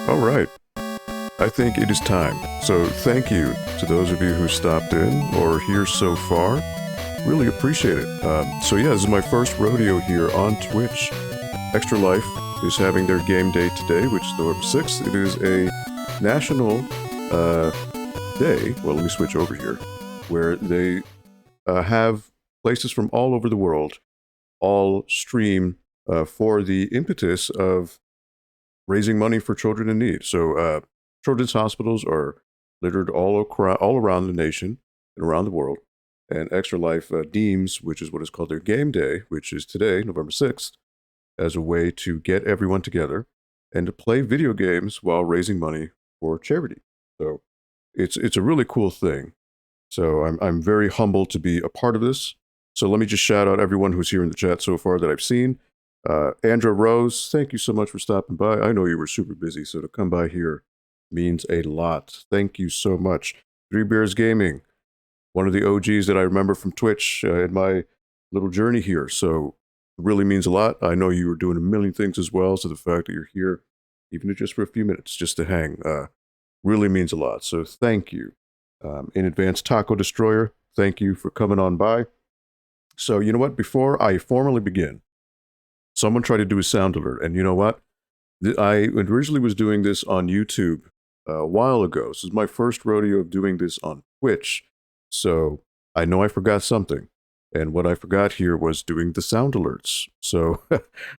All right. I think it is time. So thank you to those of you who stopped in or are here so far. Really appreciate it. So yeah, this is my first rodeo here on Twitch. Extra Life is having their game day today, which is November 6th. It is a national day. Well, let me switch over here, where they have places from all over the world all stream for the impetus of raising money for children in need. So children's hospitals are littered all around the nation and around the world. And Extra Life deems, which is what is called their game day, which is today, November 6th, as a way to get everyone together and to play video games while raising money for charity. So it's a really cool thing. So I'm very humbled to be a part of this. So let me just shout out everyone who's here in the chat so far that I've seen. Andra Rose, thank you so much for stopping by. I know you were super busy, so to come by here means a lot. Thank you so much. Three Bears Gaming, one of the OGs that I remember from Twitch in my little journey here. So it really means a lot. I know you were doing a million things as well, so the fact that you're here, even if just for a few minutes, just to hang, really means a lot. So thank you. In advance, Taco Destroyer, thank you for coming on by. So you know what? Before I formally begin, someone tried to do a sound alert, and you know what? I originally was doing this on YouTube a while ago. This is my first rodeo of doing this on Twitch, so I know I forgot something. And what I forgot here was doing the sound alerts. So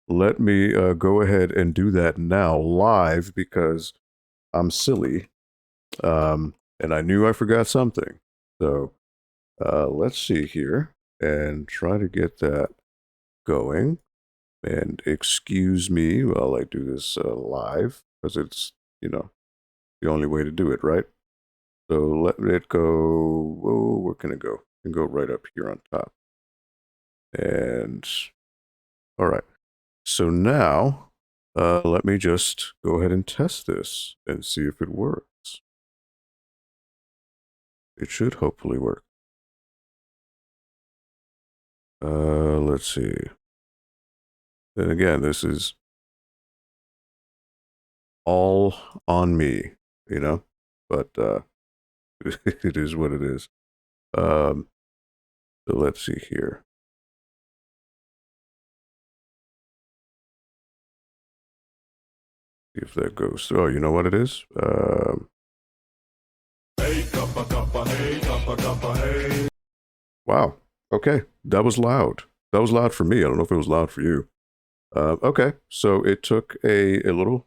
let me go ahead and do that now live because I'm silly. And I knew I forgot something. So let's see here and try to get that going. And excuse me while I do this live, because it's, you know, the only way to do it, right? So let it go. Whoa, where can it go? It can go right up here on top. And all right. So now let me just go ahead and test this and see if it works. It should hopefully work. Let's see. Then again, this is all on me, you know, but it is what it is. So let's see here. See if that goes through. Oh, you know what it is? Hey, cuppa, cuppa, hey, cuppa, cuppa, hey. Wow. Okay. That was loud. That was loud for me. I don't know if it was loud for you. Okay. So it took a little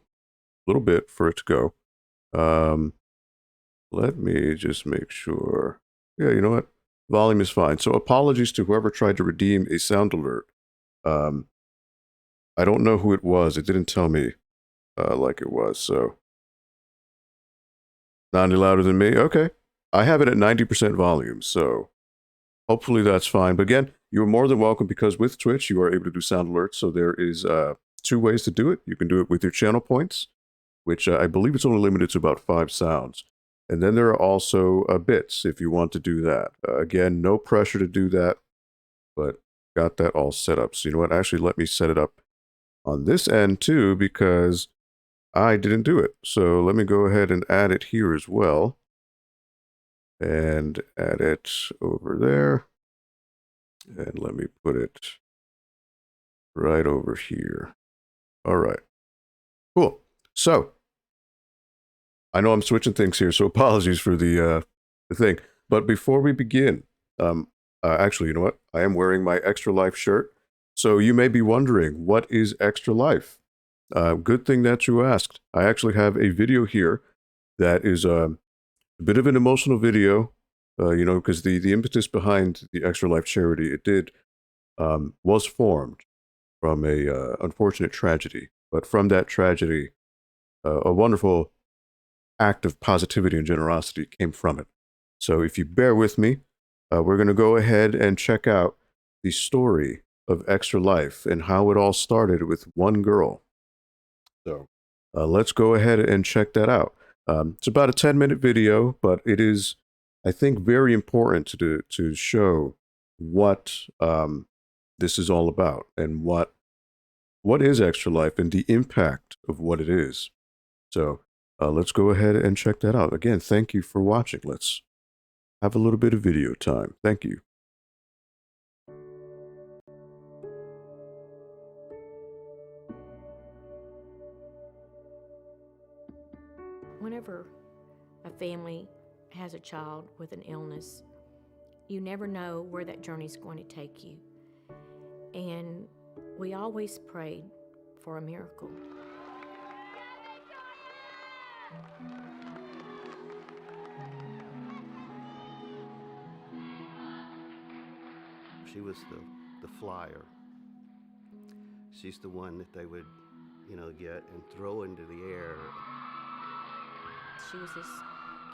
bit for it to go. Let me just make sure. Yeah, you know what? Volume is fine. So apologies to whoever tried to redeem a sound alert. I don't know who it was. It didn't tell me like it was. So not any louder than me. Okay. I have it at 90% volume. So hopefully that's fine. But again, you're more than welcome because with Twitch, you are able to do sound alerts. So there is two ways to do it. You can do it with your channel points, which I believe it's only limited to about 5 sounds. And then there are also bits if you want to do that. Again, no pressure to do that, but got that all set up. So you know what? Actually, let me set it up on this end too, because I didn't do it. So let me go ahead and add it here as well. And add it over there. And let me put it right over here. All right. Cool. So I know I'm switching things here, so apologies for the thing. But before we begin, actually, you know what? I am wearing my Extra Life shirt. So you may be wondering, what is Extra Life? Good thing that you asked. I actually have a video here that is a bit of an emotional video, you know, because the impetus behind the Extra Life charity, it did, was formed from a unfortunate tragedy. But from that tragedy, a wonderful act of positivity and generosity came from it. So if you bear with me, we're going to go ahead and check out the story of Extra Life and how it all started with one girl. So let's go ahead and check that out. It's about a 10-minute video, but it is, I think, very important to show what this is all about and what is Extra Life and the impact of what it is. So Let's go ahead and check that out. Again, thank you for watching. Let's have a little bit of video time. Thank you. Whenever a family has a child with an illness, you never know where that journey is going to take you. And we always prayed for a miracle. She was the flyer. She's the one that they would, get and throw into the air. She was this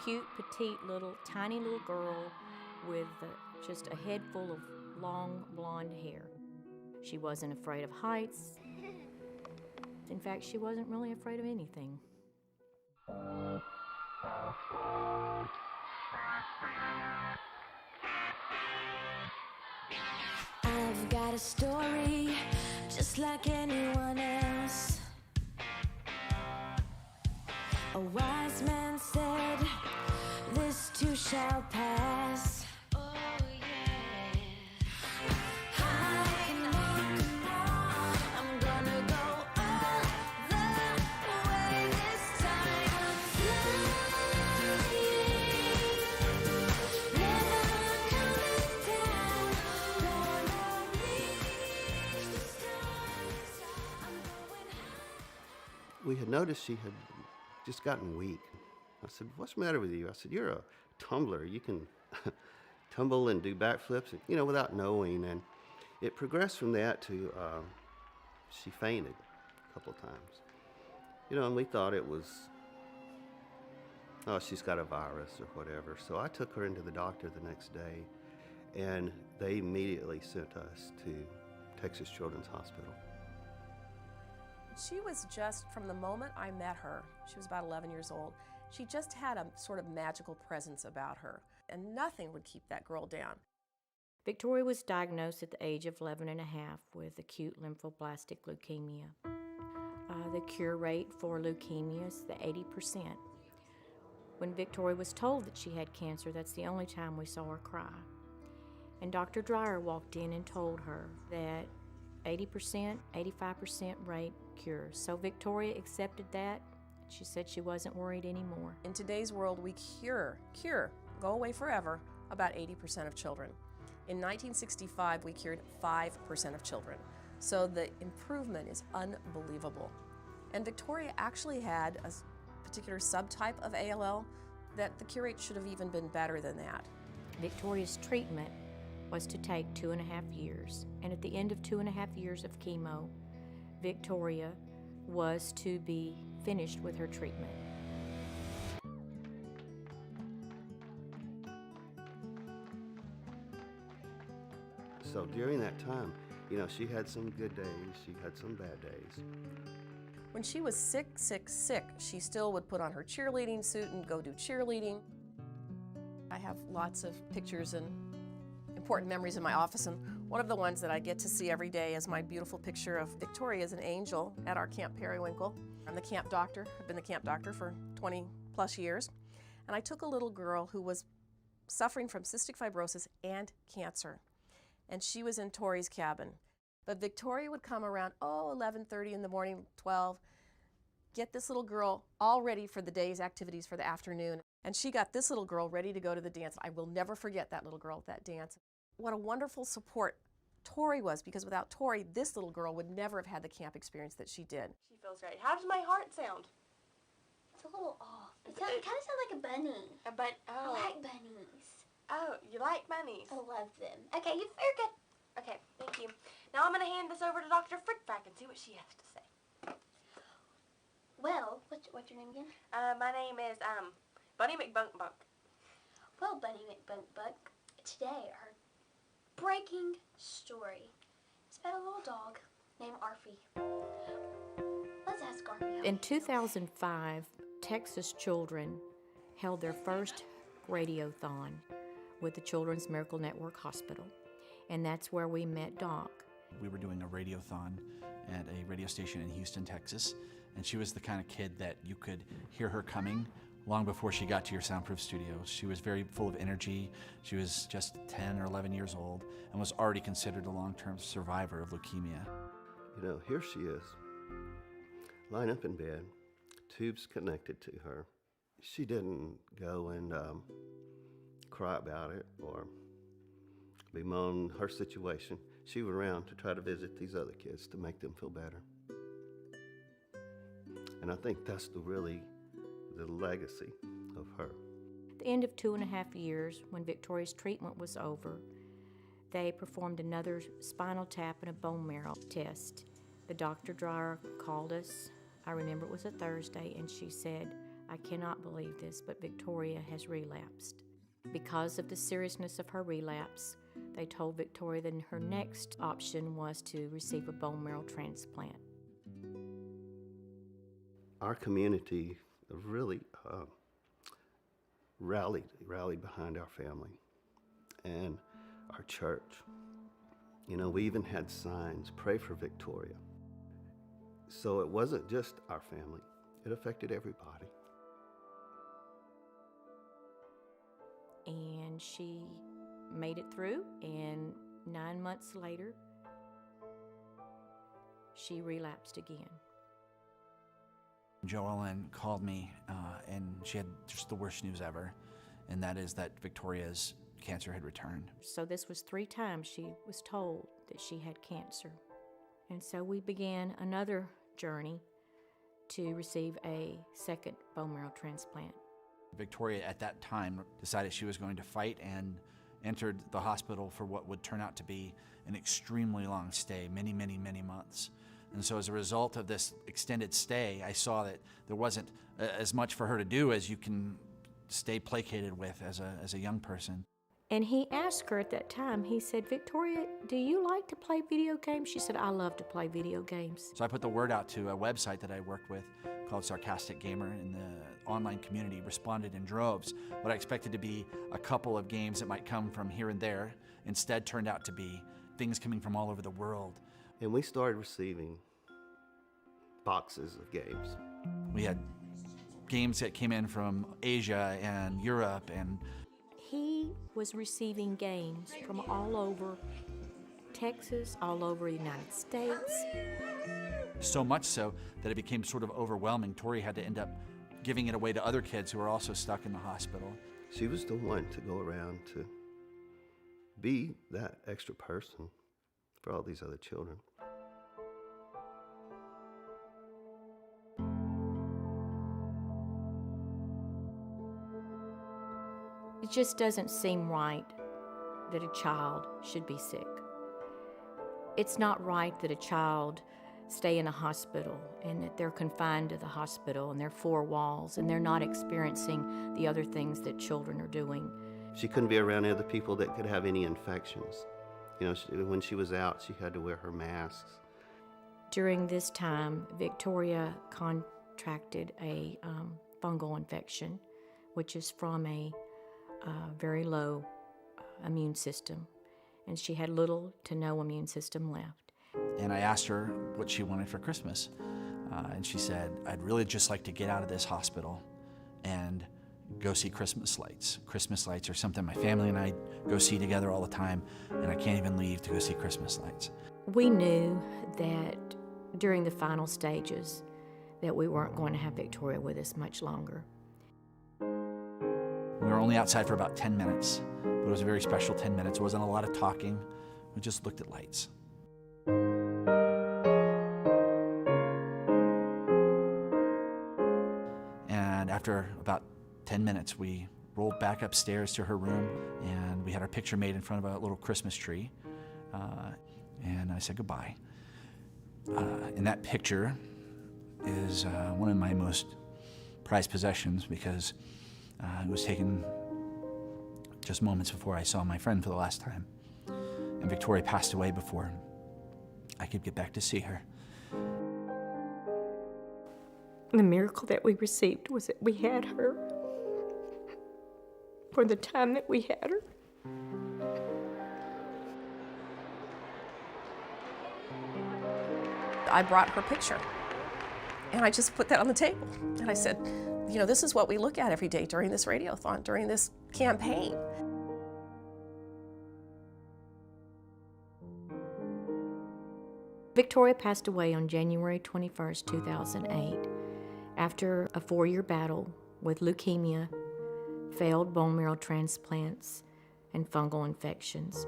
cute, petite, tiny little girl with just a head full of long, blonde hair. She wasn't afraid of heights. In fact, she wasn't really afraid of anything. I've got a story just like anyone else. A wise man said, this too shall pass. Oh yeah. High and on, I'm gonna go all the way this time. Flying, never coming down. Gonna reach the stars. I'm going high. We had noticed she had just gotten weak. I said, what's the matter with you? I said, you're a tumbler. You can tumble and do backflips, without knowing. And it progressed from that to she fainted a couple of times. And we thought it was, oh, she's got a virus or whatever. So I took her into the doctor the next day, and they immediately sent us to Texas Children's Hospital. She was just, from the moment I met her, she was about 11 years old, she just had a sort of magical presence about her, and nothing would keep that girl down. Victoria was diagnosed at the age of 11 and a half with acute lymphoblastic leukemia. The cure rate for leukemia is the 80%. When Victoria was told that she had cancer, that's the only time we saw her cry. And Dr. Dreyer walked in and told her that 80%, 85% rate cures. So Victoria accepted that. She said she wasn't worried anymore. In today's world, we cure, go away forever, about 80% of children. In 1965, we cured 5% of children. So the improvement is unbelievable. And Victoria actually had a particular subtype of ALL that the cure rate should have even been better than that. Victoria's treatment was to take 2.5 years. And at the end of 2.5 years of chemo, Victoria was to be finished with her treatment. So during that time, she had some good days, she had some bad days. When she was sick, she still would put on her cheerleading suit and go do cheerleading. I have lots of pictures and important memories in my office, and one of the ones that I get to see every day is my beautiful picture of Victoria as an angel at our Camp Periwinkle. I'm the camp doctor. I've been the camp doctor for 20 plus years, and I took a little girl who was suffering from cystic fibrosis and cancer, and she was in Tori's cabin. But Victoria would come around 11:30 in the morning, 12, get this little girl all ready for the day's activities for the afternoon. And she got this little girl ready to go to the dance. I will never forget that little girl at that dance. What a wonderful support Tori was, because without Tori, this little girl would never have had the camp experience that she did. She feels great. How does my heart sound? It's a little off. It kind of sounds like a bunny. Oh. I like bunnies. Oh, you like bunnies? I love them. Okay, you're good. Okay, thank you. Now I'm going to hand this over to Dr. Frickback and see what she has to say. Well, what's your name again? My name is Bunny McBunkbunk. Well, Bunny McBunkbunk, today our breaking story is about a little dog named Arfie. Let's ask Arfie how In he feels. 2005, Texas children held their first radiothon with the Children's Miracle Network Hospital, and that's where we met Doc. We were doing a radiothon at a radio station in Houston, Texas, And she was the kind of kid that you could hear her coming long before she got to your soundproof studios. She was very full of energy. She was just 10 or 11 years old and was already considered a long-term survivor of leukemia. You know, here she is, lying up in bed, tubes connected to her. She didn't go and cry about it or bemoan her situation. She went around to try to visit these other kids to make them feel better. And I think that's really the legacy of her. At the end of 2.5 years, when Victoria's treatment was over, they performed another spinal tap and a bone marrow test. The Dr. Dreyer called us. I remember it was a Thursday, and she said, "I cannot believe this, but Victoria has relapsed." Because of the seriousness of her relapse, they told Victoria that her next option was to receive a bone marrow transplant. Our community really rallied behind our family and our church. You know, we even had signs, "Pray for Victoria." So it wasn't just our family, it affected everybody. And she made it through, and 9 months later, she relapsed again. Joellen called me, and she had just the worst news ever, and that is that Victoria's cancer had returned. So this was 3 times she was told that she had cancer. And so we began another journey to receive a second bone marrow transplant. Victoria at that time decided she was going to fight and entered the hospital for what would turn out to be an extremely long stay, many, many, many months. And so as a result of this extended stay, I saw that there wasn't as much for her to do as you can stay placated with as a young person. And he asked her at that time, he said, "Victoria, do you like to play video games?" She said, "I love to play video games." So I put the word out to a website that I worked with called Sarcastic Gamer, and the online community responded in droves. What I expected to be a couple of games that might come from here and there instead turned out to be things coming from all over the world. And we started receiving boxes of games. We had games that came in from Asia and Europe, and He was receiving games from all over Texas, all over the United States. so much so that it became sort of overwhelming. Tori had to end up giving it away to other kids who were also stuck in the hospital. She was the one to go around to be that extra person for all these other children. It just doesn't seem right that a child should be sick. It's not right that a child stay in a hospital and that they're confined to the hospital and their 4 walls and they're not experiencing the other things that children are doing. She couldn't be around other people that could have any infections. You know, when she was out, she had to wear her masks. During this time, Victoria contracted a fungal infection, which is from a very low immune system, and she had little to no immune system left. And I asked her what she wanted for Christmas, and she said, "I'd really just like to get out of this hospital and go see Christmas lights. Christmas lights are something my family and I go see together all the time, and I can't even leave to go see Christmas lights." We knew that during the final stages that we weren't going to have Victoria with us much longer. We were only outside for about 10 minutes, but it was a very special 10 minutes. It wasn't a lot of talking. We just looked at lights. And after about 10 minutes, we rolled back upstairs to her room, and we had our picture made in front of a little Christmas tree. And I said goodbye. And that picture is one of my most prized possessions because it was taken just moments before I saw my friend for the last time. And Victoria passed away before I could get back to see her. The miracle that we received was that we had her for the time that we had her. I brought her picture. And I just put that on the table. And I said, you know, this is what we look at every day during this radiothon, during this campaign. Victoria passed away on January 21st, 2008, after a 4-year battle with leukemia, failed bone marrow transplants, and fungal infections.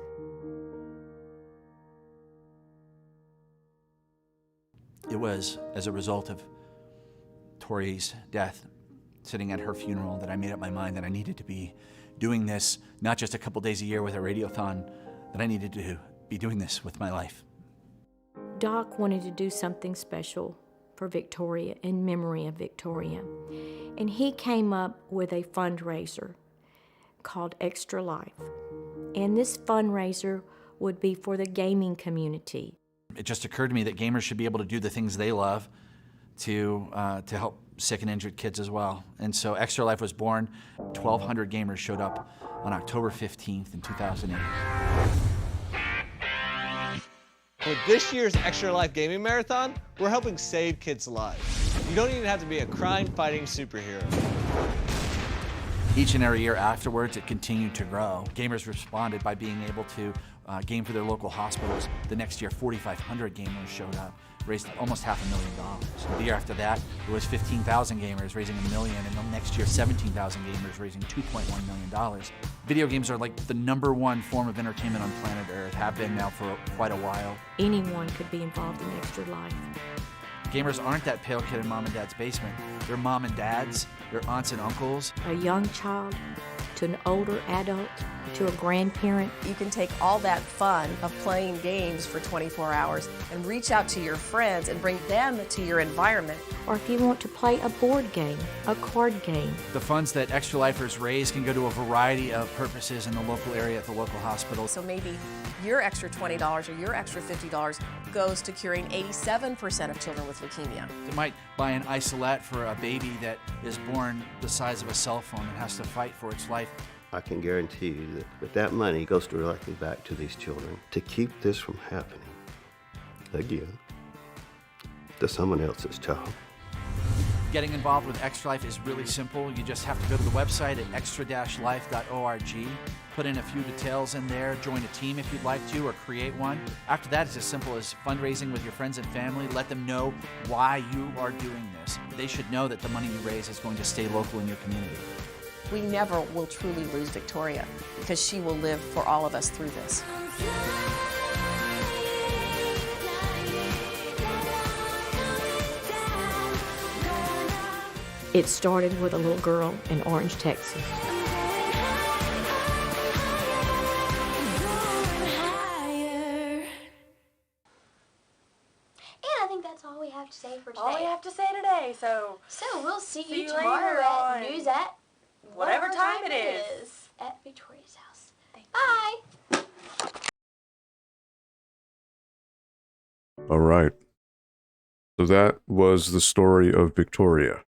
It was as a result of Tori's death, sitting at her funeral, that I made up my mind that I needed to be doing this, not just a couple days a year with a radiothon, that I needed to be doing this with my life. Doc wanted to do something special for Victoria, in memory of Victoria, and he came up with a fundraiser called Extra Life. And this fundraiser would be for the gaming community. It just occurred to me that gamers should be able to do the things they love to help sick and injured kids as well. And so Extra Life was born. 1,200 gamers showed up on October 15th in 2008. With this year's Extra Life Gaming Marathon, we're helping save kids' lives. You don't even have to be a crime-fighting superhero. Each and every year afterwards, it continued to grow. Gamers responded by being able to game for their local hospitals. The next year, 4,500 gamers showed up, raised almost $500,000. The year after that, it was 15,000 gamers raising $1 million, and the next year, 17,000 gamers raising $2.1 million. Video games are like the #1 form of entertainment on planet Earth, have been now for quite a while. Anyone could be involved in Extra Life. Gamers aren't that pale kid in mom and dad's basement. They're mom and dads, they're aunts and uncles. A young child to an older adult to a grandparent. You can take all that fun of playing games for 24 hours and reach out to your friends and bring them to your environment. Or if you want to play a board game, a card game. The funds that Extra Lifers raise can go to a variety of purposes in the local area at the local hospital. So maybe your extra $20 or your extra $50 goes to curing 87% of children with leukemia. They might buy an isolette for a baby that is born the size of a cell phone and has to fight for its life. I can guarantee you that that money goes directly back to these children to keep this from happening again to someone else's child. Getting involved with Extra Life is really simple. You just have to go to the website at extra-life.org, put in a few details in there, join a team if you'd like to, or create one. After that, it's as simple as fundraising with your friends and family. Let them know why you are doing this. They should know that the money you raise is going to stay local in your community. We never will truly lose Victoria because she will live for all of us through this. It started with a little girl in Orange, Texas. And I think that's all we have to say for today. All we have to say today, so So we'll see See you you tomorrow later at on news at whatever time it is. at Victoria's house. Bye. All right. So that was the story of Victoria.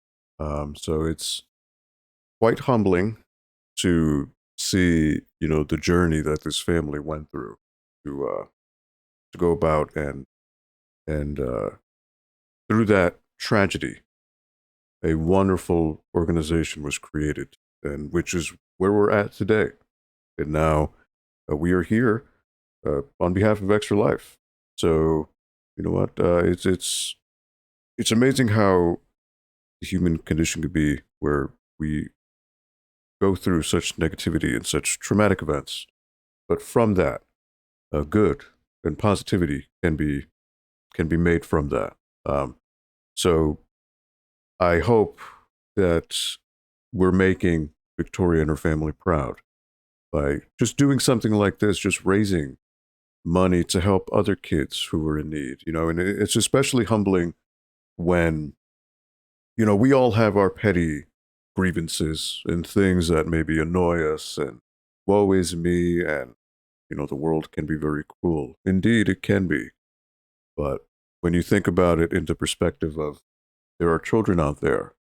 So it's quite humbling to see, the journey that this family went through to go about and through that tragedy, a wonderful organization was created, and which is where we're at today. And now we are here on behalf of Extra Life. So you know what? It's amazing how the human condition could be, where we go through such negativity and such traumatic events, but from that, good and positivity can be made from that. So I hope that we're making Victoria and her family proud by just doing something like this, just raising money to help other kids who are in need. And it's especially humbling when, we all have our petty grievances and things that maybe annoy us, and woe is me, and, the world can be very cruel. Indeed, it can be. But when you think about it in the perspective of there are children out there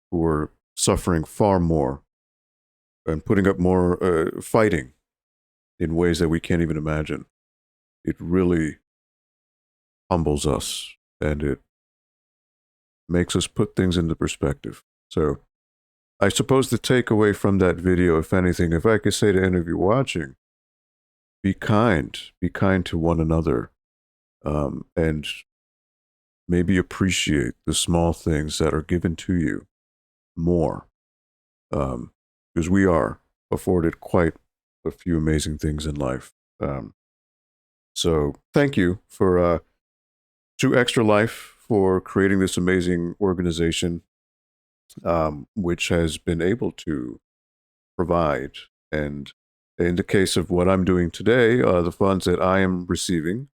who are suffering far more and putting up more, fighting in ways that we can't even imagine, it really humbles us, and it makes us put things into perspective. So I suppose the takeaway from that video, if anything, if I could say to any of you watching, be kind to one another, and maybe appreciate the small things that are given to you more, because we are afforded quite a few amazing things in life. So thank you for to Extra Life for creating this amazing organization, which has been able to provide. And in the case of what I'm doing today, the funds that I am receiving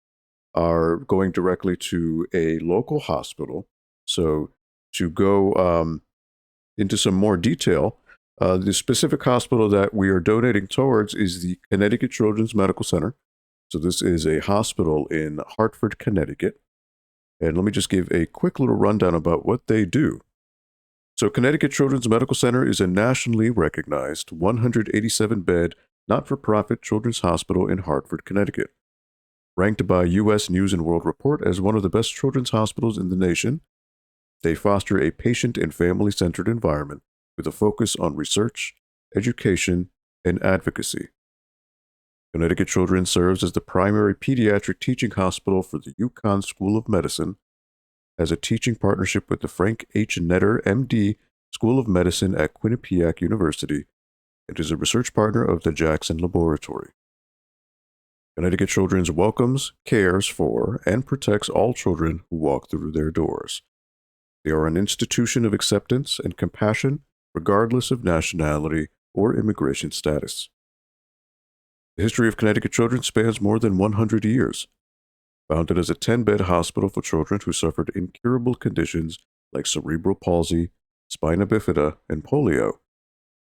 are going directly to a local hospital. So to go into some more detail, the specific hospital that we are donating towards is the Connecticut Children's Medical Center. So this is a hospital in Hartford, Connecticut. And let me just give a quick little rundown about what they do. So Connecticut Children's Medical Center is a nationally recognized 187-bed, not-for-profit children's hospital in Hartford, Connecticut. Ranked by U.S. News & World Report as one of the best children's hospitals in the nation, they foster a patient and family-centered environment with a focus on research, education, and advocacy. Connecticut Children's serves as the primary pediatric teaching hospital for the UConn School of Medicine, has a teaching partnership with the Frank H. Netter, M.D. School of Medicine at Quinnipiac University, and is a research partner of the Jackson Laboratory. Connecticut Children's welcomes, cares for, and protects all children who walk through their doors. They are an institution of acceptance and compassion, regardless of nationality or immigration status. The history of Connecticut Children spans more than 100 years. Founded as a 10-bed hospital for children who suffered incurable conditions like cerebral palsy, spina bifida, and polio,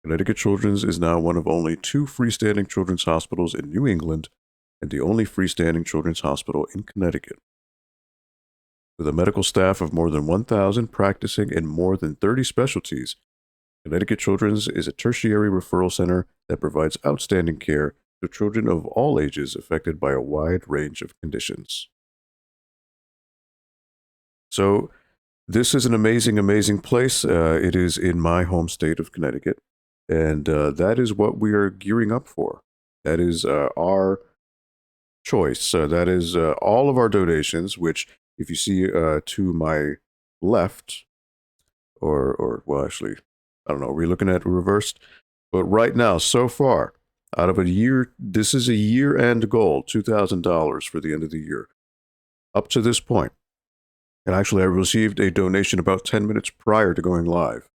Connecticut Children's is now one of only 2 freestanding children's hospitals in New England and the only freestanding children's hospital in Connecticut. With a medical staff of more than 1,000 practicing in more than 30 specialties, Connecticut Children's is a tertiary referral center that provides outstanding care to children of all ages affected by a wide range of conditions. So, this is an amazing, amazing place. It is in my home state of Connecticut, and that is what we are gearing up for. That is our choice. That is all of our donations, which, if you see to my left, or well, actually, I don't know, are we looking at reversed? But right now, so far, out of a year, this is a year-end goal, $2,000 for the end of the year. Up to this point, and actually I received a donation about 10 minutes prior to going live.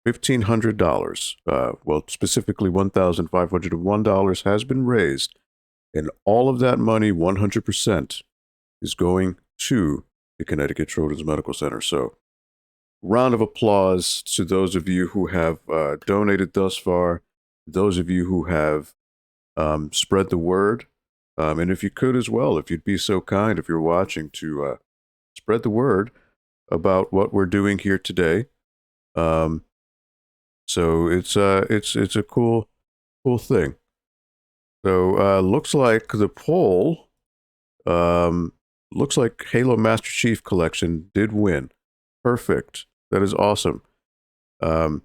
$1,500, well, specifically $1,501 has been raised, and all of that money, 100%, is going to the Connecticut Children's Medical Center. So, round of applause to those of you who have donated thus far, those of you who have spread the word, and if you could as well, if you'd be so kind, if you're watching, to spread the word about what we're doing here today. So it's a cool thing. So looks like the poll, looks like Halo Master Chief Collection did win. Perfect. That is awesome. And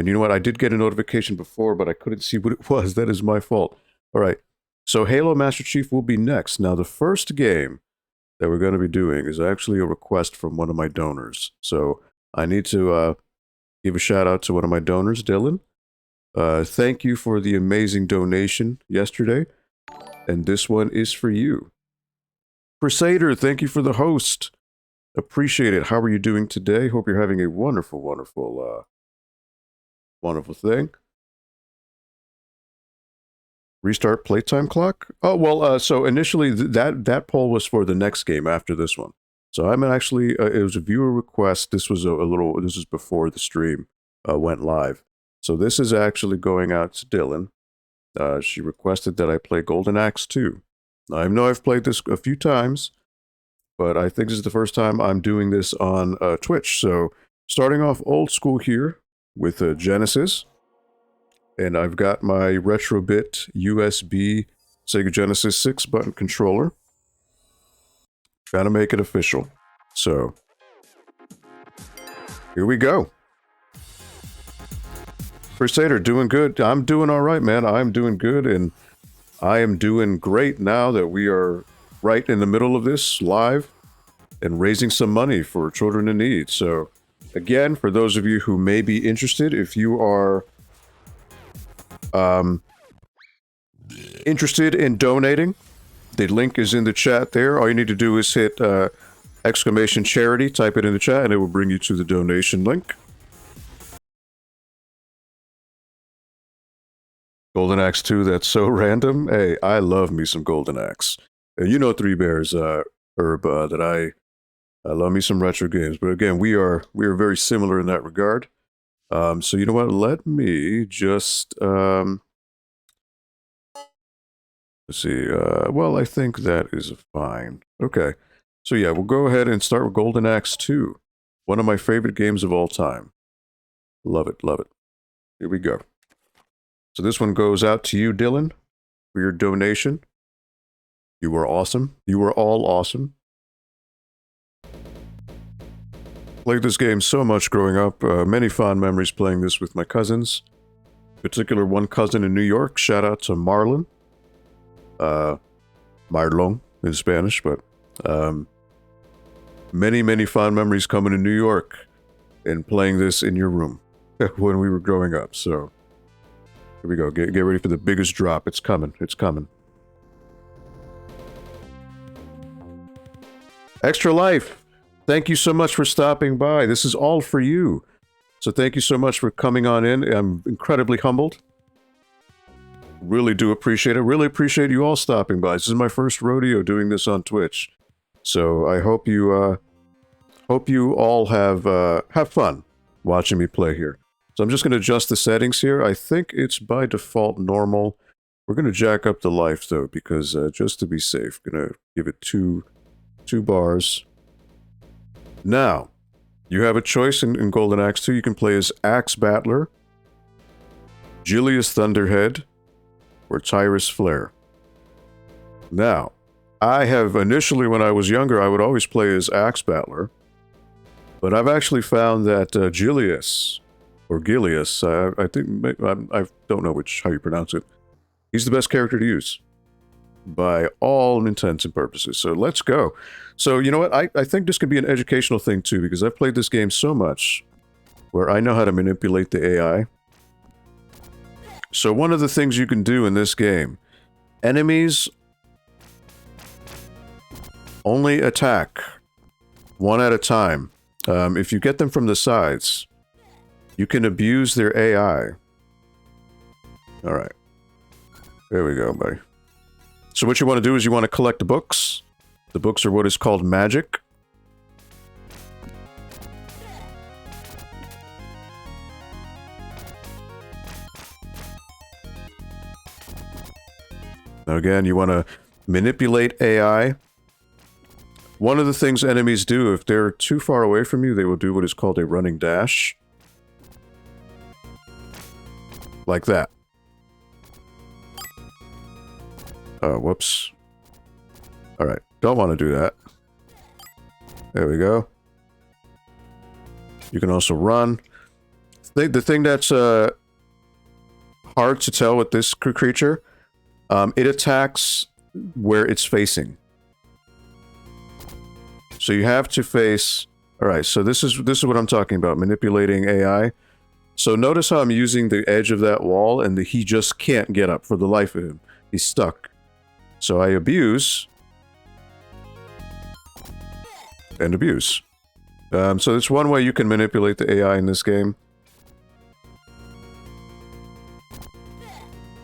you know what? I did get a notification before, but I couldn't see what it was. That is my fault. All right. So Halo Master Chief will be next. Now, the first game that we're going to be doing is actually a request from one of my donors. So I need to give a shout out to one of my donors, Dylan. Thank you for the amazing donation yesterday. And this one is for you. Crusader, thank you for the host. Appreciate it. How are you doing today? Hope you're having a wonderful, wonderful thing. Restart playtime clock? Oh, well, so initially that poll was for the next game after this one. So I'm actually, it was a viewer request. This was this is before the stream went live. So this is actually going out to Dylan. She requested that I play Golden Axe 2. I know I've played this a few times, but I think this is the first time I'm doing this on Twitch. So starting off old school here with Genesis. And I've got my Retrobit USB Sega Genesis 6-button controller. Gotta make it official. So, Here we go. Crusader, doing good. I'm doing all right, man. I'm doing good, and I am doing great now that we are right in the middle of this live and raising some money for children in need. So, again, for those of you who may be interested, if you are interested in donating, the link is in the chat there. All you need to do is hit exclamation charity, type it in the chat, and it will bring you to the donation link. Golden Axe 2, that's so random. Hey, I love me some Golden Axe. And you know Three Bears, Herb, that I love me some retro games. But again, we are very similar in that regard. So you know what? Let me just let's see. Well, I think that is fine. Okay. So yeah, we'll go ahead and start with Golden Axe 2. One of my favorite games of all time. Love it, love it. Here we go. So this one goes out to you, Dylan, for your donation. You were awesome. You were all awesome. Played this game so much growing up. Many fond memories playing this with my cousins. In particular, one cousin in New York. Shout out to Marlon. Marlon in Spanish, but many, many fond memories coming to New York and playing this in your room when we were growing up. So here we go. Get ready for the biggest drop. It's coming. It's coming. Extra Life, thank you so much for stopping by. This is all for you. So thank you so much for coming on in. I'm incredibly humbled. Really do appreciate it. Really appreciate you all stopping by. This is my first rodeo doing this on Twitch. So I hope you all have fun watching me play here. So I'm just going to adjust the settings here. I think it's by default normal. We're going to jack up the life though, because just to be safe, going to give it two bars. Now, you have a choice in Golden Axe 2. You can play as Axe Battler, Julius Thunderhead, or Tyrus Flare. Now, I have initially, when I was younger, I would always play as Axe Battler, but I've actually found that Julius, or Gilius, I think, I don't know how you pronounce it, he's the best character to use by all intents and purposes. So let's go. So you know what, I think this could be an educational thing too, because I've played this game so much where I know how to manipulate the AI. So one of the things you can do in this game, enemies only attack one at a time. If you get them from the sides, you can abuse their AI. All right. There we go, buddy. So what you want to do is you want to collect the books. The books are what is called magic. Now again, you want to manipulate AI. One of the things enemies do, if they're too far away from you, they will do what is called a running dash. Like that. Whoops. Alright, don't want to do that. There we go. You can also run. The thing that's hard to tell with this creature, it attacks where it's facing. So you have to face... Alright, so this is what I'm talking about, manipulating AI. So notice how I'm using the edge of that wall, and he just can't get up for the life of him. He's stuck. So I abuse. And abuse. So it's one way you can manipulate the AI in this game.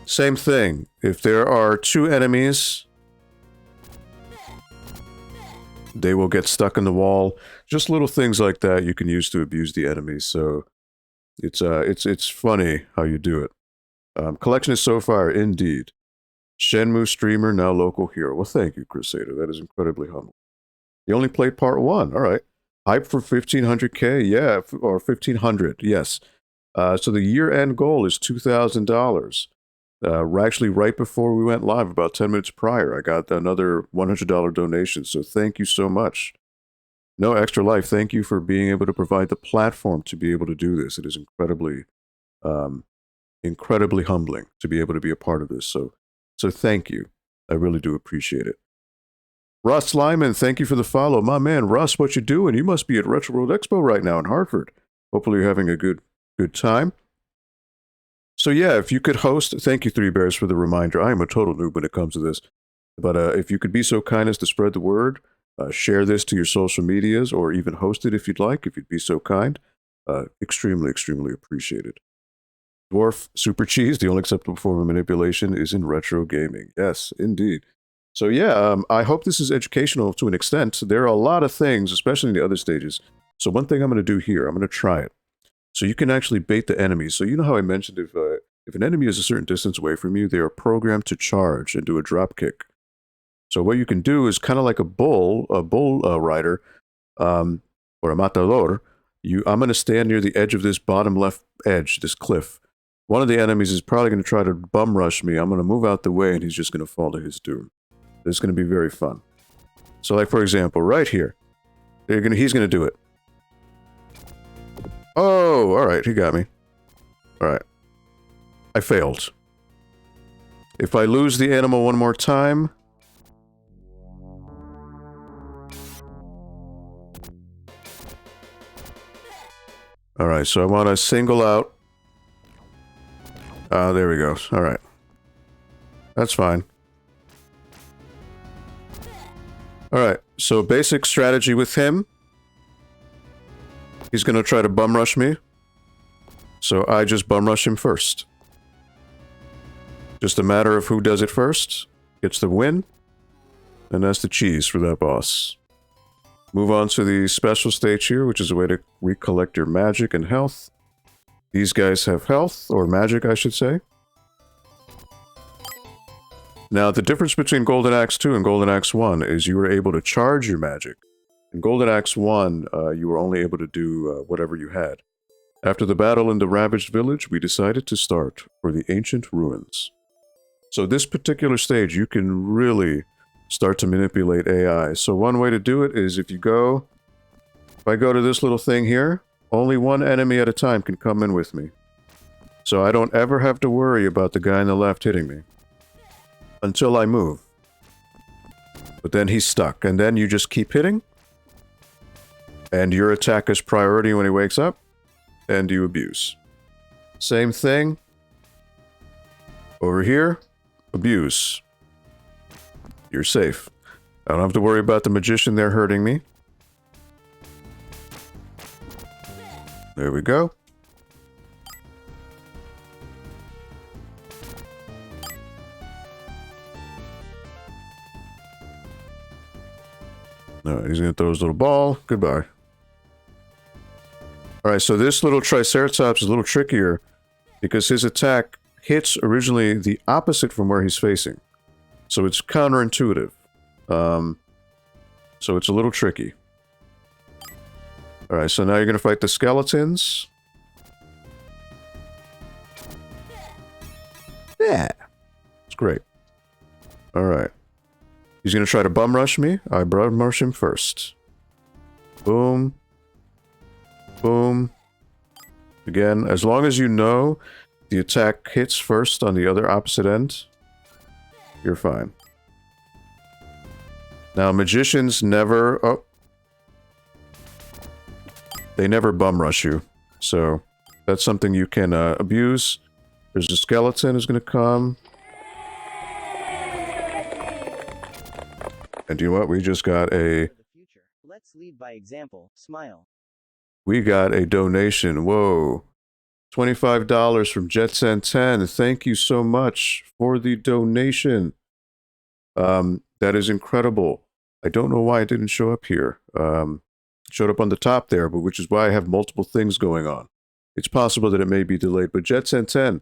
Same thing. If there are two enemies, they will get stuck in the wall. Just little things like that you can use to abuse the enemies. So it's funny how you do it. Collection is so far, indeed. Shenmue streamer, now local hero. Well, thank you, Crusader. That is incredibly humble. You only played part 1. All right. Hype for 1,500K? Yeah, or 1,500. Yes. So the year-end goal is $2,000. Actually, right before we went live, about 10 minutes prior, I got another $100 donation. So thank you so much. No, Extra Life, thank you for being able to provide the platform to be able to do this. It is um, incredibly humbling to be able to be a part of this. So thank you. I really do appreciate it. Russ Lyman, thank you for the follow. My man, Russ, what you doing? You must be at Retro World Expo right now in Hartford. Hopefully you're having a good time. So yeah, if you could host, thank you, Three Bears, for the reminder. I am a total noob when it comes to this. But if you could be so kind as to spread the word, share this to your social medias, or even host it if you'd like, if you'd be so kind. Extremely, extremely appreciated. Dwarf Super Cheese, the only acceptable form of manipulation is in retro gaming. Yes, indeed. So yeah, I hope this is educational to an extent. There are a lot of things, especially in the other stages. So one thing I'm going to do here, I'm going to try it. So you can actually bait the enemies. So you know how I mentioned if an enemy is a certain distance away from you, they are programmed to charge and do a drop kick. So what you can do is kind of like a bull rider, or a matador. I'm going to stand near the edge of this bottom left edge, this cliff. One of the enemies is probably going to try to bum rush me. I'm going to move out the way, and he's just going to fall to his doom. It's going to be very fun. So, like for example, right here, he's going to do it. Oh, all right, he got me. All right, I failed. If I lose the animal one more time. All right, so I want to single out. There we go. All right. That's fine. All right, so basic strategy with him. He's going to try to bum rush me. So I just bum rush him first. Just a matter of who does it first. Gets the win. And that's the cheese for that boss. Move on to the special stage here, which is a way to recollect your magic and health. These guys have health, or magic, I should say. Now, the difference between Golden Axe 2 and Golden Axe 1 is you were able to charge your magic. In Golden Axe 1, you were only able to do whatever you had. After the battle in the Ravaged Village, we decided to start for the Ancient Ruins. So this particular stage, you can really start to manipulate AI. So one way to do it is if I go to this little thing here, only one enemy at a time can come in with me. So I don't ever have to worry about the guy on the left hitting me. Until I move. But then he's stuck, and then you just keep hitting. And your attack is priority when he wakes up, and you abuse. Same thing. Over here, abuse. You're safe. I don't have to worry about the magician there hurting me. There we go. No, he's going to throw his little ball. Goodbye. Alright, so this little Triceratops is a little trickier because his attack hits originally the opposite from where he's facing. So it's counterintuitive. So it's a little tricky. Alright, so now you're going to fight the skeletons. Yeah. It's great. Alright. He's going to try to bum rush me. I bum rush him first. Boom. Boom. Again, as long as you know the attack hits first on the other opposite end, you're fine. Now, magicians never... Oh. They never bum rush you. So, that's something you can abuse. There's a skeleton who's going to come. And you know what? We just got a... Let's lead by example. Smile. We got a donation. Whoa. $25 from Jetsen10. Thank you so much for the donation. That is incredible. I don't know why it didn't show up here. It showed up on the top there, but which is why I have multiple things going on. It's possible that it may be delayed, but Jetsen10,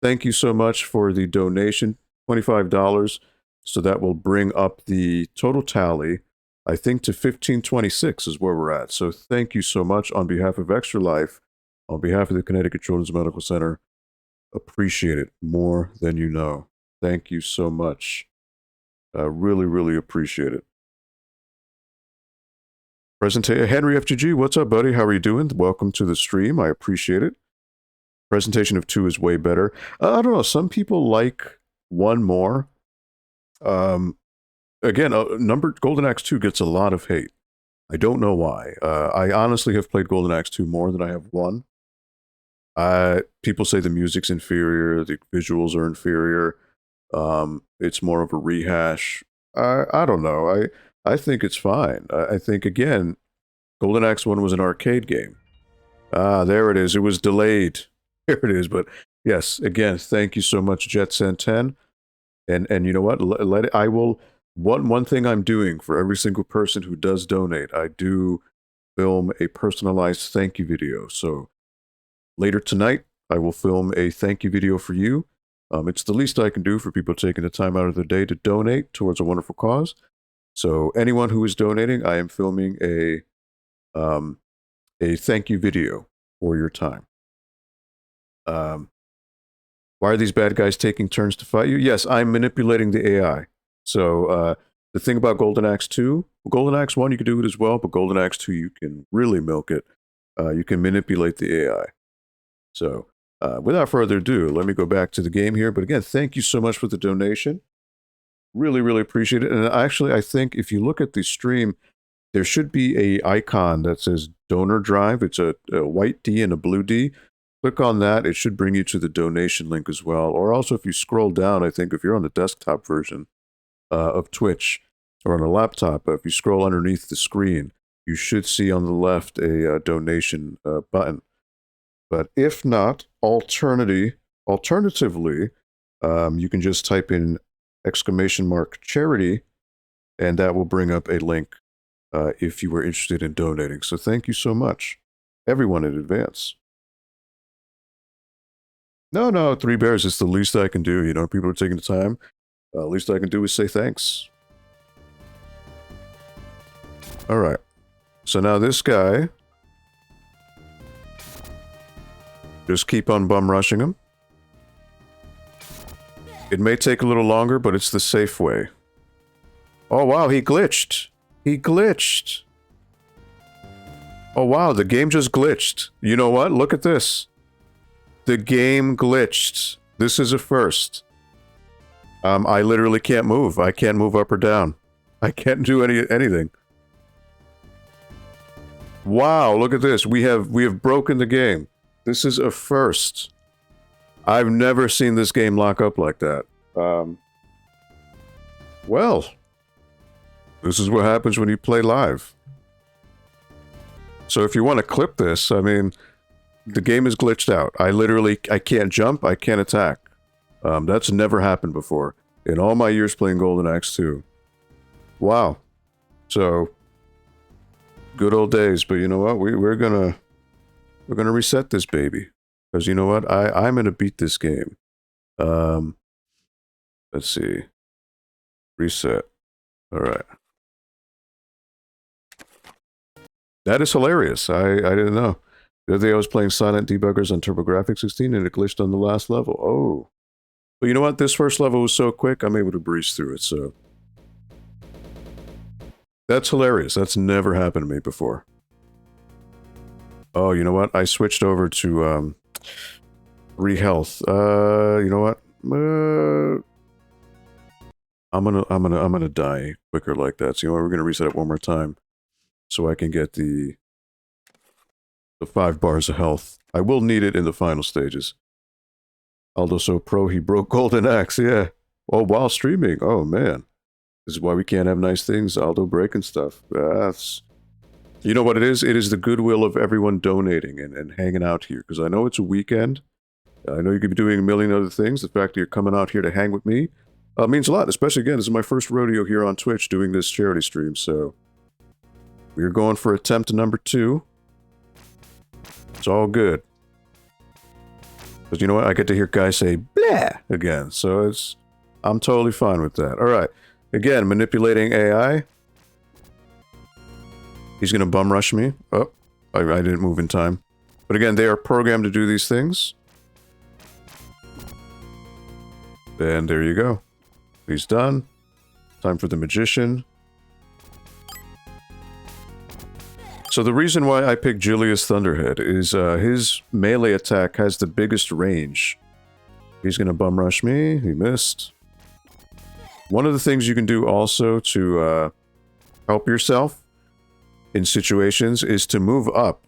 thank you so much for the donation. $25. So that will bring up the total tally, I think, to 1526 is where we're at. So thank you so much on behalf of Extra Life, on behalf of the Connecticut Children's Medical Center. Appreciate it more than you know. Thank you so much. Really, really appreciate it. Henry FGG, what's up, buddy? How are you doing? Welcome to the stream. I appreciate it. Presentation of 2 is way better. I don't know. Some people like 1 more. Again, Golden Axe 2 gets a lot of hate. I don't know why. I honestly have played Golden Axe 2 more than I have 1. People say the music's inferior, the visuals are inferior. It's more of a rehash. I don't know. I think it's fine. I think, again, Golden Axe 1 was an arcade game. There it is. It was delayed. Here it is. But yes, again, thank you so much, JetSen10. And you know what? I will. One thing I'm doing for every single person who does donate, I do film a personalized thank you video. So later tonight, I will film a thank you video for you. It's the least I can do for people taking the time out of their day to donate towards a wonderful cause. So anyone who is donating, I am filming a thank you video for your time. Why are these bad guys taking turns to fight you? Yes, I'm manipulating the AI. So the thing about Golden Axe 2, Golden Axe 1, you can do it as well, but Golden Axe 2, you can really milk it. You can manipulate the AI. So without further ado, let me go back to the game here. But again, thank you so much for the donation. Really, really appreciate it. And actually, I think if you look at the stream, there should be an icon that says Donor Drive. It's a white D and a blue D. Click on that. It should bring you to the donation link as well. Or also, if you scroll down, I think if you're on the desktop version of Twitch or on a laptop, if you scroll underneath the screen, you should see on the left a donation button. But if not, alternatively, you can just type in !charity, and that will bring up a link if you were interested in donating. So thank you so much, everyone in advance. No, 3 Bears, it's the least I can do. You know, people are taking the time. Least I can do is say thanks. All right. So now this guy, just keep on bum rushing him. It may take a little longer, but it's the safe way. Oh, wow, he glitched. He glitched. Oh, wow, the game just glitched. You know what? Look at this. The game glitched. This is a first. I literally can't move. I can't move up or down. I can't do anything. Wow, look at this. We have broken the game. This is a first. I've never seen this game lock up like that. Well, this is what happens when you play live. So if you want to clip this, I mean, the game is glitched out. I can't jump, I can't attack. That's never happened before in all my years playing Golden Axe 2. Wow. So, good old days. But you know what? We're gonna reset this baby. Because you know what? I'm gonna beat this game. Let's see. Reset. Alright. That is hilarious. I didn't know. The other day I was playing Silent Debuggers on TurboGrafx 16 and it glitched on the last level. Oh. But you know what? This first level was so quick, I'm able to breeze through it, so. That's hilarious. That's never happened to me before. Oh, you know what? I switched over to, Re-Health. You know what? I'm gonna die quicker like that. So you know what? We're gonna reset it one more time. So I can get the 5 bars of health. I will need it in the final stages. Aldo so pro, he broke Golden Axe, yeah. Oh, while streaming. Oh, man. This is why we can't have nice things. Aldo breaking stuff. That's... You know what it is? It is the goodwill of everyone donating and hanging out here. Because I know it's a weekend. I know you could be doing a million other things. The fact that you're coming out here to hang with me means a lot. Especially, again, this is my first rodeo here on Twitch doing this charity stream. So, we're going for attempt number 2. It's all good. Because you know what? I get to hear guys say, blah, again. So I'm totally fine with that. All right. Again, manipulating AI. He's going to bum rush me. Oh, I didn't move in time. But again, they are programmed to do these things. And there you go. He's done. Time for the magician. So the reason why I picked Julius Thunderhead is his melee attack has the biggest range. He's going to bum rush me. He missed. One of the things you can do also to help yourself in situations is to move up.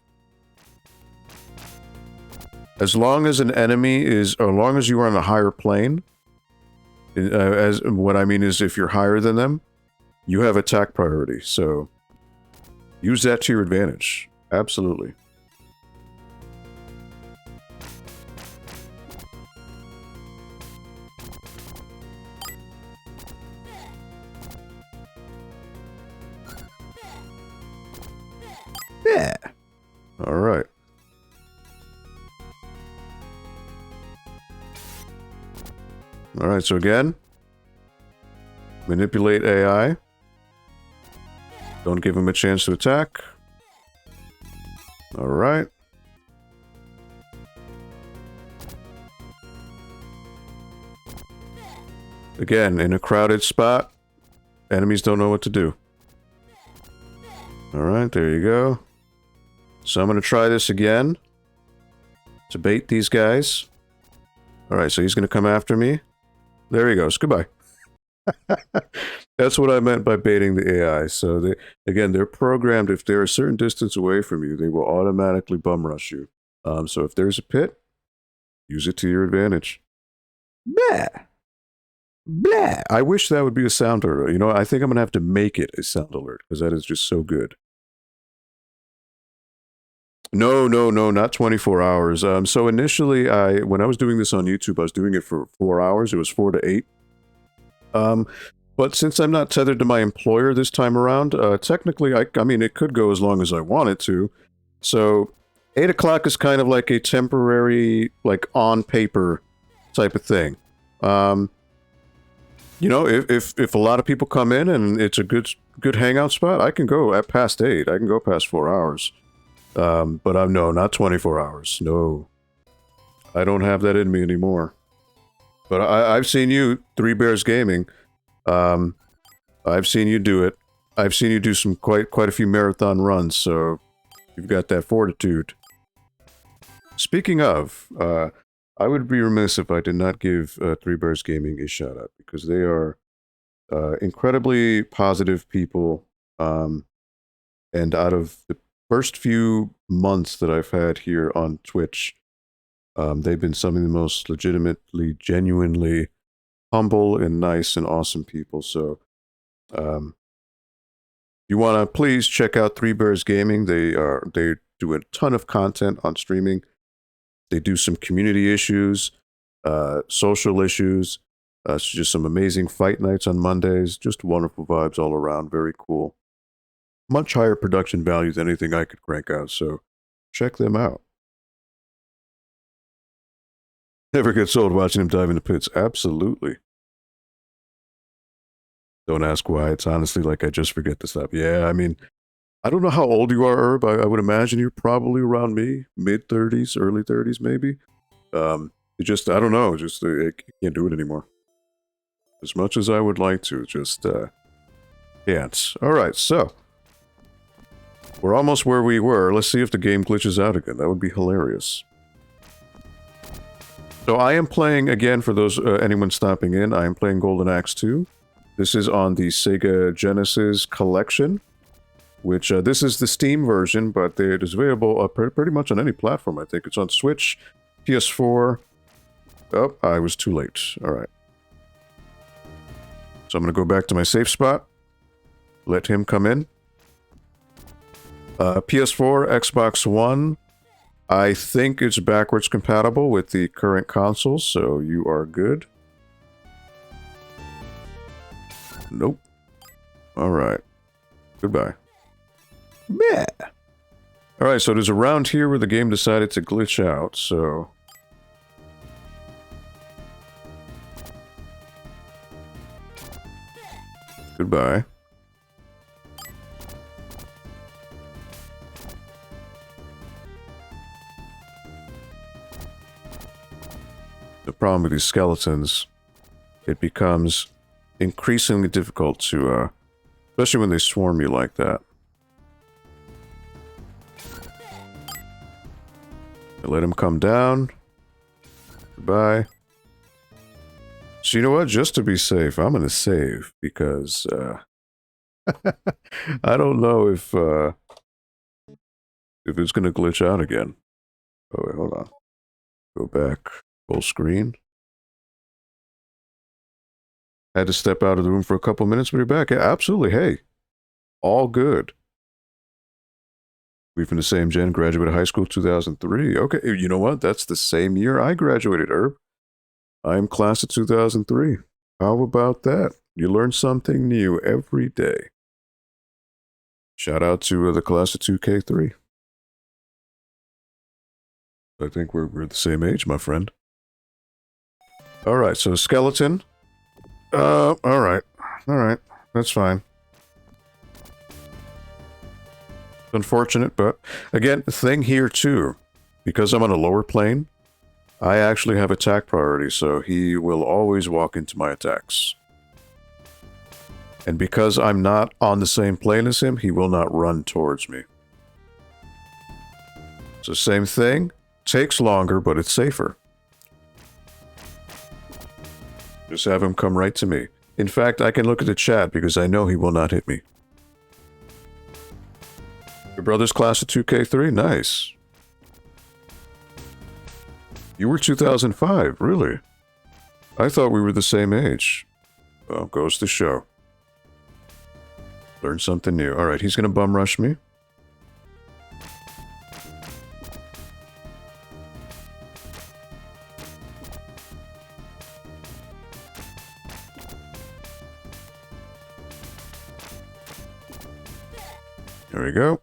As long as an enemy is, or as long as you are on a higher plane, as what I mean is if you're higher than them, you have attack priority. So use that to your advantage. Absolutely. Yeah. All right. All right, so again, manipulate AI. Don't give him a chance to attack. All right. Again, in a crowded spot, enemies don't know what to do. All right, there you go. So I'm going to try this again to bait these guys. All right, so he's going to come after me. There he goes. Goodbye. That's what I meant by baiting the AI. So, again, they're programmed. If they're a certain distance away from you, they will automatically bum rush you. So if there's a pit, use it to your advantage. Blah. Blah. I wish that would be a sound alert. You know, I think I'm going to have to make it a sound alert because that is just so good. No, not 24 hours. So initially, when I was doing this on YouTube, I was doing it for 4 hours. It was 4 to 8. But since I'm not tethered to my employer this time around, technically, I mean, it could go as long as I want it to. So 8 o'clock is kind of like a temporary, like on paper type of thing. You know, if a lot of people come in and it's a good hangout spot, I can go at past 8. I can go past 4 hours. But no, not 24 hours. No. I don't have that in me anymore. But I've seen you, Three Bears Gaming. I've seen you do it. I've seen you do some quite a few marathon runs, so you've got that fortitude. Speaking of, I would be remiss if I did not give Three Bears Gaming a shout out because they are incredibly positive people. And out of the first few months that I've had here on Twitch, they've been some of the most legitimately, genuinely humble and nice and awesome people. So, you want to please check out Three Bears Gaming. They do a ton of content on streaming. They do some community issues, social issues, just some amazing fight nights on Mondays. Just wonderful vibes all around. Very cool. Much higher production value than anything I could crank out. So, check them out. Never gets old watching him dive into pits. Absolutely. Don't ask why. It's honestly like I just forget to stop. Yeah, I mean, I don't know how old you are, Herb. I would imagine you're probably around me, mid-30s, early 30s, maybe. It just, I don't know. Just, I can't do it anymore. As much as I would like to, just can't. All right, so we're almost where we were. Let's see if the game glitches out again. That would be hilarious. So I am playing, again, for those anyone stopping in, I am playing Golden Axe 2. This is on the Sega Genesis Collection, which this is the Steam version, but it is available pretty much on any platform, I think. It's on Switch, PS4. Oh, I was too late. All right. So I'm going to go back to my safe spot. Let him come in. PS4, Xbox One. I think it's backwards compatible with the current consoles, so you are good. Nope. All right. Goodbye. Yeah. All right, so there's a round here where the game decided to glitch out, so goodbye. The problem with these skeletons, it becomes increasingly difficult to, especially when they swarm you like that. I let him come down. Goodbye. So you know what? Just to be safe, I'm gonna save because I don't know if it's gonna glitch out again. Oh wait, hold on. Go back full screen. Had to step out of the room for a couple minutes, but you're back. Yeah, absolutely. Hey, all good. We from the same gen, graduated high school 2003. Okay, you know what? That's the same year I graduated, Herb. I am class of 2003. How about that? You learn something new every day. Shout out to the class of 2K3. I think we're the same age, my friend. All right, so skeleton. All right. That's fine. Unfortunate, but again, the thing here too, because I'm on a lower plane, I actually have attack priority, so he will always walk into my attacks. And because I'm not on the same plane as him, he will not run towards me. So same thing, takes longer, but it's safer. Just have him come right to me. In fact, I can look at the chat because I know he will not hit me. Your brother's class of 2K3? Nice. You were 2005, really? I thought we were the same age. Well, goes to show. Learn something new. Alright, he's gonna bum rush me. There we go.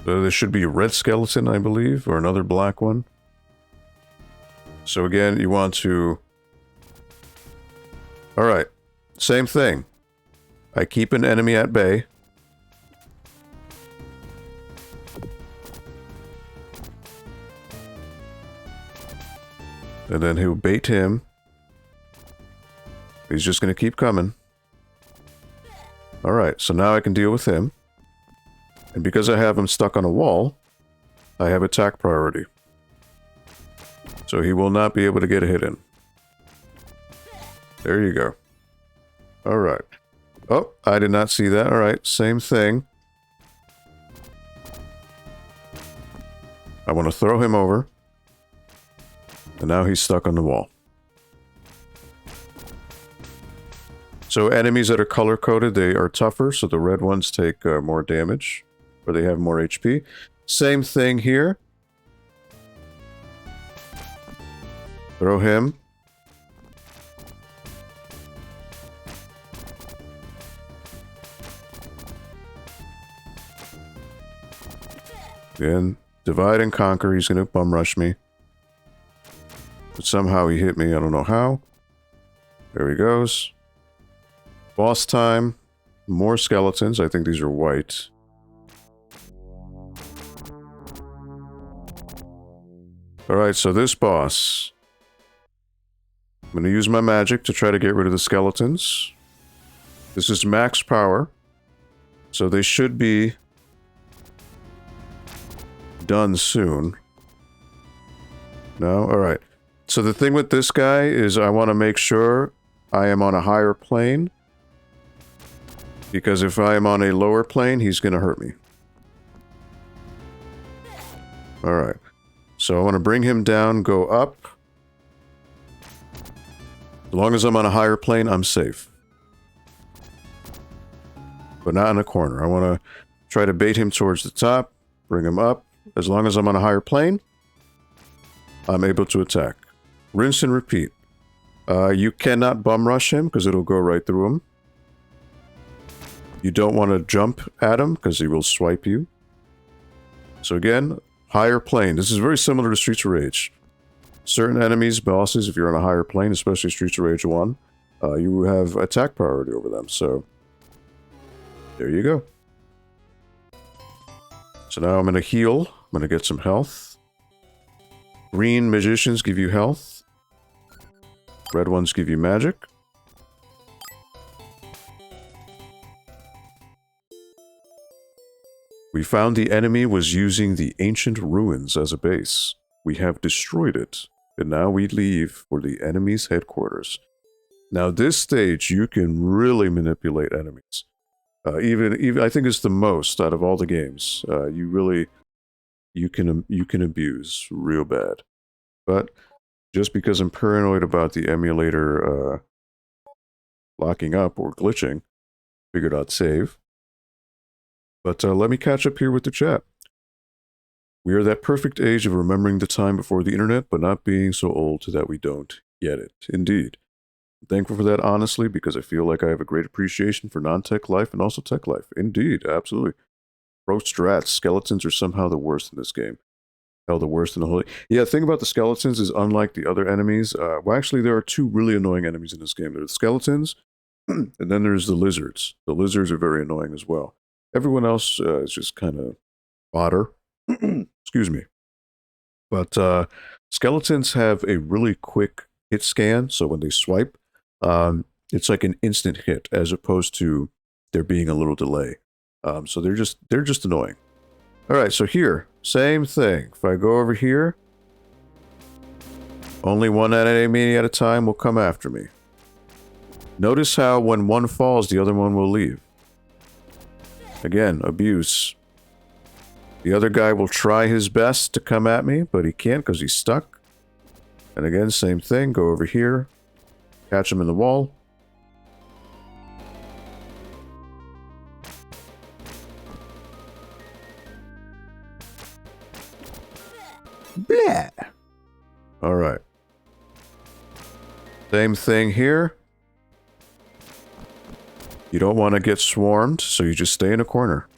There should be a red skeleton, I believe, or another black one. So again, you want to... Alright, same thing. I keep an enemy at bay. And then he'll bait him. He's just going to keep coming. Alright, so now I can deal with him. And because I have him stuck on a wall, I have attack priority. So he will not be able to get a hit in. There you go. Alright. Oh, I did not see that. Alright, same thing. I want to throw him over. And now he's stuck on the wall. So enemies that are color-coded, they are tougher, so the red ones take more damage, or they have more HP. Same thing here. Throw him. Then divide and conquer, he's going to bum rush me. But somehow he hit me, I don't know how. There he goes. Boss time. More skeletons. I think these are white. Alright, so this boss. I'm going to use my magic to try to get rid of the skeletons. This is max power. So they should be done soon. No? Alright. So the thing with this guy is I want to make sure I am on a higher plane. Because if I am on a lower plane, he's going to hurt me. Alright. So I want to bring him down, go up. As long as I'm on a higher plane, I'm safe. But not in a corner. I want to try to bait him towards the top, bring him up. As long as I'm on a higher plane, I'm able to attack. Rinse and repeat. You cannot bum rush him because it'll go right through him. You don't want to jump at him because he will swipe you. So again, higher plane. This is very similar to Streets of Rage. Certain enemies, bosses, if you're on a higher plane, especially Streets of Rage 1, you have attack priority over them. So there you go. So now I'm going to heal. I'm going to get some health. Green magicians give you health. Red ones give you magic. We found the enemy was using the ancient ruins as a base. We have destroyed it, and now we leave for the enemy's headquarters. Now, this stage, you can really manipulate enemies. Even I think it's the most out of all the games. You can abuse real bad. But just because I'm paranoid about the emulator locking up or glitching, figured I'd save. But let me catch up here with the chat. We are that perfect age of remembering the time before the internet, but not being so old that we don't get it. Indeed. I'm thankful for that, honestly, because I feel like I have a great appreciation for non-tech life and also tech life. Indeed, absolutely. Pro strats, skeletons are somehow the worst in this game. Hell, the worst in the whole... Yeah, the thing about the skeletons is unlike the other enemies. Well, actually, there are two really annoying enemies in this game. There's the skeletons, and then there's the lizards. The lizards are very annoying as well. Everyone else is just kind of fodder. Excuse me. But skeletons have a really quick hit scan, so when they swipe, it's like an instant hit, as opposed to there being a little delay. So they're just annoying. All right, so here, same thing. If I go over here, only one enemy at a time will come after me. Notice how when one falls, the other one will leave. Again, abuse. The other guy will try his best to come at me, but he can't because he's stuck. And again, same thing. Go over here. Catch him in the wall. Bleh. All right. Same thing here. You don't want to get swarmed, so you just stay in a corner.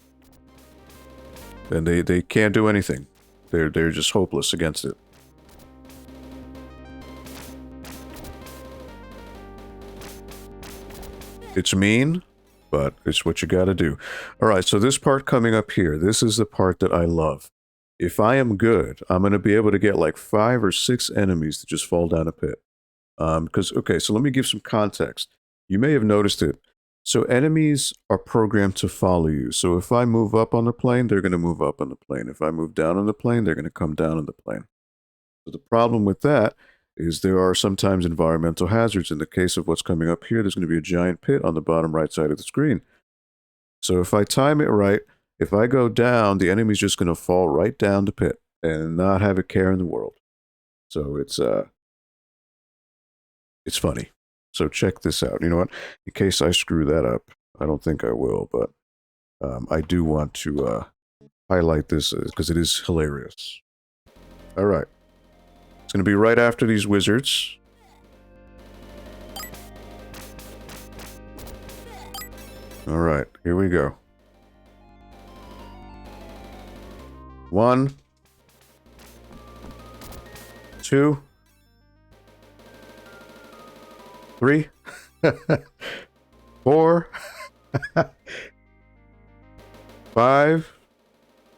And they can't do anything. They're just hopeless against it. It's mean, but it's what you gotta do. Alright, so this part coming up here, this is the part that I love. If I am good, I'm gonna be able to get like 5 or 6 enemies to just fall down a pit. Okay, so let me give some context. You may have noticed it. So enemies are programmed to follow you. So if I move up on the plane, they're going to move up on the plane. If I move down on the plane, they're going to come down on the plane. So the problem with that is there are sometimes environmental hazards. In the case of what's coming up here, there's going to be a giant pit on the bottom right side of the screen. So if I time it right, if I go down, the enemy's just going to fall right down the pit and not have a care in the world. So it's funny. So check this out. You know what? In case I screw that up, I don't think I will, but I do want to highlight this because it is hilarious. All right. It's going to be right after these wizards. All right. Here we go. 1, 2, 3, 4, 5.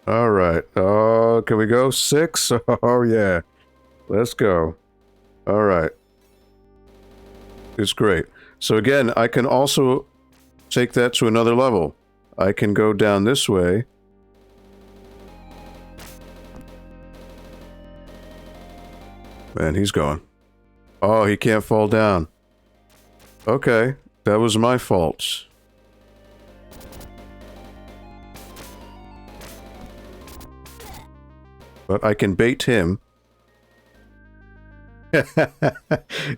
All right. Oh, can we go 6? Oh, yeah. Let's go. All right. It's great. So again, I can also take that to another level. I can go down this way. Man, he's gone. Oh, he can't fall down. Okay, that was my fault. But I can bait him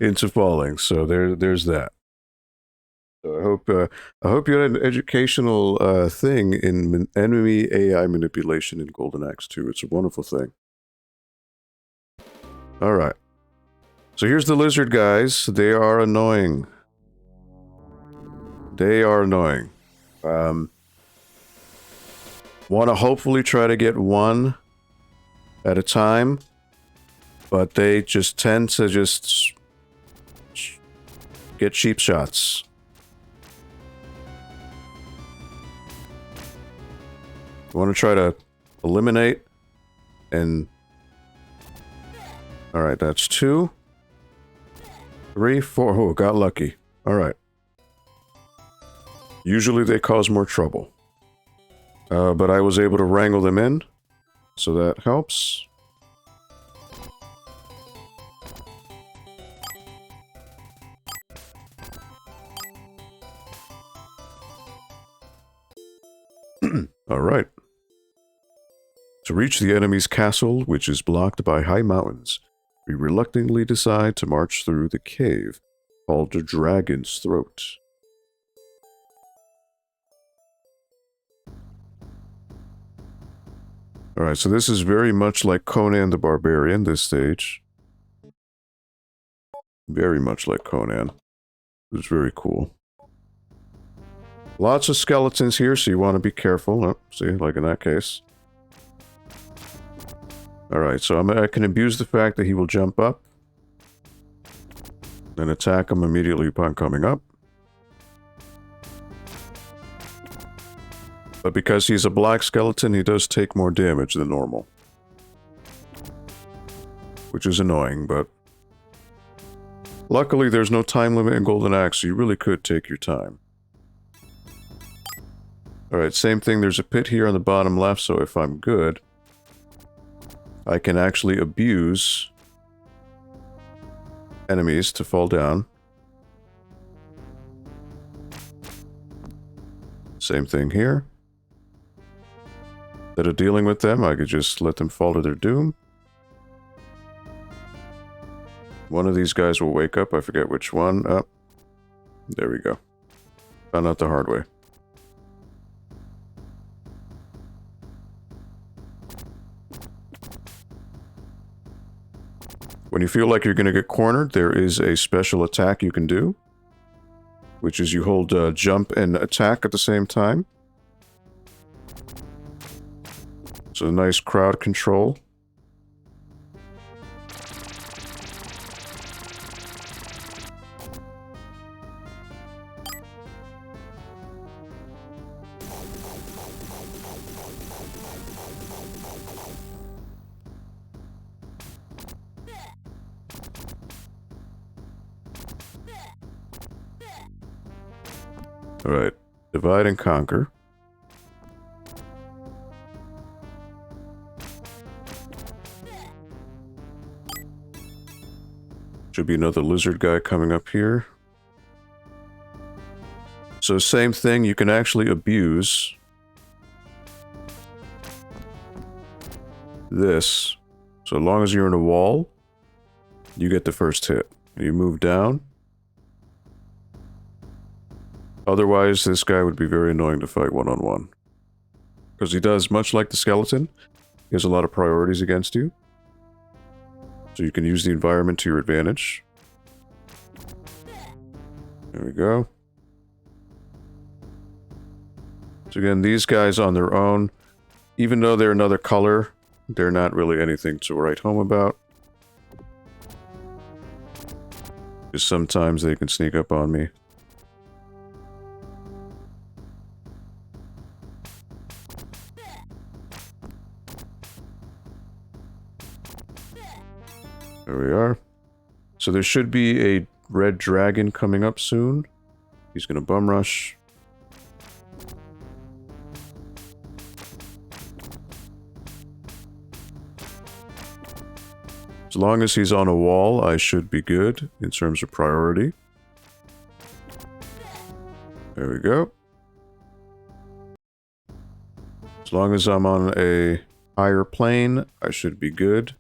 into falling. So there's that. So I hope you had an educational thing in enemy AI manipulation in Golden Axe 2. It's a wonderful thing. All right. So here's the lizard guys. They are annoying. They are annoying. Want to hopefully try to get one at a time, but they just tend to just get cheap shots. You want to try to eliminate and... Alright, that's 2, 3, 4. Oh, got lucky. Alright. Usually they cause more trouble. But I was able to wrangle them in, so that helps. Alright. To reach the enemy's castle, which is blocked by high mountains, we reluctantly decide to march through the cave called the Dragon's Throat. Alright, so this is very much like Conan the Barbarian, this stage. Very much like Conan. It was very cool. Lots of skeletons here, so you want to be careful. Oh, see, like in that case. Alright, so I can abuse the fact that he will jump up. And attack him immediately upon coming up. But because he's a black skeleton, he does take more damage than normal. Which is annoying, but... Luckily, there's no time limit in Golden Axe, so you really could take your time. Alright, same thing, there's a pit here on the bottom left, so if I'm good, I can actually abuse enemies to fall down. Same thing here. Instead of dealing with them, I could just let them fall to their doom. One of these guys will wake up, I forget which one. Oh, there we go. Found out the hard way. When you feel like you're going to get cornered, there is a special attack you can do, which is you hold jump and attack at the same time. So nice crowd control. Alright, divide and conquer. Should be another lizard guy coming up here. So same thing, you can actually abuse this. So long as you're in a wall, you get the first hit. You move down. Otherwise, this guy would be very annoying to fight one-on-one. Because he does, much like the skeleton, he has a lot of priorities against you. So you can use the environment to your advantage. There we go. So again, these guys on their own, even though they're another color, they're not really anything to write home about. Just sometimes they can sneak up on me. There we are. So there should be a red dragon coming up soon. He's going to bum rush. As long as he's on a wall, I should be good in terms of priority. There we go. As long as I'm on a higher plane, I should be good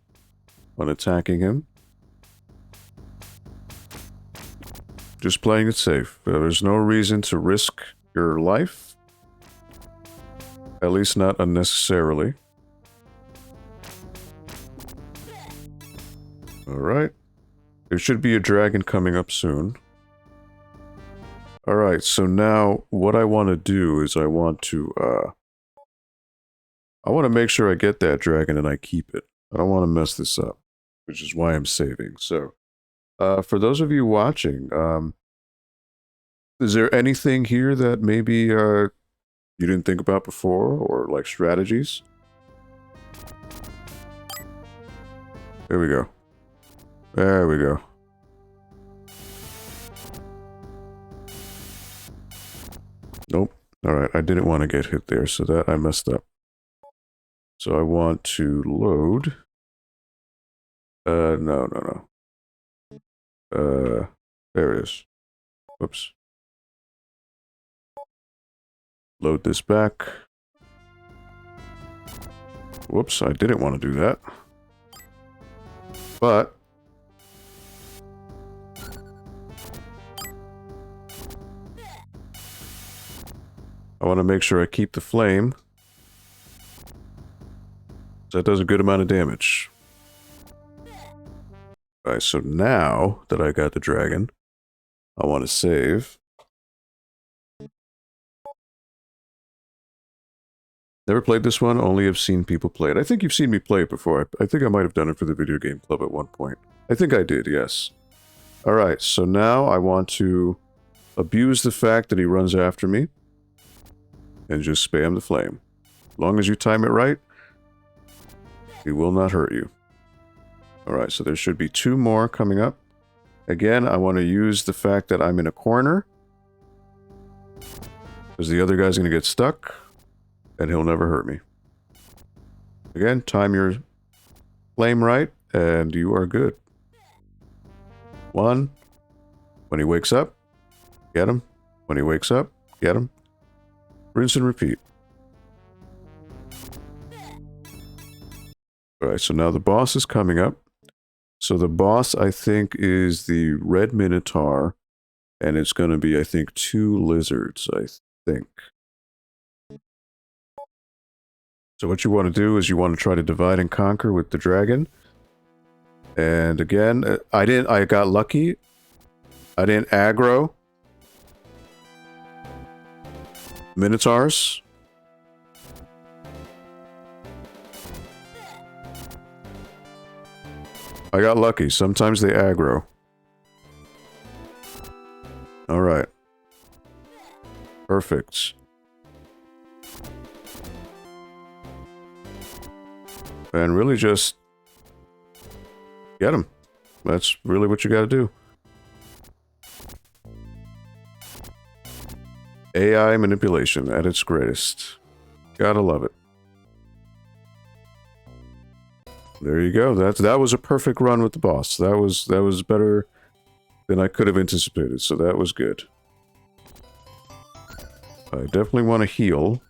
on attacking him. Just playing it safe. There's no reason to risk your life. At least not unnecessarily. Alright. There should be a dragon coming up soon. Alright, so now what I want to do is I want to make sure I get that dragon and I keep it. I don't want to mess this up, which is why I'm saving. So, for those of you watching, is there anything here that maybe you didn't think about before, or like strategies? There we go. There we go. Nope. Alright, I didn't want to get hit there, so that I messed up. So I want to load. No. There it is. Whoops. Load this back. Whoops, I didn't want to do that. But I want to make sure I keep the flame. So that does a good amount of damage. Alright, so now that I got the dragon, I want to save. Never played this one, only have seen people play it. I think you've seen me play it before. I think I might have done it for the video game club at one point. I think I did, yes. Alright, so now I want to abuse the fact that he runs after me and just spam the flame. As long as you time it right, he will not hurt you. Alright, so there should be 2 more coming up. Again, I want to use the fact that I'm in a corner, because the other guy's going to get stuck, and he'll never hurt me. Again, time your flame right, and you are good. 1. When he wakes up, get him. When he wakes up, get him. Rinse and repeat. Alright, so now the boss is coming up. So the boss, I think, is the Red Minotaur, and it's going to be, I think, 2 lizards, I think. So what you want to do is you want to try to divide and conquer with the dragon. And again, I got lucky. I didn't aggro Minotaurs. I got lucky. Sometimes they aggro. Alright. Perfect. And really just get him. That's really what you gotta do. AI manipulation at its greatest. Gotta love it. There you go. That was a perfect run with the boss. That was better than I could have anticipated, so that was good. I definitely want to heal.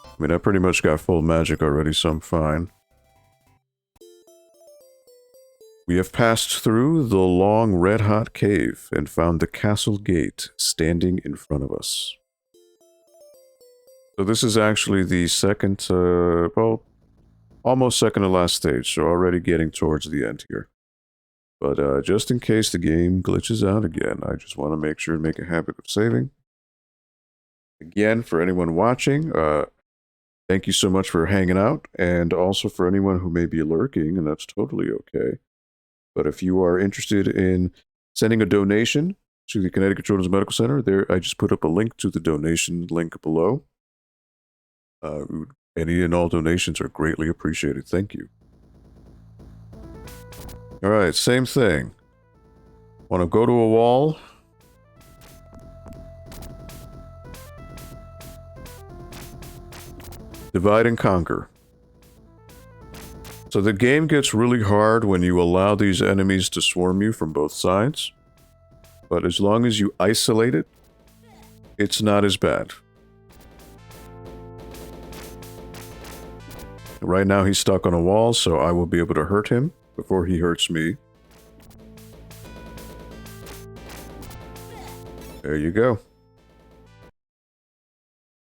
I mean, I pretty much got full magic already, so I'm fine. We have passed through the long red-hot cave and found the castle gate standing in front of us. So this is actually the second, well, almost second to last stage, so already getting towards the end here. But just in case the game glitches out again, I just want to make sure and make a habit of saving. Again, for anyone watching, thank you so much for hanging out, and also for anyone who may be lurking, and that's totally okay. But if you are interested in sending a donation to the Connecticut Children's Medical Center, there I just put up a link to the donation link below. Any and all donations are greatly appreciated. Thank you. Alright, same thing. Want to go to a wall. Divide and conquer. So the game gets really hard when you allow these enemies to swarm you from both sides. But as long as you isolate it, it's not as bad. Right now he's stuck on a wall, so I will be able to hurt him before he hurts me. There you go.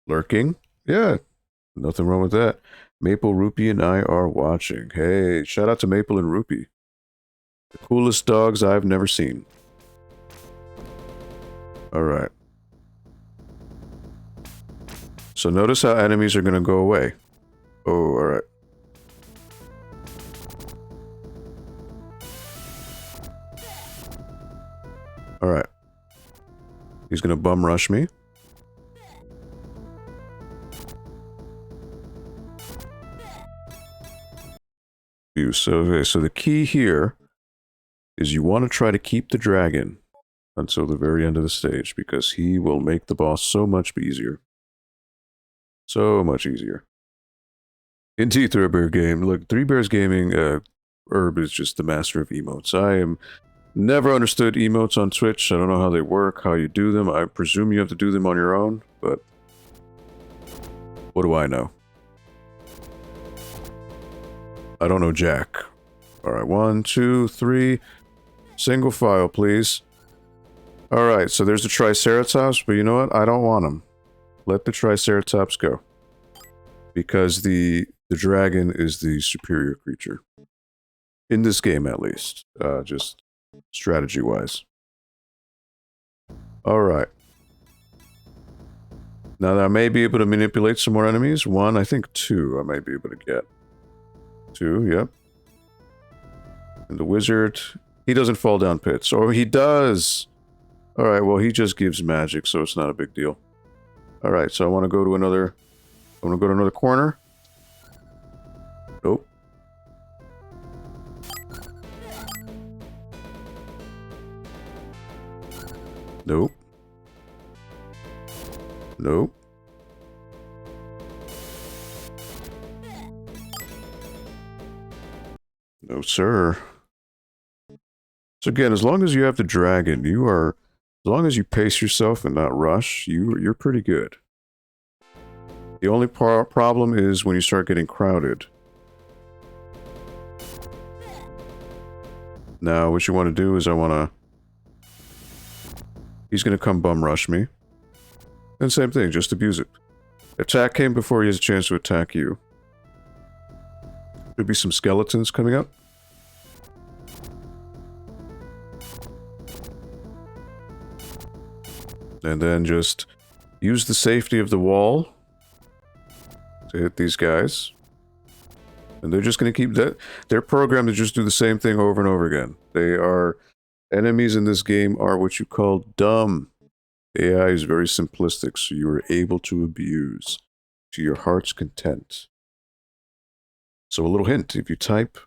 Lurking? Yeah, nothing wrong with that. Maple, Rupee, and I are watching. Hey, shout out to Maple and Rupee. The coolest dogs I've never seen. Alright. So notice how enemies are going to go away. Oh, alright. Alright. He's gonna bum rush me. So, okay, so the key here is you want to try to keep the dragon until the very end of the stage, because he will make the boss so much easier. So much easier. Indeed, Three Bear Game. Look, Three Bears Gaming, Herb is just the master of emotes. I am never understood emotes on Twitch. I don't know how they work, how you do them. I presume you have to do them on your own, but what do I know? I don't know jack. Alright, 1, 2, 3. Single file, please. Alright, so there's the Triceratops, but you know what? I don't want him. Let the Triceratops go. Because the dragon is the superior creature. In this game, at least. Just strategy-wise. Alright. Now, I may be able to manipulate some more enemies. 1, I think 2 I might be able to get. 2, yep. And the wizard, he doesn't fall down pits. Or he does! Alright, well, he just gives magic, so it's not a big deal. Alright, so I want to go to another... I want to go to another corner. Nope. Nope. Nope. No, sir. So again, as long as you have the dragon, you are... As long as you pace yourself and not rush, you're pretty good. The only problem is when you start getting crowded. Now, what you want to do is he's going to come bum rush me. And same thing, just abuse it. Attack him before he has a chance to attack you. Could be some skeletons coming up. And then just use the safety of the wall to hit these guys. And they're just going to keep that. They're programmed to just do the same thing over and over again. They are... Enemies in this game are what you call dumb. AI is very simplistic, so you are able to abuse to your heart's content. So a little hint, if you type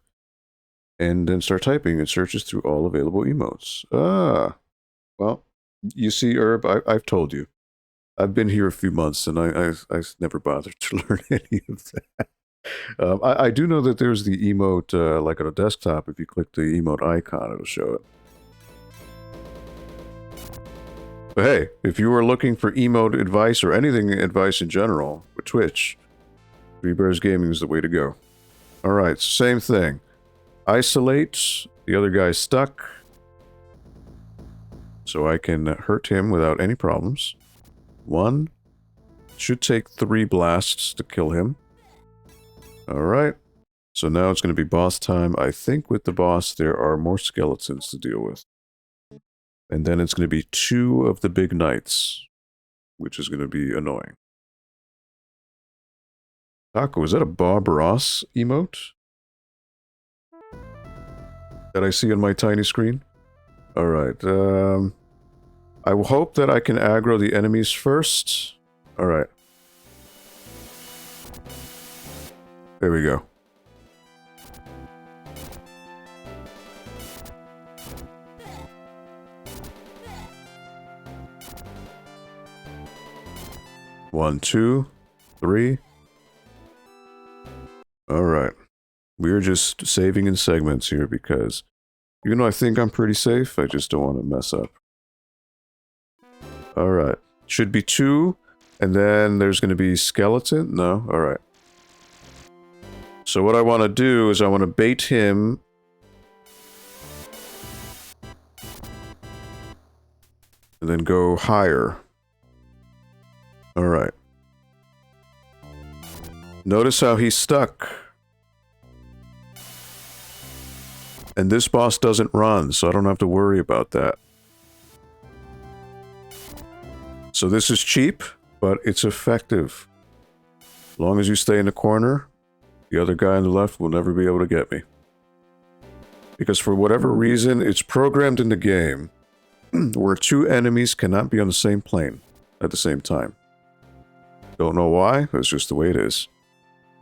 and then start typing, it searches through all available emotes. Ah, well, you see, Herb, I've told you. I've been here a few months, and I've never bothered to learn any of that. I do know that there's the emote, like on a desktop, if you click the emote icon, it'll show it. But hey, if you are looking for emote advice or anything advice in general with Twitch, Three Bears Gaming is the way to go. Alright, same thing. Isolate. The other guy's stuck. So I can hurt him without any problems. 1. Should take 3 blasts to kill him. Alright. So now it's going to be boss time. I think with the boss there are more skeletons to deal with. And then it's going to be 2 of the big knights, which is going to be annoying. Taco, is that a Bob Ross emote that I see on my tiny screen? Alright, I will hope that I can aggro the enemies first. Alright. There we go. One, 2, 3. Alright. We're just saving in segments here because even though I think I'm pretty safe, I just don't want to mess up. Alright. Should be 2, and then there's going to be skeleton? No? Alright. So what I want to do is I want to bait him. And then go higher. Alright. Notice how he's stuck. And this boss doesn't run, so I don't have to worry about that. So this is cheap, but it's effective. As long as you stay in the corner, the other guy on the left will never be able to get me. Because for whatever reason, it's programmed in the game where 2 enemies cannot be on the same plane at the same time. Don't know why, that's just the way it is.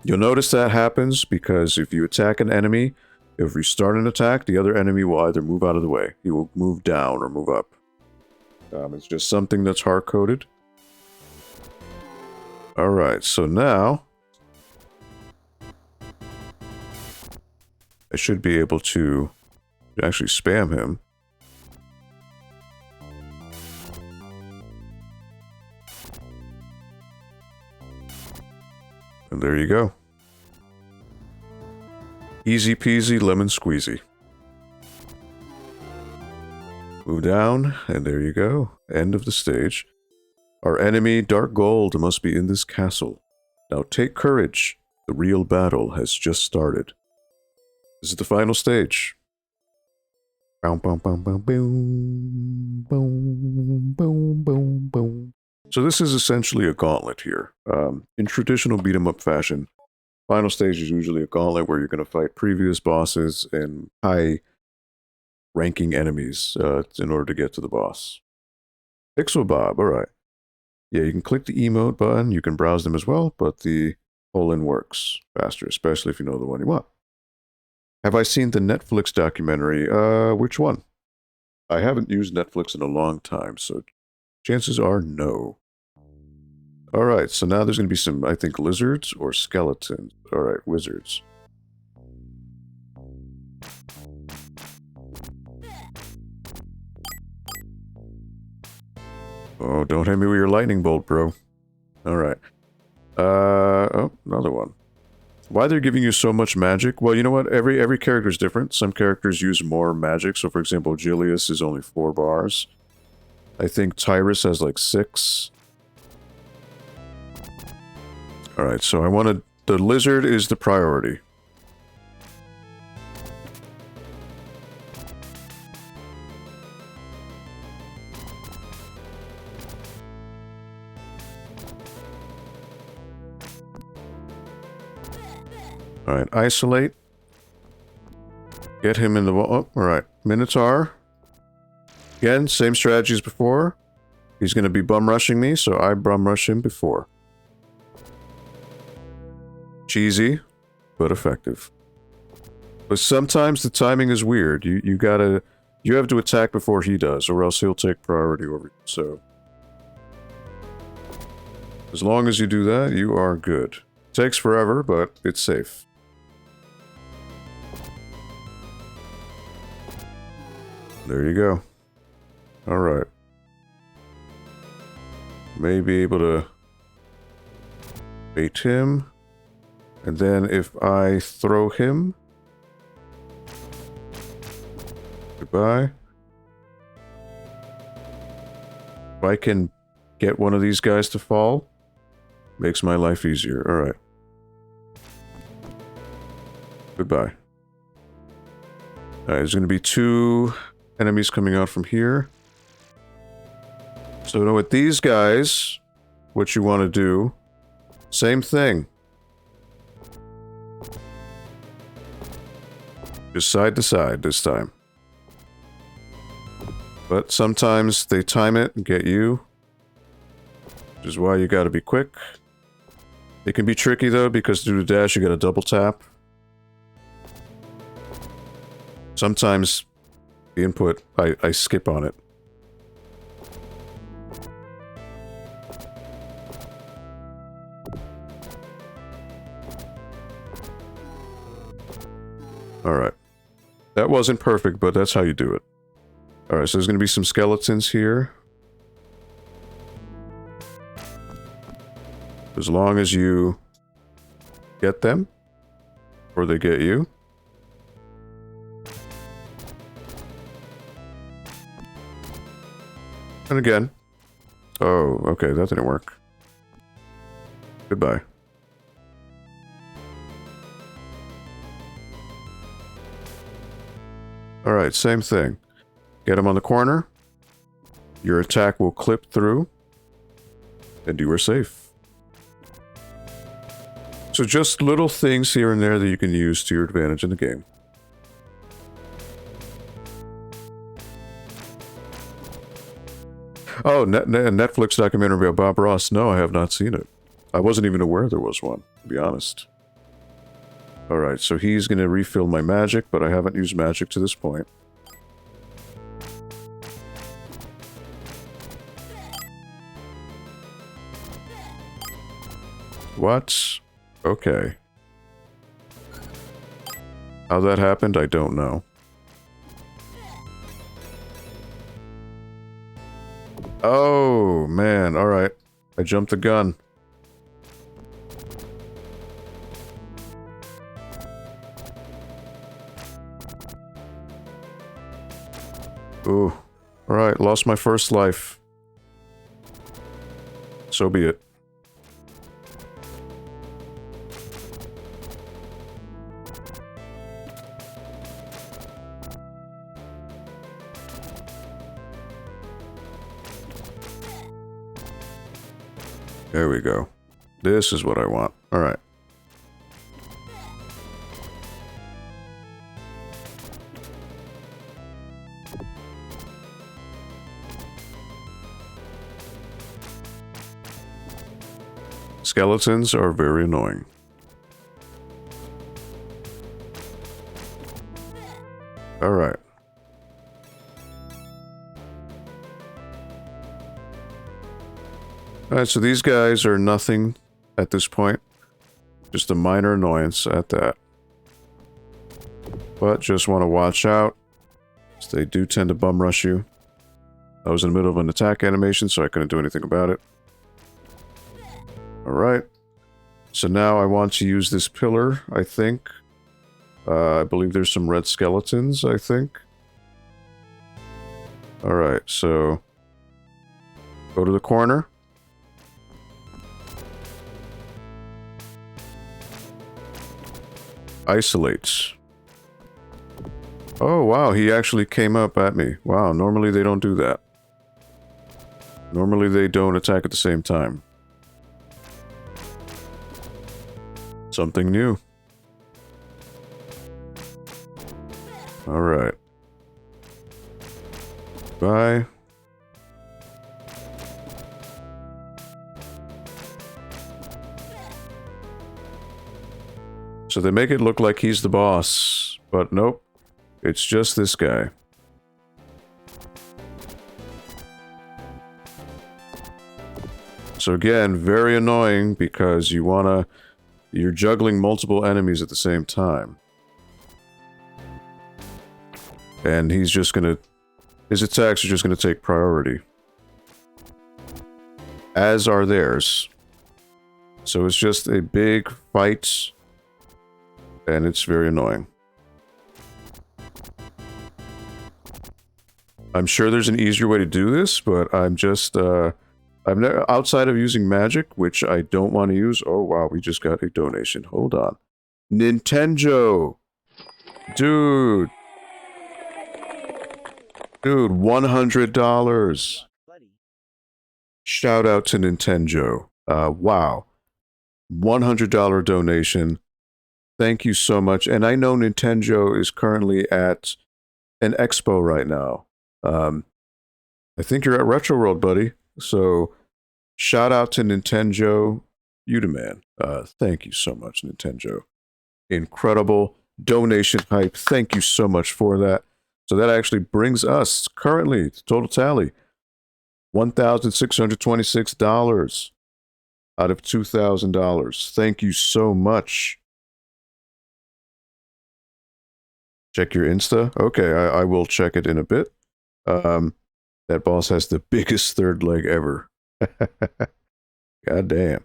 You'll notice that happens because if you attack an enemy, If you start an attack, the other enemy will either move out of the way. He will move down or move up. It's just something that's hard-coded. Alright, so now I should be able to actually spam him. And there you go. Easy peasy lemon squeezy. Move down, and there you go. End of the stage. Our enemy, Dark Gold, must be in this castle. Now take courage. The real battle has just started. This is the final stage. Boom, boom, boom, boom, boom, boom, boom, boom, boom. So this is essentially a gauntlet here. In traditional beat-em-up fashion, final stage is usually a gauntlet where you're going to fight previous bosses and high-ranking enemies in order to get to the boss. Pixel Bob, alright. Yeah, you can click the emote button, you can browse them as well, but the pull-in works faster, especially if you know the one you want. Have I seen the Netflix documentary? Which one? I haven't used Netflix in a long time, so chances are no. Alright, so now there's going to be some, I think, lizards or skeletons. Alright, wizards. Oh, don't hit me with your lightning bolt, bro. Alright. Oh, another one. Why they're giving you so much magic? Well, you know what? Every character is different. Some characters use more magic. So, for example, Julius is only 4 bars. I think Tyrus has like 6. Alright, so I wanted... The lizard is the priority. Alright, isolate. Get him in the wall. Oh, alright. Minotaur. Again, same strategy as before. He's going to be bum rushing me, so I bum rush him before. Cheesy, but effective. But sometimes the timing is weird. You have to attack before he does, or else he'll take priority over you. So as long as you do that, you are good. Takes forever, but it's safe. There you go. Alright. May be able to bait him. And then if I throw him... Goodbye. If I can get one of these guys to fall, makes my life easier. Alright. Goodbye. Alright, there's going to be 2 enemies coming out from here. So with these guys, what you want to do, same thing. Just side to side this time. But sometimes they time it and get you. Which is why you gotta be quick. It can be tricky though, because through the dash you gotta double tap. Sometimes the input, I skip on it. Alright. That wasn't perfect, but that's how you do it. Alright, so there's going to be some skeletons here. As long as you get them, or they get you. And again. Oh, okay, that didn't work. Goodbye. Alright, same thing. Get him on the corner. Your attack will clip through. And you are safe. So just little things here and there that you can use to your advantage in the game. Oh, Netflix documentary about Bob Ross. No, I have not seen it. I wasn't even aware there was one, to be honest. Alright, so he's going to refill my magic, but I haven't used magic to this point. What? Okay. How that happened, I don't know. Oh, man. Alright. I jumped the gun. Ooh. Alright, lost my first life. So be it. There we go. This is what I want. Alright. Skeletons are very annoying. Alright. Alright, so these guys are nothing at this point. Just a minor annoyance at that. But just want to watch out. So they do tend to bum rush you. I was in the middle of an attack animation, so I couldn't do anything about it. Alright. So now I want to use this pillar, I think. I believe there's some red skeletons, I think. Alright, so... go to the corner. Isolates. Oh, wow, he actually came up at me. Wow, normally they don't do that. Normally they don't attack at the same time. Something new. Alright. Bye. So they make it look like he's the boss, but nope. It's just this guy. So again, very annoying because you're juggling multiple enemies at the same time. And he's just gonna... his attacks are just gonna take priority. As are theirs. So it's just a big fight. And it's very annoying. I'm sure there's an easier way to do this, but I'm just, outside of using magic, which I don't want to use. Oh, wow, we just got a donation. Hold on. Nintendo! Dude! Dude, $100! Shout out to Nintendo. Wow. $100 donation. Thank you so much. And I know Nintendo is currently at an expo right now. I think you're at Retro World, buddy. So, shout out to Nintendo. You the man. Thank you so much, Nintendo. Incredible donation hype. Thank you so much for that. So that actually brings us currently to total tally $1,626 out of $2,000. Thank you so much. Check your Insta? Okay, I will check it in a bit. That boss has the biggest third leg ever. God damn.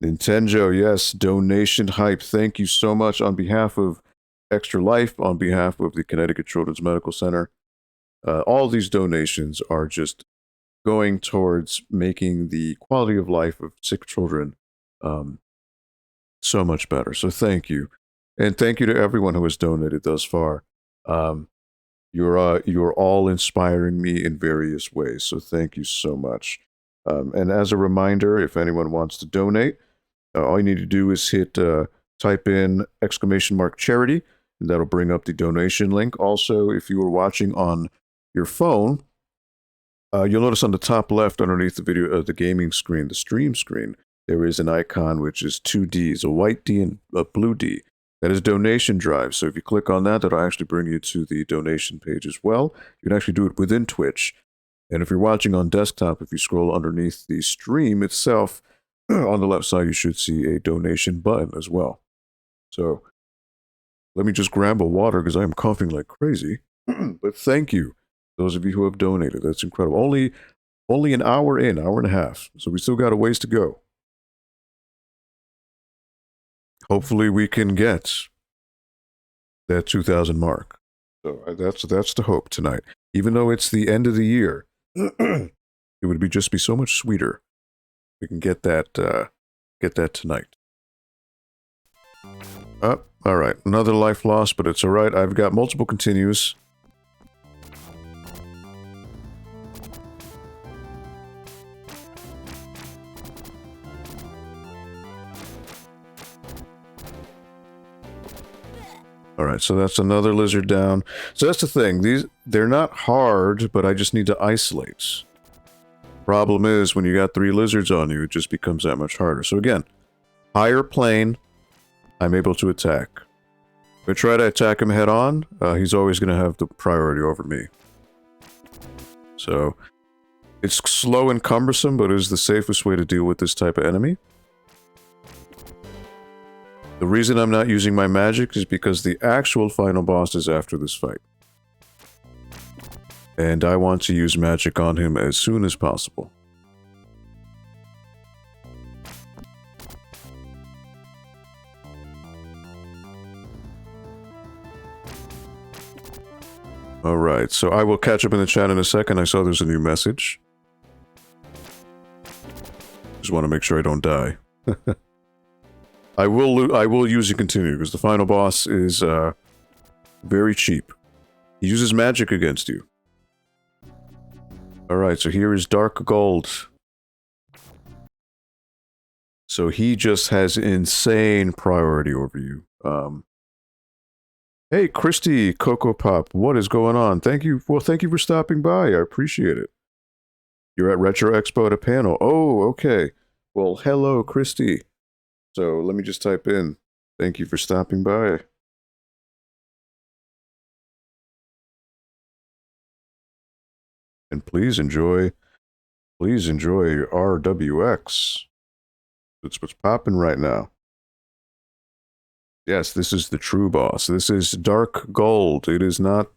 Nintendo, yes, donation hype. Thank you so much on behalf of Extra Life, on behalf of the Connecticut Children's Medical Center. All these donations are just going towards making the quality of life of sick children so much better. So thank you. And thank you to everyone who has donated thus far. You're all inspiring me in various ways, so thank you so much. And as a reminder, if anyone wants to donate, all you need to do is type in !charity, and that'll bring up the donation link. Also, if you were watching on your phone, you'll notice on the top left underneath the video, the gaming screen, the stream screen, there is an icon which is two Ds, a white D and a blue D. That is donation drive. So if you click on that, that'll actually bring you to the donation page as well. You can actually do it within Twitch. And if you're watching on desktop, if you scroll underneath the stream itself, on the left side, you should see a donation button as well. So let me just grab a water because I am coughing like crazy. But thank you, those of you who have donated. That's incredible. Only an hour in, hour and a half. So we still got a ways to go. Hopefully we can get that 2,000 mark. So that's the hope tonight. Even though it's the end of the year, it would be so much sweeter. We can get that tonight. Oh, all right. Another life lost, but it's all right. I've got multiple continues. All right, so that's another lizard down. So that's the thing. They're not hard, but I just need to isolate. Problem is, when you got 3 lizards on you, it just becomes that much harder. So again, higher plane, I'm able to attack. If I try to attack him head on, he's always going to have the priority over me. So it's slow and cumbersome, but it is the safest way to deal with this type of enemy. The reason I'm not using my magic is because the actual final boss is after this fight. And I want to use magic on him as soon as possible. Alright, so I will catch up in the chat in a second. I saw there's a new message. Just want to make sure I don't die. I will use and continue because the final boss is very cheap. He uses magic against you. Alright, so here is Dark Gold. So he just has insane priority over you. Hey, Christy, Coco Pop, what is going on? Thank you for stopping by. I appreciate it. You're at Retro Expo at a panel. Oh, okay. Well, hello, Christy. So let me just type in, thank you for stopping by. And please enjoy RWX. That's what's popping right now. Yes, this is the true boss. This is Dark Gold. It is not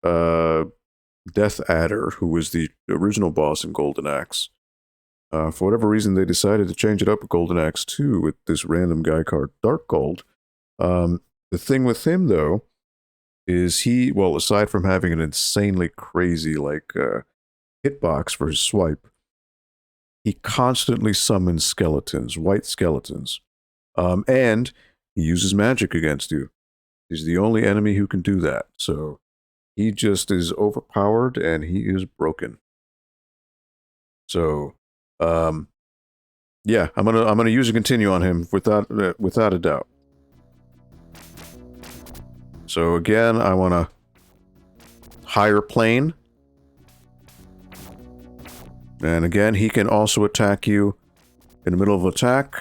Death Adder, who was the original boss in Golden Axe. For whatever reason, they decided to change it up with Golden Axe 2 with this random guy called Dark Gold. The thing with him, though, is well, aside from having an insanely crazy, hitbox for his swipe, he constantly summons skeletons, white skeletons. And he uses magic against you. He's the only enemy who can do that. So he just is overpowered and he is broken. So yeah, I'm gonna use and continue on him without a doubt. So again, I want to higher plane, and again he can also attack you in the middle of attack.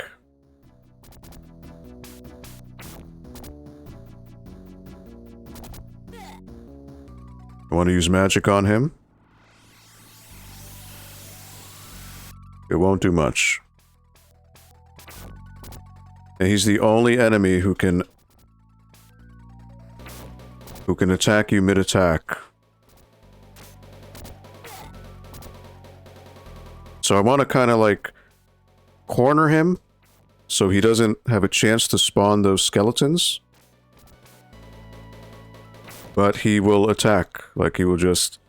I want to use magic on him. It won't do much. And he's the only enemy who can attack you mid-attack. So I want to kind of corner him so he doesn't have a chance to spawn those skeletons. But he will attack. He will just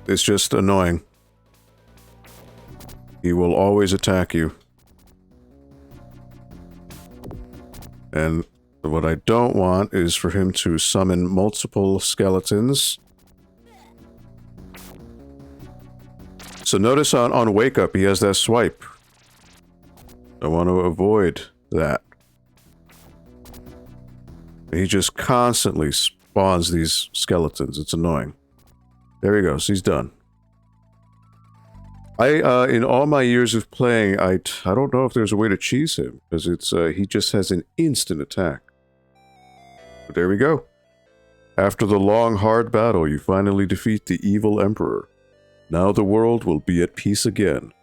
it's just annoying. He will always attack you. And what I don't want is for him to summon multiple skeletons. So notice on Wake Up, he has that swipe. I want to avoid that. He just constantly spawns these skeletons. It's annoying. There he goes. He's done. In all my years of playing, I don't know if there's a way to cheese him, because he just has an instant attack. But there we go. After the long, hard battle, you finally defeat the evil emperor. Now the world will be at peace again.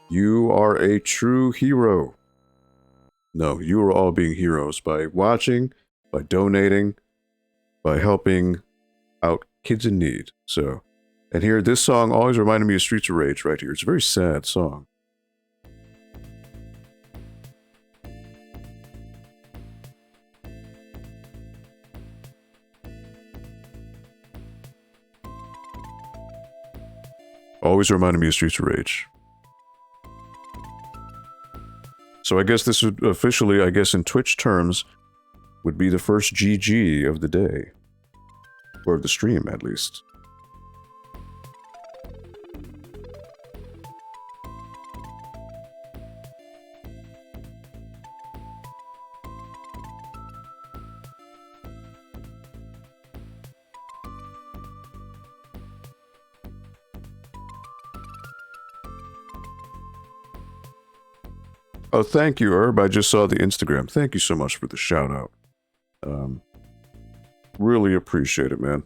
You are a true hero. No, you are all being heroes by watching, by donating, by helping out kids in need. So, and here, this song always reminded me of Streets of Rage right here. It's a very sad song. Always reminded me of Streets of Rage. So I guess this would officially, I guess in Twitch terms, would be the first GG of the day. Or of the stream, at least. Oh, thank you, Herb. I just saw the Instagram. Thank you so much for the shout out. Really appreciate it, man.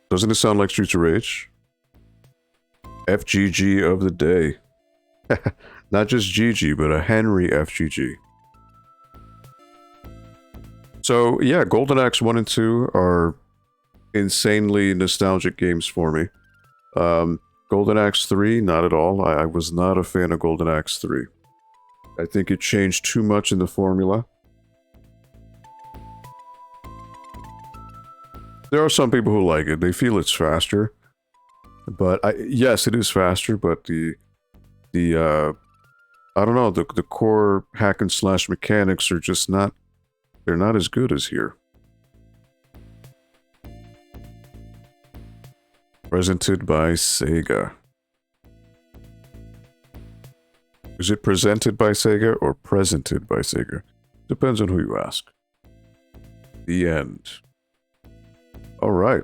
Doesn't it sound like Streets of Rage? FGG of the day. Not just GG, but a Henry FGG. So, yeah, Golden Axe 1 and 2 are insanely nostalgic games for me. Golden Axe 3, not at all. I was not a fan of Golden Axe 3. I think it changed too much in the formula. There are some people who like it. They feel it's faster. But, yes, it is faster, but I don't know, the core hack and slash mechanics are just not, they're not as good as here. Presented by Sega. Is it presented by Sega or presented by Sega? Depends on who you ask. The end. All right.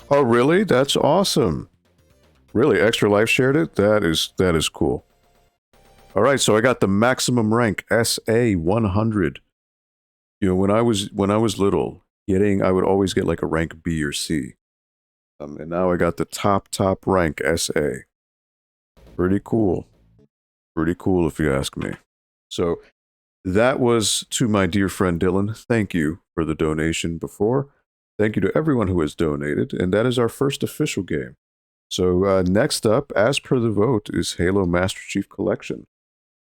Oh, really? That's awesome. Really, Extra Life shared it? That is cool. All right, so I got the maximum rank SA 100. You know, when I was little, I would always get like a rank B or C. And now I got the top rank SA. Pretty cool. Pretty cool if you ask me. So that was to my dear friend Dylan. Thank you for the donation before. Thank you to everyone who has donated, and that is our first official game. So next up, as per the vote, is Halo Master Chief Collection.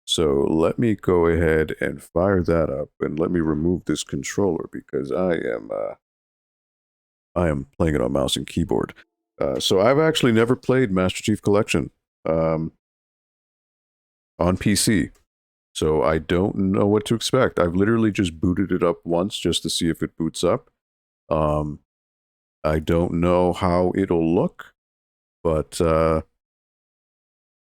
So let me go ahead and fire that up, and let me remove this controller because I am playing it on mouse and keyboard. So I've actually never played Master Chief Collection on PC. So I don't know what to expect. I've literally just booted it up once just to see if it boots up. I don't know how it'll look, but oh,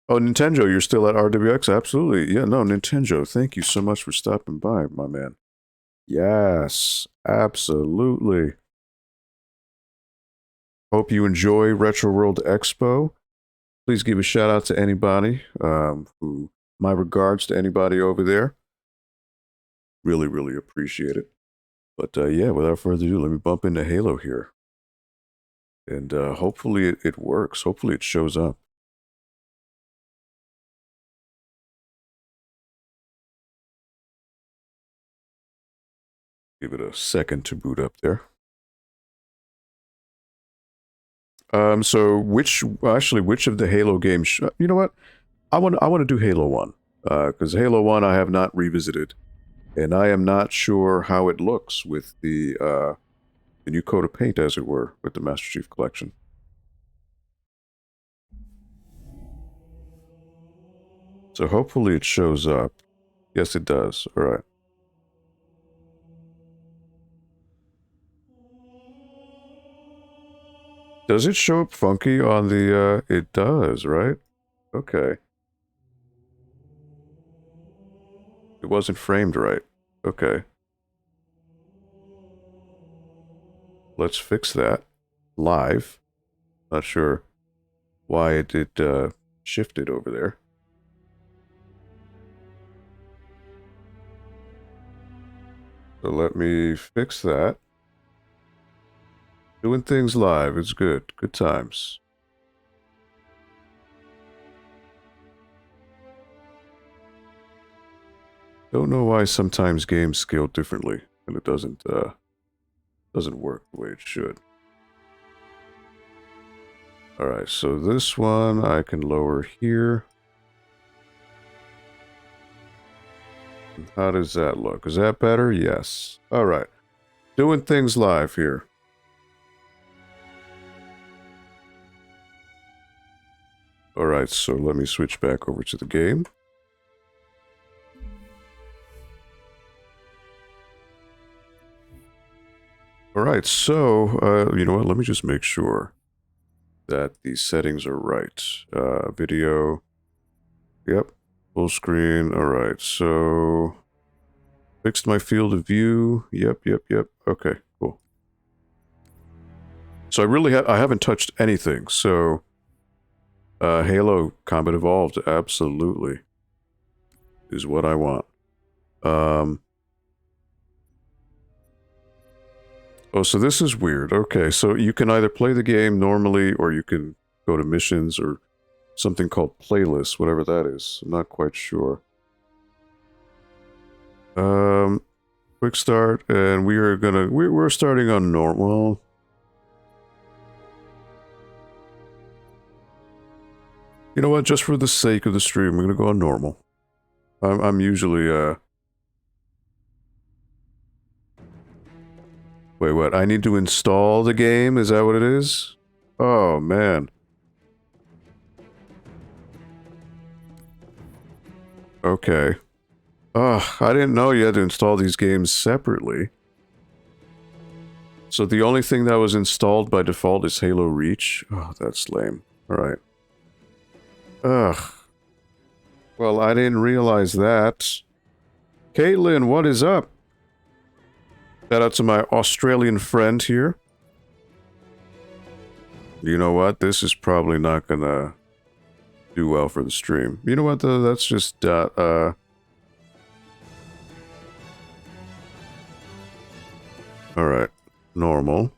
Nintendo, you're still at RWX? Absolutely. Yeah, no, Nintendo, thank you so much for stopping by, my man. Yes, absolutely. Hope you enjoy Retro World Expo. Please give a shout out to anybody, my regards to anybody over there. Really, really appreciate it. But yeah, without further ado, let me bump into Halo here. And hopefully it works. Hopefully it shows up. Give it a second to boot up there. So which of the Halo games? You know what? I want to do Halo 1 because Halo 1 I have not revisited, and I am not sure how it looks with the new coat of paint, as it were, with the Master Chief Collection. So hopefully it shows up. Yes, it does. All right. Does it show up funky on the, it does, right? Okay. It wasn't framed right. Okay. Let's fix that. Live. Not sure why it did, shifted over there. So let me fix that. Doing things live is good. Good times. Don't know why sometimes games scale differently and it doesn't work the way it should. Alright, so this one I can lower here. How does that look? Is that better? Yes. Alright. Doing things live here. Alright, so let me switch back over to the game. Alright, so, you know what? Let me just make sure that the settings are right. Video. Yep. Full screen. Alright, so... Fixed my field of view. Yep. Okay, cool. So I haven't touched anything, so... Halo Combat Evolved, absolutely. Is what I want. Oh, so this is weird. Okay, so you can either play the game normally, or you can go to missions, or something called playlists, whatever that is. I'm not quite sure. Quick start, and we're starting on normal. You know what, just for the sake of the stream, we're gonna go on normal. I'm usually, Wait, what? I need to install the game? Is that what it is? Oh, man. Okay. Ugh, I didn't know you had to install these games separately. So the only thing that was installed by default is Halo Reach? Oh, that's lame. Alright. Ugh. Well, I didn't realize that. Caitlin, what is up? Shout out to my Australian friend here. You know what? This is probably not gonna do well for the stream. You know what, though? That's just, Alright. Normal.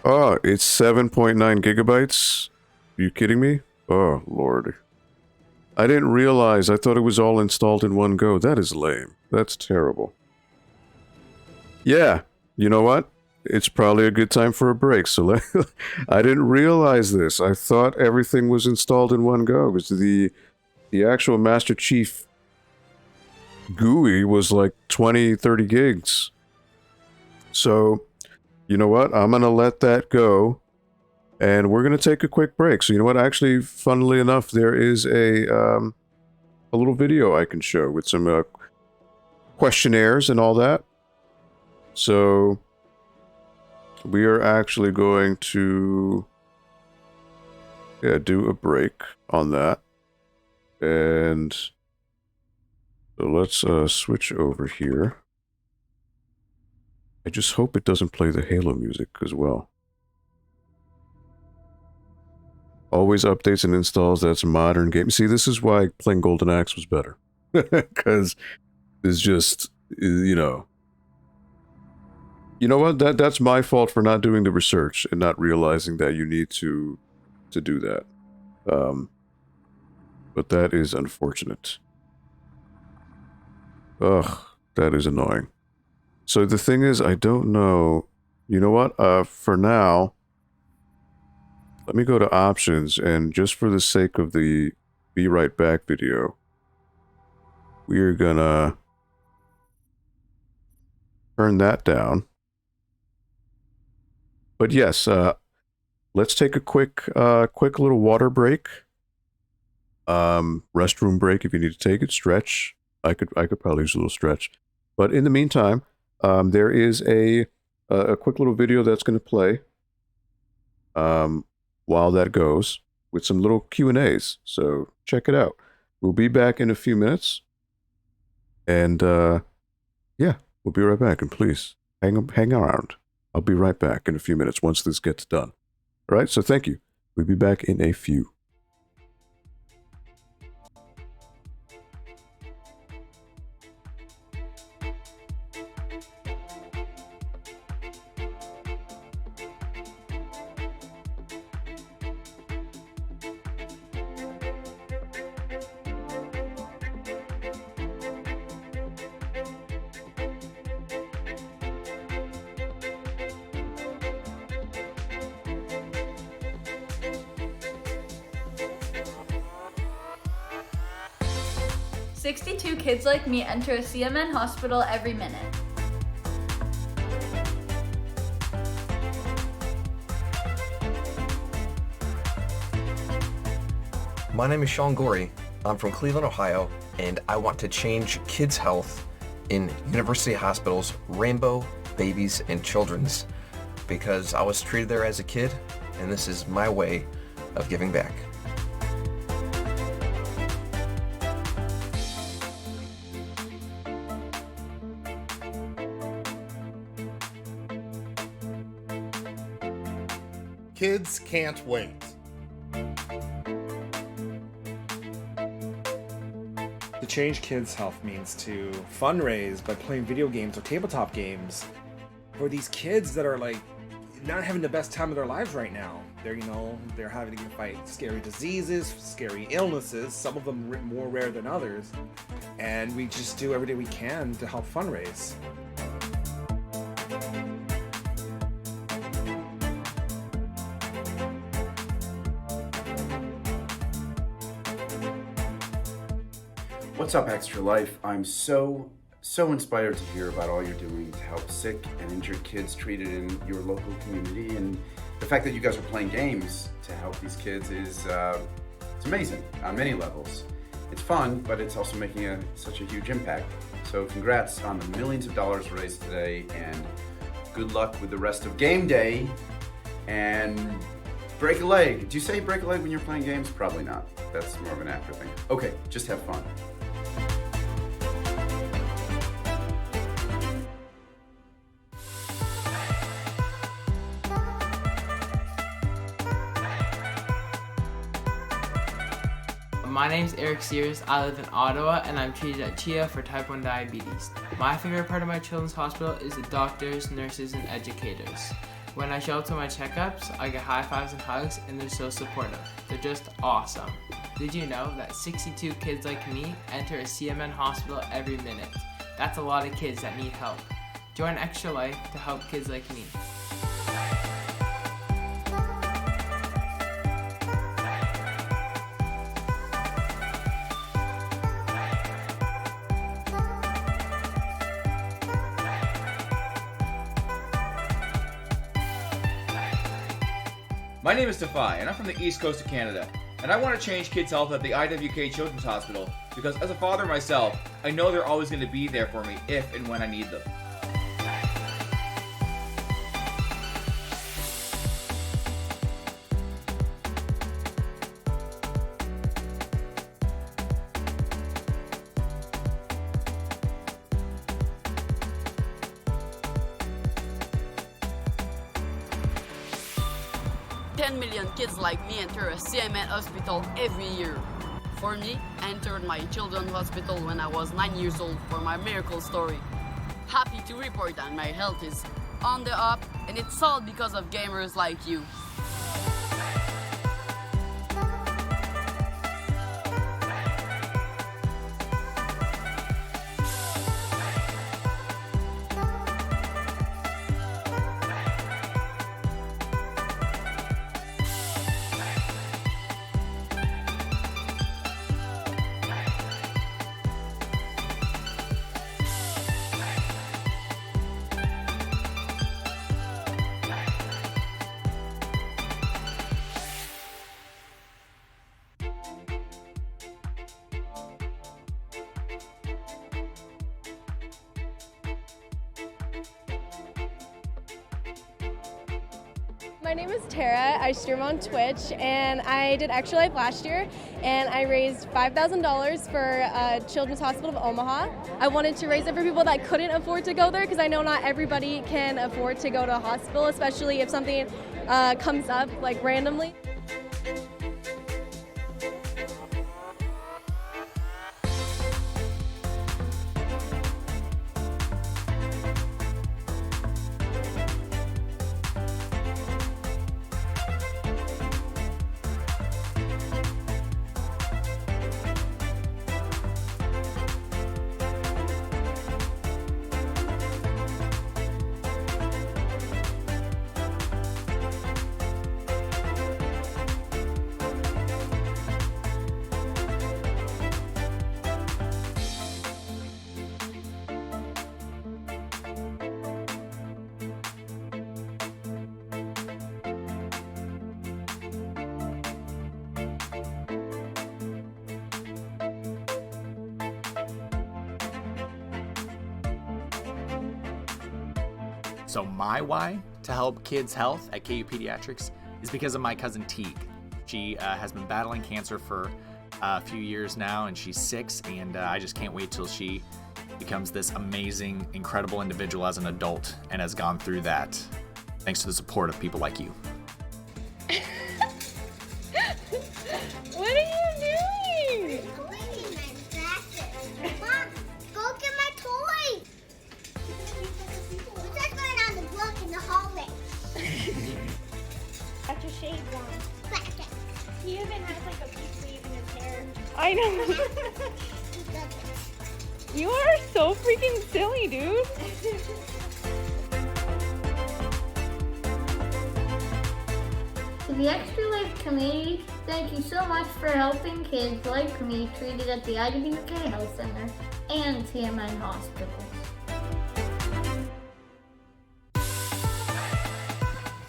Oh, it's 7.9 gigabytes? Are you kidding me? Oh, Lord. I didn't realize. I thought it was all installed in one go. That is lame. That's terrible. Yeah, you know what? It's probably a good time for a break. So I didn't realize this. I thought everything was installed in one go. Because the actual Master Chief GUI was like 20, 30 gigs. So, you know what? I'm going to let that go. And we're going to take a quick break. So you know what? Actually, funnily enough, there is a little video I can show with some questionnaires and all that. So we are actually going to do a break on that. And so let's switch over here. I just hope it doesn't play the Halo music as well. Always updates and installs, that's modern game. See, this is why playing Golden Axe was better. Because it's just, you know. You know what? That's my fault for not doing the research and not realizing that you need to do that. But that is unfortunate. Ugh, that is annoying. So the thing is, I don't know. You know what? For now, let me go to options, and just for the sake of the Be Right Back video, we're gonna turn that down. But yes, let's take a quick little water break. Restroom break if you need to take it. Stretch. I could probably use a little stretch. But in the meantime, there is a quick little video that's going to play while that goes with some little Q&As. So check it out. We'll be back in a few minutes. And yeah, we'll be right back. And please hang around. I'll be right back in a few minutes once this gets done. All right, so thank you. We'll be back in a few. "62 kids like me enter a CMN hospital every minute." My name is Sean Gorey. I'm from Cleveland, Ohio, and I want to change kids' health in University Hospitals, Rainbow, Babies, and Children's, because I was treated there as a kid, and this is my way of giving back. Kids can't wait. To change kids' health means to fundraise by playing video games or tabletop games for these kids that are like not having the best time of their lives right now. They're having to fight scary diseases, scary illnesses, some of them more rare than others, and we just do everything we can to help fundraise. What's up, Extra Life? I'm so inspired to hear about all you're doing to help sick and injured kids treated in your local community, and the fact that you guys are playing games to help these kids is it's amazing on many levels. It's fun, but it's also making such a huge impact. So congrats on the millions of dollars raised today, and good luck with the rest of game day. And break a leg. Did you say break a leg when you're playing games? Probably not. That's more of an actor thing. Okay, just have fun. My name's Eric Sears. I live in Ottawa and I'm treated at CHIA for type 1 diabetes. My favorite part of my children's hospital is the doctors, nurses, and educators. When I show up to my checkups, I get high fives and hugs, and they're so supportive. They're just awesome. Did you know that 62 kids like me enter a CMN hospital every minute? That's a lot of kids that need help. Join Extra Life to help kids like me. My name is Defy, and I'm from the East Coast of Canada, and I want to change kids' health at the IWK Children's Hospital because as a father myself, I know they're always going to be there for me if and when I need them. Kids like me enter a CMN hospital every year. For me, I entered my children's hospital when I was 9 years old for my miracle story. Happy to report that my health is on the up, and it's all because of gamers like you. my name is Tara. I stream on Twitch, and I did Extra Life last year, and I raised $5,000 for Children's Hospital of Omaha. I wanted to raise it for people that couldn't afford to go there, because I know not everybody can afford to go to a hospital, especially if something comes up like randomly. So my why to help kids' health at KU Pediatrics is because of my cousin Teague. She has been battling cancer for a few years now, and she's 6, and I just can't wait till she becomes this amazing, incredible individual as an adult and has gone through that thanks to the support of people like you. What are you doing? Mom, go get my toy. Who's just going on the block in the hallway? After shade one. He even has like a piece weave in his hair. I know. You are so freaking silly, dude. To the Extra Life community, thank you so much for helping kids like me treated at the IWK Health Center and CMN Hospitals.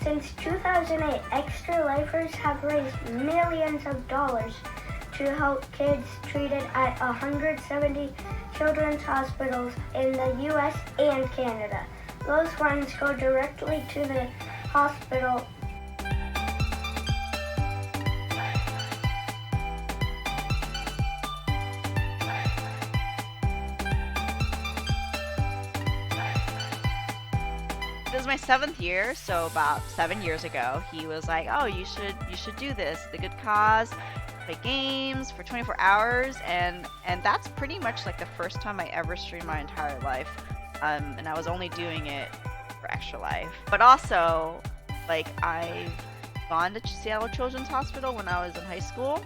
Since 2008, Extra Lifers have raised millions of dollars to help kids treated at 170 children's hospitals in the U.S. and Canada. Those funds go directly to the hospital. This is my 7th year, so about 7 years ago, he was like, "Oh, you should do this. The good cause, play games for 24 hours," and that's pretty much like the first time I ever streamed my entire life, and I was only doing it for Extra Life. But also, like, I've gone to Seattle Children's Hospital when I was in high school.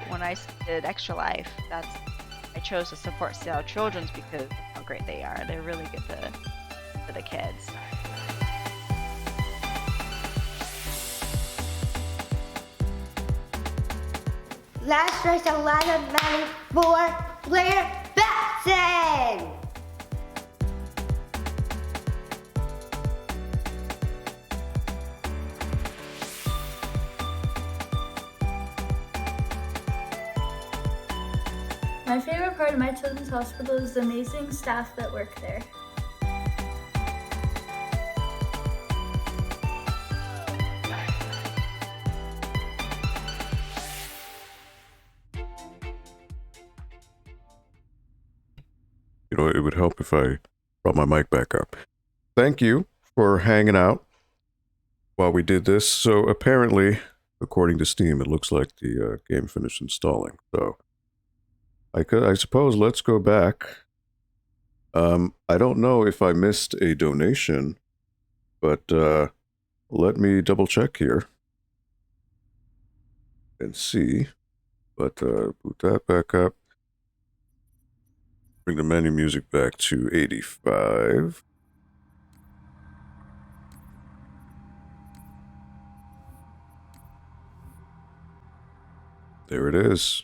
When I did Extra Life, I chose to support Seattle Children's because of how great they are. They're really good for the kids. Let's raise a lot of money for Blair Batson! My favorite part of my children's hospital is the amazing staff that work there. You know, it would help if I brought my mic back up. Thank you for hanging out while we did this. So apparently, according to Steam, it looks like the game finished installing. So I suppose let's go back. I don't know if I missed a donation, but let me double check here and see. But boot that back up. Bring the menu music back to 85. There it is.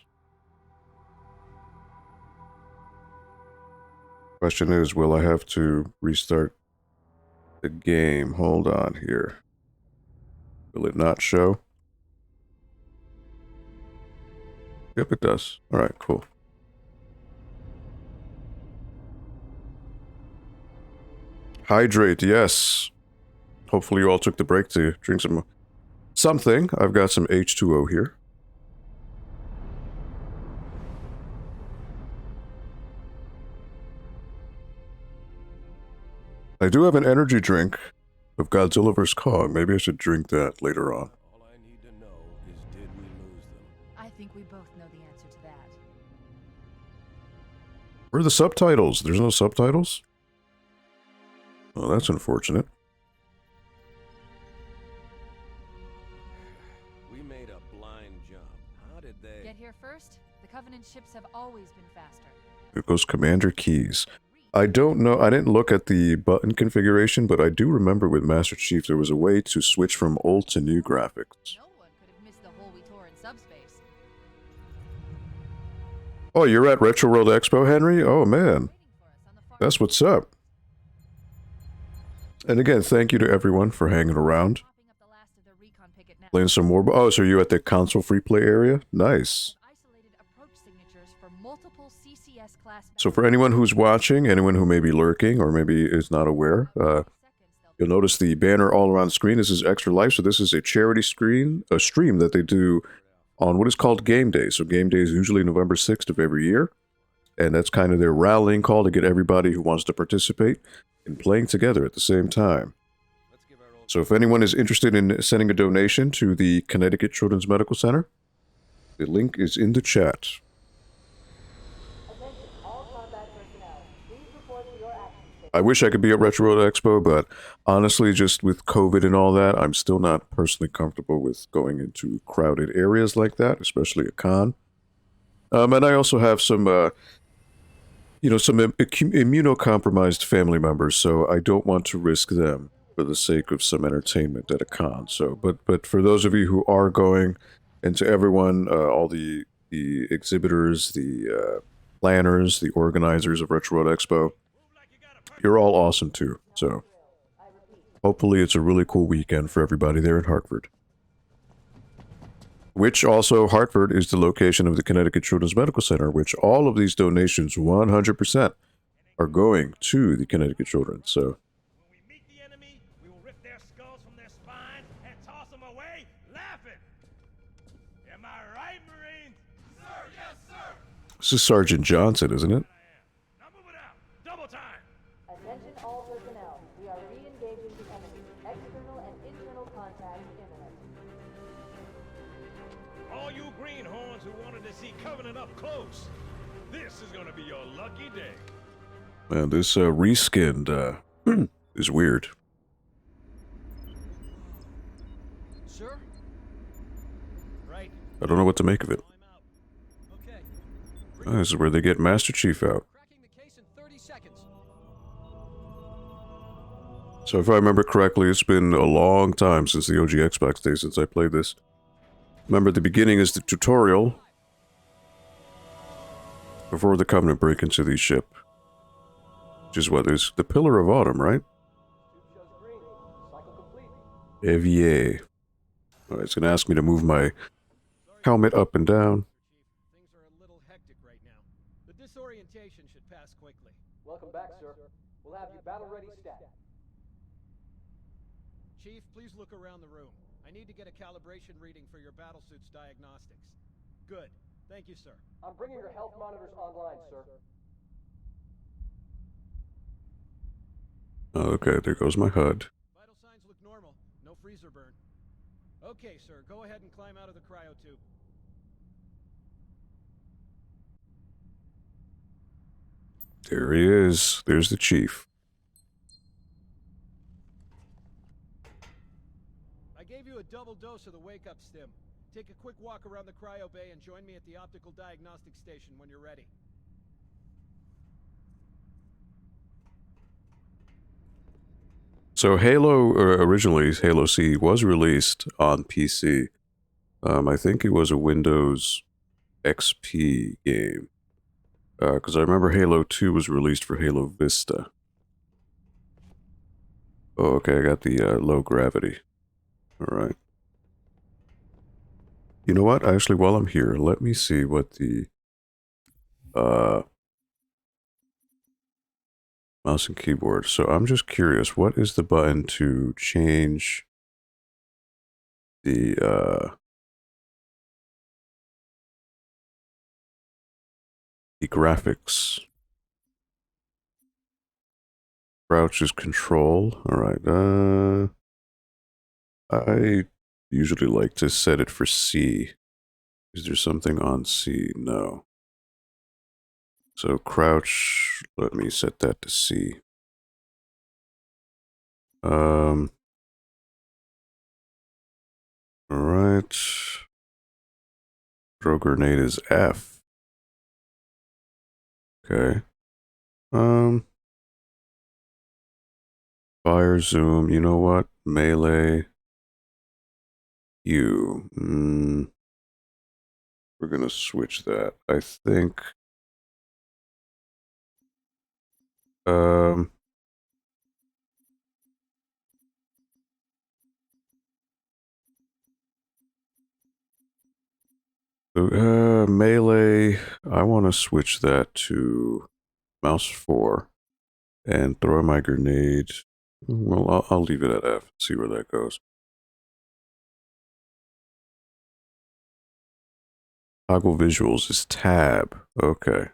Question is, will I have to restart the game? Hold on here. Will it not show? Yep, it does. All right, cool. Hydrate, yes. Hopefully you all took the break to drink some something. I've got some H2O here. I do have an energy drink of Godzilla vs. Kong. Maybe I should drink that later on. I think we both know the answer to that. Where are the subtitles? There's no subtitles? Well, that's unfortunate. We made a blind jump. How did they... Get here first? The Covenant ships have always been faster. There goes Commander Keys. I don't know, I didn't look at the button configuration, but I do remember with Master Chief there was a way to switch from old to new graphics. No one could have missed the hole we tore in subspace. Oh, you're at Retro World Expo, Henry? Oh, man. That's what's up. And again, thank you to everyone for hanging around. Playing some more. Oh, so you're at the console free play area? Nice. So for anyone who's watching, anyone who may be lurking or maybe is not aware, you'll notice the banner all around the screen. This is Extra Life. So this is a charity stream that they do on what is called Game Day. So Game Day is usually November 6th of every year. And that's kind of their rallying call to get everybody who wants to participate in playing together at the same time. So if anyone is interested in sending a donation to the Connecticut Children's Medical Center, the link is in the chat. I wish I could be at Retro World Expo, but honestly, just with COVID and all that, I'm still not personally comfortable with going into crowded areas like that, especially a con. And I also have some, some immunocompromised family members, so I don't want to risk them for the sake of some entertainment at a con. So, but for those of you who are going, and to everyone, all the exhibitors, the planners, the organizers of Retro World Expo, you're all awesome too. So hopefully it's a really cool weekend for everybody there in Hartford. Which also, Hartford is the location of the Connecticut Children's Medical Center, which all of these donations, 100%, are going to the Connecticut Children. So this is Sergeant Johnson, isn't it? Attention all personnel. We are re-engaging the enemy. External and internal contact imminent. All you greenhorns who wanted to see Covenant up close, this is gonna be your lucky day. Man, this reskinned is weird. Sir? Right. I don't know what to make of it. Oh, this is where they get Master Chief out. So if I remember correctly, it's been a long time since the OG Xbox days since I played this. Remember, the beginning is the tutorial before the Covenant break into the ship. Which is what is the Pillar of Autumn, right? Evier. Alright, it's going to ask me to move my helmet up and down. Disorientation should pass quickly. Welcome back, sir. We'll have you battle ready stat. Chief, please look around the room. I need to get a calibration reading for your battlesuit's diagnostics. Good. Thank you, sir. I'm bringing your health monitors online, sir. Okay, there goes my HUD. Vital signs look normal. No freezer burn. Okay, sir. Go ahead and climb out of the cryo tube. There he is. There's the Chief. I gave you a double dose of the wake-up stim. Take a quick walk around the cryo bay and join me at the optical diagnostic station when you're ready. So Halo, originally Halo C was released on PC. I think it was a Windows XP game. Because I remember Halo 2 was released for Halo Vista. Oh, okay, I got the low gravity. Alright. You know what? Actually, while I'm here, let me see what the mouse and keyboard. So I'm just curious, what is the button to change the graphics. Crouch is control. All right. I usually like to set it for C. Is there something on C? No. So crouch, let me set that to C. All right. Throw grenade is F. Okay. Fire zoom, you know what? Melee. U. We're gonna switch that. I think. Melee, I want to switch that to mouse 4 and throw my grenade. Well, I'll leave it at F, see where that goes. Toggle visuals is tab. Okay.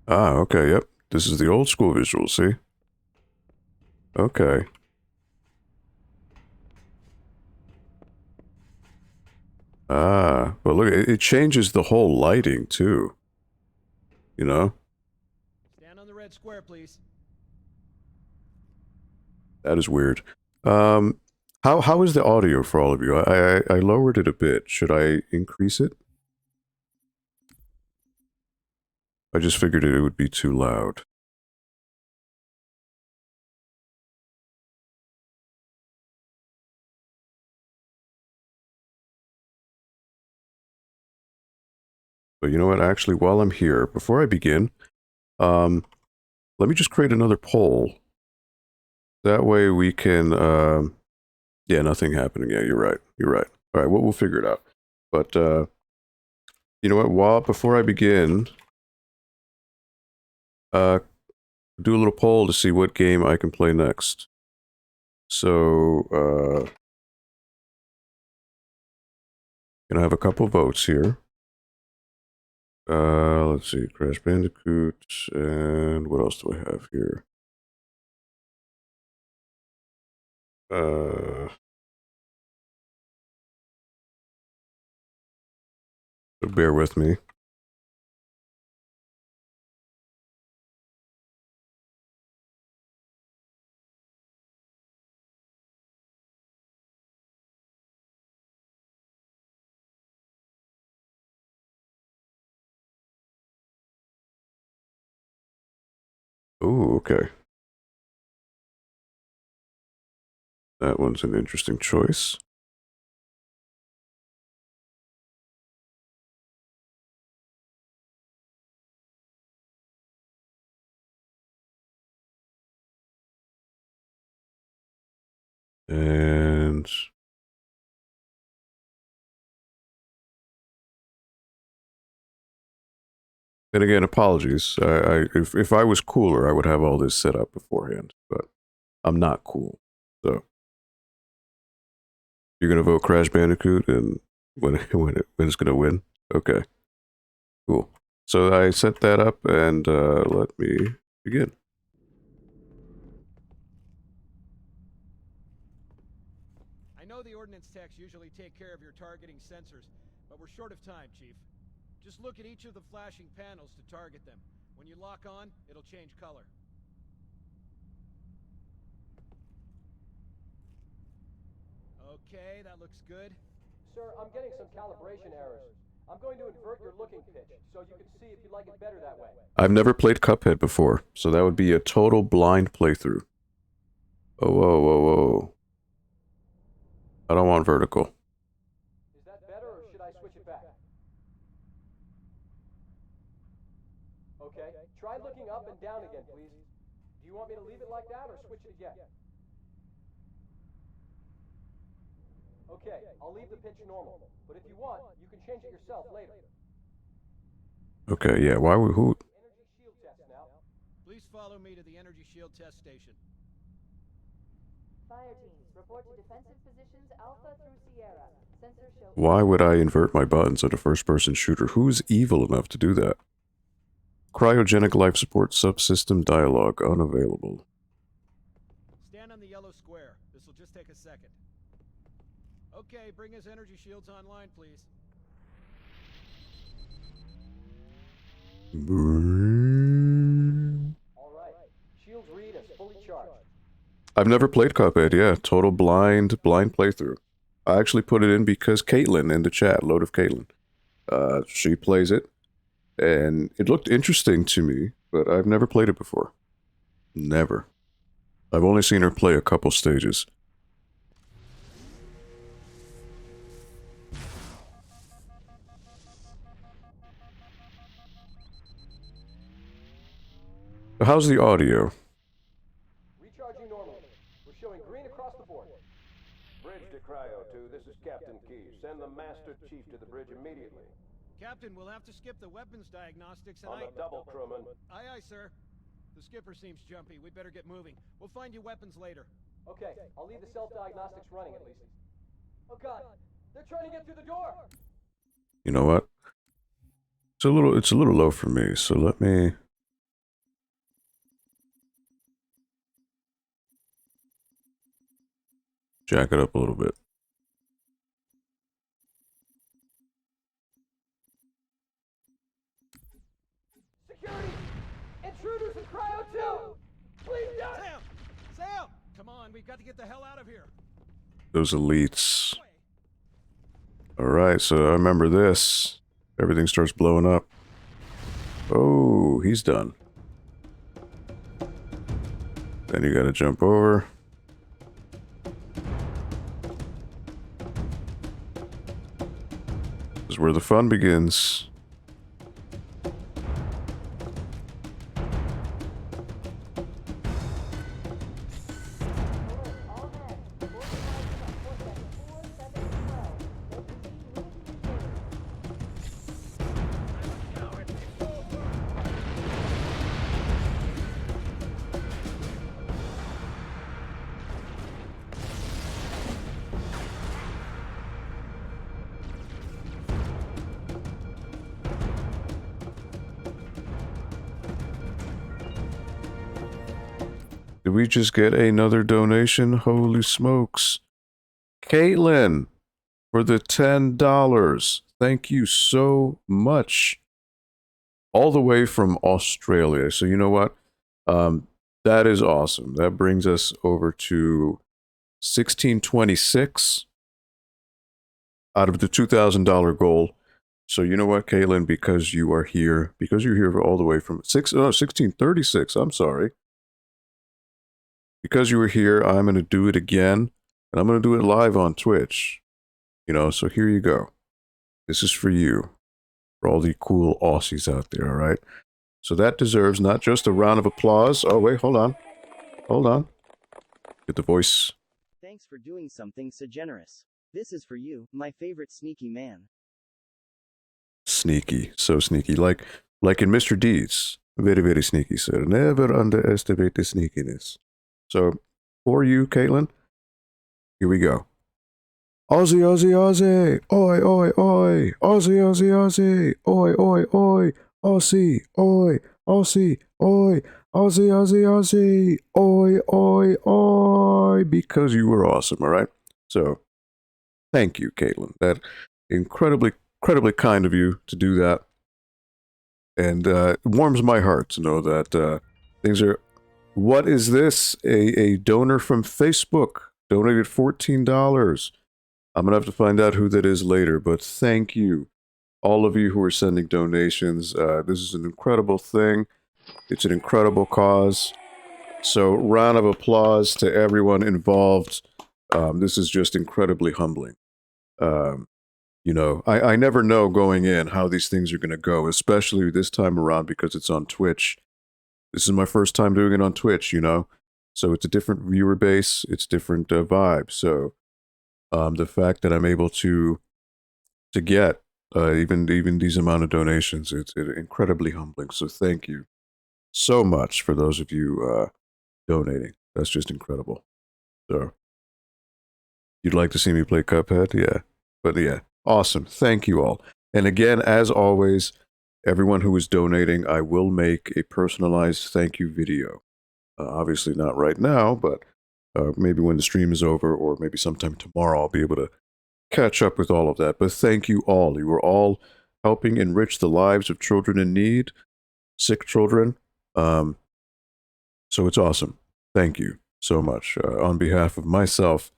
Ah, okay, yep. This is the old school visual, see? Okay. Ah, but look, it changes the whole lighting, too. You know? Stand on the red square, please. That is weird. How is the audio for all of you? I lowered it a bit. Should I increase it? I just figured it would be too loud. But you know what? Actually, while I'm here, before I begin, let me just create another poll. That way we can, yeah, nothing happening. Yeah, you're right. You're right. All right, we'll figure it out. But, you know what? Before I begin, do a little poll to see what game I can play next. So, gonna have a couple votes here. Let's see, Crash Bandicoot, and what else do I have here? So bear with me. Ooh, okay. That one's an interesting choice. And again, apologies. If I was cooler, I would have all this set up beforehand, but I'm not cool. So you're gonna vote Crash Bandicoot, and when it's gonna win? Okay, cool. So I set that up, and let me begin. I know the ordnance techs usually take care of your targeting sensors, but we're short of time, Chief. Just look at each of the flashing panels to target them. When you lock on, it'll change color. Okay, that looks good. Sir, I'm getting some calibration errors. I'm going to invert your looking pitch, so you can see if you like it better that way. I've never played Cuphead before, so that would be a total blind playthrough. Oh, whoa, whoa, whoa. I don't want vertical. Is that better, or should I switch it back? Okay, try looking up and down again, please. Do you want me to leave it like that, or switch it again? Okay, I'll leave the pitch normal, but if you want, you can change it yourself later. Okay, yeah, why would who? Please follow me to the energy shield test station. Report to defensive positions Alpha through Sierra. Sensors show... Why would I invert my buttons on a first-person shooter? Who's evil enough to do that? Cryogenic life support subsystem dialogue unavailable. Stand on the yellow square. This will just take a second. Okay, bring his energy shields online, please. All right. Shields read as fully charged. I've never played Cuphead, yeah. Total blind playthrough. I actually put it in because Caitlin in the chat, load of Caitlin. She plays it, and it looked interesting to me, but I've never played it before. Never. I've only seen her play a couple stages. How's the audio? Recharging normally. We're showing green across the board. Bridge to Cryo 2, this is Captain Key. Send the Master Chief to the bridge immediately. Captain, we'll have to skip the weapons diagnostics and On the double, crewman. Aye, aye, sir. The skipper seems jumpy. We'd better get moving. We'll find you weapons later. Okay, I'll leave the self-diagnostics running at least. Oh god, they're trying to get through the door! You know what? It's a little low for me, so let me... jack it up a little bit. Security! Intruders in Cryo 2! Please don't! Sam! Sam! Come on, we've got to get the hell out of here. Those elites. Alright, so I remember this. Everything starts blowing up. Oh, he's done. Then you gotta jump over. This is where the fun begins. Did we just get another donation? Holy smokes. Caitlin, for the $10. Thank you so much. All the way from Australia. So you know what? That is awesome. That brings us over to 1626 out of the $2,000 goal. So you know what, Caitlin, because you are here, because you're here all the way from 1636, I'm sorry. Because you were here, I'm going to do it again, and I'm going to do it live on Twitch. You know, so here you go. This is for you, for all the cool Aussies out there, all right? So that deserves not just a round of applause. Oh, wait, hold on. Hold on. Get the voice. Thanks for doing something so generous. This is for you, my favorite sneaky man. Sneaky, so sneaky. Like in Mr. Deeds. Very, very sneaky, sir. Never underestimate the sneakiness. So, for you, Caitlin, here we go. Aussie, Aussie, Aussie, oi, oi, oi, Aussie, Aussie, Aussie, oi, oi, oi, Aussie, oi, Aussie, oi, Aussie, Aussie, Aussie, oi, oi, oi, because you were awesome, all right? So, thank you, Caitlin. That incredibly kind of you to do that. And it warms my heart to know that things are... What is this? A donor from Facebook donated $14. I'm going to have to find out who that is later, but thank you. All of you who are sending donations. This is an incredible thing. It's an incredible cause. So, round of applause to everyone involved. This is just incredibly humbling. You know, I never know going in how these things are going to go, especially this time around because it's on Twitch. This is my first time doing it on Twitch, you know? So it's a different viewer base, it's different vibe. So the fact that I'm able to get even these amount of donations, it's incredibly humbling. So thank you so much for those of you donating. That's just incredible. So You'd like to see me play Cuphead? Yeah. But yeah, awesome. Thank you all. And again, as always, everyone who is donating, I will make a personalized thank you video. Obviously not right now, but maybe when the stream is over, or maybe sometime tomorrow, I'll be able to catch up with all of that. But thank you all. You are all helping enrich the lives of children in need, sick children. So it's awesome. Thank you so much. On behalf of myself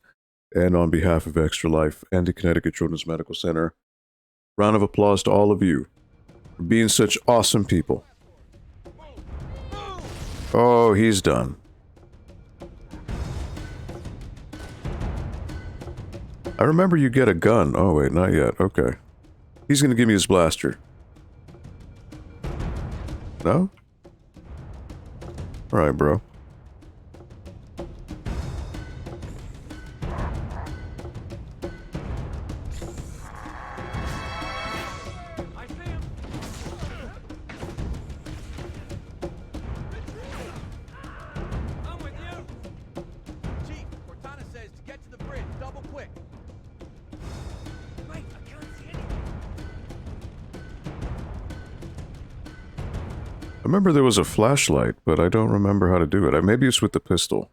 and on behalf of Extra Life and the Connecticut Children's Medical Center, round of applause to all of you for being such awesome people. Oh, he's done. I remember you get a gun. Oh, wait, not yet. Okay. He's going to give me his blaster. No? All right, bro. I remember there was a flashlight, but I don't remember how to do it. Maybe it's with the pistol.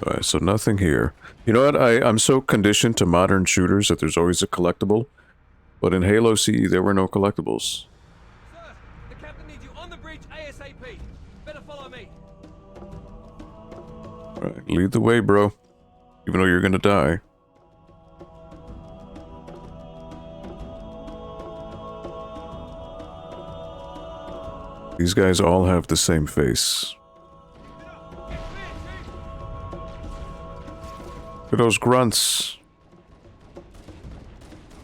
Alright, so nothing here. You know what? I'm so conditioned to modern shooters that there's always a collectible. But in Halo CE, there were no collectibles. Sir, the captain needs you on the bridge ASAP. Better follow me. Alright, lead the way, bro. Even though you're gonna die. These guys all have the same face. Look at those grunts.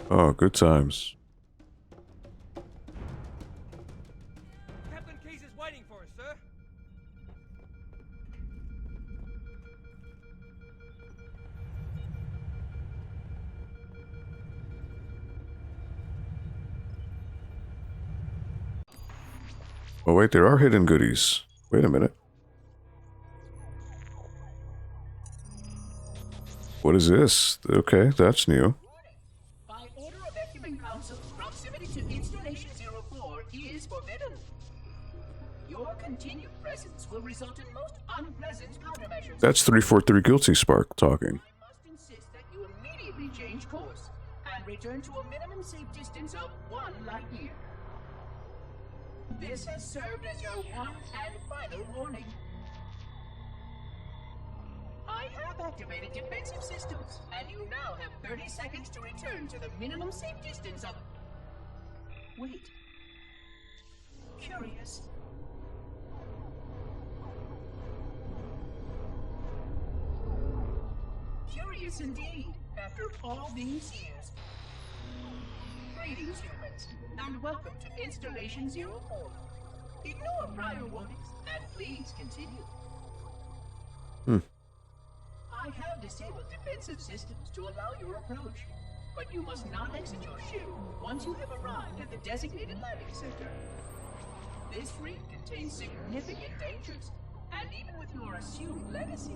Oh, good times. Captain Keyes is waiting for us, sir. Oh wait, there are hidden goodies. Wait a minute. What is this? Okay, that's new. By order of Ecumen Council, proximity to Installation 04 is forbidden. Your continued presence will result in most unpleasant countermeasures. That's 343 Guilty Spark talking. I must insist that you immediately change course and return to a minimum safe distance of 1 light year. This has served as your one and final warning. I have activated defensive systems, and you now have 30 seconds to return to the minimum safe distance of... Wait. Curious. Curious indeed, after all these years. Greetings, humans, and welcome to Installation 04. Ignore prior warnings, and please continue. I have disabled defensive systems to allow your approach, but you must not exit your ship once you have arrived at the designated landing center. This reef contains significant dangers, and even with your assumed legacy,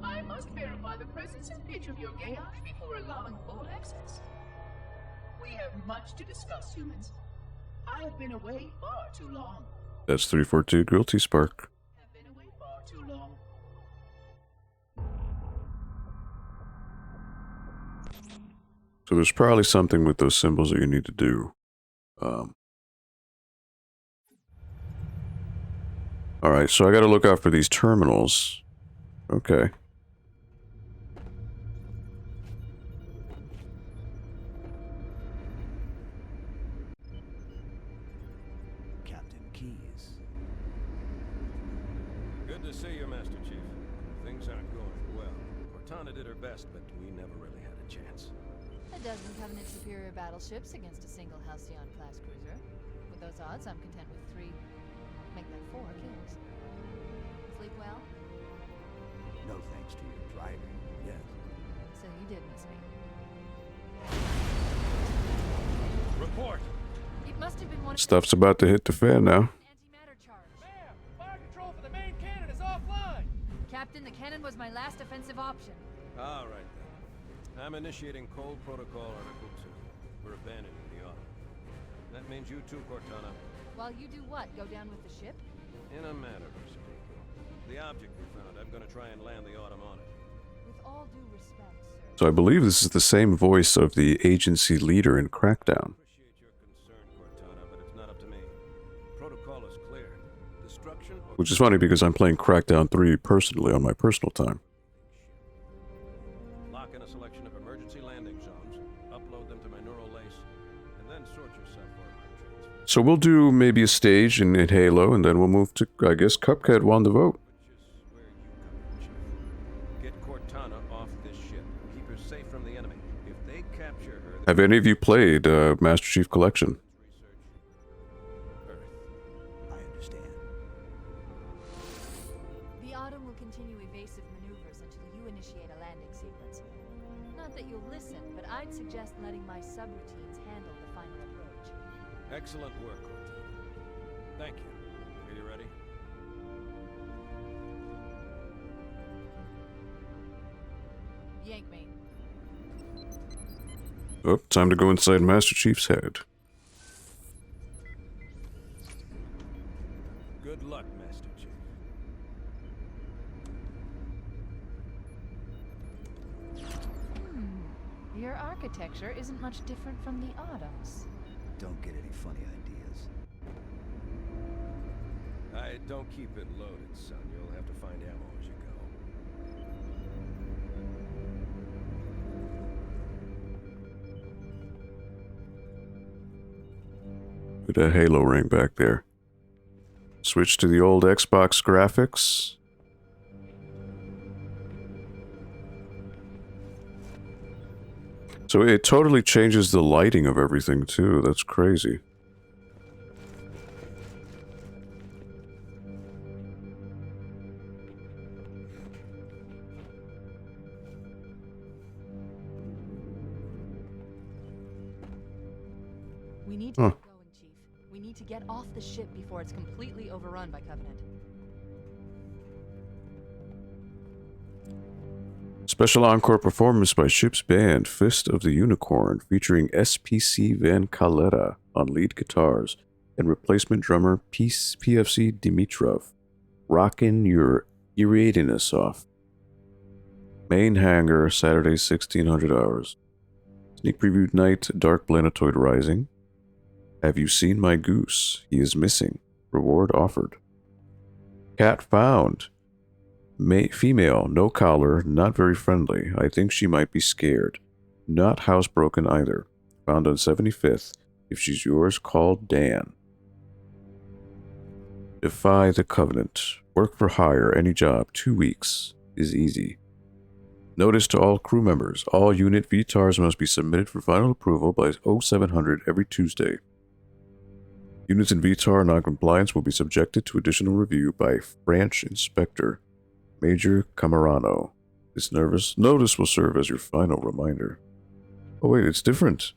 I must verify the presence and pitch of your gauge before allowing full access. We have much to discuss, humans. I have been away far too long. That's 342 Guilty Spark. Have been away far too long. So there's probably something with those symbols that you need to do. Alright, so I gotta look out for these terminals. Okay. Captain Keyes. Good to see you, Master Chief. Things aren't going well. Cortana did her best, but we never really had a chance. A dozen Covenant superior battleships against a single Halcyon-class cruiser. With those odds, I'm content with 3, make that 4 kills. Sleep well? No thanks to your driving, yes. So you did miss me. report. It must have been one of Stuff's about to hit the fan now. Fire control for the main cannon is offline. Captain, the cannon was my last offensive option. All right, then. I'm initiating Cold Protocol Article 2. We're abandoning the Autumn. That means you too, Cortana. While you do what? Go down with the ship? In a manner of speaking. The object we found, I'm gonna try and land the Autumn on it. With all due respect, sir. So I believe this is the same voice of the agency leader in Crackdown. Appreciate your concern, Cortana, but it's not up to me. Protocol is clear. Destruction or... Which is funny because I'm playing Crackdown 3 personally on my personal time. Lock in a selection of emergency landing zones, upload them to my neural lace, and then sort yourself for a transfer. So we'll do maybe a stage in Halo, and then we'll move to, I guess, Cuphead won the vote. Get Cortana off this ship. Keep her safe from the enemy. If they capture her... Have any of you played Master Chief Collection? I understand. The Autumn will continue evasive maneuvers until you initiate a landing sequence. Not that you'll listen, but I'd suggest letting my subroutines handle the final approach. Excellent work, Cortana. Thank you. Are you ready? Yank me. Oh, time to go inside Master Chief's head. Good luck, Master Chief. Your architecture isn't much different from the Autumn's. Don't get any funny ideas. I don't keep it loaded, son. You'll have to find ammo as you go. With a Halo ring back there. Switch to the old Xbox graphics. So it totally changes the lighting of everything too. That's crazy. We need to get going, Chief. We need to get off the ship before it's completely overrun by Covenant. Special encore performance by Ship's band, Fist of the Unicorn, featuring SPC Van Caletta on lead guitars and replacement drummer PFC Dimitrov. Rockin' your Iriadinus off. Main hangar, Saturday, 1600 hours. Sneak preview night, Dark Planetoid Rising. Have you seen my goose? He is missing. Reward offered. Cat found. Female, no collar, not very friendly. I think she might be scared. Not housebroken either. Found on 75th. If she's yours, call Dan. Defy the Covenant. Work for hire, any job, 2 weeks. Is easy. Notice to all crew members. All unit VTARs must be submitted for final approval by 0700 every Tuesday. Units in VTAR non-compliance will be subjected to additional review by Branch Inspector Major Camarano. This notice will serve as your final reminder. Oh wait, it's different.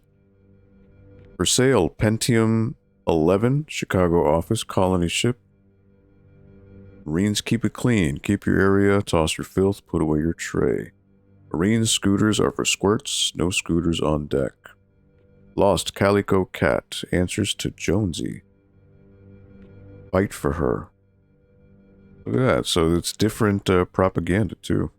For sale, Pentium 11, Chicago office, colony ship. Marines, keep it clean. Keep your area, toss your filth, put away your tray. Marine scooters are for squirts, no scooters on deck. Lost Calico Cat, answers to Jonesy. Fight for her. Look at that, so it's different propaganda too.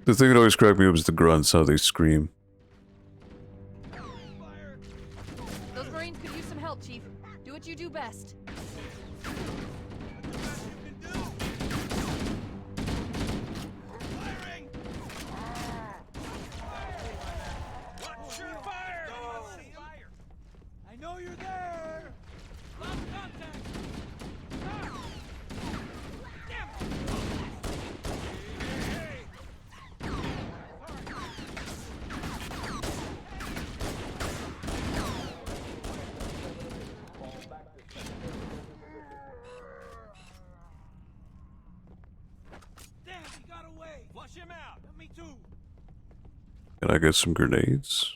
The thing that always cracked me up is the grunts, how they scream. Those Marines could use some help, Chief. Do what you do best. Watch your fire! I know you're there! Lost contact! Damn it! Flush him out. Me too. Can I get some grenades?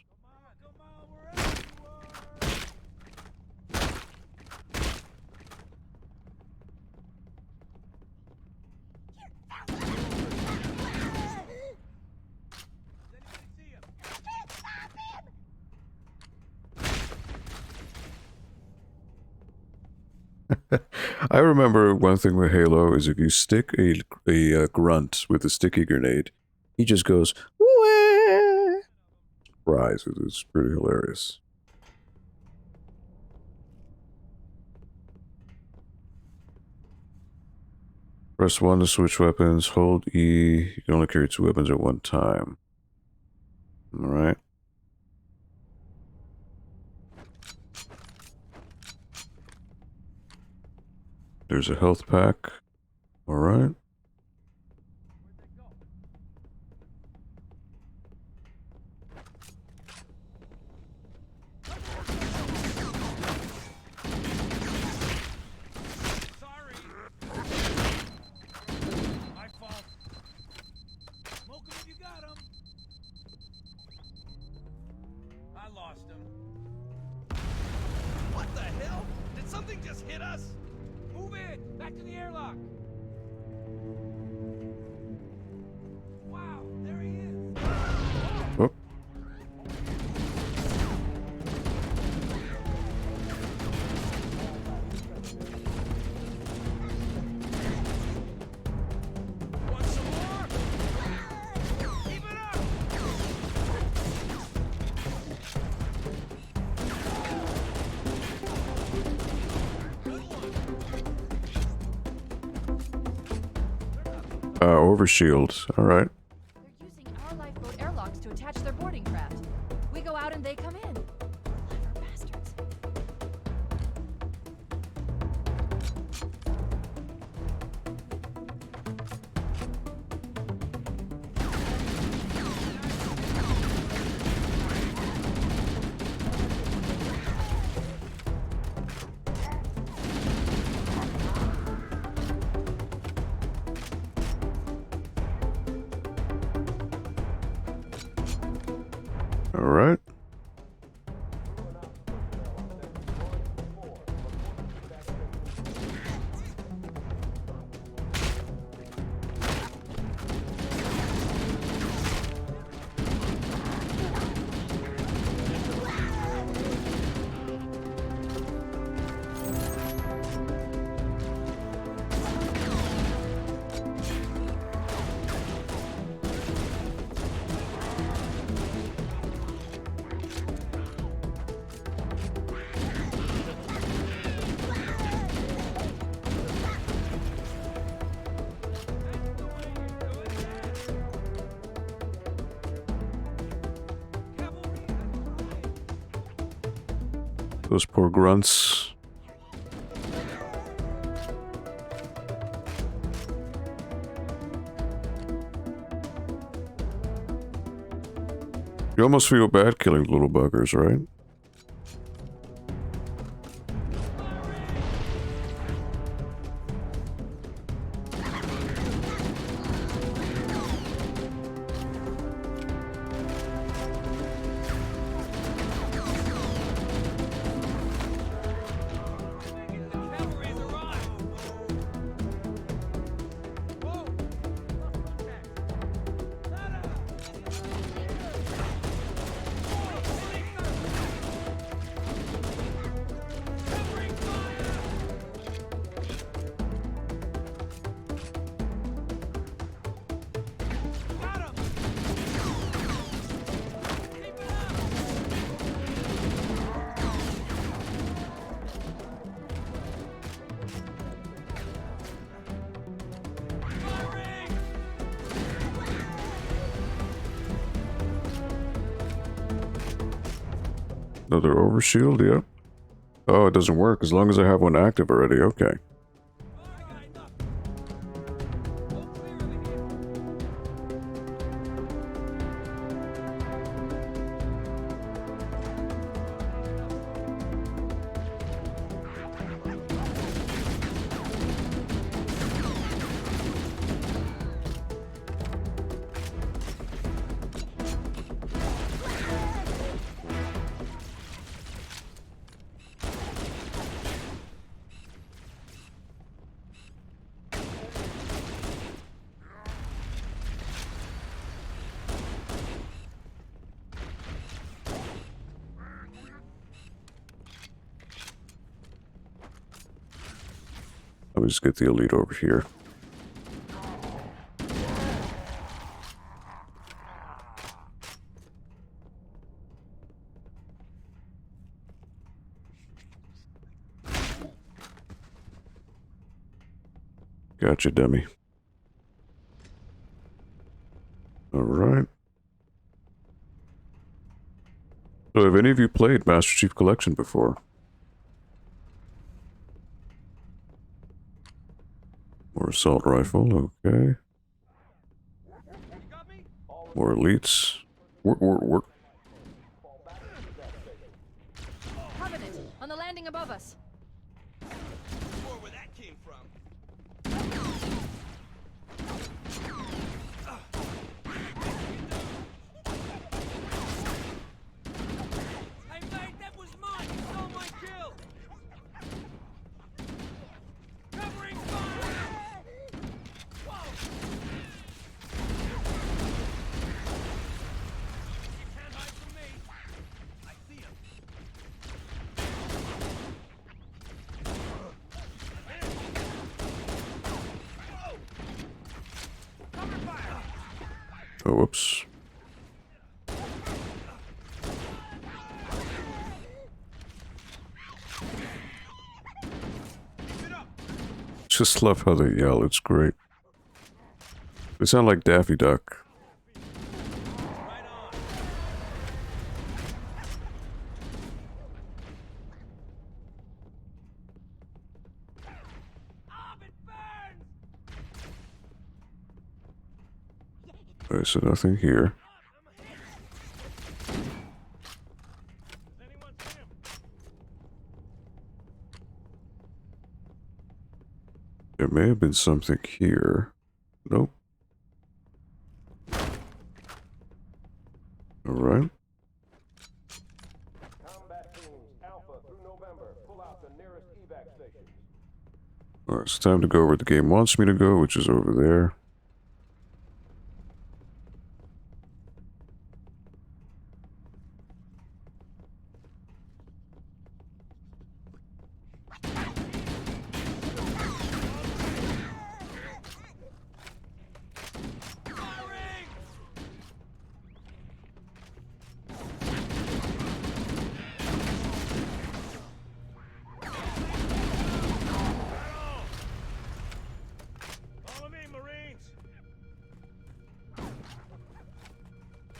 I remember one thing with Halo is if you stick a grunt with a sticky grenade, he just goes, "Wah!" Surprise, it's pretty hilarious. Press 1 to switch weapons, hold E, you can only carry 2 weapons at one time. Alright. There's a health pack. Alright. What the hell? Did something just hit us? Move in! Back to the airlock! Wow, there he is! Oh. Want some more? Keep it up! Overshield. Alright. They're using our lifeboat airlocks to attach their boarding craft. We go out and they come in. Clever bastards. Alright. Those poor grunts. You almost feel bad killing little buggers, right? Another overshield, yep. Oh, it doesn't work as long as I have one active already, okay. Let me just get the elite over here. Gotcha, dummy. Alright. So have any of you played Master Chief Collection before? More assault rifle, okay. More elites. Work. Covenant, on the landing above us. Where that came from. Hey mate, that was mine! You stole my kill! Covering fire! Whoa! You can't hide from me! I see him! Cover fire! Oh, whoops. Just love how they yell, it's great. They sound like Daffy Duck. Okay, so nothing here. There may have been something here. Nope. Alright. Combat teams, Alpha through November. Pull out the nearest evac stations. Alright, it's time to go where the game wants me to go, which is over there.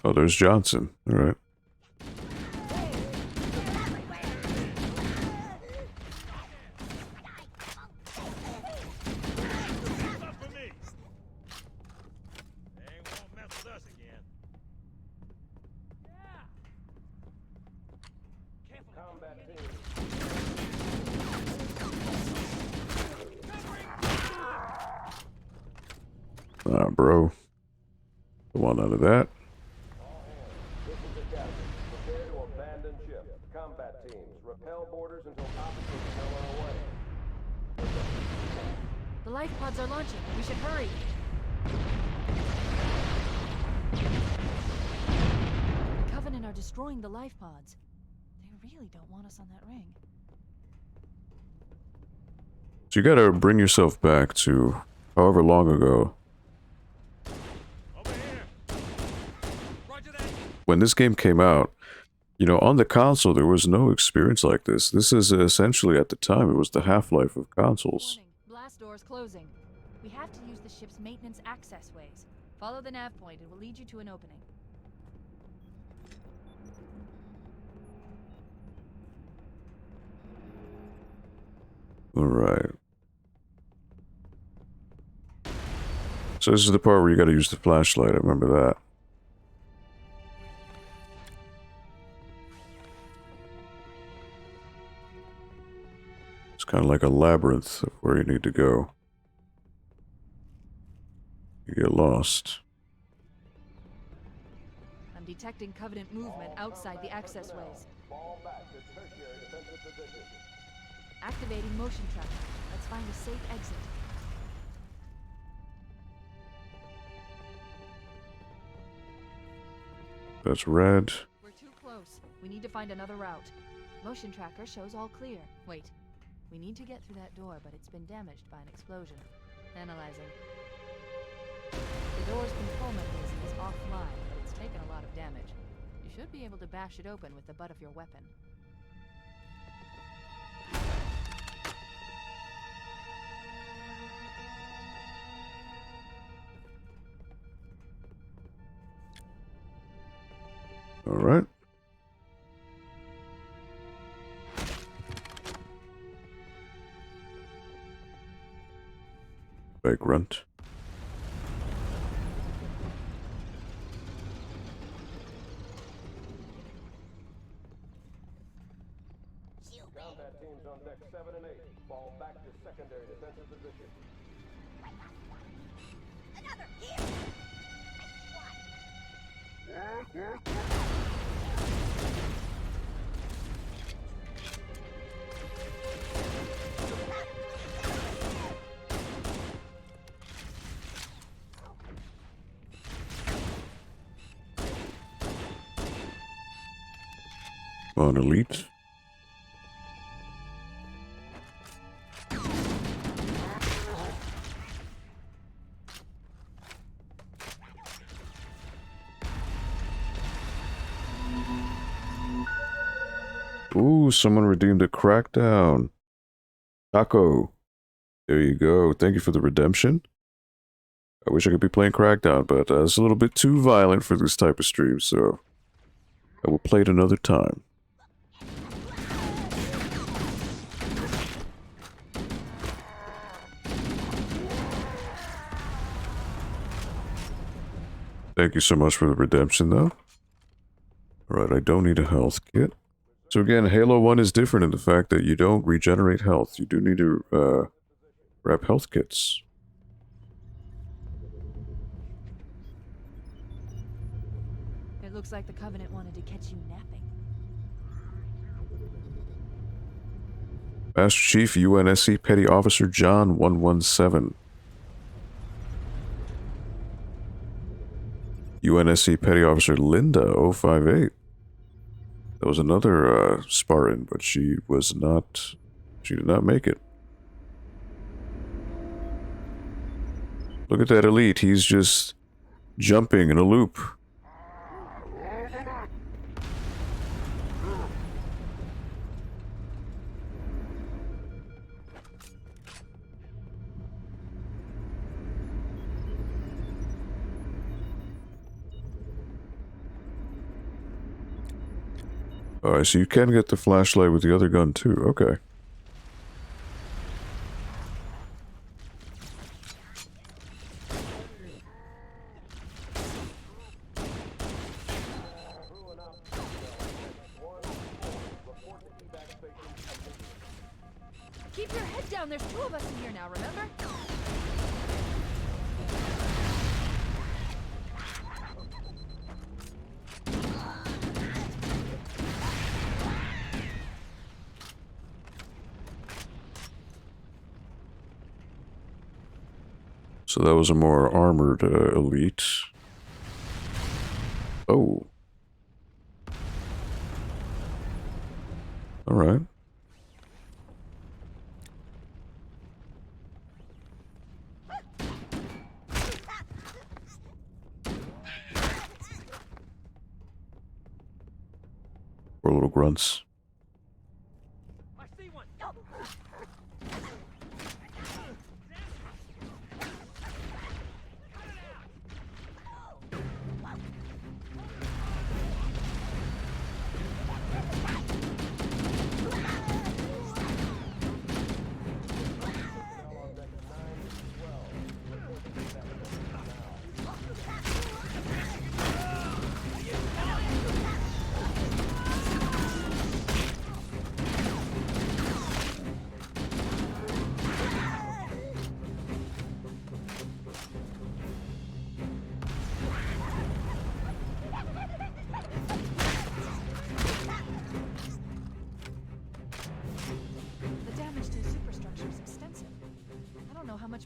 Oh, there's Johnson. All right. Combat teams. Ah, bro. Come on out of that. This is the captain. Prepare to abandon ship. Combat teams, repel borders until officers are away. The life pods are launching. We should hurry. The Covenant are destroying the life pods. They really don't want us on that ring. So you gotta bring yourself back to however long ago. When this game came out, you know, on the console, there was no experience like this. This is essentially, at the time, it was the half-life of consoles. Blast doors closing. We have to use the ship's maintenance access ways. Follow the nav point. It will lead you to an opening. Alright. So this is the part where you gotta use the flashlight, I remember that. It's kind of like a labyrinth of where you need to go. You get lost. I'm detecting Covenant movement outside the access ways. Fall back to tertiary defensive position. Activating motion tracker. Let's find a safe exit. That's red. We're too close. We need to find another route. Motion tracker shows all clear. Wait. We need to get through that door, but it's been damaged by an explosion. Analyzing. The door's control mechanism is offline, but it's taken a lot of damage. You should be able to bash it open with the butt of your weapon. All right. Big grunt. Combat teams on deck 7 and 8 fall back to secondary defensive position. On elite. Ooh, someone redeemed a Crackdown. Taco. There you go. Thank you for the redemption. I wish I could be playing Crackdown, but it's a little bit too violent for this type of stream, so I will play it another time. Thank you so much for the redemption, though. Alright, I don't need a health kit. So again, Halo 1 is different in the fact that you don't regenerate health. You do need to grab health kits. It looks like the Covenant wanted to catch you napping. Master Chief UNSC Petty Officer John 117. UNSC Petty Officer Linda 058. That was another Spartan, but she did not make it. Look at that elite, he's just jumping in a loop. Alright, so you can get the flashlight with the other gun too. Okay. Keep your head down, there's 2 of us in here now, remember? So that was a more armored elite. Oh. Alright. Poor little grunts.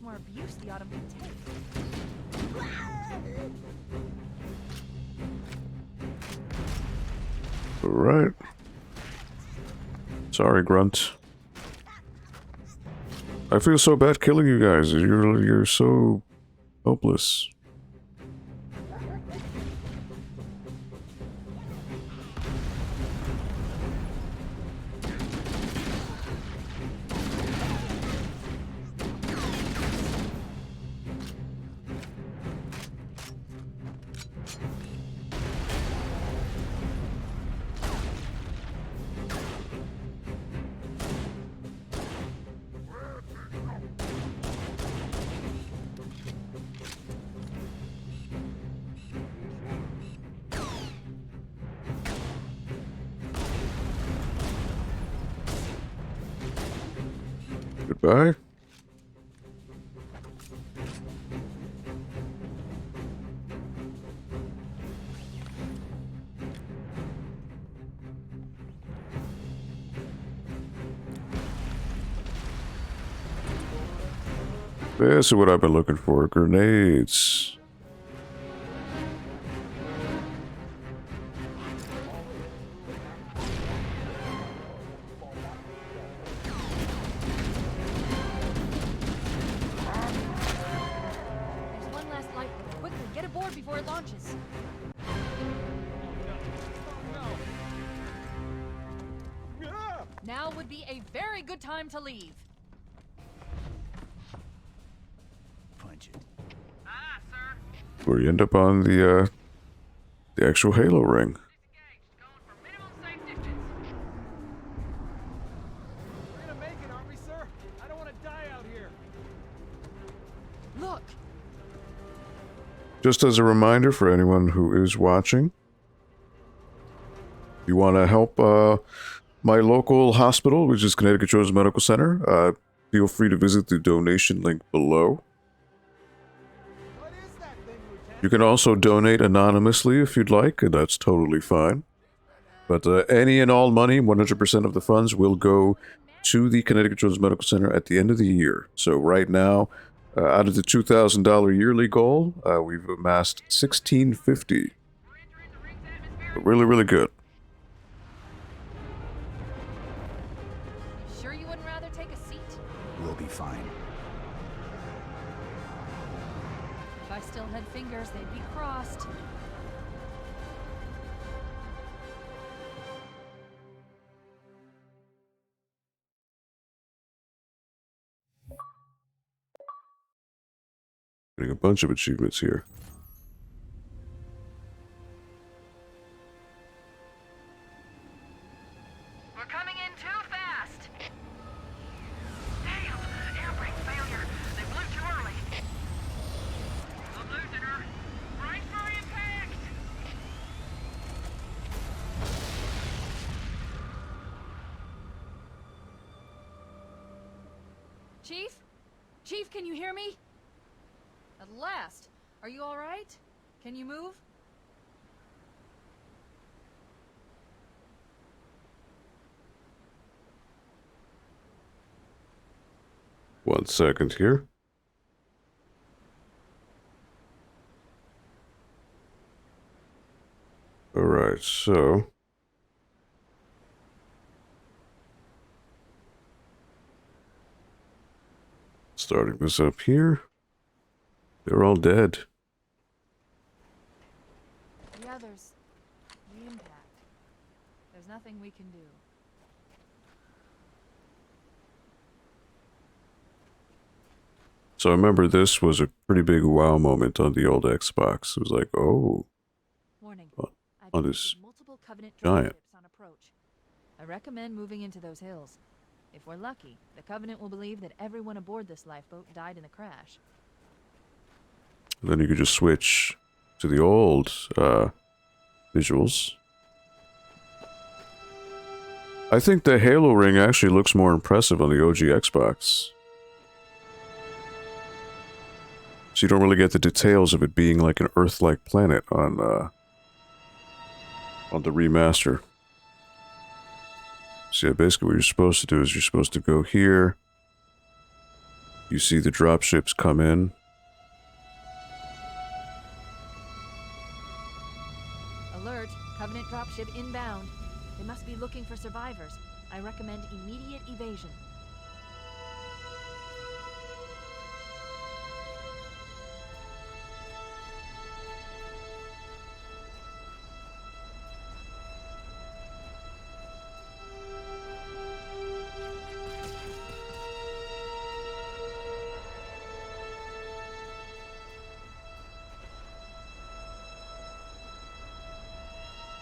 More abuse the Autumn can take. Alright. Sorry, Grunt. I feel so bad killing you guys. You're so hopeless. Goodbye. This is what I've been looking for. Grenades. There's one last light. Quickly, get aboard before it launches. Now would be a very good time to leave. Punch it. Where you end up on the actual Halo ring. We're gonna make it, aren't we, sir? I don't want to die out here. Look. Just as a reminder for anyone who is watching, if you want to help my local hospital, which is Connecticut Children's Medical Center, feel free to visit the donation link below. You can also donate anonymously if you'd like, and that's totally fine. But any and all money, 100% of the funds, will go to the Connecticut Children's Medical Center at the end of the year. So right now, out of the $2,000 yearly goal, we've amassed $1,650. Really, really good. Sure you wouldn't rather take a seat? We'll be fine. If I still had fingers, they'd be crossed. Getting a bunch of achievements here. We're coming in too fast. Damn! Air brake failure. They blew too early. I'm losing her. Brace for impact! Chief? Chief, can you hear me? At last. Are you all right? Can you move? One second here. Alright, so... starting this up here. They're all dead. The others. The impact. There's nothing we can do. So I remember this was a pretty big wow moment on the old Xbox. It was like, oh, Warning. on this Multiple Covenant giant. dropships on approach. I recommend moving into those hills. If we're lucky, the Covenant will believe that everyone aboard this lifeboat died in the crash. Then you could just switch to the old visuals. I think the Halo ring actually looks more impressive on the OG Xbox. So you don't really get the details of it being like an Earth-like planet on the remaster. So yeah, basically what you're supposed to do is you're supposed to go here. You see the dropships come in. Alert! Covenant dropship inbound. They must be looking for survivors. I recommend immediate evasion.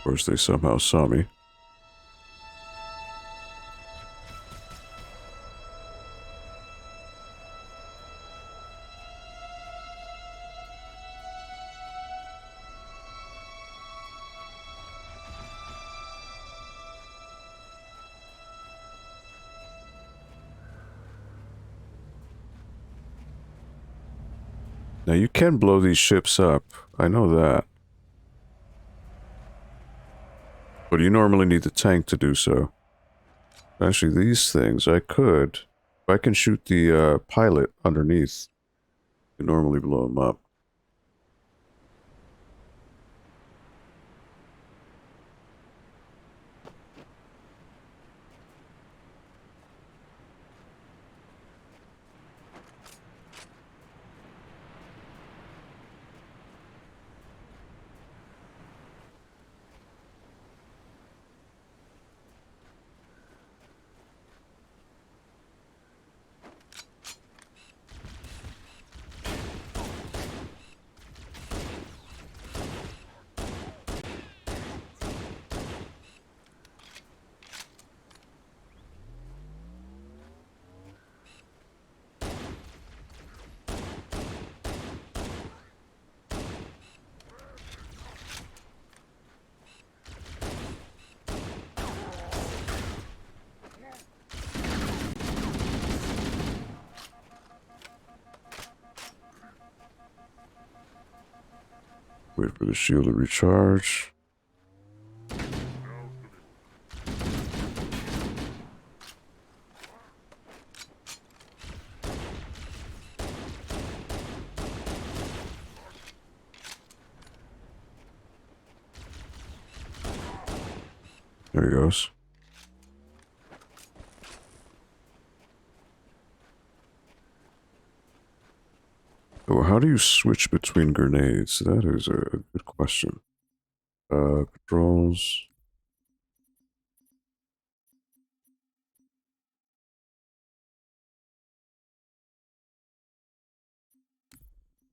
Of course, they somehow saw me. Now you can blow these ships up. I know that. But you normally need the tank to do so. Actually, these things, I could. If I can shoot the pilot underneath, you normally blow them up. Wait for the shield to recharge. There he goes. Oh, how do you switch between grenades? That is a good question. Controls.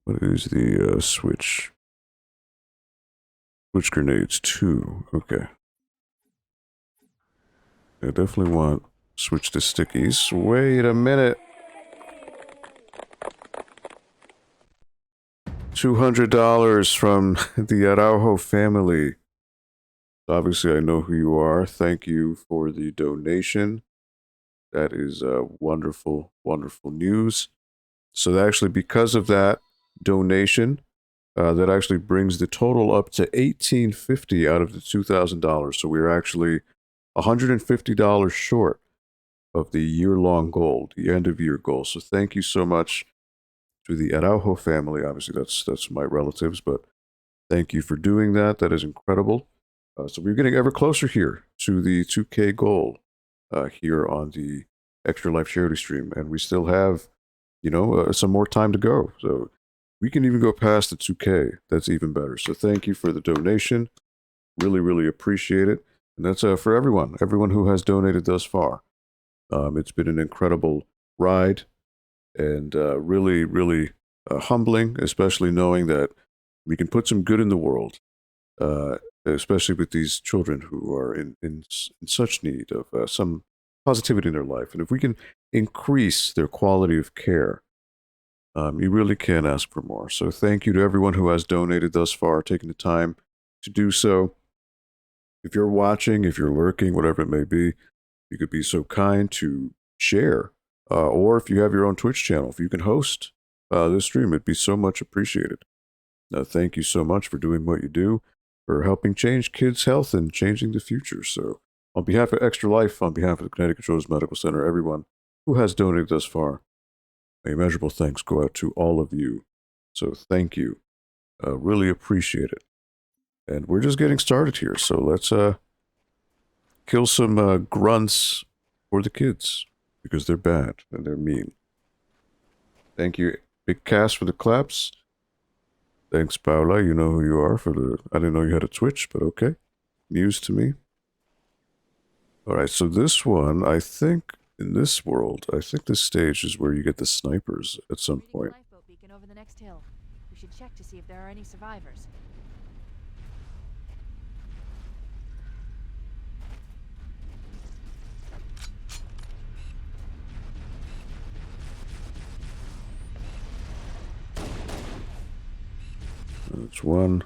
What is the switch? Switch grenades 2. Okay. I definitely want switch to stickies. Wait a minute. $200 from the Araujo family. Obviously, I know who you are. Thank you for the donation. That is wonderful, wonderful news. So that actually, because of that donation, that actually brings the total up to $1,850 out of the $2,000. So we're actually $150 short of the year-long goal, the end-of-year goal. So thank you so much to the Araujo family. Obviously, that's my relatives, but thank you for doing that. That is incredible. So we're getting ever closer here to the 2K goal here on the Extra Life charity stream, and we still have, some more time to go. So we can even go past the 2K. That's even better. So thank you for the donation. Really, really appreciate it. And that's for everyone who has donated thus far. It's been an incredible ride. And really, really humbling, especially knowing that we can put some good in the world, especially with these children who are in such need of some positivity in their life. And if we can increase their quality of care, you really can't ask for more. So thank you to everyone who has donated thus far, taking the time to do so. If you're watching, if you're lurking, whatever it may be, you could be so kind to share. Or if you have your own Twitch channel, if you can host this stream, it'd be so much appreciated. Thank you so much for doing what you do, for helping change kids' health and changing the future. So on behalf of Extra Life, on behalf of the Connecticut Children's Medical Center, everyone who has donated thus far, immeasurable thanks go out to all of you. So thank you. Really appreciate it. And we're just getting started here. So let's kill some grunts for the kids. Because they're bad and they're mean. Thank you, Big Cass, for the claps. Thanks, Paula. You know who you are for the... I didn't know you had a Twitch, but okay. News to me. Alright, so this one, I think, in this world, I think this stage is where you get the snipers at some point. Lifeboat beacon over the next hill. We should check to see if there are any survivors. That's one.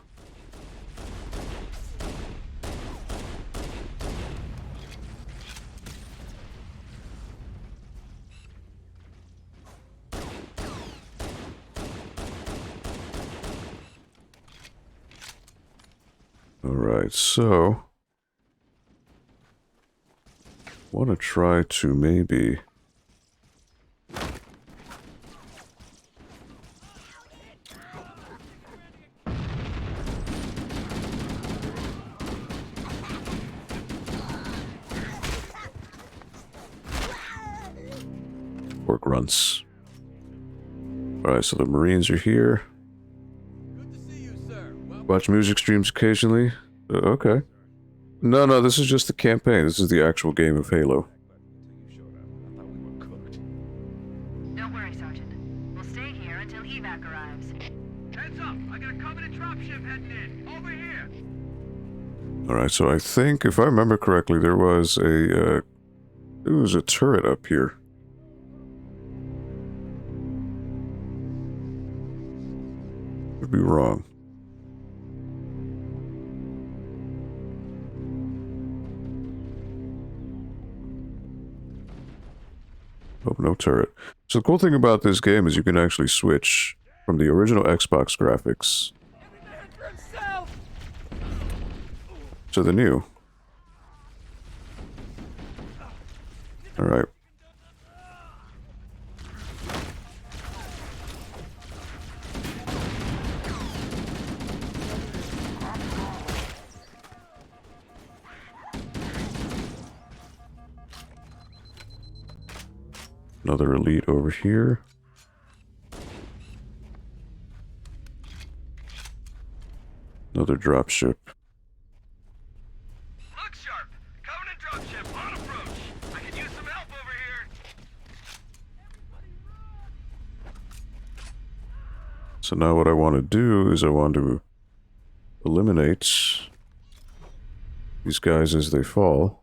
Alright, so want to try to maybe work runs. Alright, so the Marines are here. Watch music streams occasionally. Okay. No, this is just the campaign. This is the actual game of Halo. Don't worry, Sergeant. We'll stay here until evac arrives. Heads up! I got a Covenant dropship heading in. Over here. Alright, so I think, if I remember correctly, there was a turret up here. Could be wrong. Oh, no turret. So the cool thing about this game is you can actually switch from the original Xbox graphics to the new. Alright. Another elite over here. Another dropship. Look sharp! Covenant dropship on approach! I can use some help over here! So now what I want to do is I want to eliminate these guys as they fall.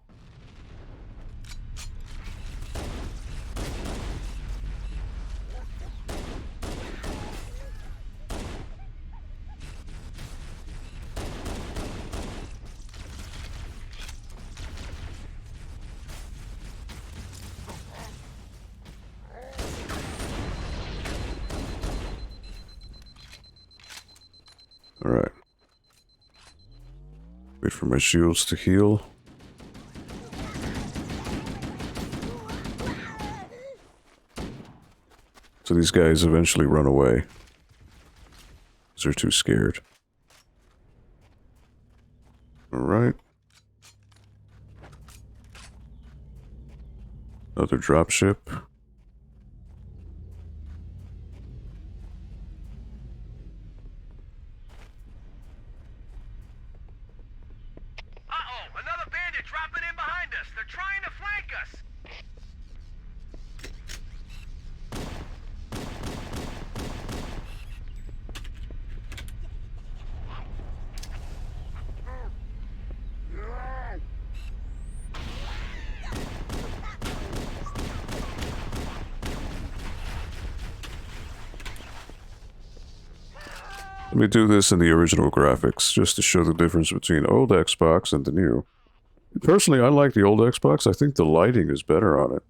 Alright. Wait for my shields to heal. So these guys eventually run away. Because they're too scared. Alright. Another dropship. Another bandit dropping in behind us. They're trying to flank us. Let me do this in the original graphics, just to show the difference between old Xbox and the new. Personally, I like the old Xbox. I think the lighting is better on it.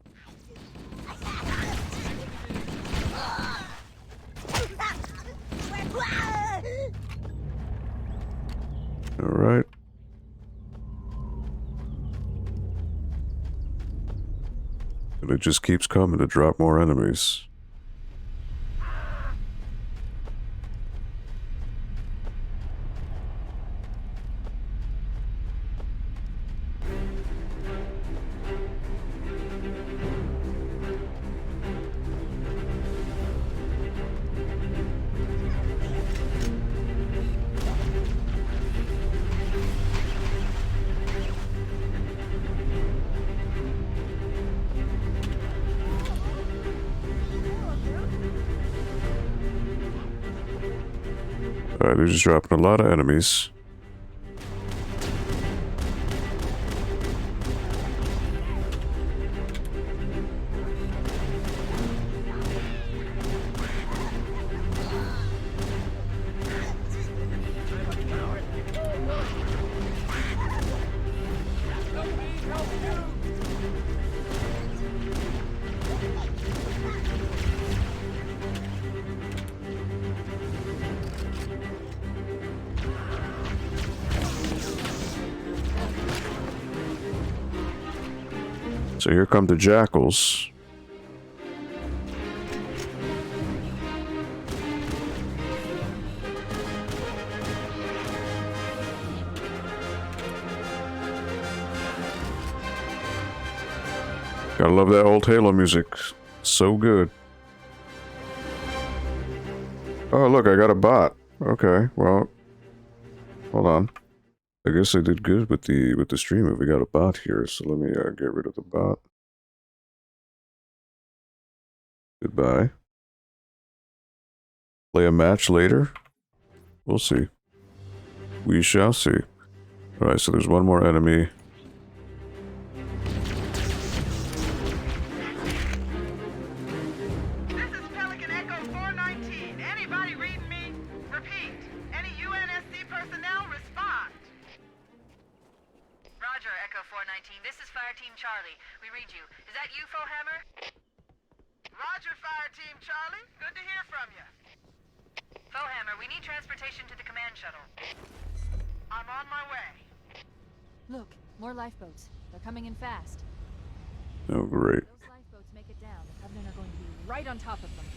Alright. And it just keeps coming to drop more enemies. Alright, they're just dropping a lot of enemies. So here come the jackals. Gotta love that old Halo music. So good. Oh, look, I got a bot. Okay, well, hold on. I guess I did good with the stream if we got a bot here, so let me get rid of the bot. Goodbye. Play a match later? We'll see. We shall see. Alright, so there's one more enemy. Charlie, we read you. Is that you, Fohammer? Roger, Fire Team Charlie. Good to hear from you. Fohammer, we need transportation to the command shuttle. I'm on my way. Look, more lifeboats. They're coming in fast. Oh, great. Those lifeboats make it down. The Covenant are going to be right on top of them.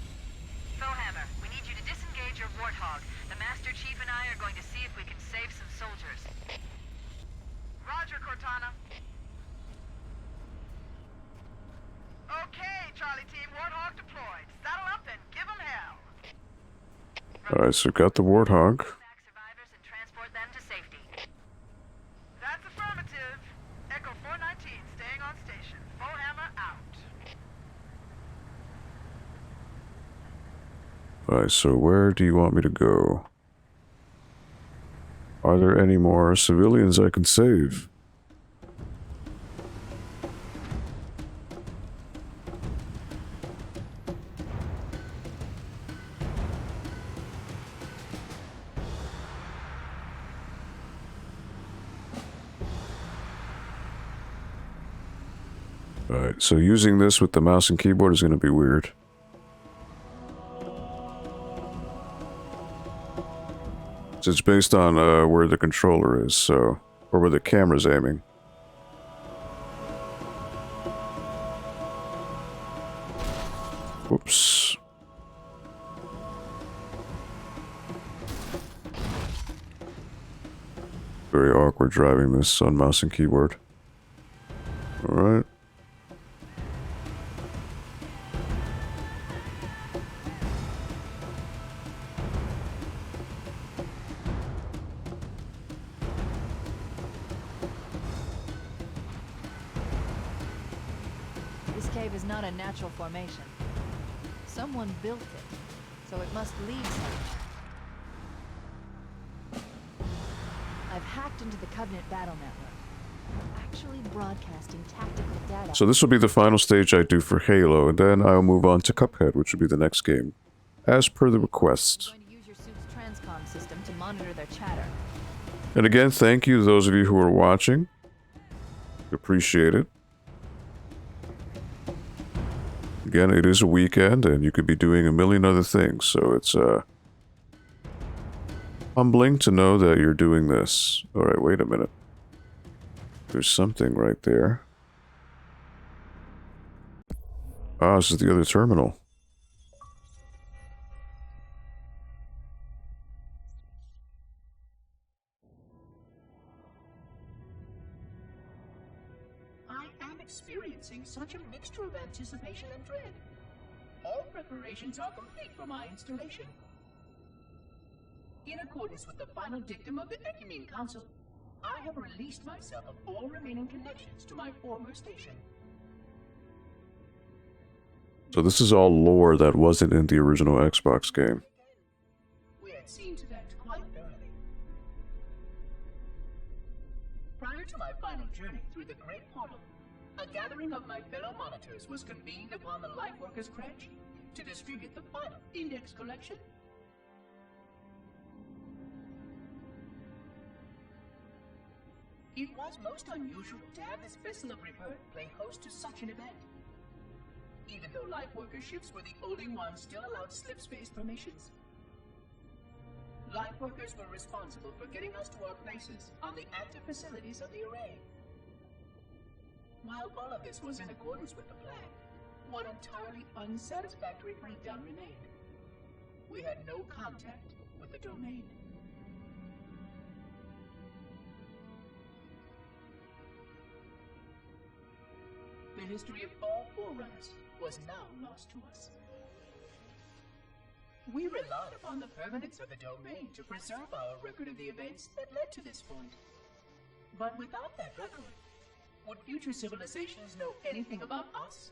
Fohammer, we need you to disengage your Warthog. The Master Chief and I are going to see if we can save some soldiers. Roger, Cortana. Okay, Charlie Team, Warthog deployed. Saddle up and give them hell. Alright, so got the Warthog. Survivors and transport them to safety. That's affirmative. Echo 419 staying on station. Fohammer out. Alright, so where do you want me to go? Are there any more civilians I can save? Alright, so using this with the mouse and keyboard is going to be weird. So it's based on where the controller is, so... or where the camera's aiming. Whoops. Very awkward driving this on mouse and keyboard. Alright. This cave is not a natural formation. Someone built it, so it must lead somewhere. I've hacked into the Covenant battle network. I'm actually broadcasting tactical data. So this will be the final stage I do for Halo, and then I'll move on to Cuphead, which will be the next game, as per the request. I'm going to use your suit's transcom system to monitor their chatter. And again, thank you to those of you who are watching. Appreciate it. Again, it is a weekend, and you could be doing a million other things, so it's humbling to know that you're doing this. Alright, wait a minute. There's something right there. Ah, this is the other terminal. I am experiencing such a mixture of anticipation and dread. All preparations are complete for my installation. In accordance with the final dictum of the Ecumene Council, I have released myself of all remaining connections to my former station. So this is all lore that wasn't in the original Xbox game. We had seen to that quite early. Prior to my final journey through the Great Portal, a gathering of my fellow monitors was convened upon the Lightworkers Cratch to distribute the final index collection. It was most unusual to have this vessel of rebirth play host to such an event. Even though Lightworker ships were the only ones still allowed slip-space formations. Lightworkers were responsible for getting us to our places on the active facilities of the array. While all of this was in accordance with the plan, one entirely unsatisfactory breakdown remained. We had no contact with the domain. The history of all Forerunners was now lost to us. We relied upon the permanence of the domain to preserve our record of the events that led to this point. But without that record, would future civilizations know anything about us?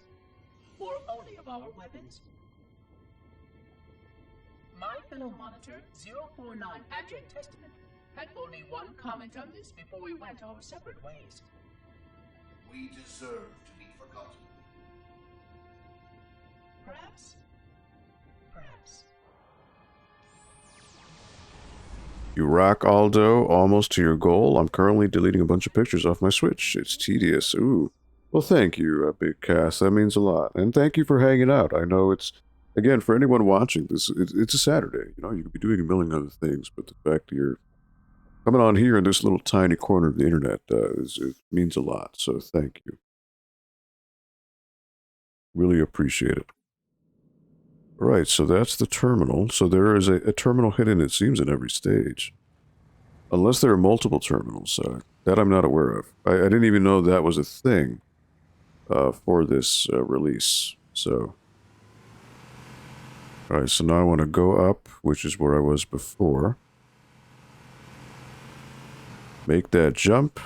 Or only of our weapons? My fellow monitor, 049 Adjunct Testament, had only one comment on this before we went our separate ways. We deserve to be forgotten. Perhaps. Perhaps. You rock, Aldo. Almost to your goal. I'm currently deleting a bunch of pictures off my Switch. It's tedious. Ooh. Well, thank you, Big Cass. That means a lot. And thank you for hanging out. I know it's, again, for anyone watching this, it's a Saturday. You know, you could be doing a million other things, but the fact that you're coming on here in this little tiny corner of the internet, it means a lot. So thank you. Really appreciate it. All right, so that's the terminal. So there is a terminal hidden, it seems, in every stage. Unless there are multiple terminals. That I'm not aware of. I didn't even know that was a thing for this release. So, all right, so now I want to go up, which is where I was before. Make that jump.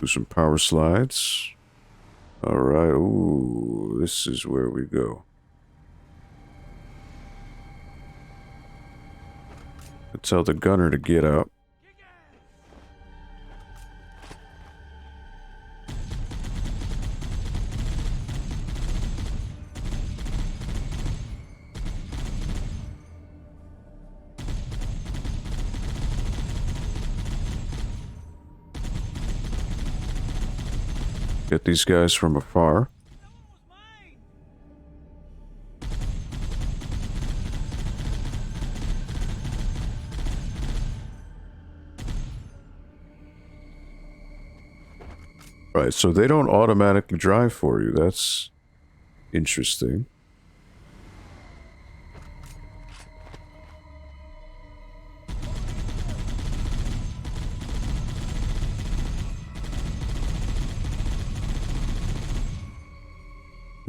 Do some power slides. All right, ooh, this is where we go. Tell the gunner to get out. Get these guys from afar. Right, so they don't automatically drive for you. That's interesting.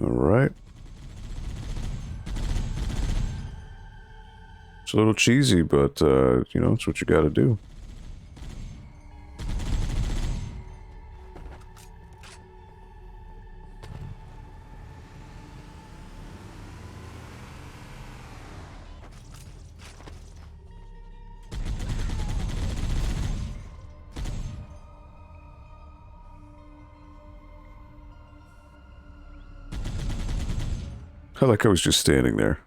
All right. It's a little cheesy, but, you know, it's what you gotta do. I like I was just standing there.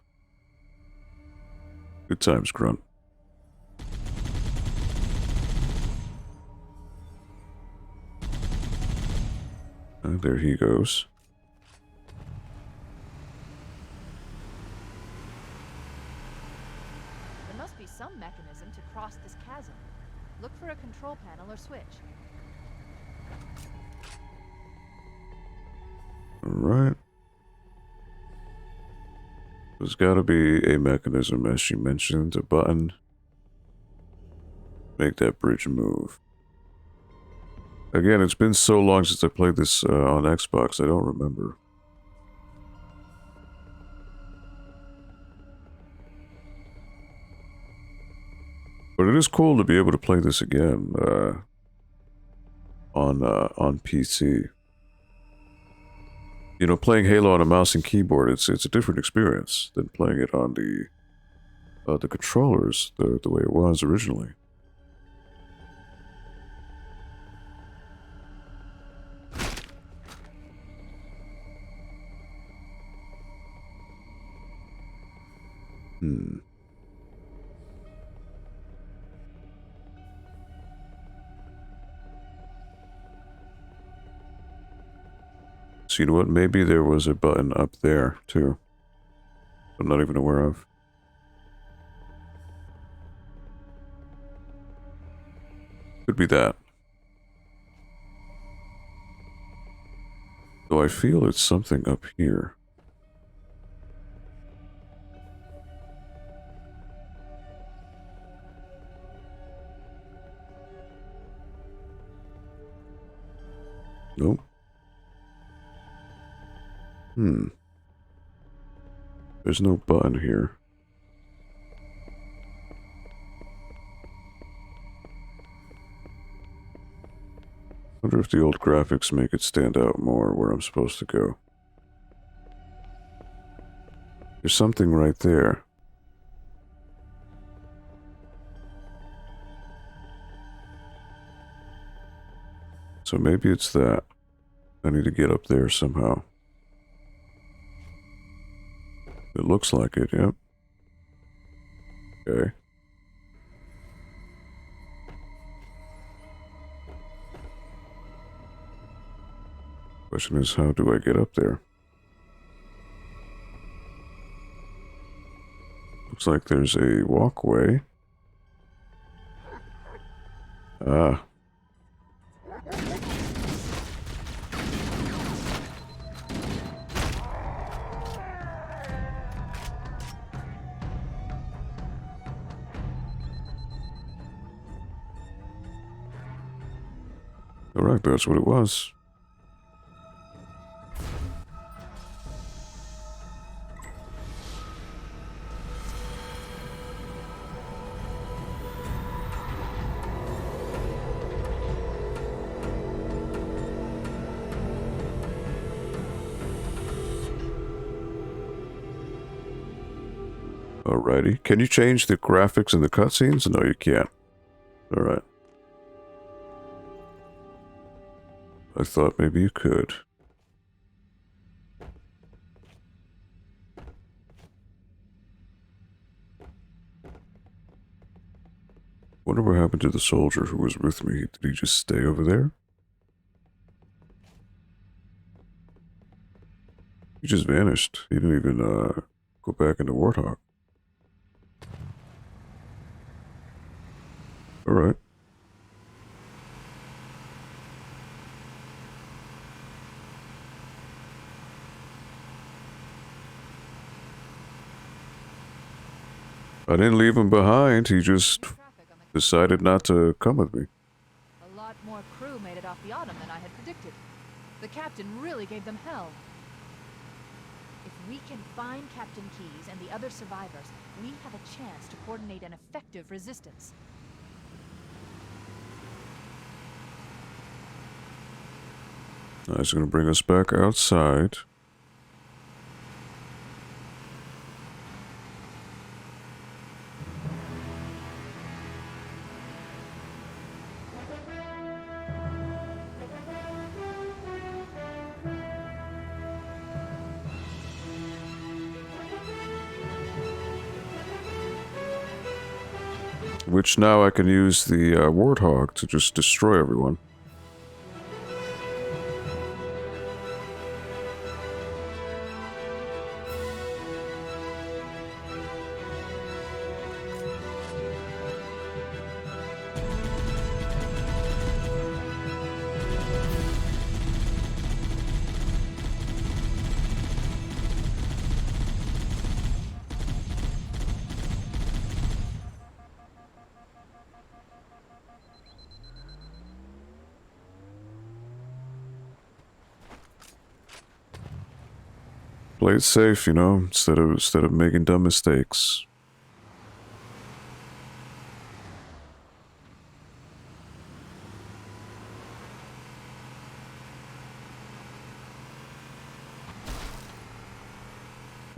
Good times, Grunt. And there he goes. There must be some mechanism to cross this chasm. Look for a control panel or switch. All right. There's got to be a mechanism, as she mentioned, a button. Make that bridge move. Again, it's been so long since I played this on Xbox, I don't remember. But it is cool to be able to play this again on PC. You know, playing Halo on a mouse and keyboard, it's a different experience than playing it on the controllers the way it was originally. So you know what? Maybe there was a button up there, too. I'm not even aware of. Could be that. So I feel it's something up here. Nope. There's no button here. Wonder if the old graphics make it stand out more where I'm supposed to go. There's something right there. So maybe it's that. I need to get up there somehow. It looks like it, yep. Okay. Question is, how do I get up there? Looks like there's a walkway. Ah. Alright, that's what it was. Alrighty. Can you change the graphics in the cutscenes? No, you can't. Alright. I thought maybe you could. Wonder what happened to the soldier who was with me. Did he just stay over there? He just vanished. He didn't even go back into Warthog. Alright. I didn't leave him behind, he just decided not to come with me. A lot more crew made it off the Autumn than I had predicted. The captain really gave them hell. If we can find Captain Keyes and the other survivors, we have a chance to coordinate an effective resistance. He's going to bring us back outside. Which now I can use the Warthog to just destroy everyone. Play it safe, you know, instead of making dumb mistakes.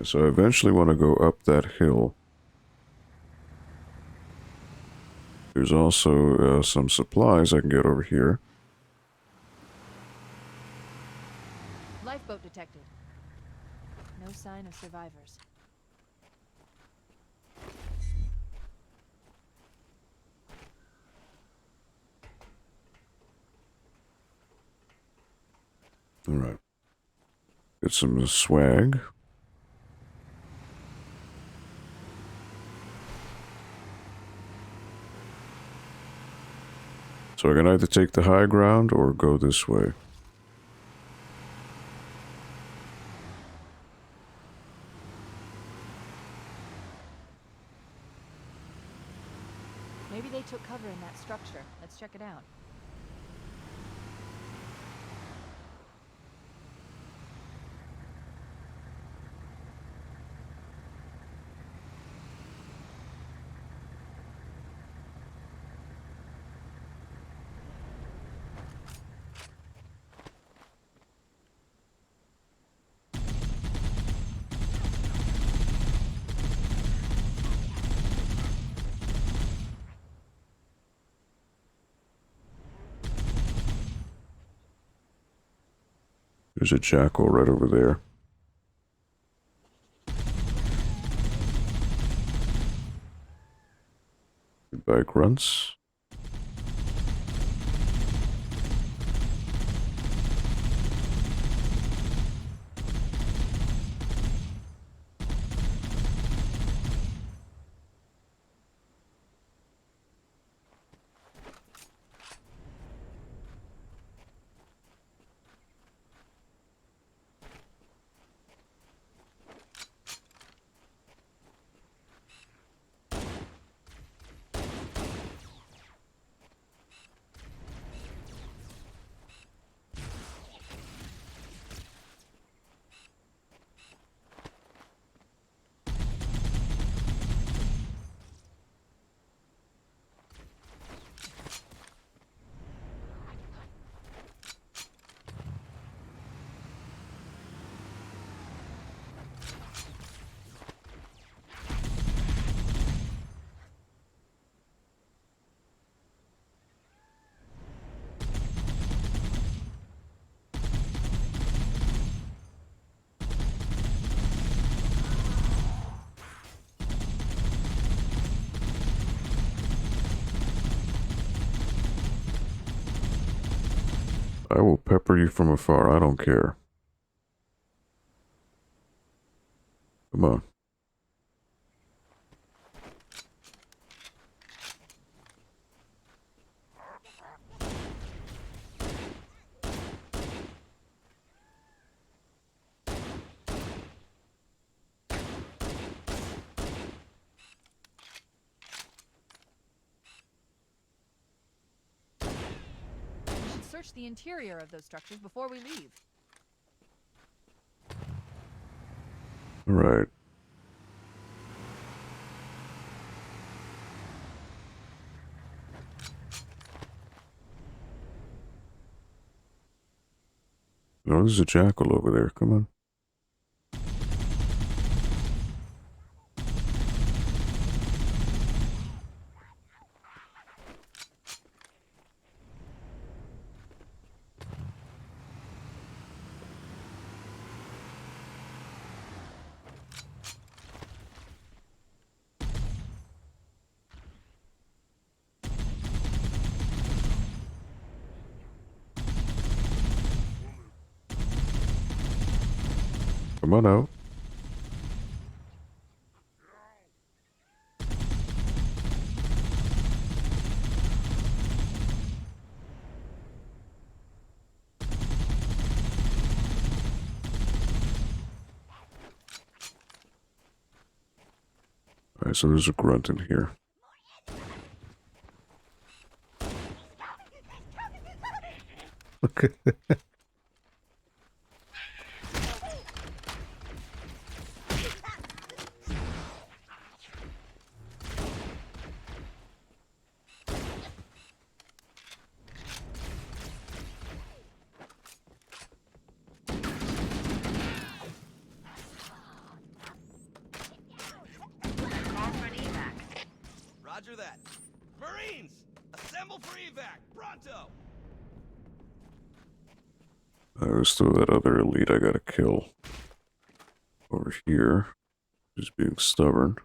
So I eventually want to go up that hill. There's also some supplies I can get over here. Lifeboat detected. No sign of survivors. Alright. Get some swag. So I can either take the high ground or go this way. Maybe they took cover in that structure. Let's check it out. There's a jackal right over there. Goodbye, grunts. I will pepper you from afar. I don't care. Come on. Search the interior of those structures before we leave. All right. No, there's a jackal over there. Come on. Come on out. Alright, so there's a grunt in here. Okay. Roger that. Marines, assemble for evac, pronto! There's still that other elite I gotta kill. Over here. Just being stubborn.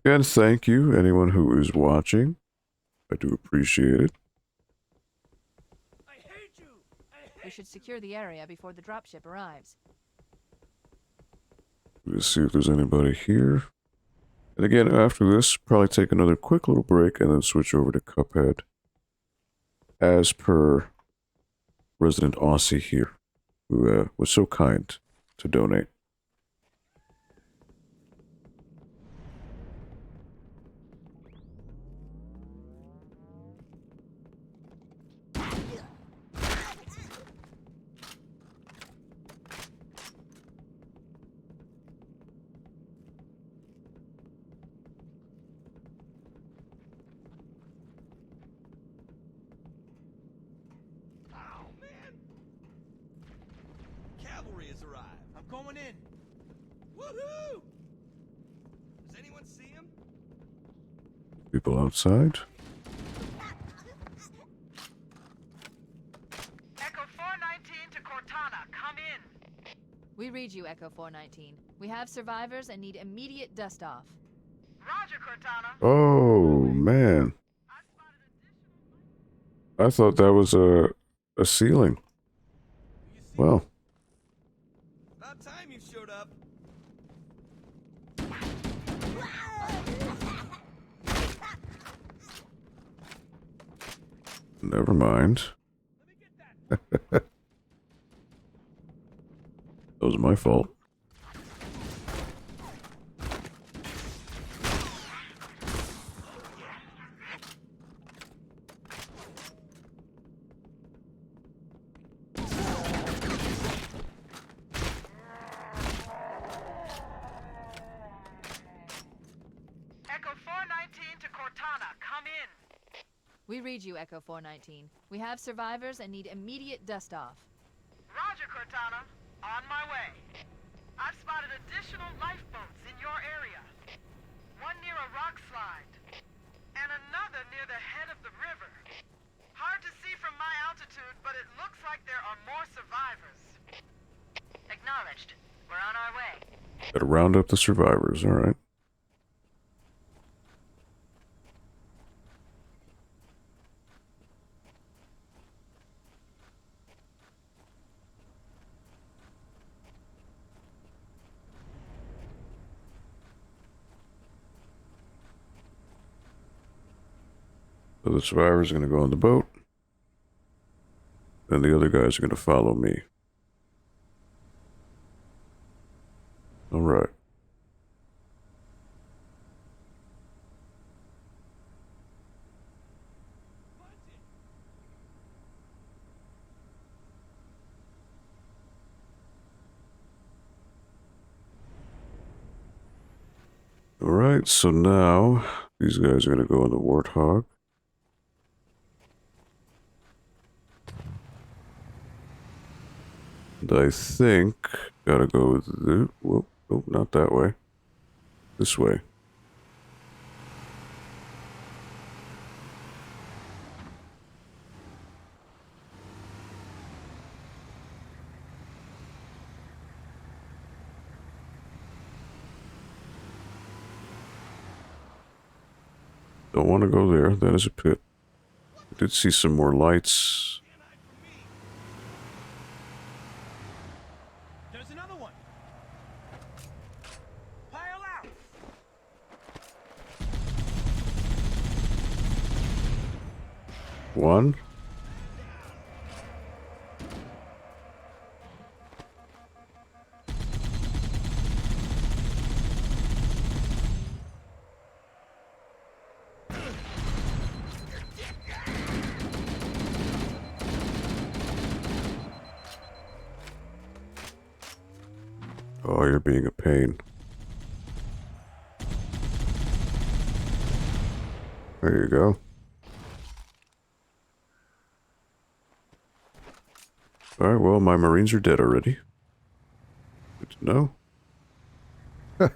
And thank you, anyone who is watching. I do appreciate it. We should secure the area before the dropship arrives. Let's see if there's anybody here. And again, after this, probably take another quick little break and then switch over to Cuphead. As per Resident Aussie here, who was so kind to donate. Cavalry has arrived. I'm going in. Woohoo! Does anyone see him? People outside. Echo 419 to Cortana, come in. We read you, Echo 419. We have survivors and need immediate dust-off. Roger, Cortana. Oh, man. I thought that was a ceiling. Well. About time you showed up. Never mind. That was my fault. Echo 419 to Cortana, come in. We read you, Echo 419. We have survivors and need immediate dust-off. Roger, Cortana. On my way. I've spotted additional lifeboats in your area. One near a rock slide, and another near the head of the river. Hard to see from my altitude, but it looks like there are more survivors. Acknowledged. We're on our way. Gotta round up the survivors, alright. So the survivors are going to go on the boat, and the other guys are going to follow me. All right. All right, so now these guys are going to go on the Warthog. And I think gotta go the whoop, oh, not that way. This way. Don't want to go there. That is a pit. I did see some more lights. There's another one. Pile out. One. Oh, you're being a pain. There you go. Alright, well, my Marines are dead already. Good to know. They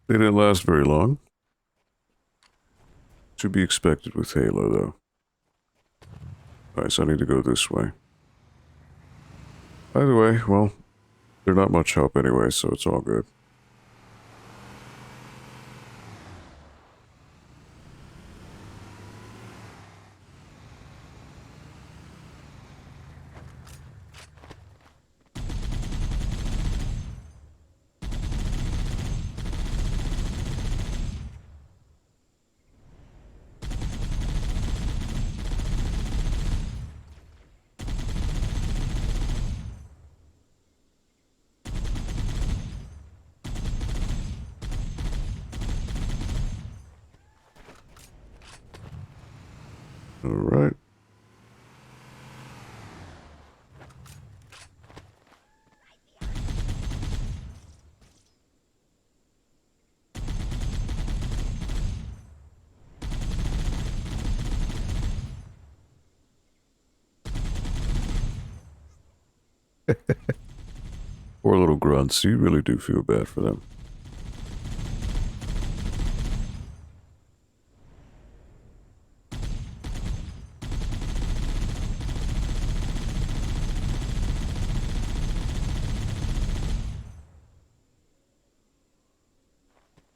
didn't last very long. To be expected with Halo, though. Alright, so I need to go this way. By the way, well, they're not much help anyway, so it's all good. All right. Poor little grunts. You really do feel bad for them.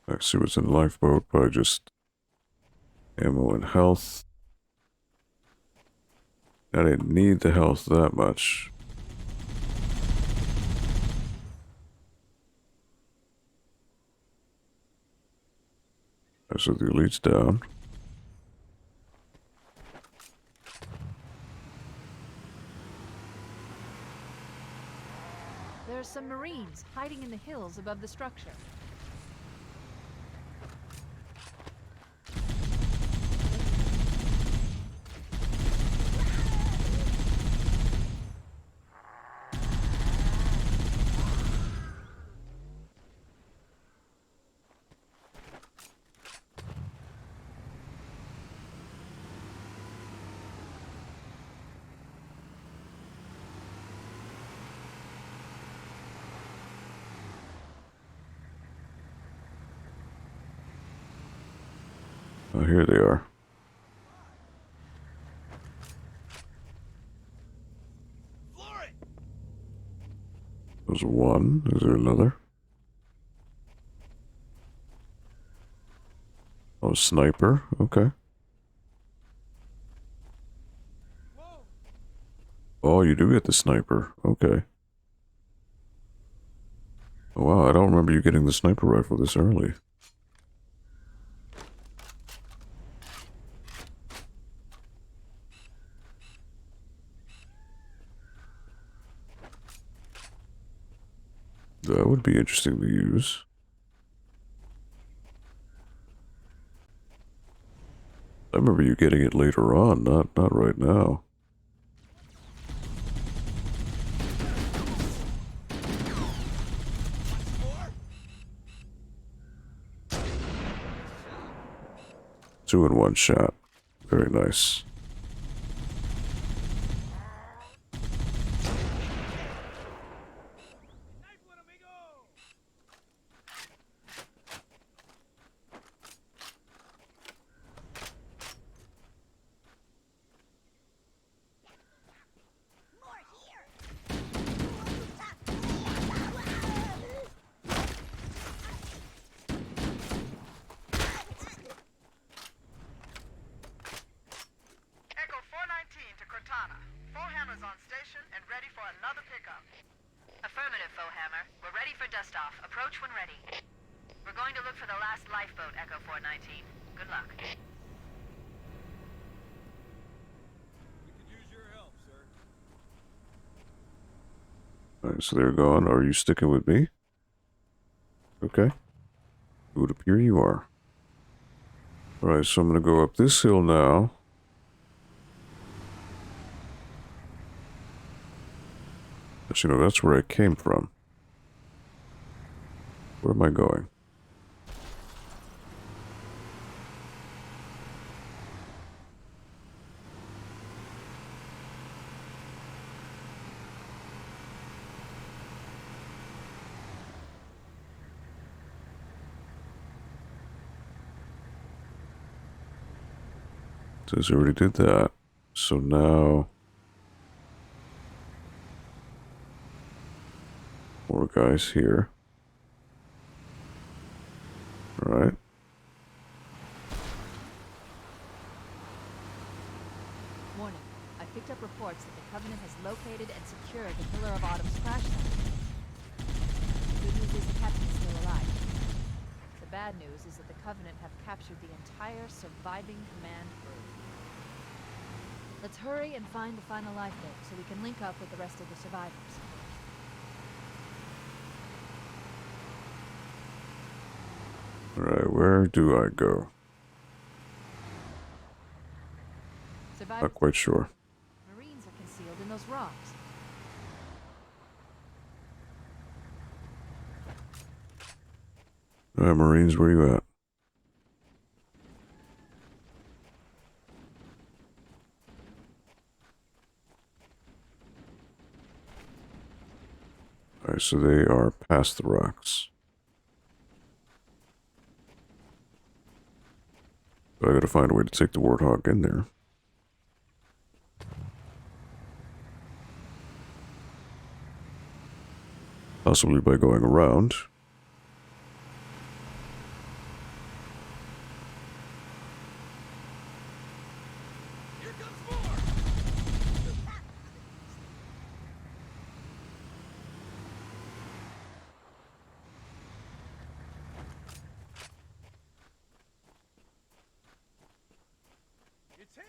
I see what's in the lifeboat, probably just ammo and health. I didn't need the health that much. So the elite's down. There are some Marines hiding in the hills above the structure. Oh, here they are. There's one. Is there another? Oh, sniper. Okay. Oh, you do get the sniper. Okay. Oh, wow, I don't remember you getting the sniper rifle this early. That would be interesting to use. I remember you getting it later on, not right now. Two in one shot. Very nice. Affirmative, Foehammer. We're ready for dust-off. Approach when ready. We're going to look for the last lifeboat, Echo 419. Good luck. We could use your help, sir. Alright, so they're gone. Are you sticking with me? Okay. It would appear you are. Alright, so I'm going to go up this hill now. You know, that's where I came from. Where am I going? Says I already did that. So now... more guys here. Alright. Warning. I picked up reports that the Covenant has located and secured the Pillar of Autumn's crash site. The good news is the captain is still alive. The bad news is that the Covenant have captured the entire surviving command crew. Let's hurry and find the final lifeboat so we can link up with the rest of the survivors. Alright, where do I go? Not quite sure. Marines are concealed in those rocks. Marines, where you at? Alright, so they are past the rocks. So I gotta find a way to take the Warthog in there. Possibly by going around. It's him!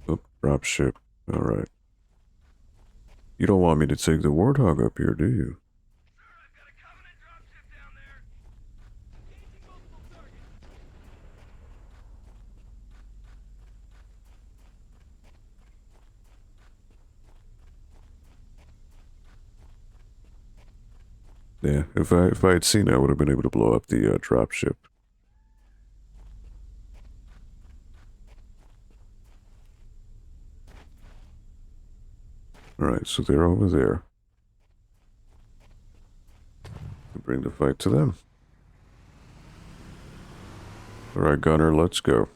Oh, dropship. Alright. You don't want me to take the Warthog up here, do you? Yeah, if I had seen it, I would have been able to blow up the dropship. Alright, so they're over there. Bring the fight to them. Alright, Gunner, let's go.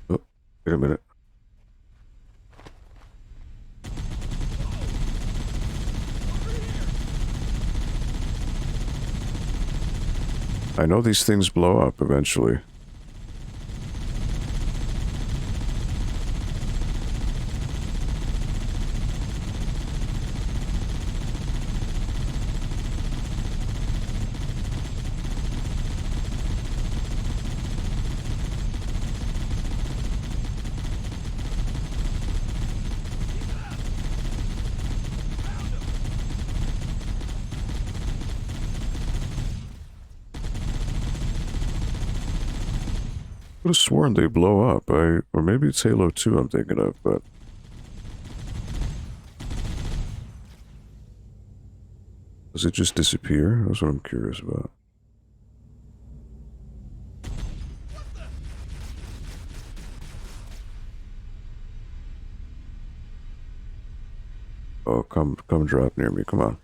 Oh, wait a minute. I know these things blow up eventually. I would have sworn they blow up. Or maybe it's Halo 2 I'm thinking of, but... Does it just disappear? That's what I'm curious about. Oh, come drop near me, come on.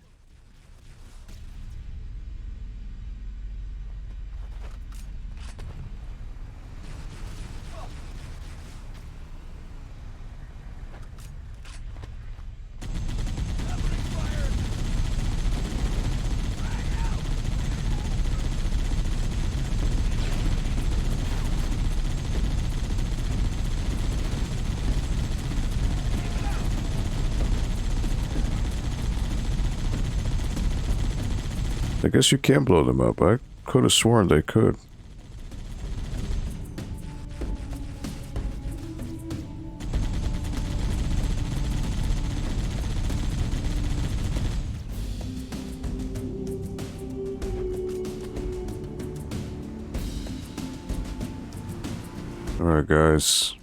I guess you can't blow them up. I could have sworn they could. Alright, guys.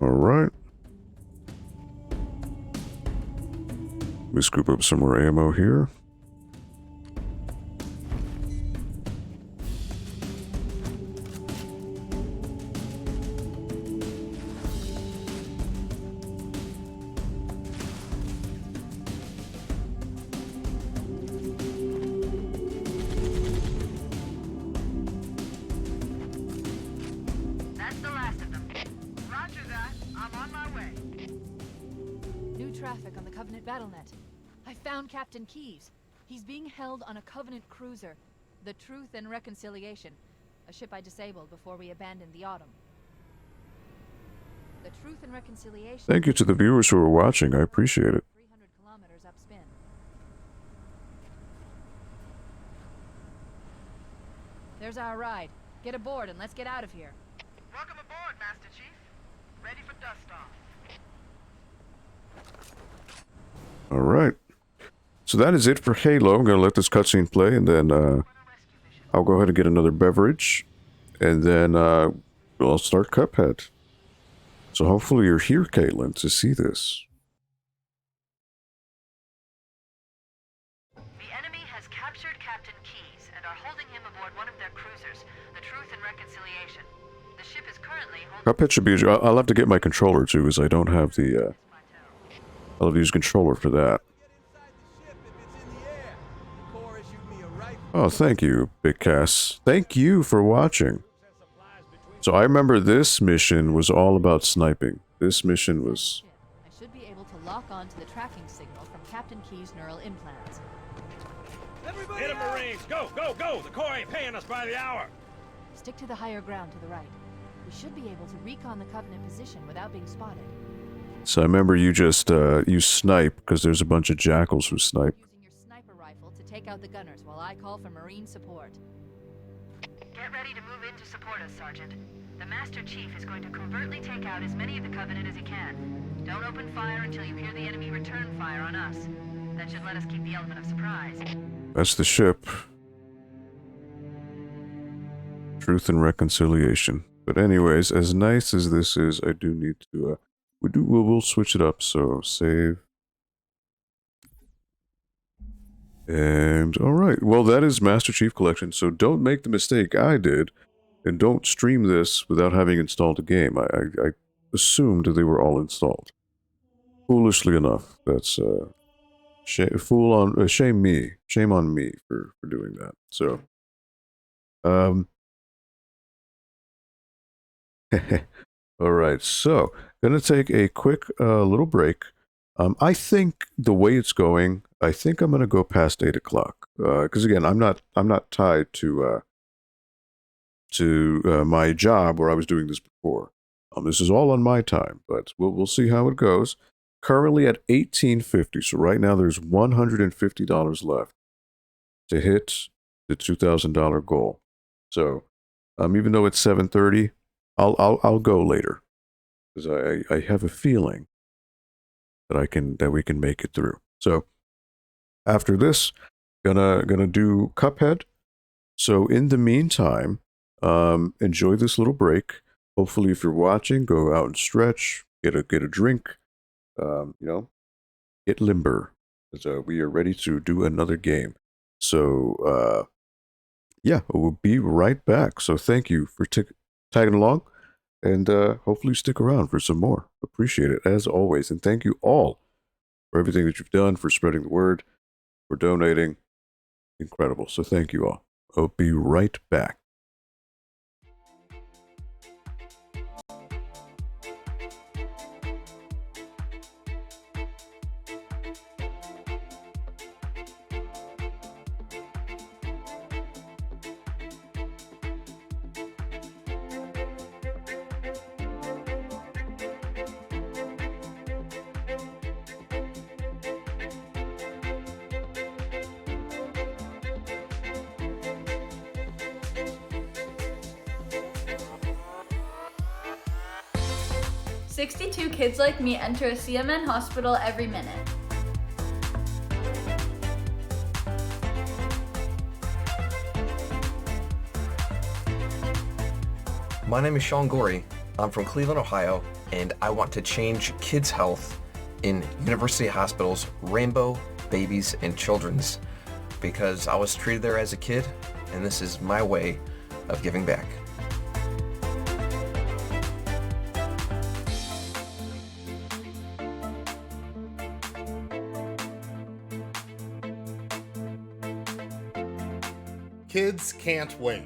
All right. Let me scoop up some more ammo here. That's the last of them. Roger that. I'm on my way. New traffic on the Covenant BattleNet. I found Captain Keyes. He's being held on a Covenant cruiser, the Truth and Reconciliation, a ship I disabled before we abandoned the Autumn. The Truth and Reconciliation... Thank you to the viewers who are watching. I appreciate it. 300 kilometers upspin. There's our ride. Get aboard and let's get out of here. Welcome aboard, Master Chief. Ready for dust off. All right. So that is it for Halo. I'm going to let this cutscene play, and then I'll go ahead and get another beverage, and then we'll start Cuphead. So hopefully you're here, Caitlin, to see this. The enemy has captured Captain Keyes and are holding him aboard one of their cruisers, the Truth and Reconciliation. The ship is currently holding... Cuphead should be... I'll have to get my controller, too, because I don't have the... I'll have to use a controller for that. Oh, thank you, Big Cass. Thank you for watching. So I remember this mission was all about sniping. This mission was... I should be able to lock on to the tracking signal from Captain Keyes' neural implants. Everybody Hit 'em, Marines! Go, go, go! The Corps ain't paying us by the hour! Stick to the higher ground to the right. We should be able to recon the Covenant position without being spotted. So I remember you just, you snipe, because there's a bunch of jackals who snipe. Using your sniper rifle to take out the gunners while I call for Marine support. Get ready to move in to support us, Sergeant. The Master Chief is going to covertly take out as many of the Covenant as he can. Don't open fire until you hear the enemy return fire on us. That should let us keep the element of surprise. That's the ship. Truth and Reconciliation. But anyways, as nice as this is, I do need to, we'll switch it up, so save. And, alright, well that is Master Chief Collection, so don't make the mistake I did, and don't stream this without having installed a game. I assumed they were all installed. Foolishly enough, that's, shame me. Shame on me for doing that. So, alright, so, gonna take a quick little break. I think the way it's going, I think I'm gonna go past 8 o'clock. Because again, I'm not tied to my job where I was doing this before. This is all on my time, but we'll see how it goes. Currently at $18.50, so right now there's $150 left to hit the $2,000 goal. So, even though it's 7:30, I'll go later, because I have a feeling that we can make it through. So after this, gonna do Cuphead. So in the meantime, enjoy this little break. Hopefully, if you're watching, go out and stretch, get a drink, you know, get limber. So we are ready to do another game. So yeah, we'll be right back. So thank you for tagging along, and hopefully stick around for some more. Appreciate it, as always. And thank you all for everything that you've done, for spreading the word, for donating. Incredible. So thank you all. I'll be right back. "62 kids like me enter a CMN hospital every minute." My name is Sean Gorey. I'm from Cleveland, Ohio, and I want to change kids' health in University Hospital's Rainbow Babies and Children's, because I was treated there as a kid, and this is my way of giving back. Kids can't wait.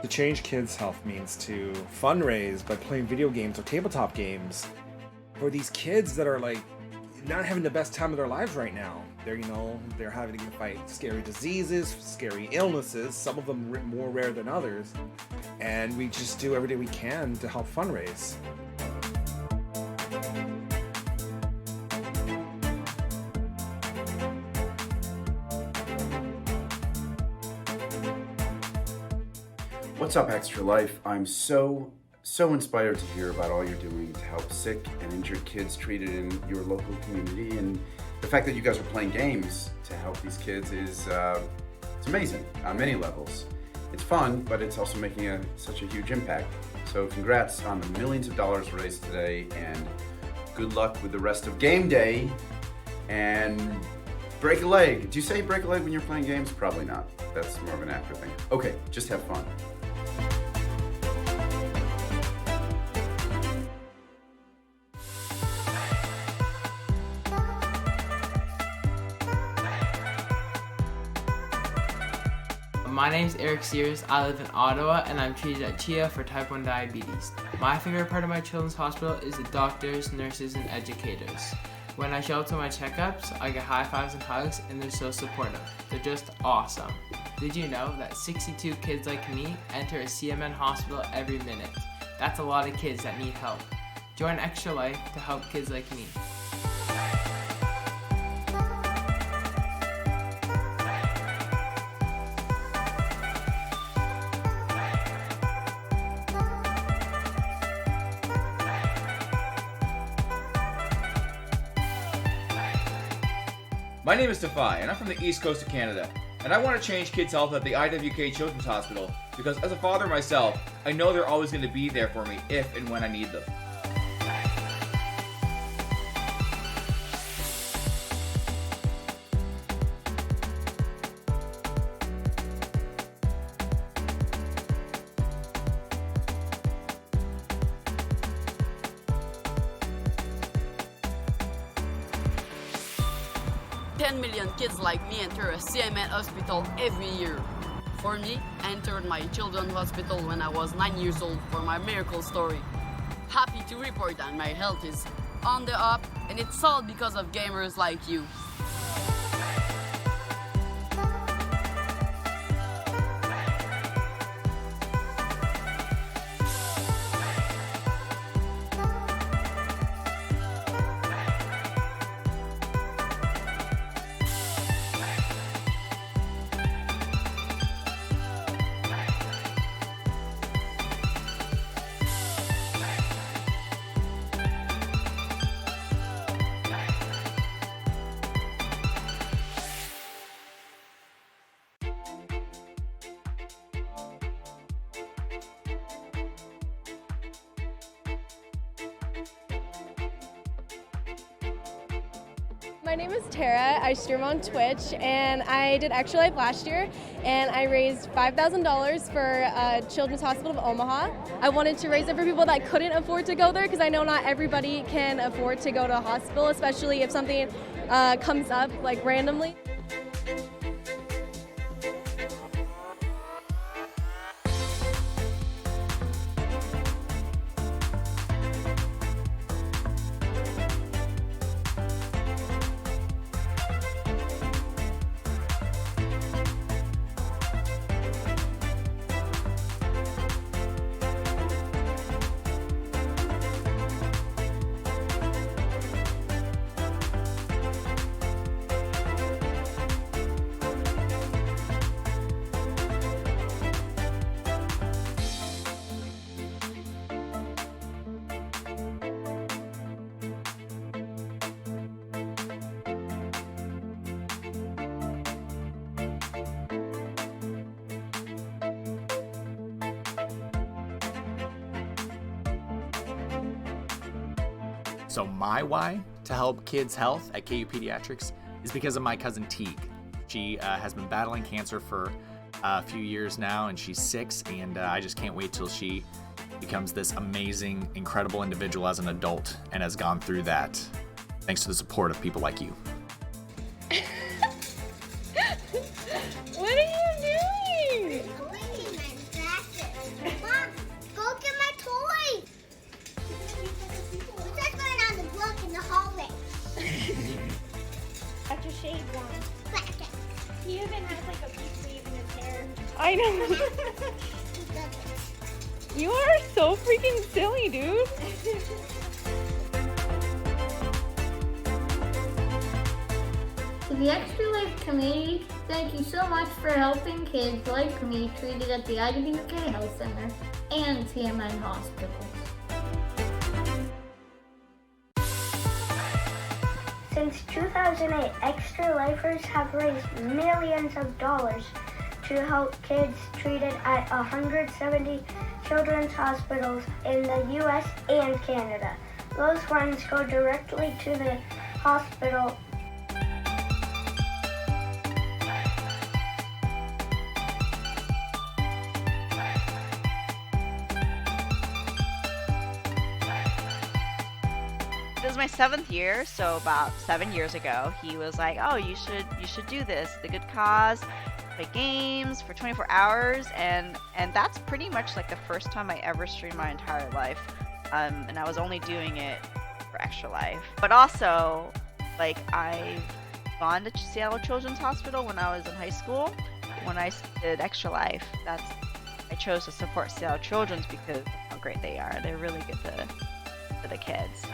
To change kids' health means to fundraise by playing video games or tabletop games for these kids that are like not having the best time of their lives right now. They're having to fight scary diseases, scary illnesses, some of them more rare than others, and we just do everything we can to help fundraise. What's up, Extra Life? I'm so inspired to hear about all you're doing to help sick and injured kids treated in your local community, and the fact that you guys are playing games to help these kids is it's amazing on many levels. It's fun, but it's also making such a huge impact. So congrats on the millions of dollars raised today, and good luck with the rest of game day, and break a leg. Do you say break a leg when you're playing games? Probably not. That's more of an actor thing. Okay, just have fun. My name's Eric Sears. I live in Ottawa, and I'm treated at CHEA for type 1 diabetes. My favorite part of my children's hospital is the doctors, nurses, and educators. When I show up to my checkups, I get high fives and hugs, and they're so supportive. They're just awesome. Did you know that 62 kids like me enter a CMN hospital every minute? That's a lot of kids that need help. Join Extra Life to help kids like me. My name is Defy, and I'm from the East Coast of Canada, and I want to change kids' health at the IWK Children's Hospital because as a father myself, I know they're always going to be there for me if and when I need them. Kids like me enter a CMN hospital every year. For me, I entered my children's hospital when I was 9 years old for my miracle story. Happy to report that my health is on the up, and it's all because of gamers like you. My name is Tara. I stream on Twitch, and I did Extra Life last year, and I raised $5,000 for Children's Hospital of Omaha. I wanted to raise it for people that couldn't afford to go there, because I know not everybody can afford to go to a hospital, especially if something comes up like randomly. So my why to help kids' health at KU Pediatrics is because of my cousin Teague. She has been battling cancer for a few years now, and she's 6, and I just can't wait till she becomes this amazing, incredible individual as an adult and has gone through that thanks to the support of people like you. What are you doing? Mom, go get my toys. What's that going on the block in the hallway? That's your shade one. He even has like a peach leaf in his hair. I know. You are so freaking silly, dude. To the Extra Life community, thank you so much for helping kids like me treated at the IWK Health Center and CMN hospitals. Since 2008, Extra Lifers have raised millions of dollars to help kids treated at 170 children's hospitals in the U.S. and Canada. Those funds go directly to the hospital. This is my 7th year, so about 7 years ago, he was like, "Oh, you should do this. The good cause, play games for 24 hours," and that's pretty much like the first time I ever streamed my entire life, and I was only doing it for Extra Life. But also, like, I've gone to Seattle Children's Hospital when I was in high school. When I did Extra Life, I chose to support Seattle Children's because of how great they are. They're really good to the kids.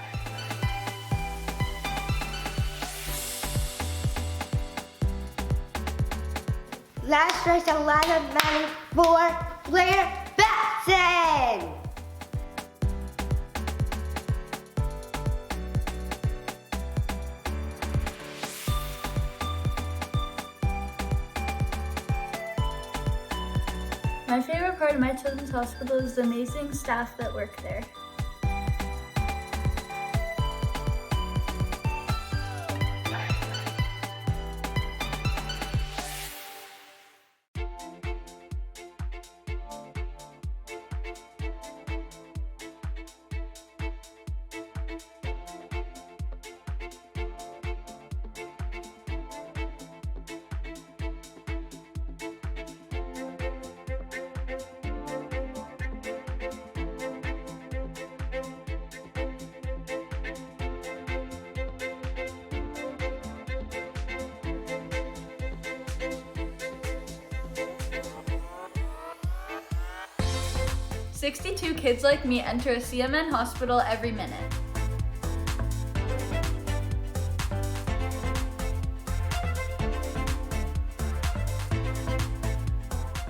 Let's raise a lot of money for Blair Batson! My favorite part of my children's hospital is the amazing staff that work there. "62 kids like me enter a CMN hospital every minute."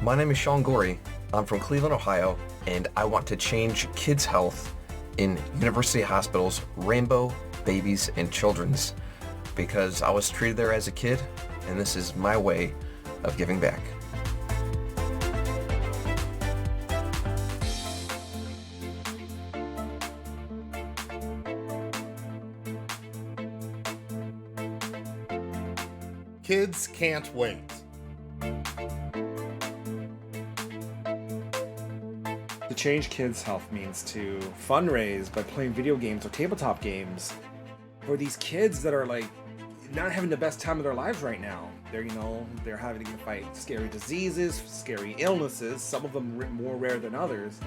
My name is Sean Gorey. I'm from Cleveland, Ohio, and I want to change kids' health in university hospitals, Rainbow, Babies, and Children's, because I was treated there as a kid, and this is my way of giving back. Kids can't wait. To change kids' health means to fundraise by playing video games or tabletop games for these kids that are like not having the best time of their lives right now. They're having to fight scary diseases, scary illnesses, some of them more rare than others,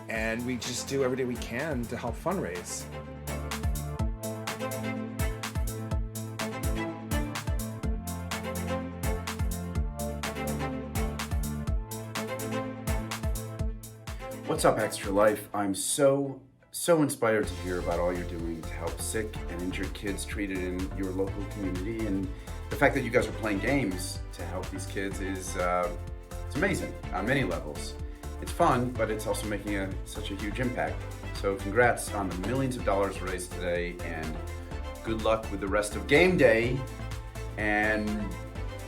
and we just do everything we can to help fundraise. What's up, Extra Life? I'm so inspired to hear about all you're doing to help sick and injured kids treated in your local community, and the fact that you guys are playing games to help these kids is it's amazing on many levels. It's fun, but it's also making such a huge impact. So congrats on the millions of dollars raised today, and good luck with the rest of game day, and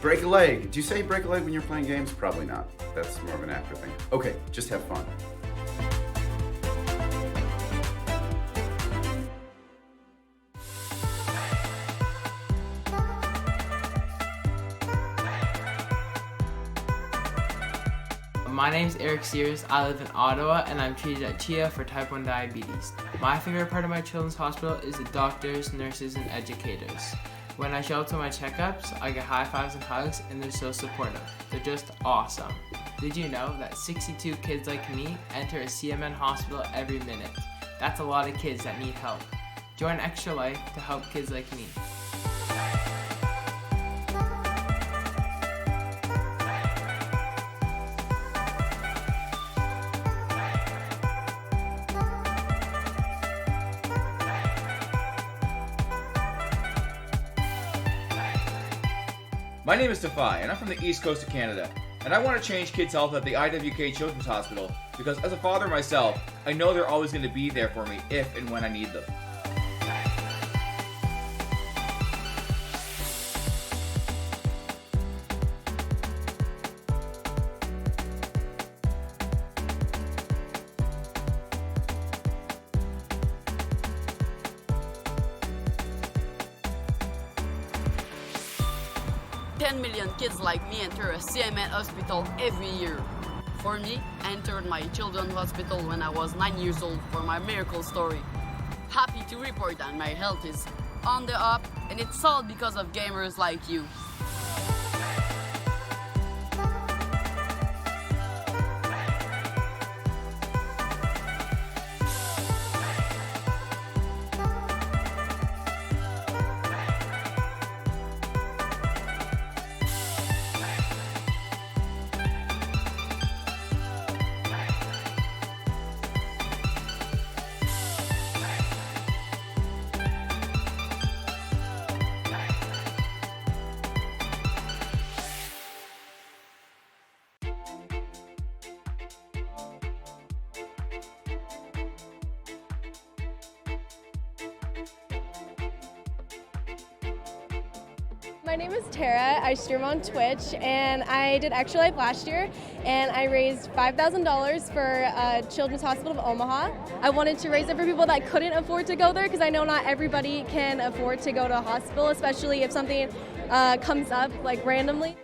break a leg. Do you say break a leg when you're playing games? Probably not. That's more of an actor thing. Okay, just have fun. My name's Eric Sears. I live in Ottawa and I'm treated at CHIA for type 1 diabetes. My favorite part of my children's hospital is the doctors, nurses, and educators. When I show up to my checkups, I get high fives and hugs, and they're so supportive. They're just awesome. Did you know that 62 kids like me enter a CMN hospital every minute? That's a lot of kids that need help. Join Extra Life to help kids like me. My name is Defy, and I'm from the East Coast of Canada, and I want to change kids' health at the IWK Children's Hospital because as a father myself, I know they're always going to be there for me if and when I need them. Million kids like me enter a CMN hospital every year. For me, I entered my children's hospital when I was 9 years old for my miracle story. Happy to report that my health is on the up, and it's all because of gamers like you. My name is Tara. I stream on Twitch, and I did Extra Life last year, and I raised $5,000 for Children's Hospital of Omaha. I wanted to raise it for people that couldn't afford to go there, because I know not everybody can afford to go to a hospital, especially if something comes up like randomly.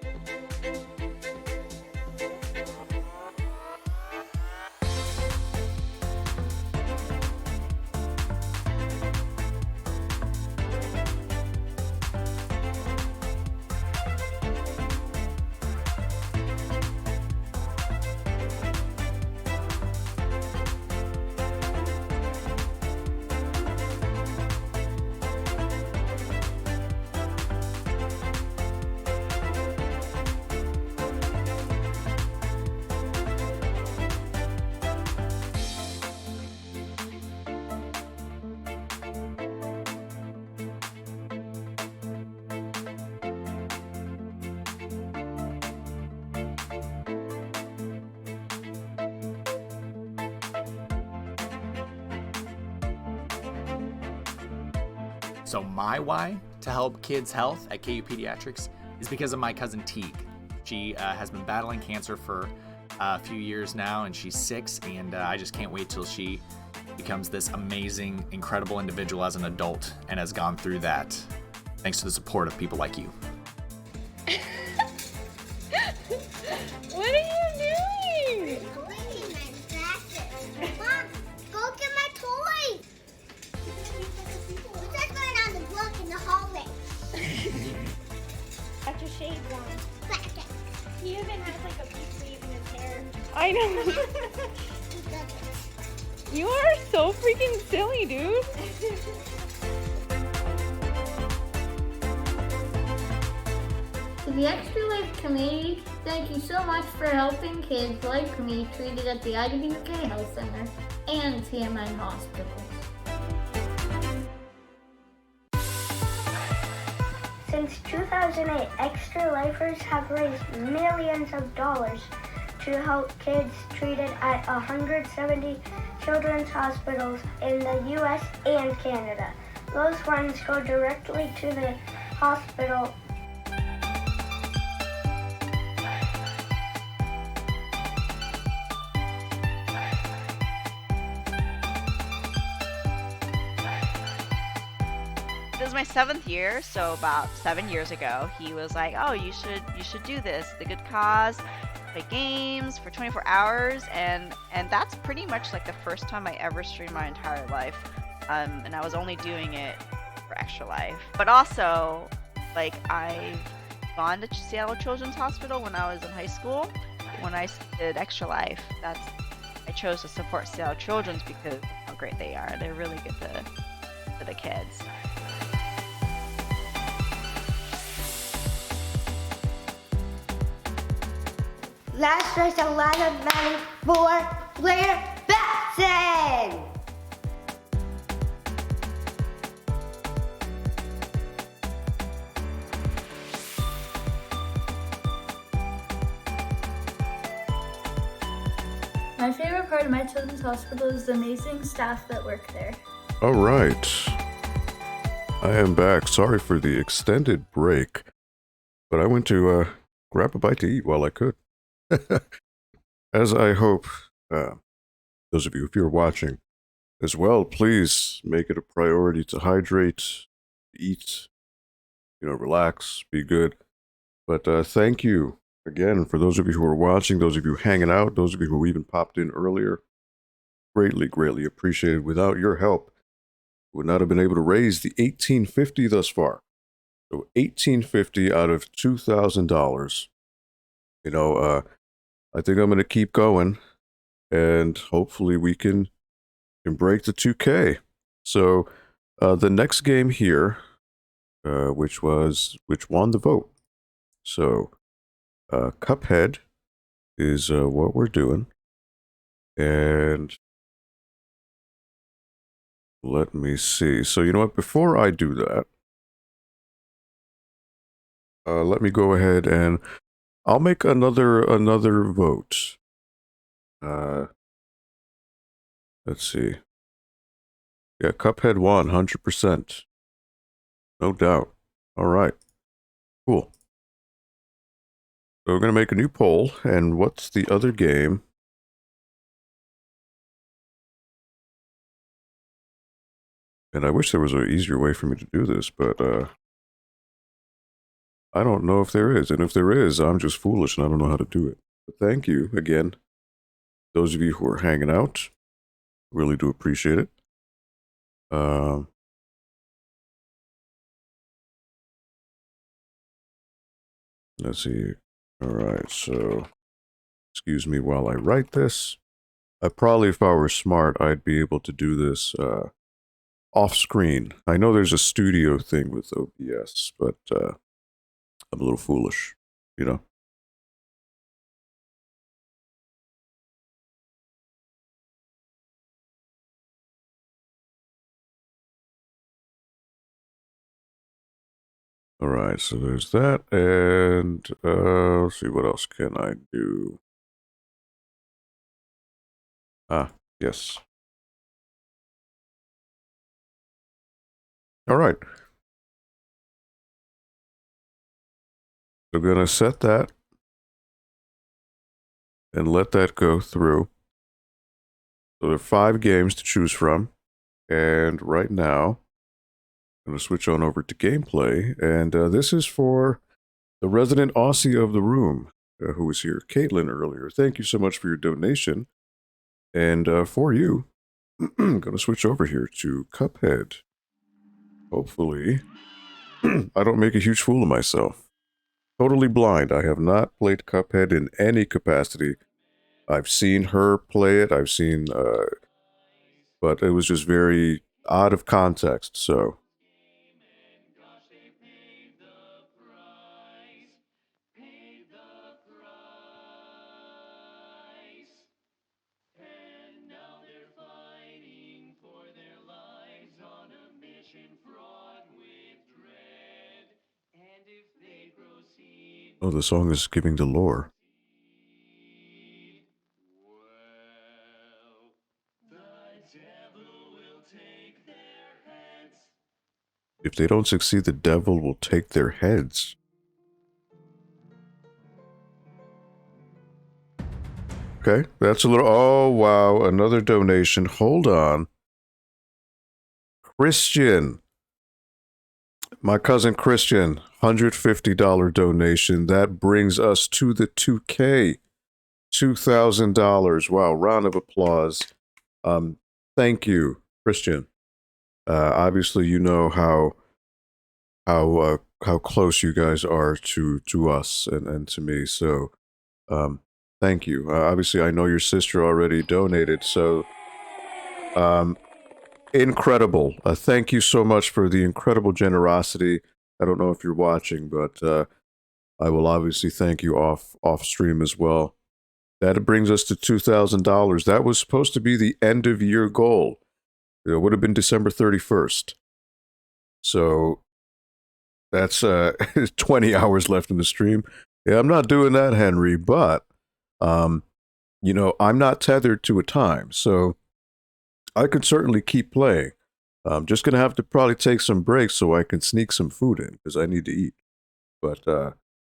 So my why to help kids' health at KU Pediatrics is because of my cousin Teague. She has been battling cancer for a few years now, and she's 6, and I just can't wait till she becomes this amazing, incredible individual as an adult and has gone through that thanks to the support of people like you. What are you doing? Cleaning my glasses. Mom, go get my toys. What's that going on the block in the hallway? That's your shade one. He even has like a peach leaf in his hair. I know. You are so freaking silly, dude. To the Extra Life community, thank you so much for helping kids like me treated at the IWK Health Center and CMN Hospitals. Since 2008, Extra Lifers have raised millions of dollars to help kids treated at 170 children's hospitals in the U.S. and Canada. Those funds go directly to the hospital. This is my 7th year, so about 7 years ago, he was like, "Oh, you should do this. The good cause play games for 24 hours, and that's pretty much like the first time I ever streamed my entire life. And I was only doing it for Extra Life. But also, like, I've gone to Seattle Children's Hospital when I was in high school. When I did Extra Life, I chose to support Seattle Children's because of how great they are. They're really good to the kids. Let's raise a lot of money for Blair Batson! My favorite part of my children's hospital is the amazing staff that work there. All right. I am back. Sorry for the extended break, but I went to grab a bite to eat while I could. As I hope those of you, if you're watching as well, please make it a priority to hydrate, eat, relax, be good. But thank you again for those of you who are watching, those of you hanging out, those of you who even popped in earlier. Greatly, greatly appreciated. Without your help, we would not have been able to raise the $1,850 thus far. So $1,850 out of $2,000. I think I'm going to keep going, and hopefully we can break the 2K. So the next game here, which won the vote. So Cuphead is what we're doing, and let me see. So you know what? Before I do that, let me go ahead and I'll make another vote. Let's see. Yeah, Cuphead won 100%. No doubt. All right. Cool. So we're going to make a new poll. And what's the other game? And I wish there was an easier way for me to do this, but I don't know if there is. And if there is, I'm just foolish and I don't know how to do it. But thank you again, those of you who are hanging out. Really do appreciate it. Let's see. All right, so excuse me while I write this. Probably if I were smart, I'd be able to do this off screen. I know there's a studio thing with OBS, but I'm a little foolish, All right, so there's that, and let's see, what else can I do? Yes. All right. We're going to set that and let that go through. So there are 5 games to choose from, and right now, I'm going to switch on over to gameplay, and this is for the resident Aussie of the room, who was here, Caitlin, earlier. Thank you so much for your donation. And for you, I'm going to switch over here to Cuphead. Hopefully, I don't make a huge fool of myself. Totally blind. I have not played Cuphead in any capacity. I've seen her play it. I've seen, but it was just very out of context, so... Oh, the song is giving the lore. If they don't succeed, the devil will take their heads. Okay, that's a little... Oh, wow, another donation. Hold on. Christian. My cousin Christian, $150 donation. That brings us to the 2K. $2,000. Wow, round of applause. Thank you, Christian. Obviously, you know how close you guys are to us and to me. So, thank you. Obviously, I know your sister already donated. So, incredible. Thank you so much for the incredible generosity. I don't know if you're watching, but I will obviously thank you off stream as well. That brings us to $2,000. That was supposed to be the end of year goal. It would have been December 31st. So that's 20 hours left in the stream. Yeah, I'm not doing that, Henry, but you know, I'm not tethered to a time, so I could certainly keep playing. I'm just gonna have to probably take some breaks so I can sneak some food in because I need to eat. But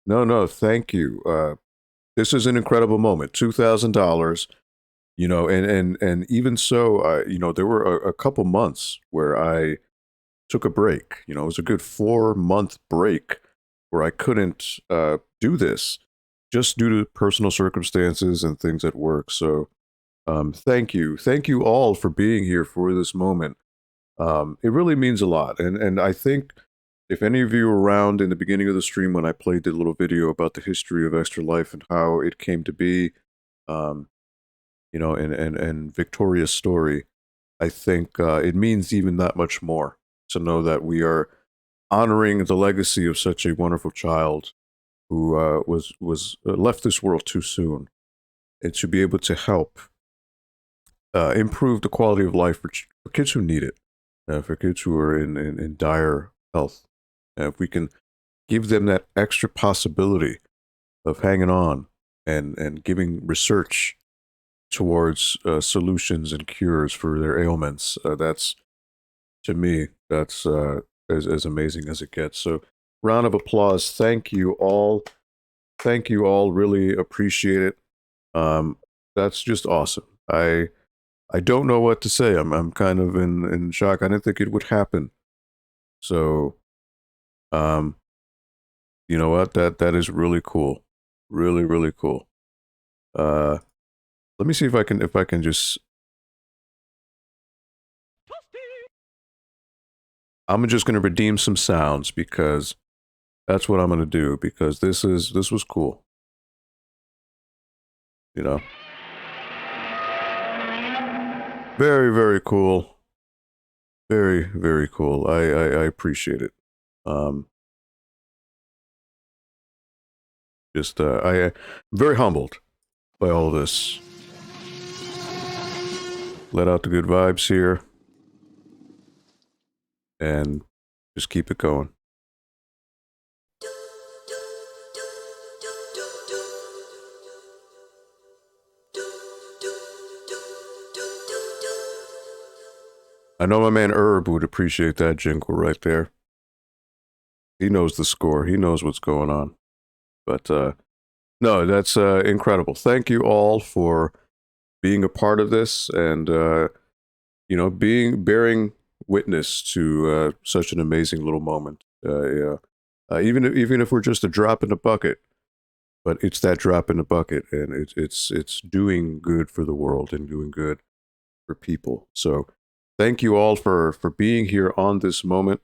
no, thank you. This is an incredible moment. $2,000. You know, and even so, you know, there were a couple months where I took a break. You know, it was a good 4-month break where I couldn't do this just due to personal circumstances and things at work. So thank you all for being here for this moment. It really means a lot, and I think if any of you were around in the beginning of the stream when I played the little video about the history of Extra Life and how it came to be, you know, and Victoria's story, I think it means even that much more to know that we are honoring the legacy of such a wonderful child who was left this world too soon, and to be able to help improve the quality of life for kids who need it, for kids who are in dire health. If we can give them that extra possibility of hanging on and giving research towards solutions and cures for their ailments, that's, to me, that's as amazing as it gets. So round of applause. Thank you all. Thank you all. Really appreciate it. That's just awesome. I don't know what to say. I'm kind of in shock. I didn't think it would happen. So, you know what? That is really cool. Really, really cool. Let me see if I can just. I'm just going to redeem some sounds because that's what I'm going to do, because this was cool. You know. Very, very cool. Very, very cool. I appreciate it. Just I'm very humbled by all this. Let out the good vibes here. And just keep it going. I know my man Herb would appreciate that jingle right there. He knows the score. He knows what's going on. But no, that's incredible. Thank you all for being a part of this and you know, bearing witness to such an amazing little moment. Yeah. Even if we're just a drop in the bucket, but it's that drop in the bucket, and it's doing good for the world and doing good for people. So thank you all for being here on this moment.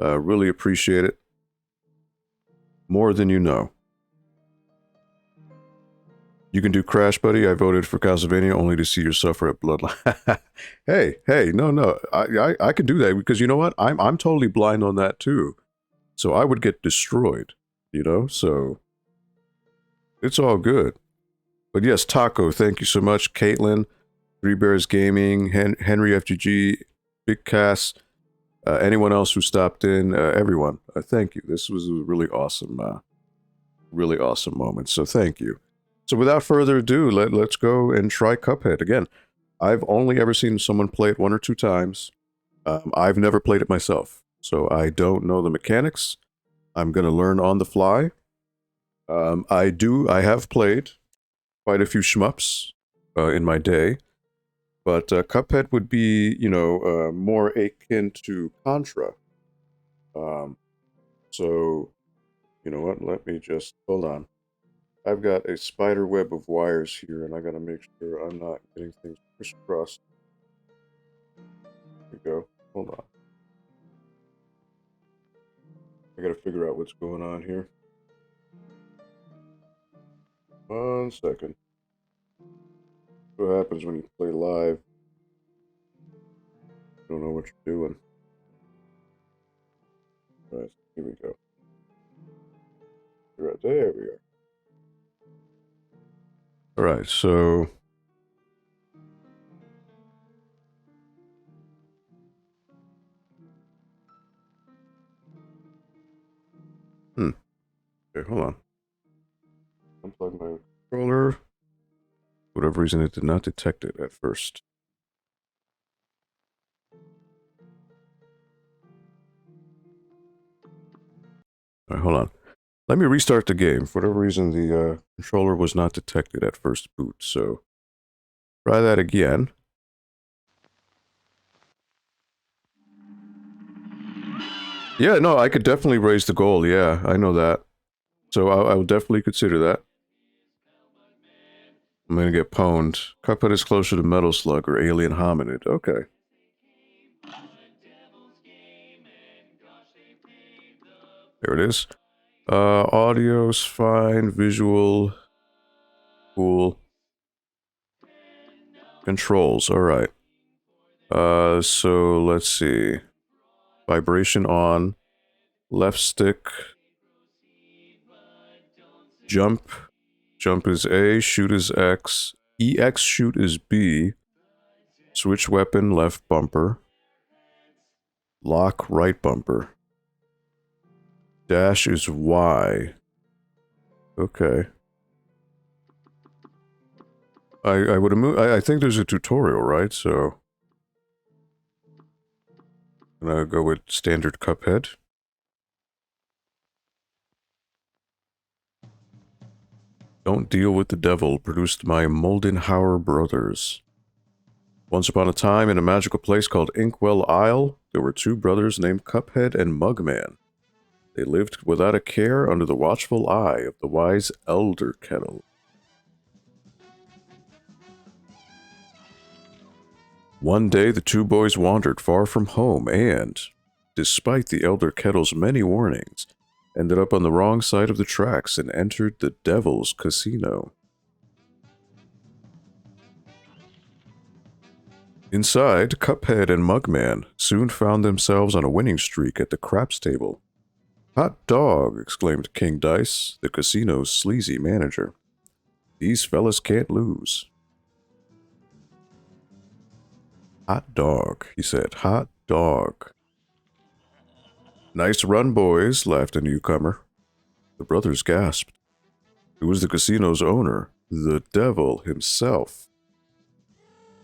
Really appreciate it. More than you know. You can do Crash Buddy. I voted for Castlevania only to see you suffer at Bloodline. hey, no. I can do that because you know what? I'm totally blind on that too. So I would get destroyed, you know? So it's all good. But yes, Taco, thank you so much. Caitlin, Three Bears Gaming, Henry FGG, Big Cass, anyone else who stopped in, everyone, thank you. This was a really awesome moment. So thank you. So without further ado, let's go and try Cuphead. Again, I've only ever seen someone play it 1 or 2 times. I've never played it myself, so I don't know the mechanics. I'm going to learn on the fly. I have played quite a few shmups in my day, but Cuphead would be, you know, more akin to Contra. So, you know what, let me just, hold on. I've got a spider web of wires here, and I gotta make sure I'm not getting things crisscrossed. There we go. Hold on. I gotta figure out what's going on here. 1 second. What happens when you play live? You don't know what you're doing. Alright, here we go. Right, there we are. Alright, so... Okay, hold on. Unplug my controller. For whatever reason, it did not detect it at first. Alright, hold on. Let me restart the game. For whatever reason, the controller was not detected at first boot, so... Try that again. Yeah, no, I could definitely raise the goal, yeah, I know that. So I will definitely consider that. I'm gonna get pwned. Cuphead is closer to Metal Slug or Alien Hominid. Okay. There it is. Audio's fine. Visual. Cool. Controls, alright. So let's see. Vibration on. Left stick. Jump. Jump is A, shoot is X. EX shoot is B. Switch weapon, left bumper. Lock, right bumper. Dash is Y. Okay. I would have I think there's a tutorial, right? So I'm gonna go with standard Cuphead. Don't Deal with the Devil, produced by Moldenhauer Brothers. Once upon a time, in a magical place called Inkwell Isle, there were two brothers named Cuphead and Mugman. They lived without a care under the watchful eye of the wise Elder Kettle. One day, the two boys wandered far from home and, despite the Elder Kettle's many warnings, ended up on the wrong side of the tracks and entered the Devil's Casino. Inside, Cuphead and Mugman soon found themselves on a winning streak at the craps table. "Hot dog!" exclaimed King Dice, the casino's sleazy manager. "These fellas can't lose." "Hot dog," he said. "Hot dog." "Nice run, boys," laughed a newcomer. The brothers gasped. It was the casino's owner, the devil himself.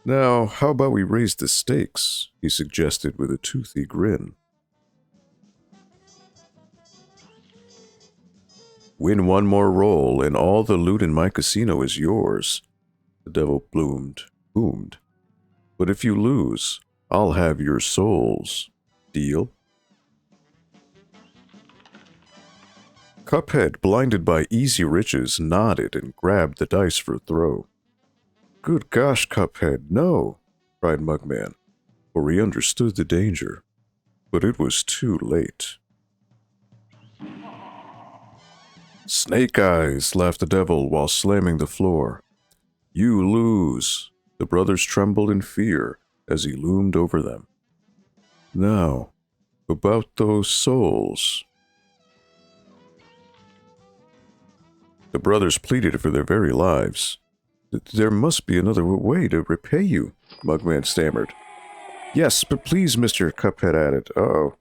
"Now, how about we raise the stakes?" he suggested with a toothy grin. "Win one more roll, and all the loot in my casino is yours," the devil boomed. "But if you lose, I'll have your souls. Deal?" Cuphead, blinded by easy riches, nodded and grabbed the dice for a throw. "Good gosh, Cuphead, no!" cried Mugman, for he understood the danger. But it was too late. "Snake eyes," laughed the devil while slamming the floor. "You lose." The brothers trembled in fear as he loomed over them. "Now, about those souls." The brothers pleaded for their very lives. "There must be another way to repay you," Mugman stammered. "Yes, but please," Mr. Cuphead added. Uh-oh.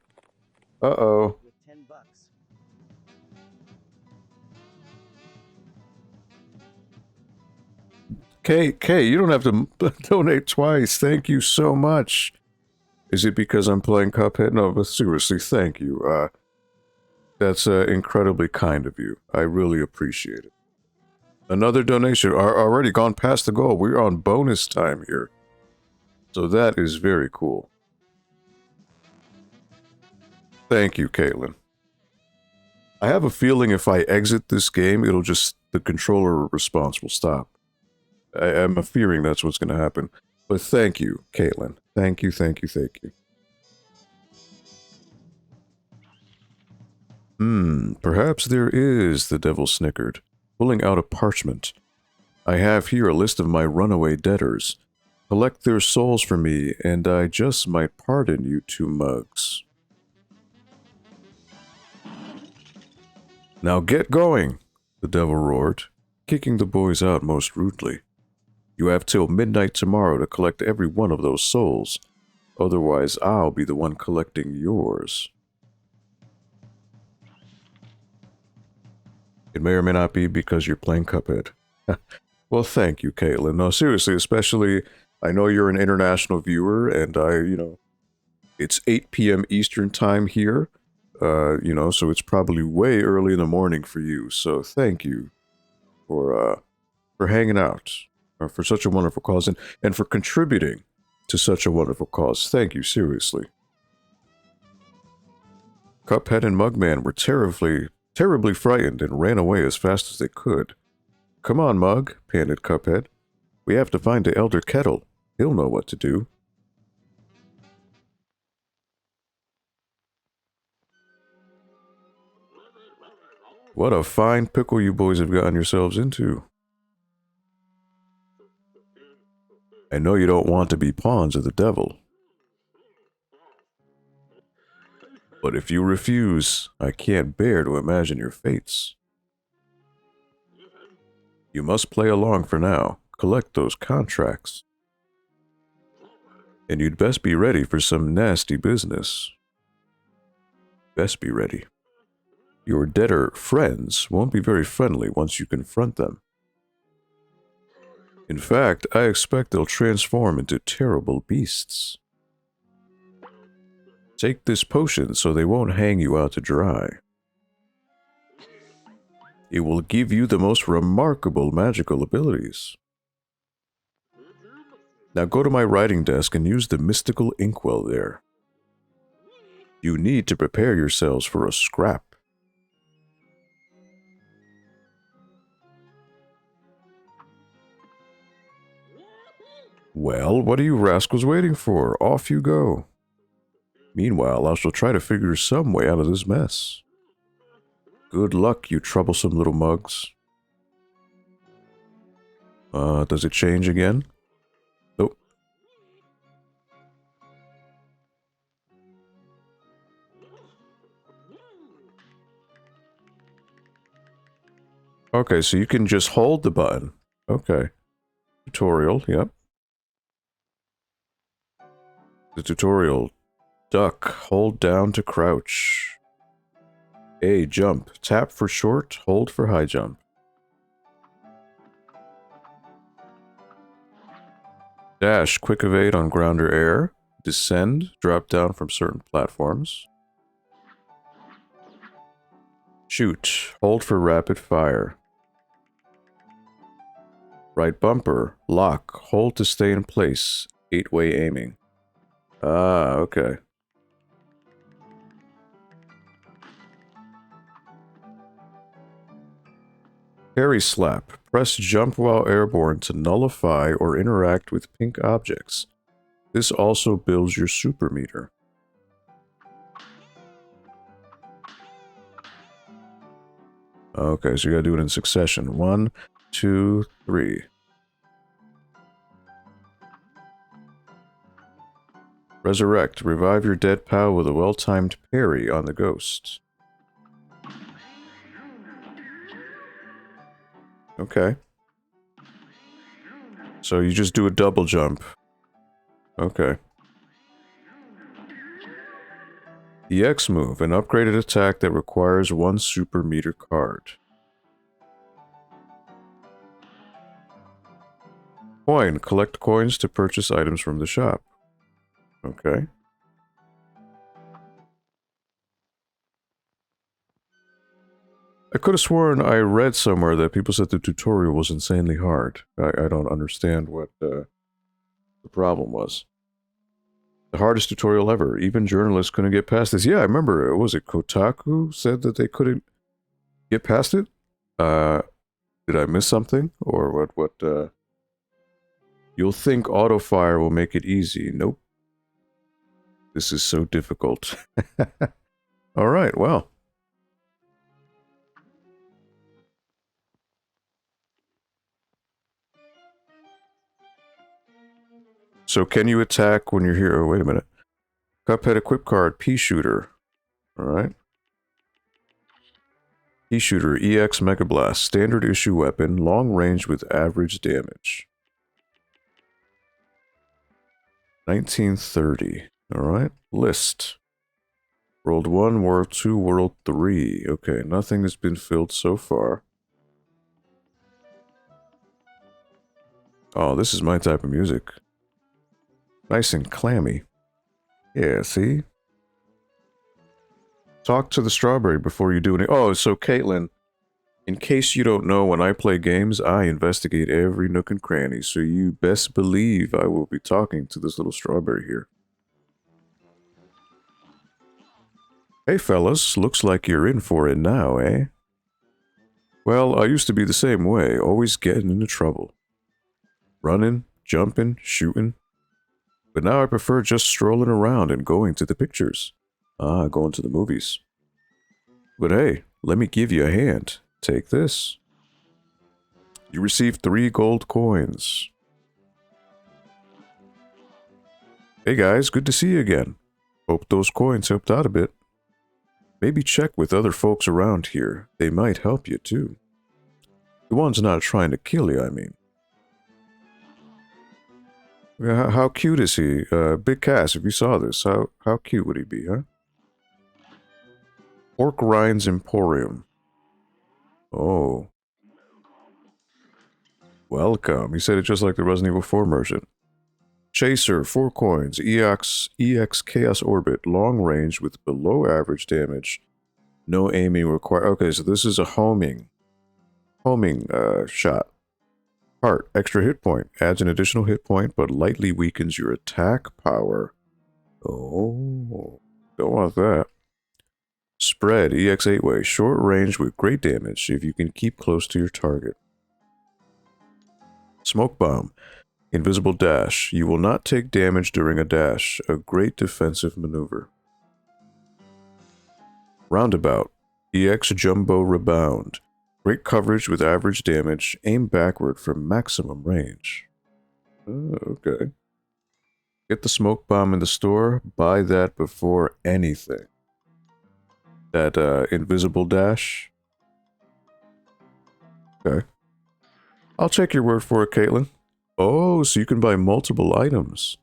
Uh-oh. Kay, you don't have to donate twice. Thank you so much. Is it because I'm playing Cuphead? No, but seriously, thank you. That's incredibly kind of you. I really appreciate it. Another donation. Already gone past the goal. We're on bonus time here. So that is very cool. Thank you, Caitlin. I have a feeling if I exit this game, the controller response will stop. I'm fearing that's what's going to happen. But thank you, Caitlin. Thank you. Perhaps there is, the devil snickered, pulling out a parchment. I have here a list of my runaway debtors. Collect their souls for me, and I just might pardon you 2 mugs. Now get going, the devil roared, kicking the boys out most rudely. You have till midnight tomorrow to collect every one of those souls. Otherwise, I'll be the one collecting yours. It may or may not be because you're playing Cuphead. Well, thank you, Caitlin. No, seriously, especially, I know you're an international viewer, and it's 8 p.m. Eastern time here, so it's probably way early in the morning for you. So thank you for hanging out for such a wonderful cause and for contributing to such a wonderful cause. Thank you, seriously. Cuphead and Mugman were terribly frightened and ran away as fast as they could. Come on, Mug, panted Cuphead. We have to find the Elder Kettle. He'll know what to do. What a fine pickle you boys have gotten yourselves into. I know you don't want to be pawns of the devil. But if you refuse, I can't bear to imagine your fates. You must play along for now. Collect those contracts. And you'd best be ready for some nasty business. Best be ready. Your debtor friends won't be very friendly once you confront them. In fact, I expect they'll transform into terrible beasts. Take this potion so they won't hang you out to dry. It will give you the most remarkable magical abilities. Now go to my writing desk and use the mystical inkwell there. You need to prepare yourselves for a scrap. Well, what are you rascals waiting for? Off you go. Meanwhile, I shall try to figure some way out of this mess. Good luck, you troublesome little mugs. Does it change again? Nope. Okay, so you can just hold the button. Okay. Tutorial, yep. The tutorial. Duck, hold down to crouch. A, jump. Tap for short, hold for high jump. Dash, quick evade on ground or air. Descend, drop down from certain platforms. Shoot, hold for rapid fire. Right bumper, lock, hold to stay in place. 8-way aiming. Ah, okay. Parry slap. Press jump while airborne to nullify or interact with pink objects. This also builds your super meter. Okay, so you gotta do it in succession. 1, 2, 3. Resurrect. Revive your dead pal with a well-timed parry on the ghost. Okay. So you just do a double jump. Okay. The X move, an upgraded attack that requires 1 super meter card. Coin, collect coins to purchase items from the shop. Okay. I could have sworn I read somewhere that people said the tutorial was insanely hard. I don't understand what the problem was. The hardest tutorial ever. Even journalists couldn't get past this. Yeah, I remember. Was it Kotaku said that they couldn't get past it? Did I miss something? Or what, you'll think auto fire will make it easy. Nope. This is so difficult. Alright, well. So can you attack when you're here? Oh, wait a minute. Cuphead equip card, Pea Shooter. Alright. Pea Shooter, EX Mega Blast, standard issue weapon, long range with average damage. 1930. Alright. List. World 1, World 2, World 3. Okay, nothing has been filled so far. Oh, this is my type of music. Nice and clammy. Yeah, see? Talk to the strawberry before you do any— Oh, so Caitlin, in case you don't know, when I play games, I investigate every nook and cranny, so you best believe I will be talking to this little strawberry here. Hey fellas, looks like you're in for it now, eh? Well, I used to be the same way, always getting into trouble. Running, jumping, shooting. But now I prefer just strolling around and going to the pictures. Ah, going to the movies. But hey, let me give you a hand. Take this. You received 3 gold coins. Hey guys, good to see you again. Hope those coins helped out a bit. Maybe check with other folks around here. They might help you too. The ones not trying to kill you, I mean. How cute is he? Big Cass, if you saw this, how cute would he be, huh? Pork Rinds Emporium. Oh. Welcome. He said it just like the Resident Evil 4 merchant. Chaser, 4 coins. EX Chaos Orbit. Long range with below average damage. No aiming required. Okay, so this is a homing shot. Heart, extra hit point. Adds an additional hit point, but lightly weakens your attack power. Oh, don't want that. Spread, EX 8-way. Short range with great damage if you can keep close to your target. Smoke Bomb. Invisible dash. You will not take damage during a dash. A great defensive maneuver. Roundabout. EX Jumbo Rebound. Great coverage with average damage. Aim backward for maximum range. Oh, okay. Get the smoke bomb in the store. Buy that before anything. That invisible dash. Okay. I'll take your word for it, Caitlin. Oh, so you can buy multiple items.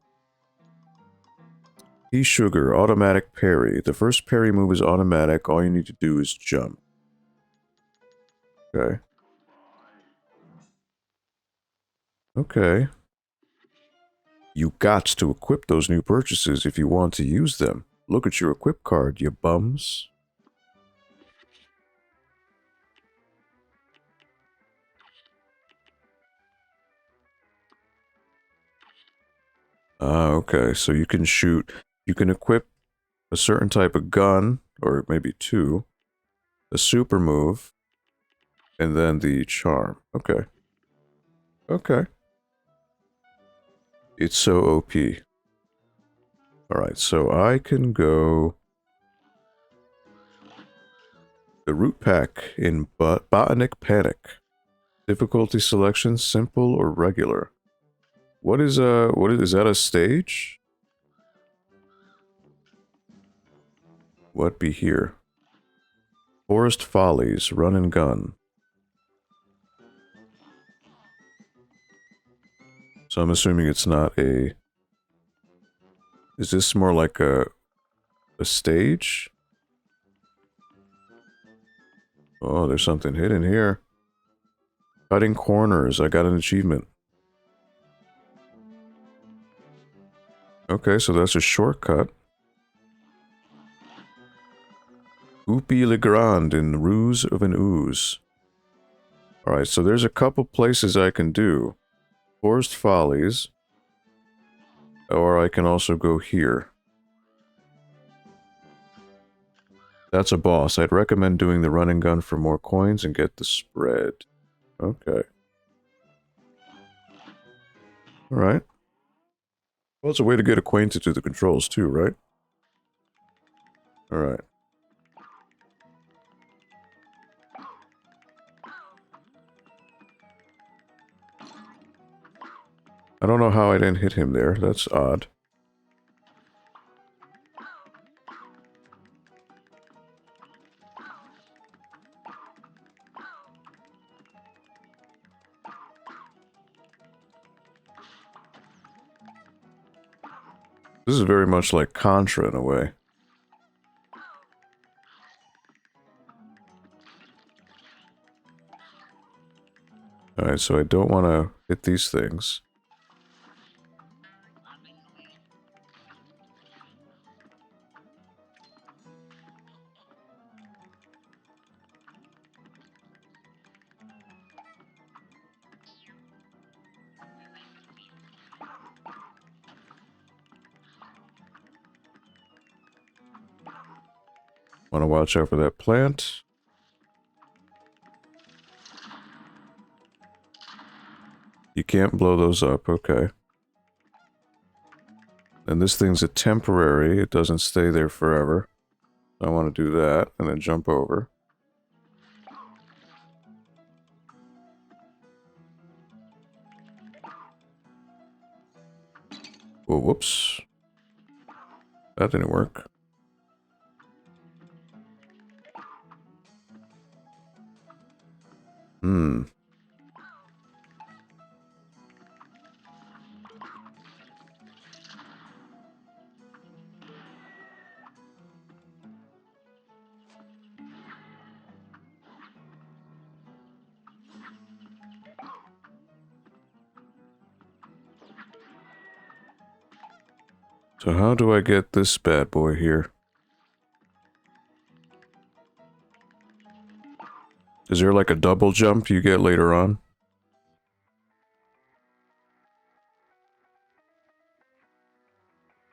Pea Sugar, automatic parry. The first parry move is automatic. All you need to do is jump. Okay. Okay. You got to equip those new purchases if you want to use them. Look at your equip card, you bums. Ah, okay. So you can shoot, you can equip a certain type of gun, or maybe 2, a super move, and then the charm. Okay. Okay. It's so OP. Alright, so I can go the root pack in Botanic Panic. Difficulty selection, simple or regular. What is that a stage? What be here? Forest Follies, run and gun. So I'm assuming it's not a... Is this more like a stage? Oh, there's something hidden here. Cutting corners, I got an achievement. Okay, so that's a shortcut. Oopie Legrand in Ruse of an Ooze. Alright, so there's a couple places I can do. Forest Follies. Or I can also go here. That's a boss. I'd recommend doing the run and gun for more coins and get the spread. Okay. Alright. Well, it's a way to get acquainted to the controls too, right? Alright. I don't know how I didn't hit him there. That's odd. This is very much like Contra in a way. Alright, so I don't want to hit these things. Want to watch out for that plant. You can't blow those up, okay. And this thing's a temporary, it doesn't stay there forever. I want to do that, and then jump over. Whoa, whoops. That didn't work. So how do I get this bad boy here? Is there like a double jump you get later on?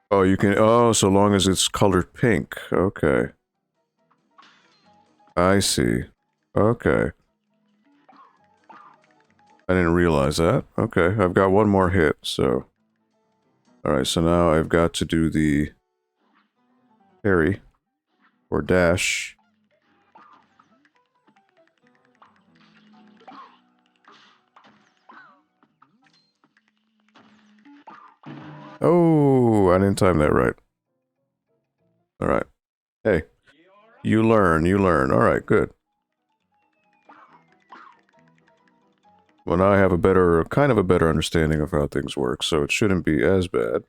Oh, you can... Oh, so long as it's colored pink. Okay. I see. Okay. I didn't realize that. Okay, I've got one more hit, so... Alright, so now I've got to do the... parry. Or dash. Oh, I didn't time that right. Alright. Hey. You learn, you learn. Alright, good. Well, now I have a better, kind of a better understanding of how things work, so it shouldn't be as bad.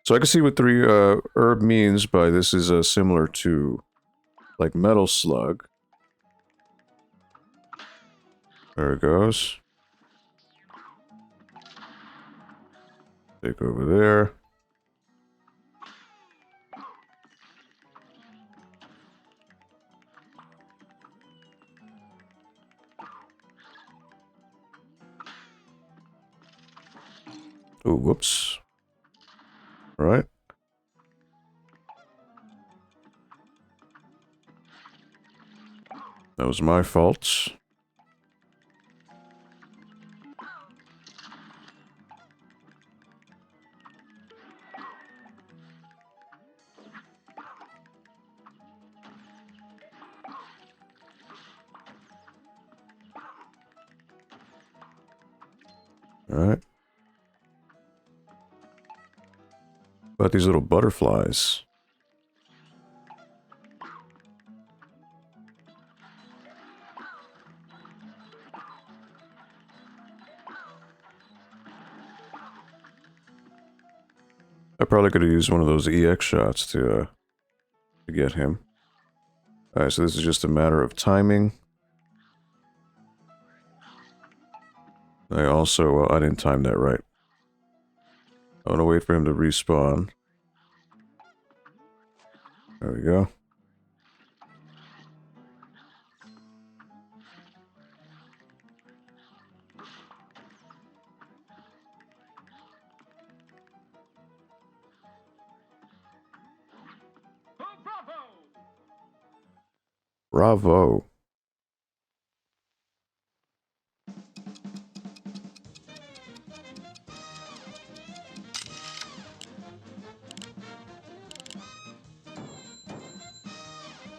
So I can see what the herb means by this is similar to, like, Metal Slug. There it goes. Take over there. Oh, whoops. All right. That was my fault. Alright. About these little butterflies. I probably could have used one of those EX shots to get him. Alright, so this is just a matter of timing. I also, I didn't time that right. I want to wait for him to respawn. There we go. Bravo.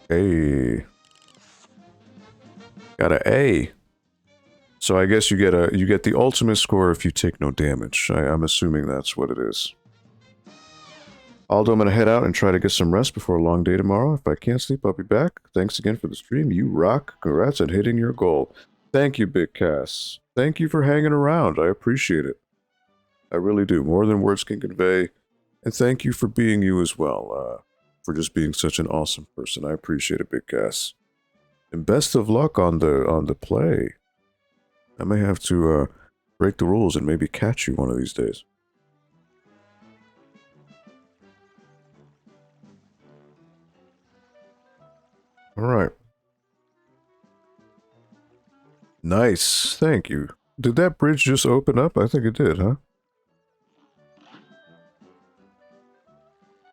Hey. Got an A. So I guess you get the ultimate score if you take no damage. I'm assuming that's what it is. Aldo, I'm gonna head out and try to get some rest before a long day tomorrow. If I can't sleep, I'll be back. Thanks again for the stream. You rock. Congrats on hitting your goal. Thank you, Big Cass. Thank you for hanging around. I appreciate it. I really do. More than words can convey. And thank you for being you as well. For just being such an awesome person. I appreciate it, Big Cass. And best of luck on the play. I may have to break the rules and maybe catch you one of these days. All right. Nice. Thank you. Did that bridge just open up? I think it did, huh?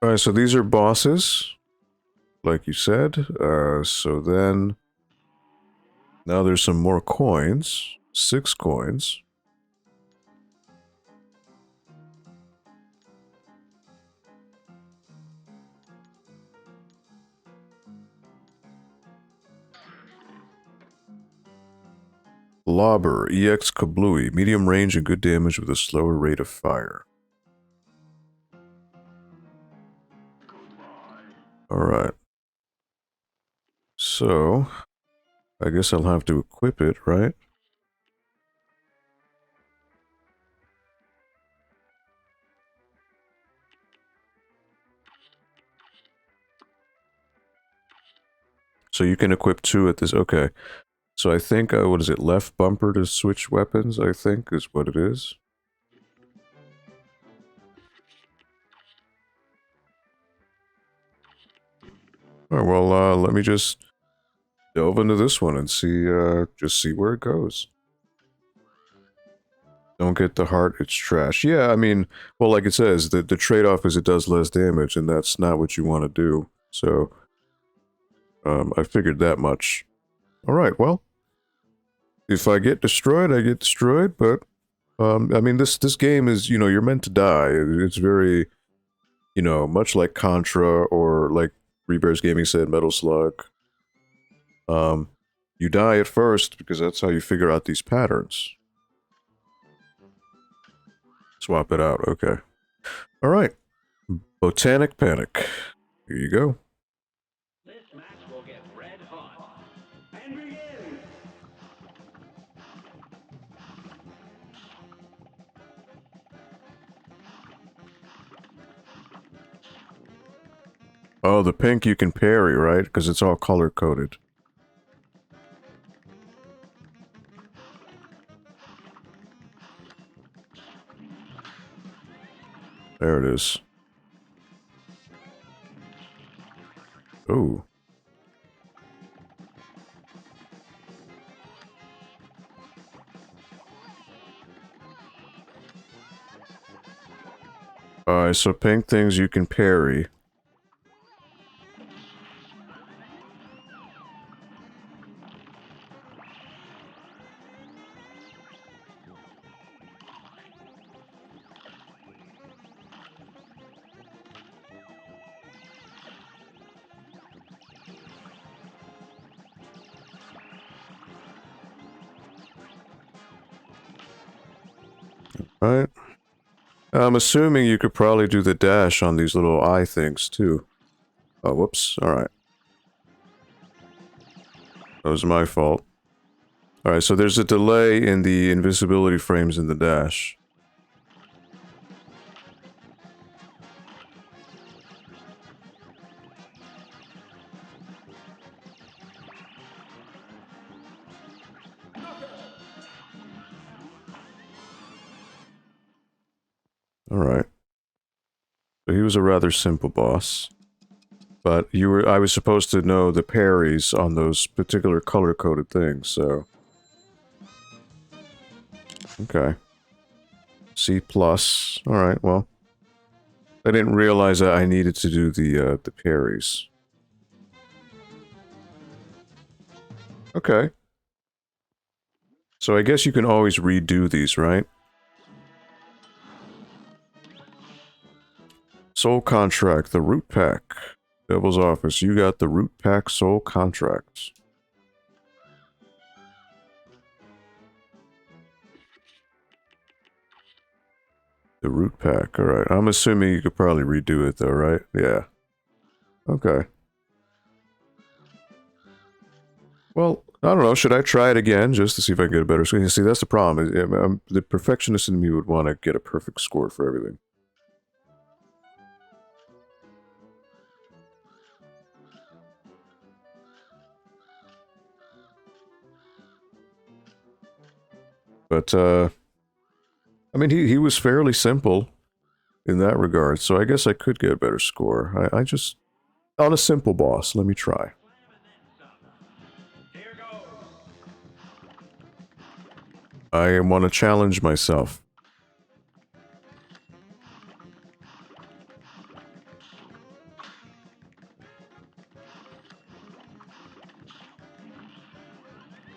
Alright, so these are bosses, like you said. So then... Now there's some more coins. 6 coins. Lobber, EX Kablooey, medium range and good damage with a slower rate of fire. Alright. So, I guess I'll have to equip it, right? So you can equip 2 at this, okay. So I think, what is it, left bumper to switch weapons, I think, is what it is. Alright, well, let me just delve into this one and see, just see where it goes. Don't get the heart, it's trash. Yeah, I mean, well, like it says, the trade-off is it does less damage, and that's not what you want to do. So, I figured that much. Alright, well. If I get destroyed, I get destroyed, but, I mean, this game is, you know, you're meant to die. It's very, you know, much like Contra, or like Rebears Gaming said, Metal Slug. You die at first, because that's how you figure out these patterns. Swap it out, okay. Alright. Botanic Panic. Here you go. Oh, the pink you can parry, right? Because it's all color-coded. There it is. Ooh. Alright, so pink things you can parry. Right. I'm assuming you could probably do the dash on these little eye things too. Oh, whoops. Alright. That was my fault. Alright, so there's a delay in the invisibility frames in the dash. Alright. So he was a rather simple boss. But I was supposed to know the parries on those particular color-coded things, so... Okay. C+. Alright, well. I didn't realize that I needed to do the parries. Okay. So I guess you can always redo these, right? Soul Contract, the Root Pack. Devil's Office, you got the Root Pack Soul Contract. The Root Pack, alright. I'm assuming you could probably redo it though, right? Yeah. Okay. Well, I don't know. Should I try it again just to see if I can get a better score? See, that's the problem. The perfectionist in me would want to get a perfect score for everything. But, I mean, he was fairly simple in that regard, so I guess I could get a better score. I just... On a simple boss, let me try. I want to challenge myself.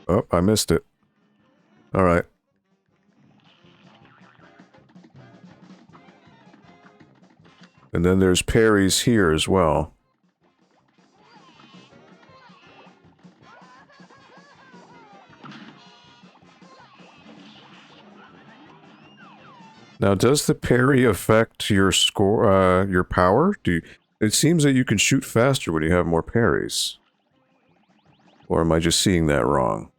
Oh, I missed it. Alright. And then there's parries here as well. Now, does the parry affect your score, your power? It seems that you can shoot faster when you have more parries. Or am I just seeing that wrong?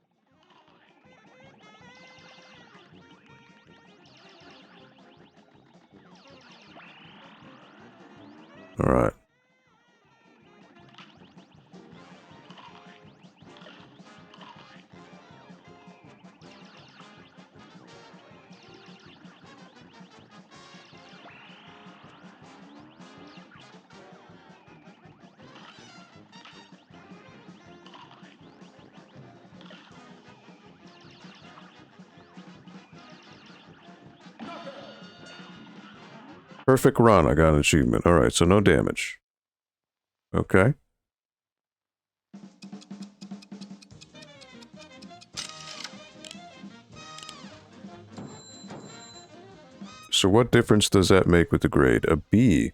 Alright. Perfect run, I got an achievement. Alright, so no damage. Okay. So what difference does that make with the grade? A B.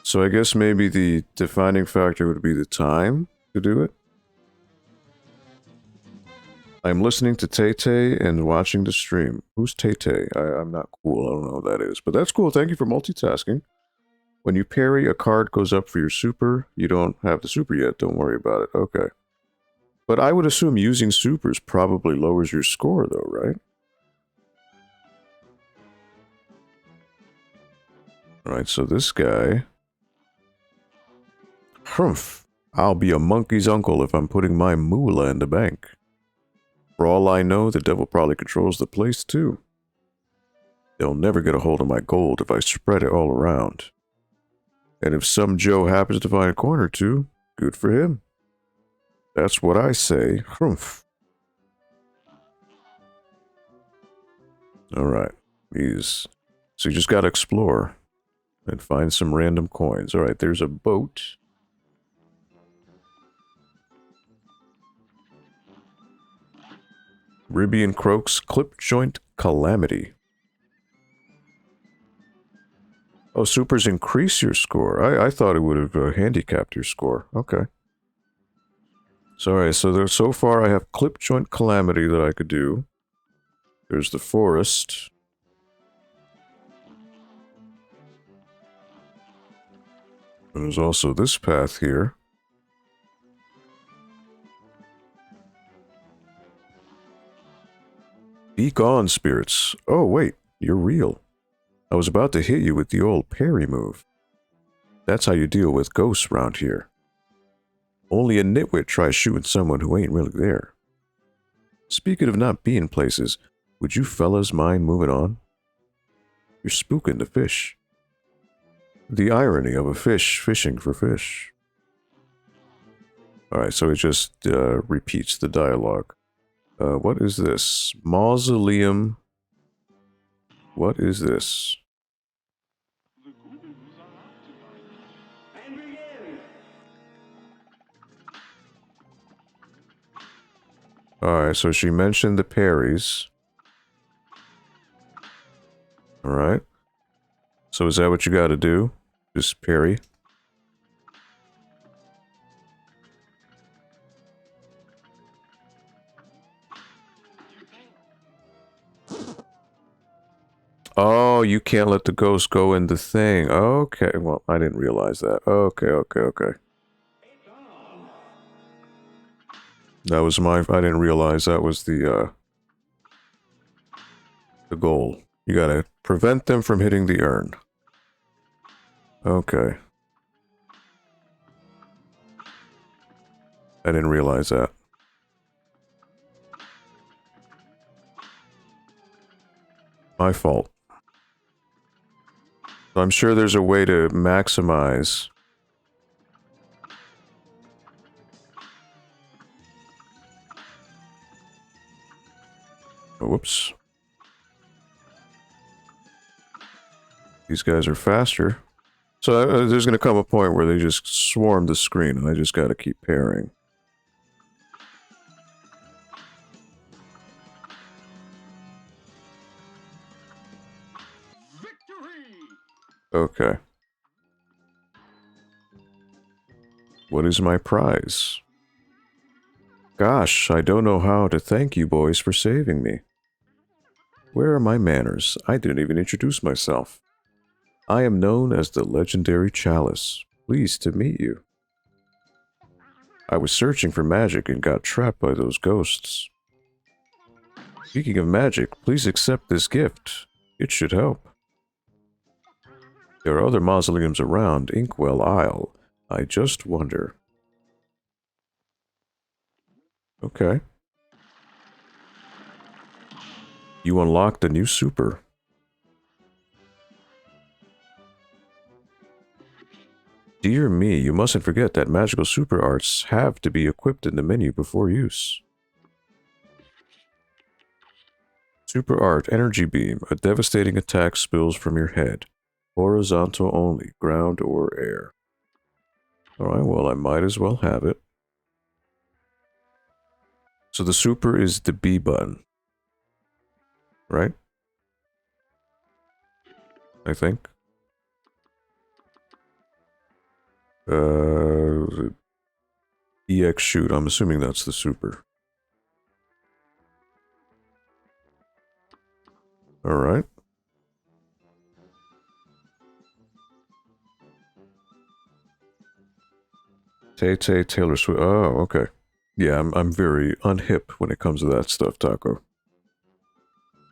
So I guess maybe the defining factor would be the time to do it? I'm listening to Tay-Tay and watching the stream. Who's Tay-Tay? I'm not cool. I don't know who that is. But that's cool. Thank you for multitasking. When you parry, a card goes up for your super. You don't have the super yet. Don't worry about it. Okay. But I would assume using supers probably lowers your score, though, right? Alright, so this guy... Humph. I'll be a monkey's uncle if I'm putting my moolah in the bank. For all I know, the devil probably controls the place, too. They'll never get a hold of my gold if I spread it all around. And if some Joe happens to find a coin or two, good for him. That's what I say. Humph. Alright. So you just gotta explore. And find some random coins. Alright, there's a boat. Ribby and Croak's Clip Joint Calamity. Oh, supers increase your score. I thought it would have handicapped your score. Okay. So, alright, so far I have Clip Joint Calamity that I could do. There's the forest. And there's also this path here. Be gone, spirits. Oh, wait, you're real. I was about to hit you with the old parry move. That's how you deal with ghosts round here. Only a nitwit tries shooting someone who ain't really there. Speaking of not being places, would you fellas mind moving on? You're spooking the fish. The irony of a fish fishing for fish. Alright, so it just repeats the dialogue. What is this? Mausoleum. What is this? Alright, so she mentioned the Perrys. Alright. So is that what you gotta do? Just parry? Oh, you can't let the ghost go in the thing. Okay, well, I didn't realize that. Okay, okay, okay. That was my... I didn't realize that was the goal. You gotta prevent them from hitting the urn. Okay. I didn't realize that. My fault. I'm sure there's a way to maximize. Oh, whoops. These guys are faster. So there's going to come a point where they just swarm the screen and I just got to keep parrying. Okay. What is my prize? Gosh, I don't know how to thank you boys for saving me. Where are my manners? I didn't even introduce myself. I am known as the legendary Chalice. Pleased to meet you. I was searching for magic and got trapped by those ghosts. Speaking of magic, please accept this gift. It should help. There are other mausoleums around Inkwell Isle. I just wonder. Okay. You unlocked a new super. Dear me, you mustn't forget that magical super arts have to be equipped in the menu before use. Super art, energy beam. A devastating attack spills from your head. Horizontal only, ground or air. Alright, well, I might as well have it. So the super is the B button. Right? I think. EX shoot, I'm assuming that's the super. Alright. Tay-Tay, Taylor Swift. Oh, okay. Yeah, I'm very unhip when it comes to that stuff, Taco.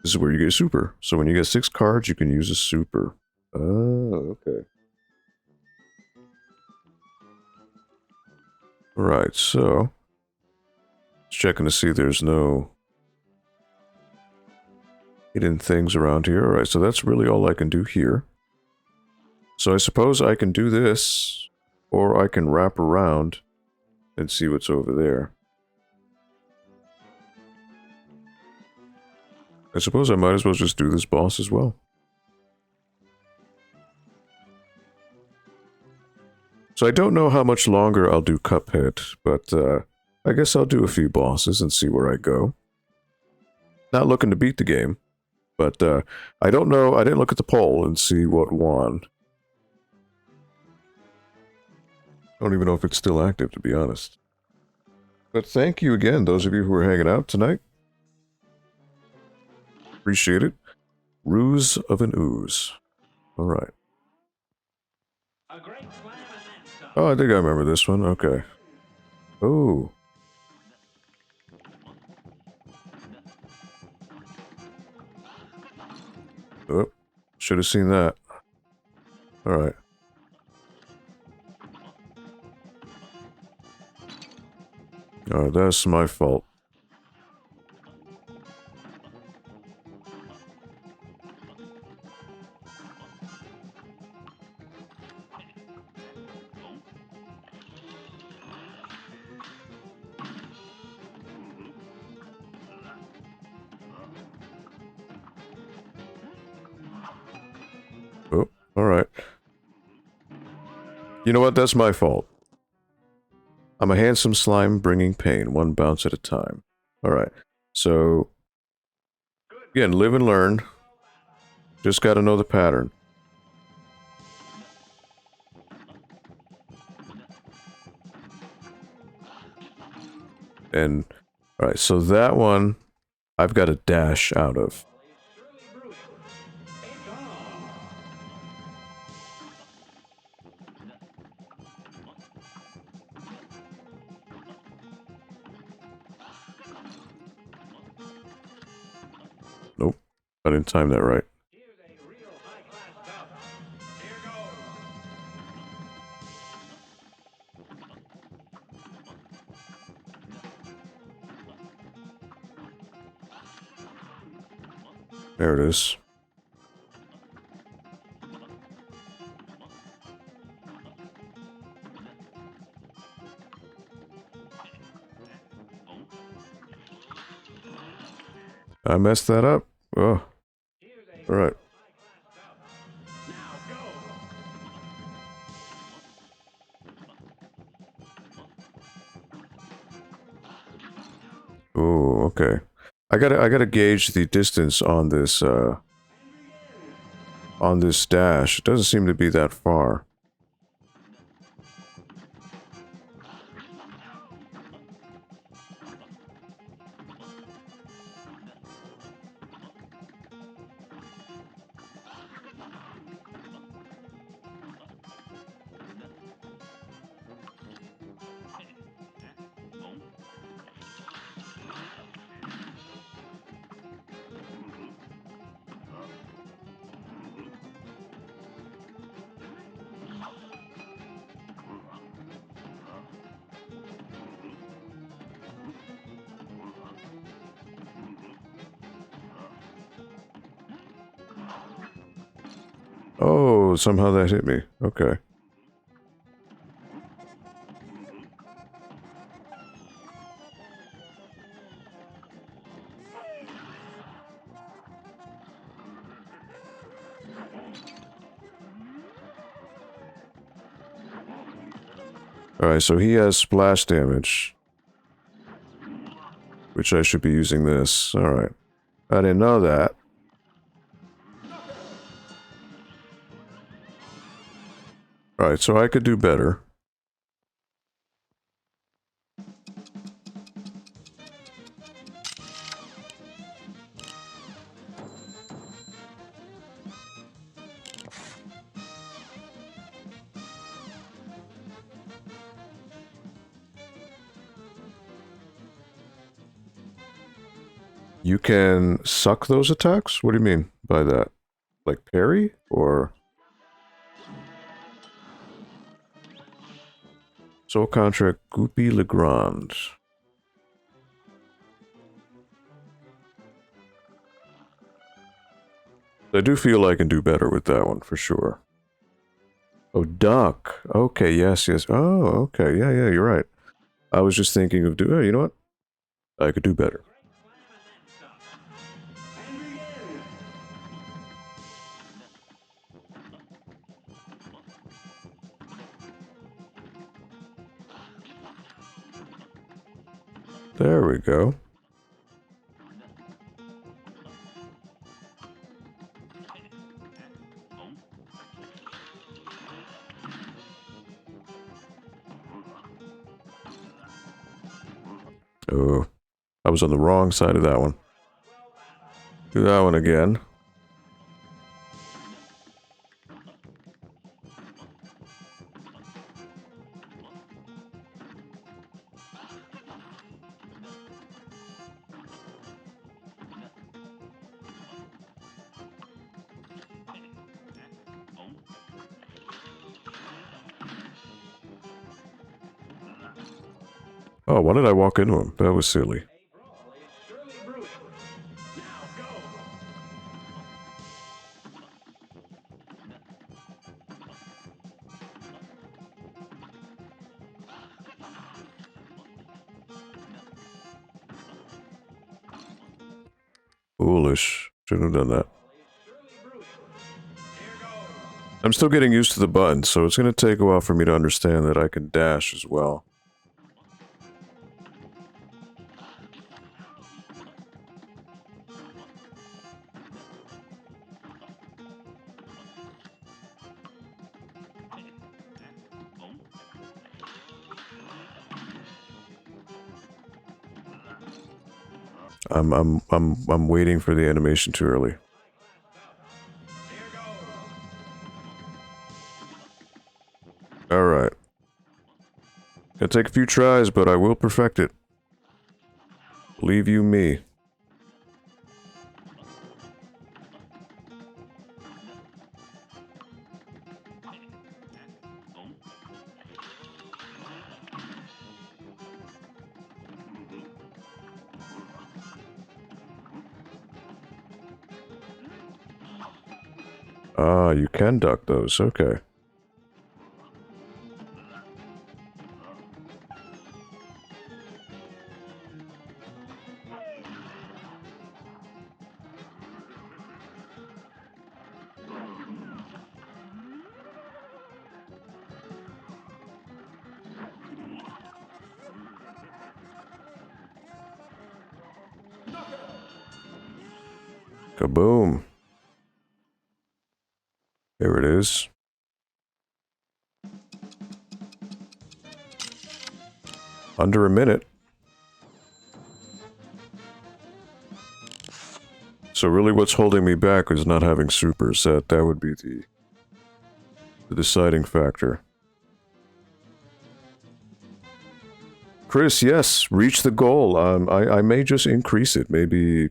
This is where you get a super. So when you get 6 cards, you can use a super. Oh, okay. Alright, so... Just checking to see there's no... hidden things around here. Alright, so that's really all I can do here. So I suppose I can do this... or I can wrap around and see what's over there. I suppose I might as well just do this boss as well. So I don't know how much longer I'll do Cuphead, but I guess I'll do a few bosses and see where I go. Not looking to beat the game, but I don't know, I didn't look at the poll and see what won. I don't even know if it's still active, to be honest. But thank you again, those of you who are hanging out tonight. Appreciate it. Ruse of an Ooze. Alright. Oh, I think I remember this one. Okay. Oh. Oh. Should have seen that. Alright. Oh, that's my fault. Oh, alright. You know what? That's my fault. I'm a handsome slime bringing pain, one bounce at a time. All right. So, again, live and learn. Just got to know the pattern. And, all right, so that one I've got a dash out of. Nope, I didn't time that right. There it is. I messed that up. Oh. All right. Oh, okay. I gotta gauge the distance on this dash. It doesn't seem to be that far. Oh, somehow that hit me. Okay. Alright, so he has splash damage. Which I should be using this. Alright. I didn't know that. Alright, so I could do better. You can suck those attacks? What do you mean by that? Like parry? Or... Soul Contract Goopy Legrand. I do feel I can do better with that one, for sure. Oh, duck. Okay, yes, yes. Oh, okay, yeah, you're right. I was just thinking of oh, you know what? I could do better. There we go. Oh, I was on the wrong side of that one. Do that one again. Oh, why did I walk into him? That was silly. Foolish. Shouldn't have done that. I'm still getting used to the buttons, so it's going to take a while for me to understand that I can dash as well. I'm waiting for the animation too early. All right. Gonna take a few tries, but I will perfect it. Believe you me. Ah, you can duck those. Okay. Kaboom. There it is. Under a minute. So really what's holding me back is not having supers. That would be the deciding factor. Chris, yes, reach the goal. I may just increase it. Maybe,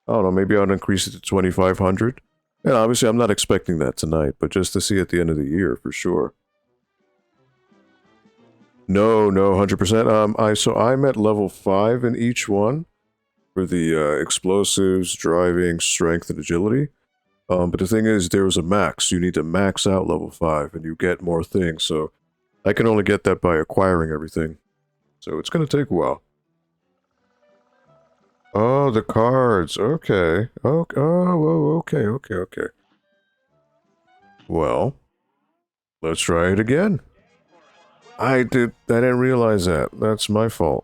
I don't know, maybe I'll increase it to 2,500. And obviously I'm not expecting that tonight, but just to see at the end of the year for sure. No, 100%. So I'm at level 5 in each one for the explosives, driving, strength, and agility. But the thing is, there was a max. You need to max out level 5 and you get more things. So I can only get that by acquiring everything. So it's going to take a while. Oh, the cards. Okay. Okay. Well, let's try it again. I didn't realize that. That's my fault.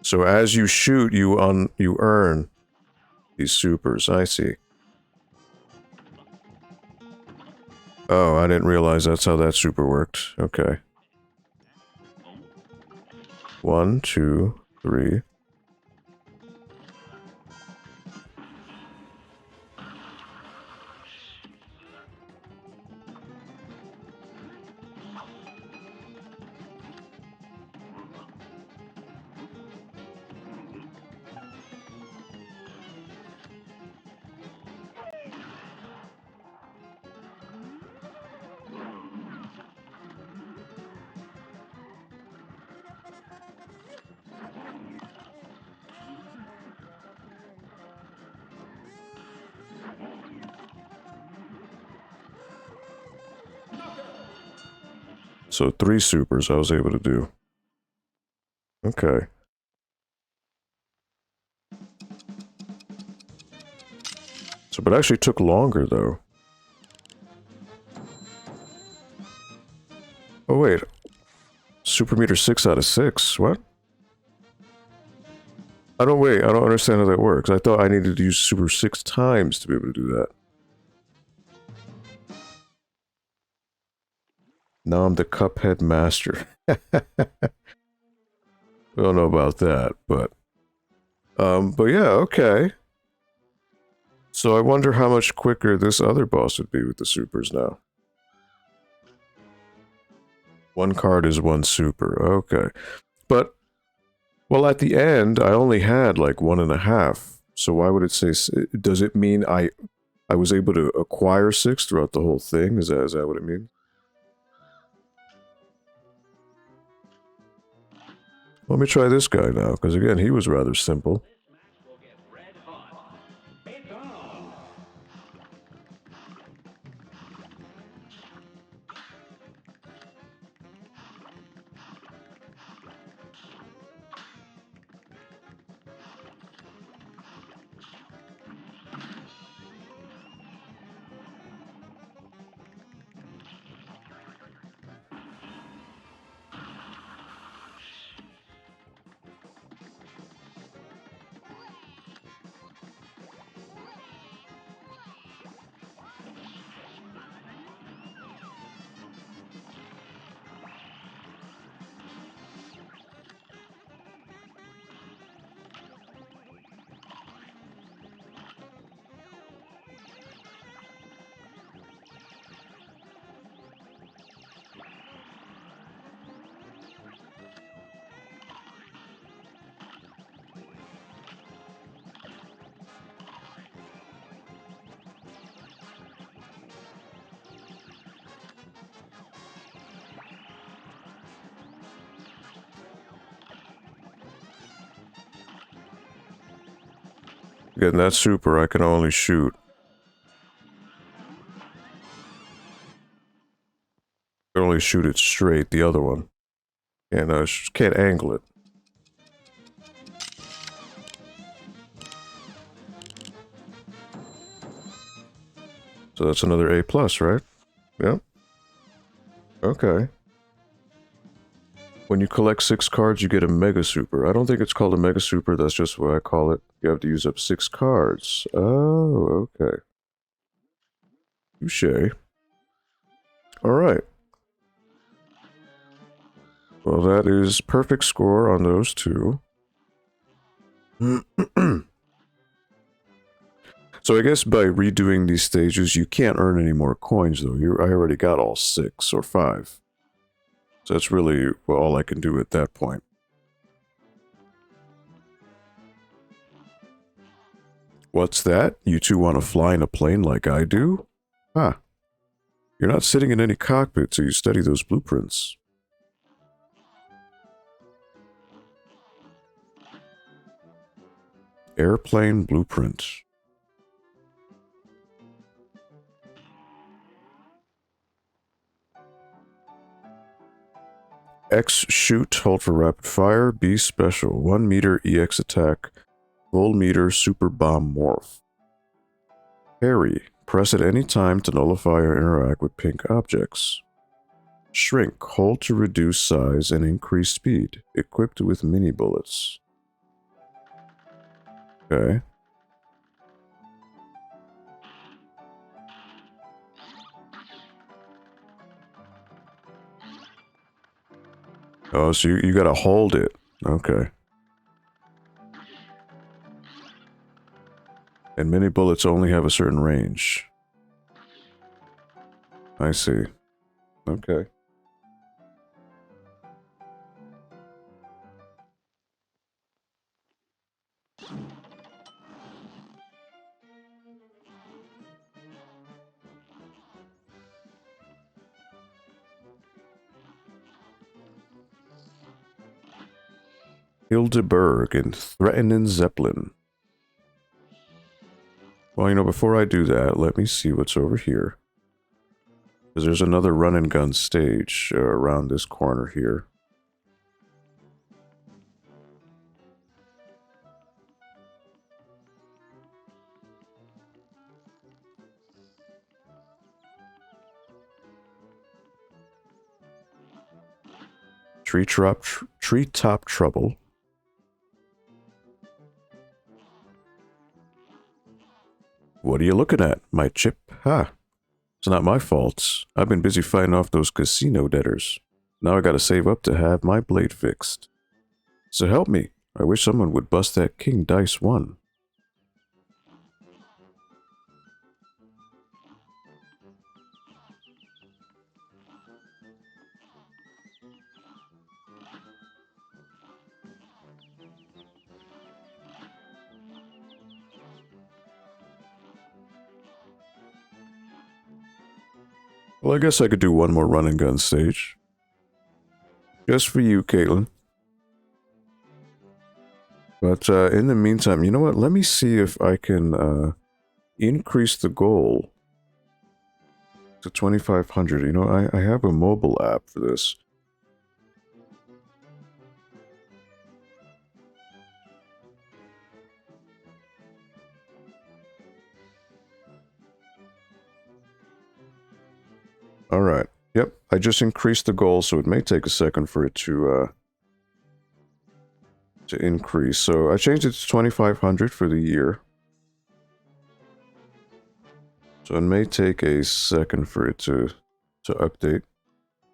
So as you shoot, you earn these supers. I see. Oh, I didn't realize that's how that super worked. Okay. 1, 2, 3. So 3 supers I was able to do. Okay. So, but it actually took longer, though. Oh, wait. Super meter 6 out of 6. What? I don't understand how that works. I thought I needed to use super 6 times to be able to do that. Now I'm the Cuphead master. I don't know about that, but yeah, okay. So I wonder how much quicker this other boss would be with the supers now. 1 card is 1 super, okay. But, well, at the end, I only had like 1.5. So why would it say, does it mean I was able to acquire 6 throughout the whole thing? Is that what it means? Let me try this guy now, because again, he was rather simple. Again, that super I can only shoot. I can only shoot it straight, the other one. And can't angle it. So that's another A+, right? Yep. Okay. When you collect 6 cards, you get a Mega Super. I don't think it's called a Mega Super, that's just what I call it. You have to use up 6 cards. Oh, okay. Touché. Alright. Well, that is perfect score on those two. So I guess by redoing these stages, you can't earn any more coins, though. I already got all 6 or 5. So that's really all I can do at that point. What's that? You two want to fly in a plane like I do? Huh. You're not sitting in any cockpit, so you study those blueprints. Airplane blueprint. X shoot, hold for rapid fire. B special, 1 meter EX attack, full meter super bomb morph. Parry, press at any time to nullify or interact with pink objects. Shrink, hold to reduce size and increase speed, equipped with mini bullets. Okay. Oh, so you gotta hold it. Okay. And mini bullets only have a certain range. I see. Okay. Hildeberg and Threatening Zeppelin. Well, you know, before I do that, let me see what's over here. Because there's another run and gun stage around this corner here. Treetop Trouble. What are you looking at, my chip? Ha! It's not my fault. I've been busy fighting off those casino debtors. Now I gotta save up to have my blade fixed. So help me. I wish someone would bust that King Dice 1. Well, I guess I could do one more run and gun stage. Just for you, Caitlin. But in the meantime, you know what? Let me see if I can increase the goal to 2,500. You know, I have a mobile app for this. All right. Yep, I just increased the goal, so it may take a second for it to increase. So I changed it to 2,500 for the year. So it may take a second for it to update.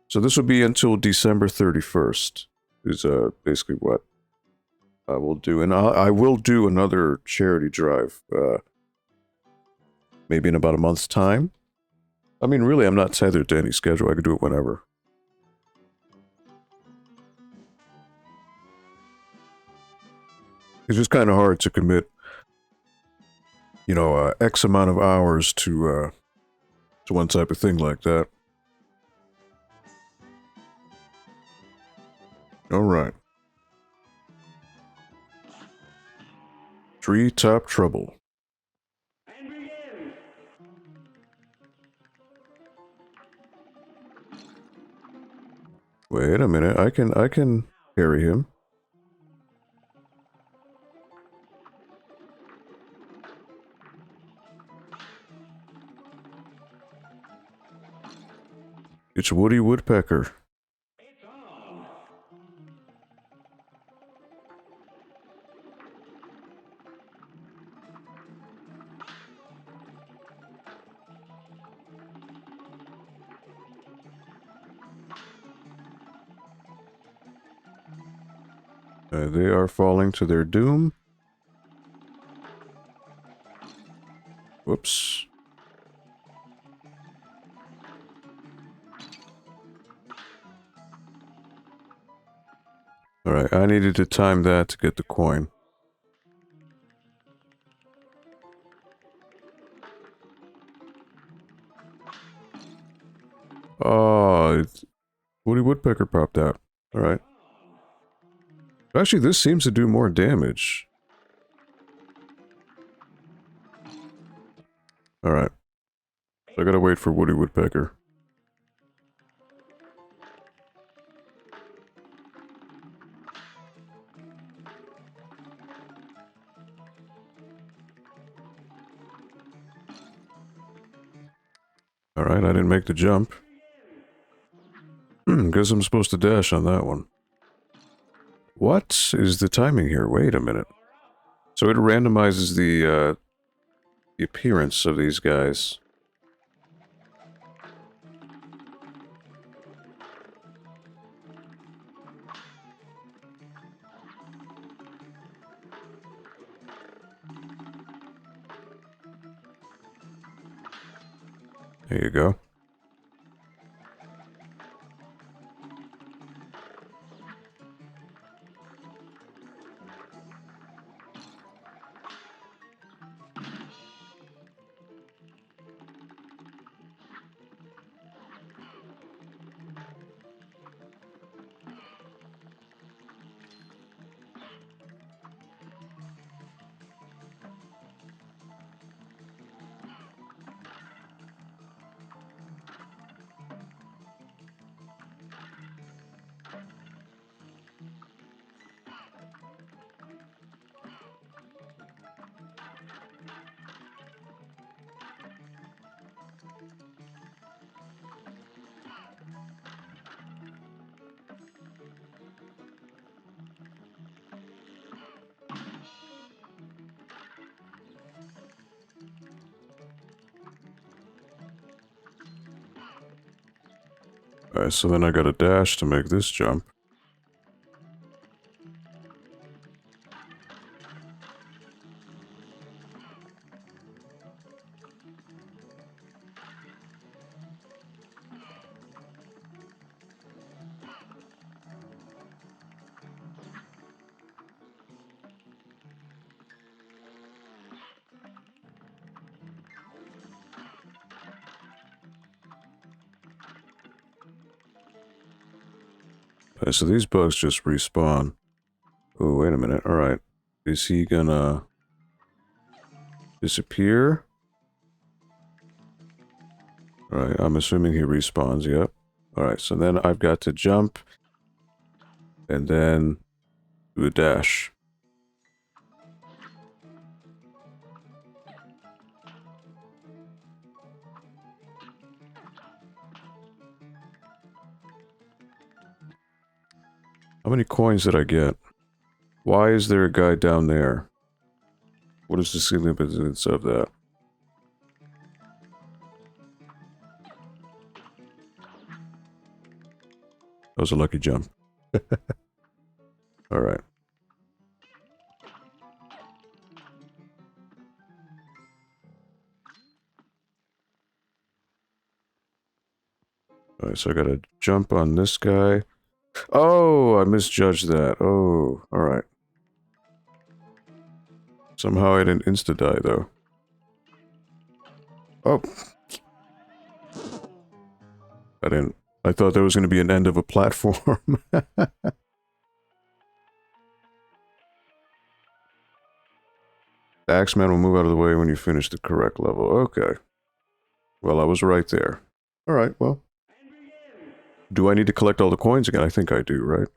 So this will be until December 31st, is basically what I will do. And I will do another charity drive, maybe in about a month's time. I mean, really, I'm not tethered to any schedule. I can do it whenever. It's just kind of hard to commit, you know, X amount of hours to one type of thing like that. All right. Treetop Trouble. Wait a minute, I can carry him. It's Woody Woodpecker. They are falling to their doom. Whoops. Alright, I needed to time that to get the coin. Oh, Woody Woodpecker popped out. Alright. Actually, this seems to do more damage. Alright. So I gotta wait for Woody Woodpecker. Alright, I didn't make the jump. Guess I'm supposed to dash on that one. What is the timing here? Wait a minute. So it randomizes the appearance of these guys. There you go. Alright, so then I got a dash to make this jump. So these bugs just respawn. Oh, wait a minute. Alright. Is he gonna disappear? Alright, I'm assuming he respawns, yep. Alright, so then I've got to jump and then do a dash. How many coins did I get? Why is there a guy down there? What is the significance of that? That was a lucky jump. Alright. Alright, so I gotta jump on this guy. Oh, I misjudged that. Oh, alright. Somehow I didn't insta-die, though. Oh. I thought there was going to be an end of a platform. Axeman will move out of the way when you finish the correct level. Okay. Well, I was right there. Alright, well. Do I need to collect all the coins again? I think I do, right?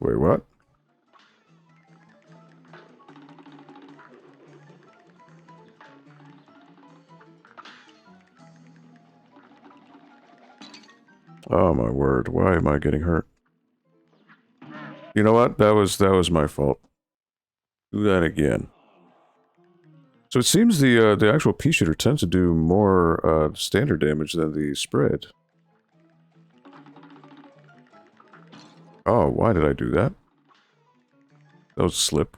Wait, what? Oh my word, why am I getting hurt? You know what? That was my fault. Do that again. So it seems the actual pea shooter tends to do more standard damage than the spread. Oh, why did I do that? That was a slip.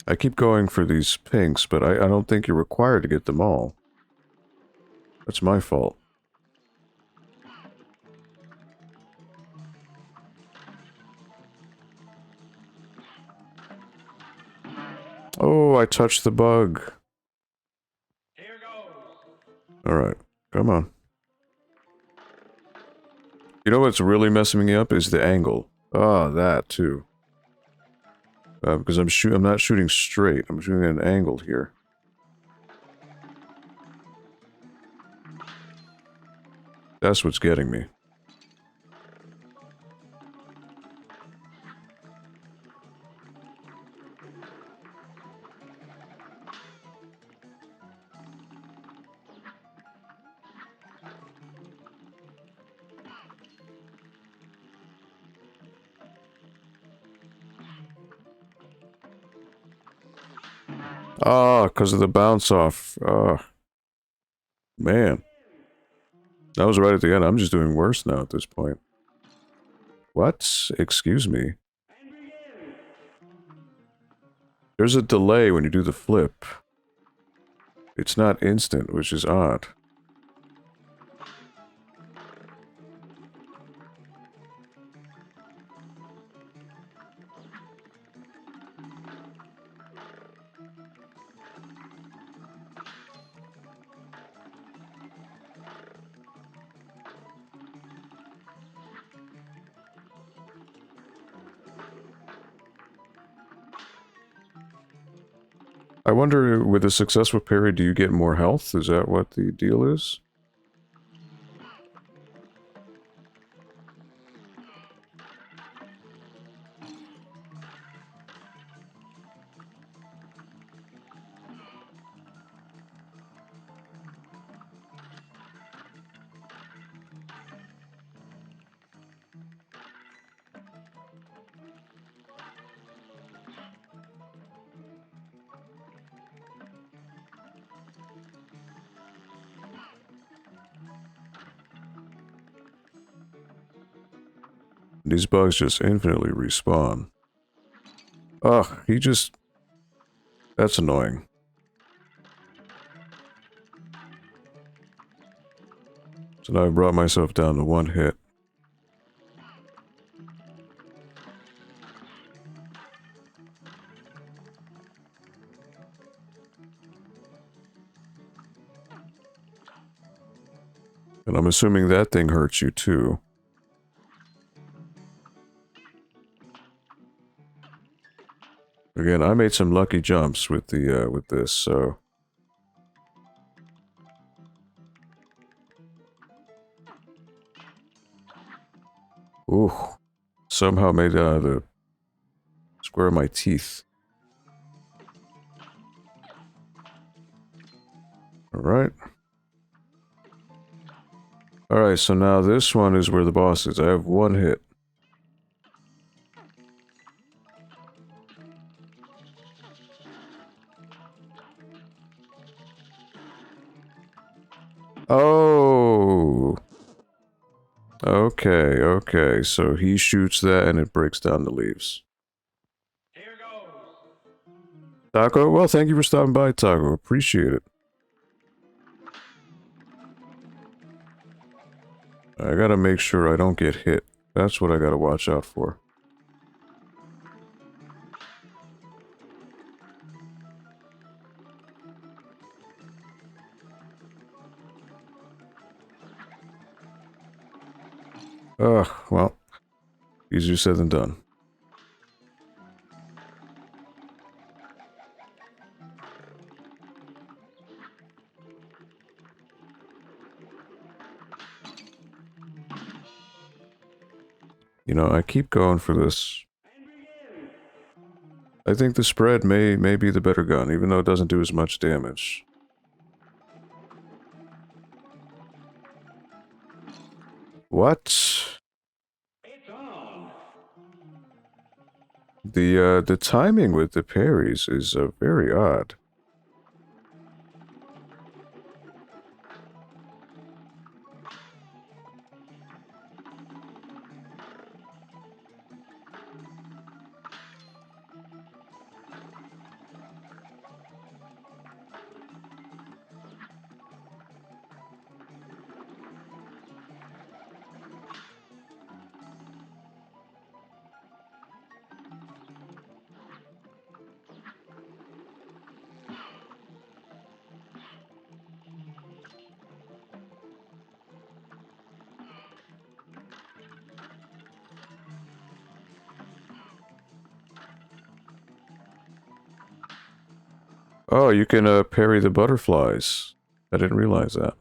I keep going for these pinks, but I don't think you're required to get them all. That's my fault. Oh, I touched the bug. Alright, come on. You know what's really messing me up is the angle. Ah, that too. Because I'm not shooting straight. I'm shooting at an angle here. That's what's getting me. Ah, because of the bounce off. Man. That was right at the end. I'm just doing worse now at this point. What? Excuse me. There's a delay when you do the flip. It's not instant, which is odd. I wonder, with a successful parry, do you get more health? Is that what the deal is? These bugs just infinitely respawn. Ugh, he just... That's annoying. So now I brought myself down to one hit. And I'm assuming that thing hurts you too. Again, I made some lucky jumps with the with this, so ooh, somehow made the square of my teeth. All right. All right, so now this one is where the boss is. I have one hit. Oh. Okay. So he shoots that and it breaks down the leaves. Taco, well, thank you for stopping by, Taco. Appreciate it. I gotta make sure I don't get hit. That's what I gotta watch out for. Ugh, well, easier said than done. You know, I keep going for this. I think the spread may be the better gun, even though it doesn't do as much damage. What? The timing with the parries is very odd. Oh, you can parry the butterflies. I didn't realize that.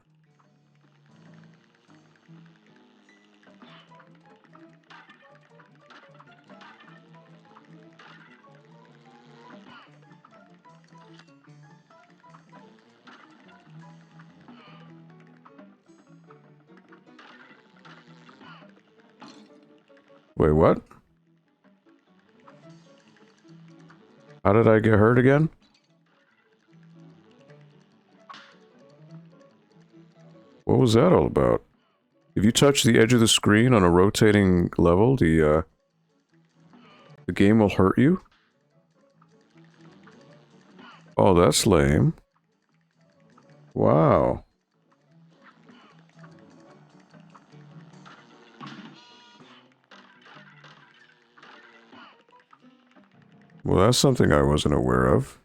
Wait, what? How did I get hurt again? What was that all about? If you touch the edge of the screen on a rotating level, the game will hurt you? Oh, that's lame. Wow. Well, that's something I wasn't aware of.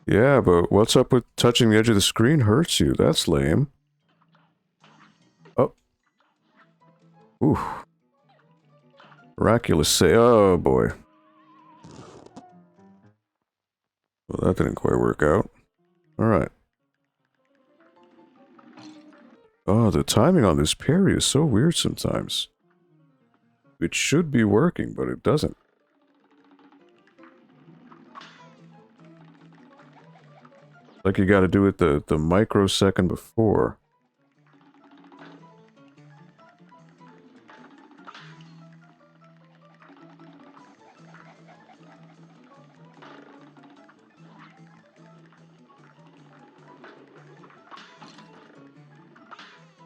Yeah, but what's up with touching the edge of the screen hurts you? That's lame. Oh. Ooh. Miraculous say, oh boy. Well, that didn't quite work out. Alright. Oh, the timing on this parry is so weird sometimes. It should be working, but it doesn't. Like you gotta do it the microsecond before.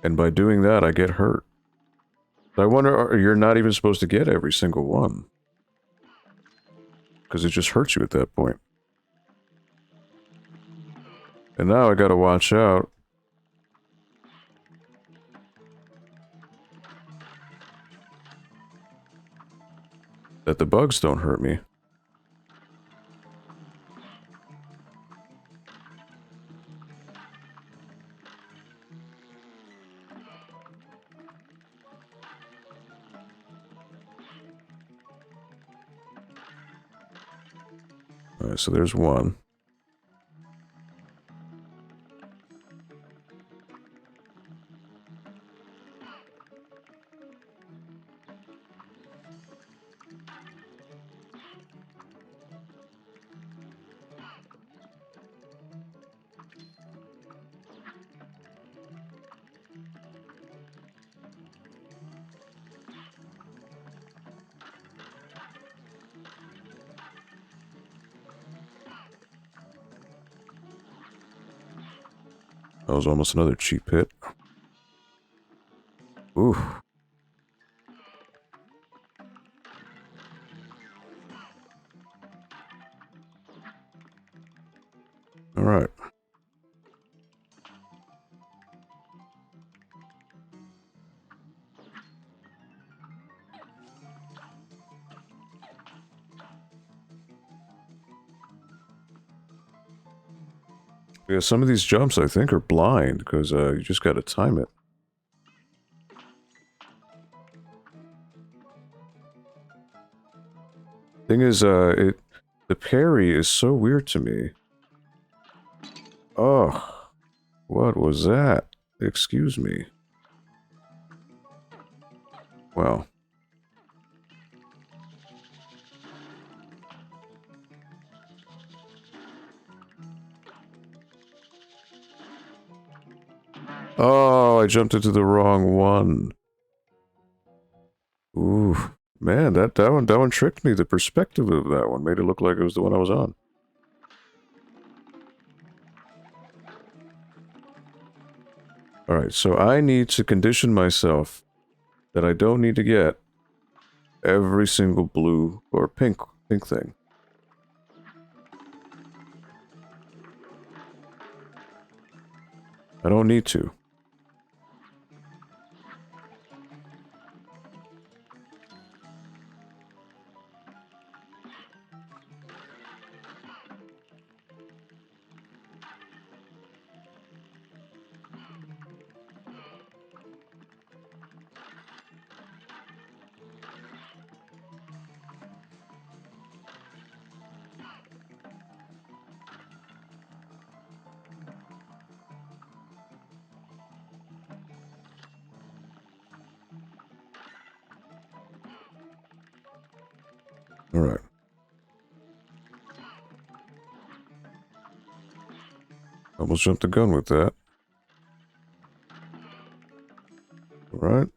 And by doing that, I get hurt. I wonder, you're not even supposed to get every single one. Because it just hurts you at that point. And now I gotta watch out. That the bugs don't hurt me. Alright, so there's one. That was almost another cheap hit. Ooh. All right. Yeah, some of these jumps I think are blind because you just got to time it. Thing is, the parry is so weird to me. Oh, what was that? Excuse me. Wow. Oh, I jumped into the wrong one. Ooh, man, that one tricked me. The perspective of that one made it look like it was the one I was on. Alright, so I need to condition myself that I don't need to get every single blue or pink thing. I don't need to. Alright. Almost jumped the gun with that. Alright.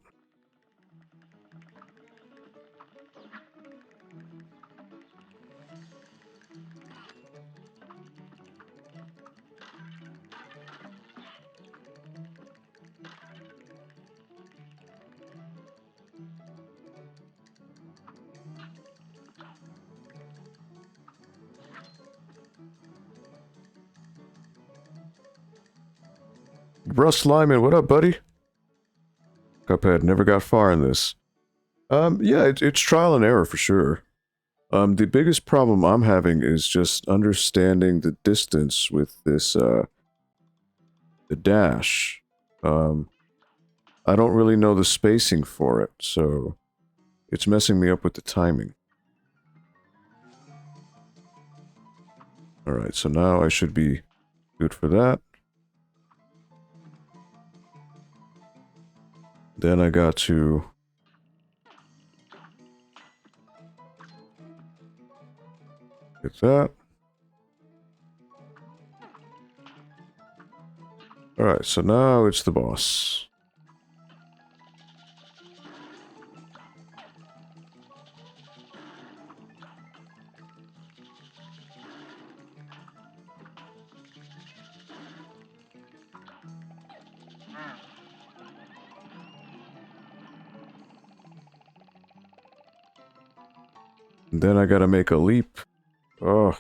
Russ Lyman, what up, buddy? Cuphead, never got far in this. Yeah, it's trial and error for sure. The biggest problem I'm having is just understanding the distance with this, the dash. I don't really know the spacing for it, so it's messing me up with the timing. Alright, so now I should be good for that. Then I got to get that. Alright, so now it's the boss. And then I gotta make a leap. Oh.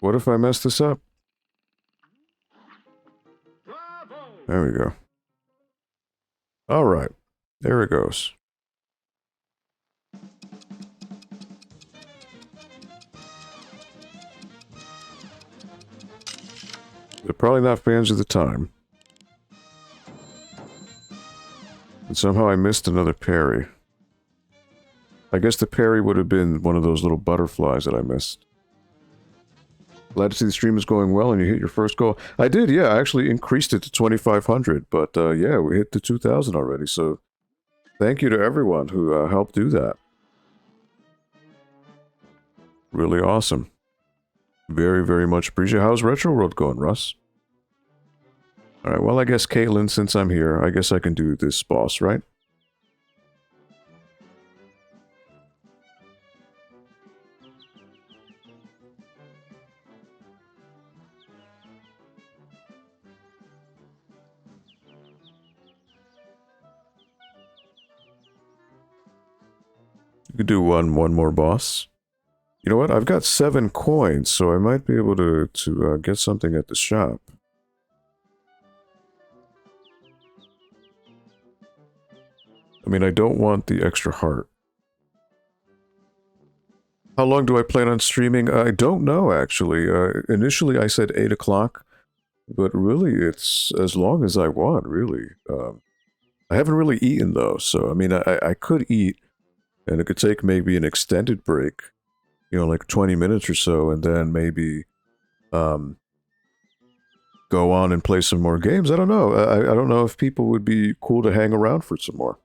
What if I mess this up? There we go. Alright. There it goes. They're probably not fans of the time. And somehow I missed another parry. I guess the parry would have been one of those little butterflies that I missed. Glad to see the stream is going well and you hit your first goal. I did, yeah. I actually increased it to 2,500, but yeah, we hit the 2,000 already, so thank you to everyone who helped do that. Really awesome. Very, very much appreciated. How's Retro World going, Russ? Alright, well, I guess Caitlin, since I'm here, I guess I can do this boss, right? You could do one more boss. You know what? I've got 7 coins, so I might be able to get something at the shop. I mean, I don't want the extra heart. How long do I plan on streaming? I don't know, actually. Initially, I said 8 o'clock, but really, it's as long as I want, really. I haven't really eaten, though, so, I mean, I could eat, and it could take maybe an extended break, you know, like 20 minutes or so, and then maybe, go on and play some more games. I don't know. I don't know if people would be cool to hang around for some more.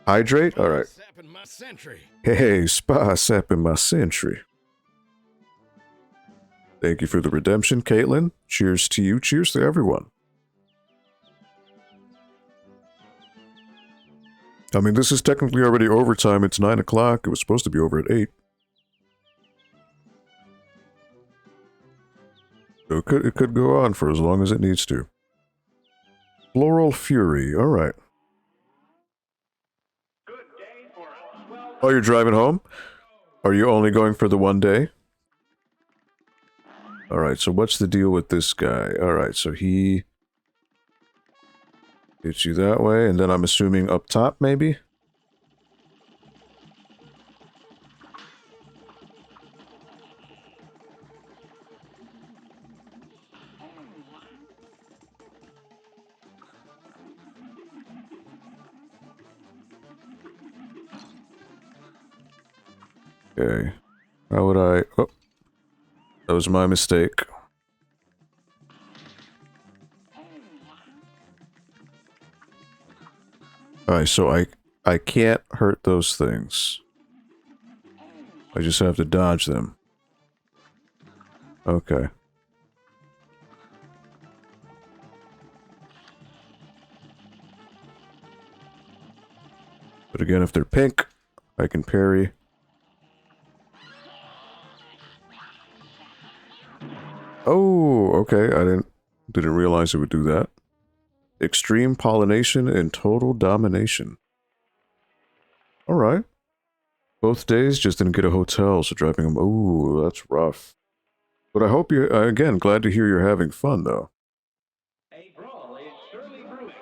Hydrate? Alright. Hey, spa sapping my sentry. Thank you for the redemption, Caitlin. Cheers to you. Cheers to everyone. I mean, this is technically already overtime. It's 9 o'clock. It was supposed to be over at 8. So it could go on for as long as it needs to. Floral Fury. Alright. Oh, you're driving home? Are you only going for the one day? Alright, so what's the deal with this guy? Alright, so he hits you that way, and then I'm assuming up top, maybe? Okay. How would I... Oh. That was my mistake. Alright, so I can't hurt those things. I just have to dodge them. Okay. But again, if they're pink, I can parry. Oh, okay. I didn't realize it would do that. Extreme pollination and total domination. Alright. Both days just didn't get a hotel, so driving them. Ooh, that's rough. But I hope you again, glad to hear you're having fun though.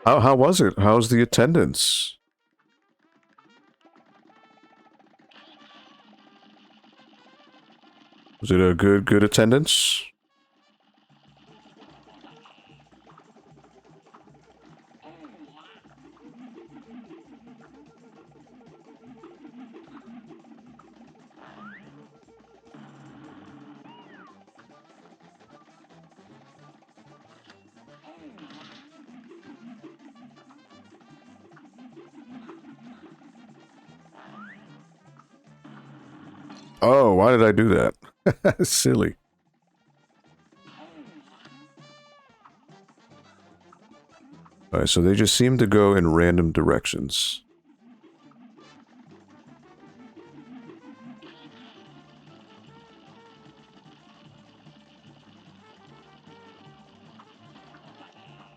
How was it? How's the attendance? Was it a good attendance? Oh, why did I do that? Silly. Alright, so they just seem to go in random directions.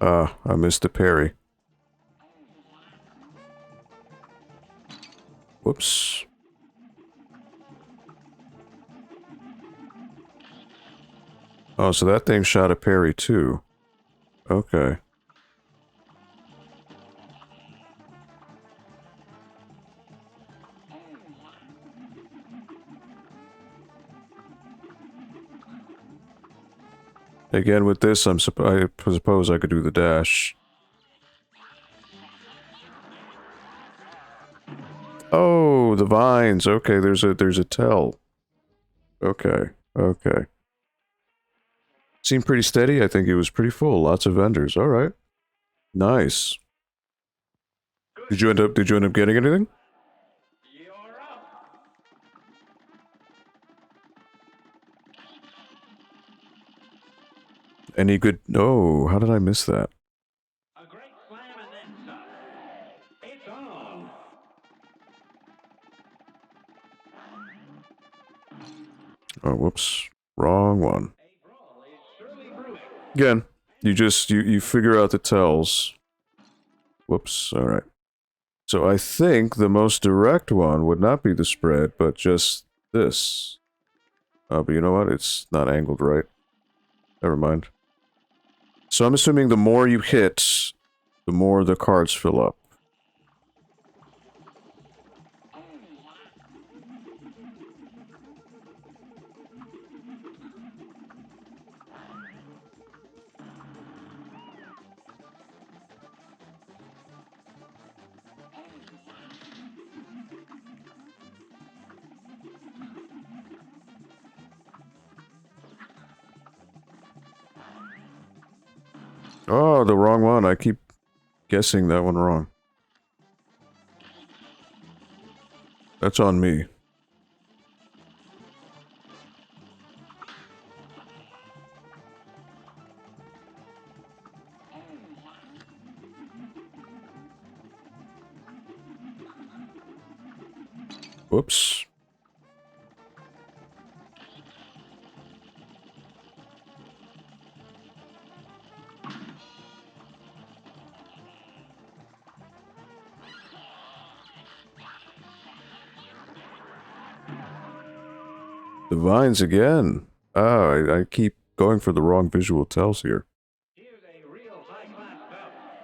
I missed the parry. Whoops. Oh, so that thing shot a parry too. Okay. Again, with this, I suppose I could do the dash. Oh, the vines. Okay, there's a tell. Okay, okay. Seemed pretty steady. I think it was pretty full. Lots of vendors. All right. Nice. Did you end up getting anything? Any good... No, how did I miss that? Oh, whoops. Wrong one. Again, you figure out the tells. Whoops, alright. So I think the most direct one would not be the spread, but just this. But you know what? It's not angled right. Never mind. So I'm assuming the more you hit, the more the cards fill up. Oh, the wrong one. I keep guessing that one wrong. That's on me. Whoops. The vines again. Ah, I keep going for the wrong visual tells here.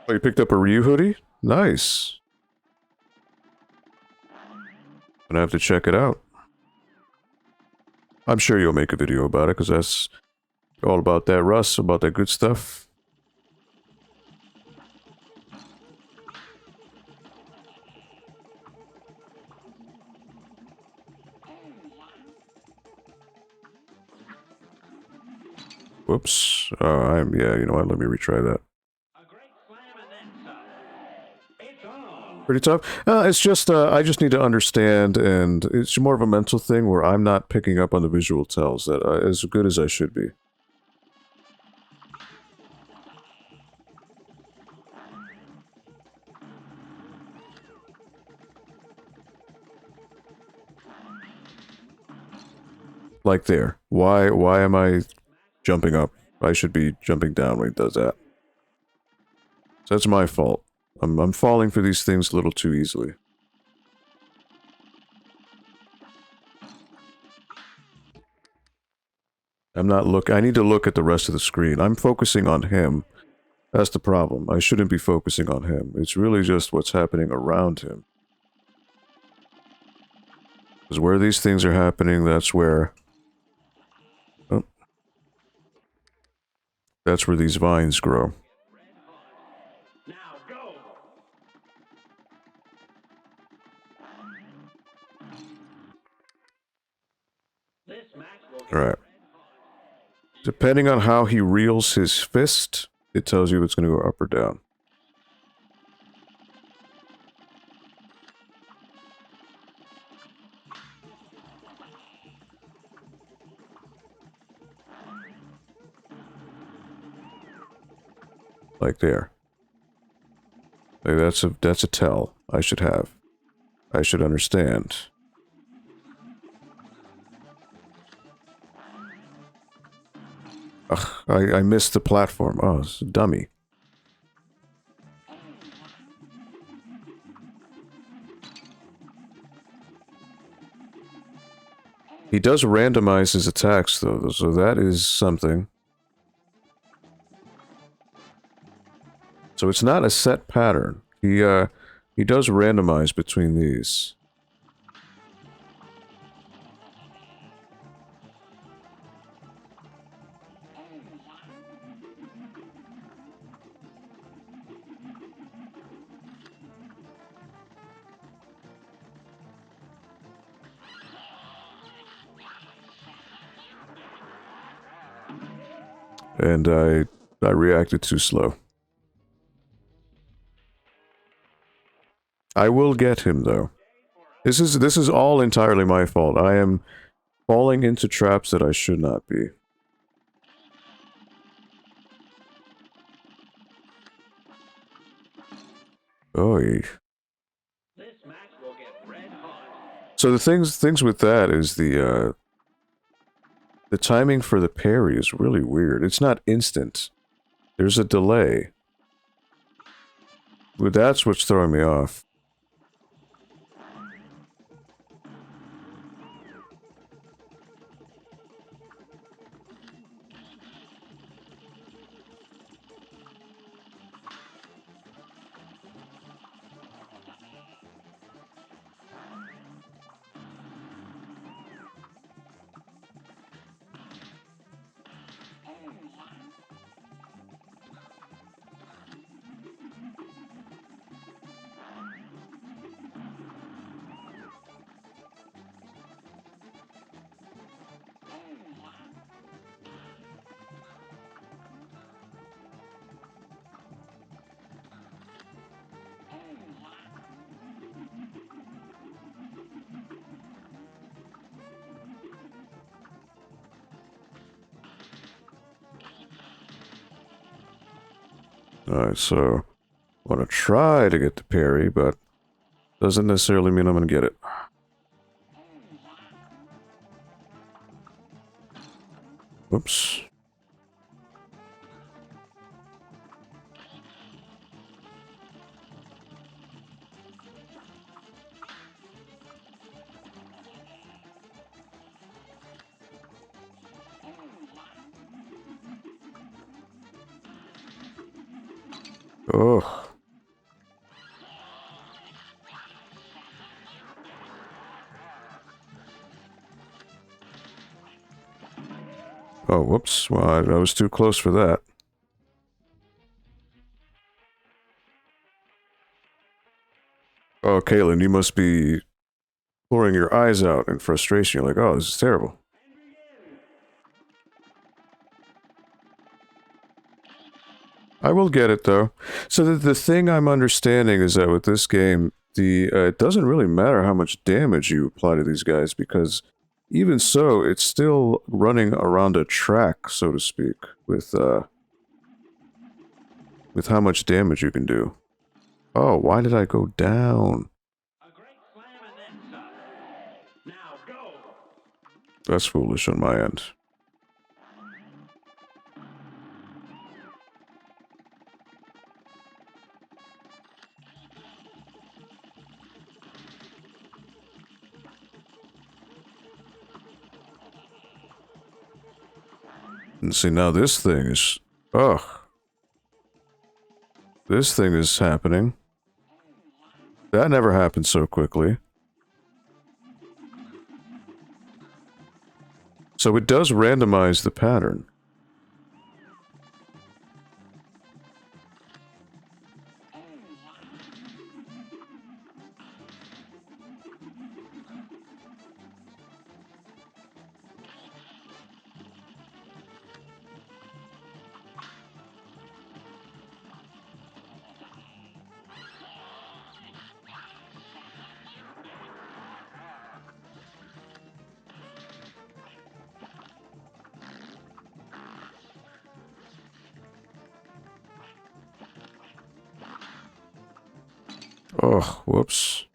Oh, you picked up a Ryu hoodie? Nice. Gonna have to check it out. I'm sure you'll make a video about it, because that's all about that Russ, about that good stuff. Whoops. Yeah, you know what? Let me retry that. Pretty tough. It's just, I just need to understand, and it's more of a mental thing where I'm not picking up on the visual tells that as good as I should be. Like there. Why am I jumping up? I should be jumping down when he does that. So that's my fault. I'm falling for these things a little too easily. I need to look at the rest of the screen. I'm focusing on him. That's the problem. I shouldn't be focusing on him. It's really just what's happening around him. Because where these things are happening, that's where... Oh. That's where these vines grow. Alright. Depending on how he reels his fist, it tells you if it's going to go up or down. Like there. Like that's a tell I should have. I should understand. Ugh, I missed the platform. Oh, it's a dummy. He does randomize his attacks, though, so that is something. So it's not a set pattern. He does randomize between these. And I reacted too slow. I will get him, though. This is all entirely my fault. I am falling into traps that I should not be. Oy. So the things with that is the timing for the parry is really weird. It's not instant. There's a delay. Well, that's what's throwing me off. Alright, so I want to try to get the parry, but doesn't necessarily mean I'm going to get it. Whoops. Ugh. Oh, whoops. Well, I was too close for that. Oh, Caitlin, you must be pouring your eyes out in frustration. You're like, oh, this is terrible. I will get it, though. So the thing I'm understanding is that with this game, it doesn't really matter how much damage you apply to these guys, because even so, it's still running around a track, so to speak, with how much damage you can do. Oh, why did I go down? That's foolish on my end. And see, now this thing is... Ugh. This thing is happening. That never happened so quickly. So it does randomize the pattern. Oh, whoops.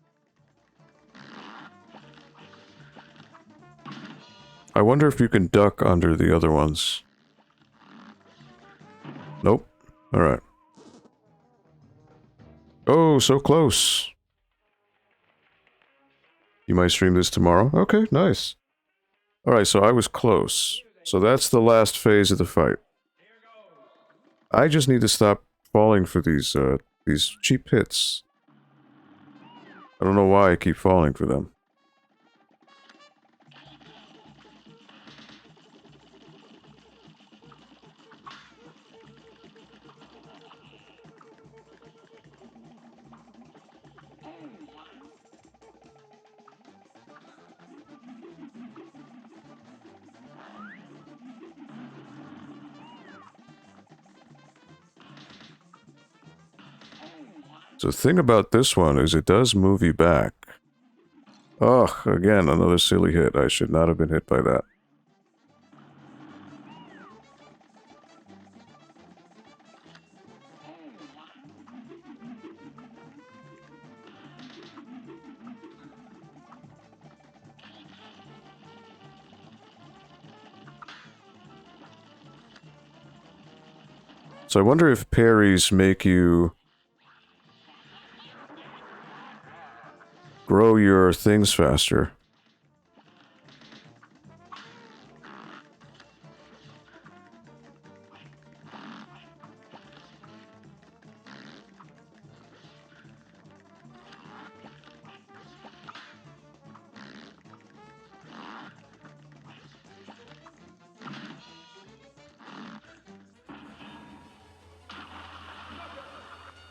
I wonder if you can duck under the other ones. Nope. Alright. Oh, so close. You might stream this tomorrow? Okay, nice. Alright, so I was close. So that's the last phase of the fight. I just need to stop falling for these cheap hits. I don't know why I keep falling for them. So the thing about this one is it does move you back. Ugh, again, another silly hit. I should not have been hit by that. So I wonder if parries make you grow your things faster.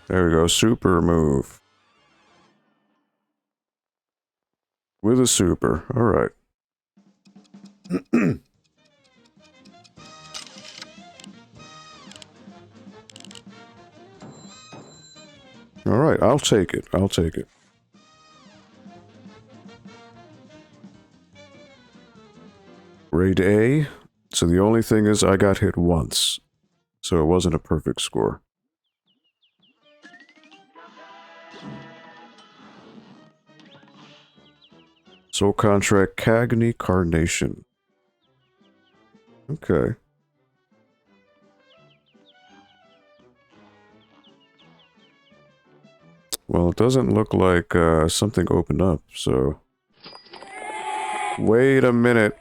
There we go, super move. With a super, alright. Alright, I'll take it, I'll take it. Grade A, so the only thing is I got hit once. So it wasn't a perfect score. Soul Contract Cagney Carnation. Okay. Well, it doesn't look like something opened up, so... Wait a minute.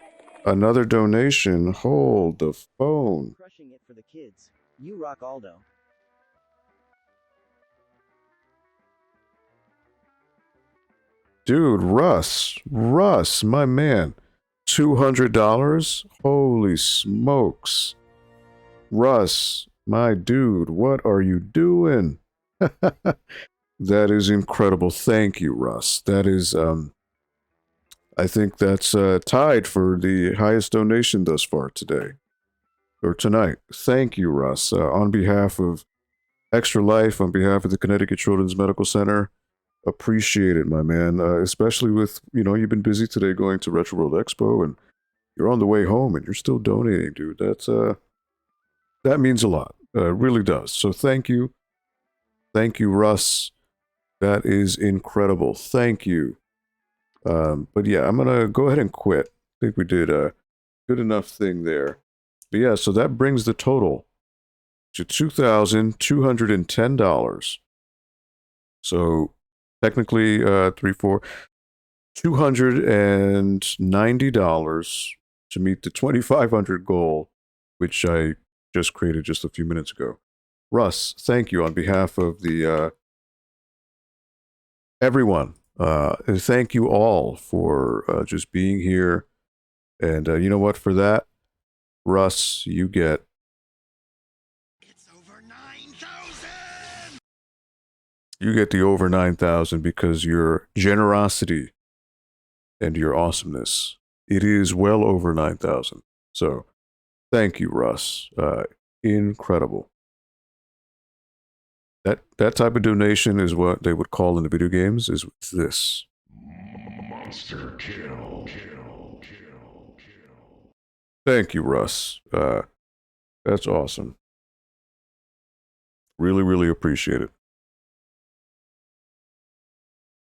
Another donation. Hold the phone. Crushing it for the kids. You rock, Aldo. Dude, Russ, my man. $200? Holy smokes. Russ, my dude, what are you doing? That is incredible. Thank you, Russ. That is, I think that's tied for the highest donation thus far today. Or tonight. Thank you, Russ. On behalf of Extra Life, on behalf of the Connecticut Children's Medical Center, appreciate it, my man. Especially with, you've been busy today going to Retro World Expo and you're on the way home and you're still donating, dude. That's, that means a lot. It really does. So thank you. Thank you, Russ. That is incredible. Thank you. But yeah, I'm going to go ahead and quit. I think we did a good enough thing there. But yeah, so that brings the total to $2,210. So technically, $290 to meet the 2,500 goal, which I just created just a few minutes ago. Russ, thank you on behalf of the everyone. Thank you all for just being here. And you know what? For that, Russ, you get... It's over 9,000! You get the over 9,000 because your generosity and your awesomeness. It is well over 9,000. So, thank you, Russ. Incredible. That type of donation is what they would call in the video games is this. Monster kill. Thank you, Russ. That's awesome. Really, really appreciate it.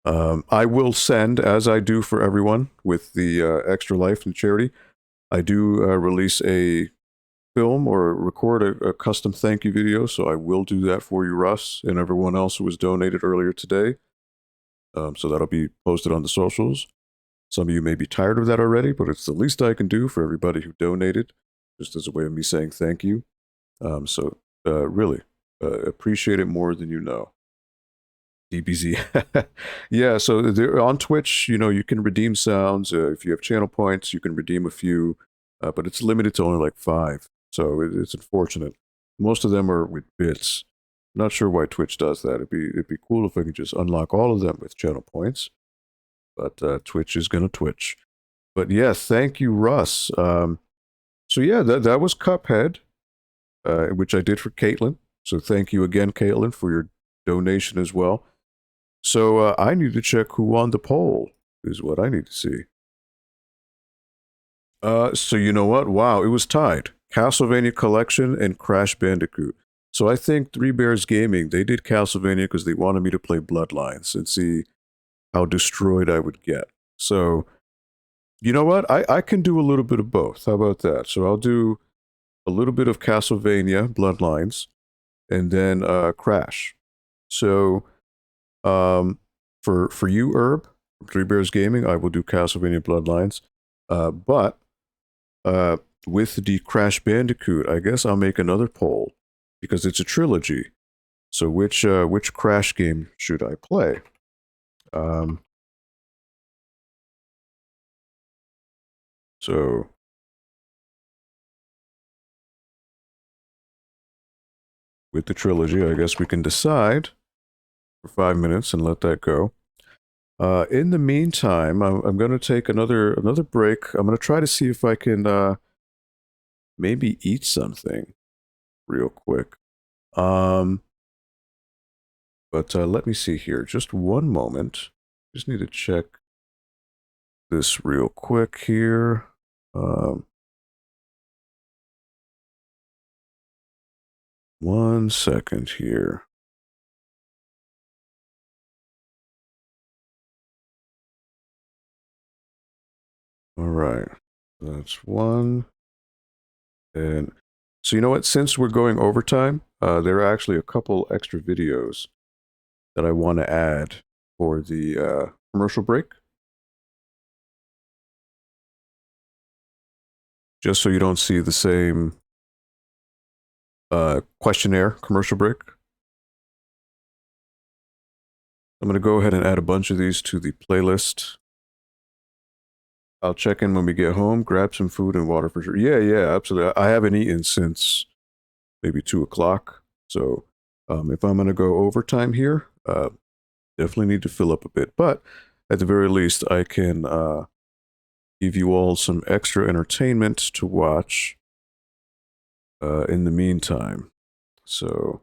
I will send, as I do for everyone with the Extra Life and charity, I do release a film or record a custom thank you video, so I will do that for you, Russ, and everyone else who was donated earlier today. So that'll be posted on the socials. Some of you may be tired of that already, but it's the least I can do for everybody who donated, just as a way of me saying thank you. So really, appreciate it more than you know. DBZ. Yeah, so on Twitch, you can redeem sounds. If you have channel points, you can redeem a few, but it's limited to only like 5. So it's unfortunate. Most of them are with bits. Not sure why Twitch does that. It'd be cool if I could just unlock all of them with channel points. But Twitch is gonna Twitch. But yeah, thank you, Russ. So yeah, that was Cuphead, which I did for Caitlin. So thank you again, Caitlin, for your donation as well. So I need to check who won the poll, is what I need to see. So you know what? Wow, it was tied. Castlevania Collection and Crash Bandicoot. So I think Three Bears Gaming, they did Castlevania because they wanted me to play Bloodlines and see how destroyed I would get. So, you know what? I can do a little bit of both. How about that? So I'll do a little bit of Castlevania Bloodlines and then Crash. So for you, Herb, from Three Bears Gaming, I will do Castlevania Bloodlines. But with the Crash Bandicoot, I guess I'll make another poll because it's a trilogy. So which Crash game should I play? So with the trilogy, I guess we can decide for 5 minutes and let that go. In the meantime, I'm going to take another break. I'm going to try to see if I can maybe eat something real quick. But let me see here. Just one moment. Just need to check this real quick here. 1 second here. All right. That's one. And so you know what? Since we're going overtime, there are actually a couple extra videos that I want to add for the commercial break. Just so you don't see the same questionnaire commercial break. I'm going to go ahead and add a bunch of these to the playlist. I'll check in when we get home, grab some food and water for sure. Yeah, absolutely. I haven't eaten since maybe 2 o'clock. So if I'm going to go overtime here, definitely need to fill up a bit. But at the very least, I can give you all some extra entertainment to watch in the meantime. So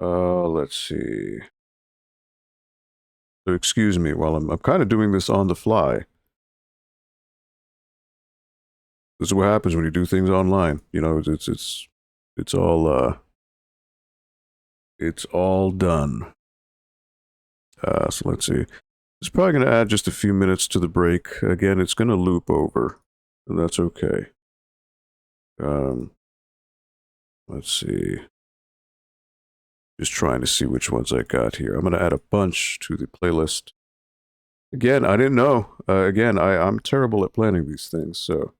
let's see. So excuse me while I'm kind of doing this on the fly. This is what happens when you do things online. You know, it's all done. So let's see. It's probably going to add just a few minutes to the break. Again, it's going to loop over, and that's okay. Let's see. Just trying to see which ones I got here. I'm going to add a bunch to the playlist. Again, I didn't know. Again, I'm terrible at planning these things, so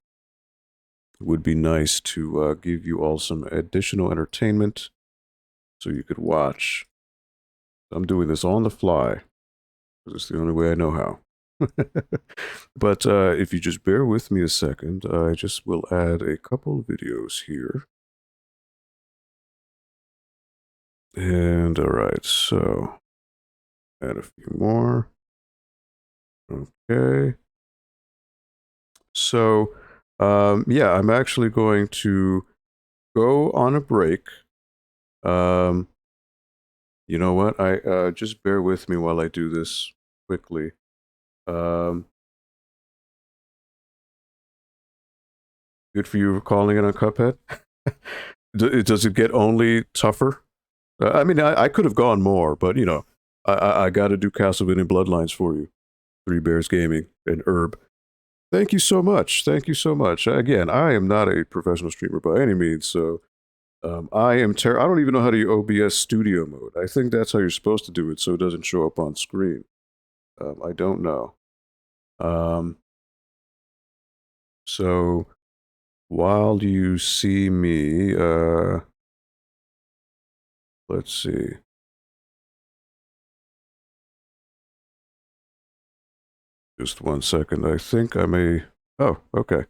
it would be nice to give you all some additional entertainment so you could watch. I'm doing this on the fly, because it's the only way I know how. But if you just bear with me a second, I just will add a couple of videos here. And all right, so add a few more. Okay. So, yeah, I'm actually going to go on a break. You know what? I just bear with me while I do this quickly. Good for you for calling it on Cuphead. Does it get only tougher? I mean, I could have gone more, but you know, I got to do Castlevania Bloodlines for you. Three Bears Gaming and Herb. Thank you so much. Thank you so much. Again, I am not a professional streamer by any means, so I don't even know how to use OBS Studio Mode. I think that's how you're supposed to do it, so it doesn't show up on screen. I don't know. So while you see me, let's see. Just 1 second. I think I may. Oh, okay.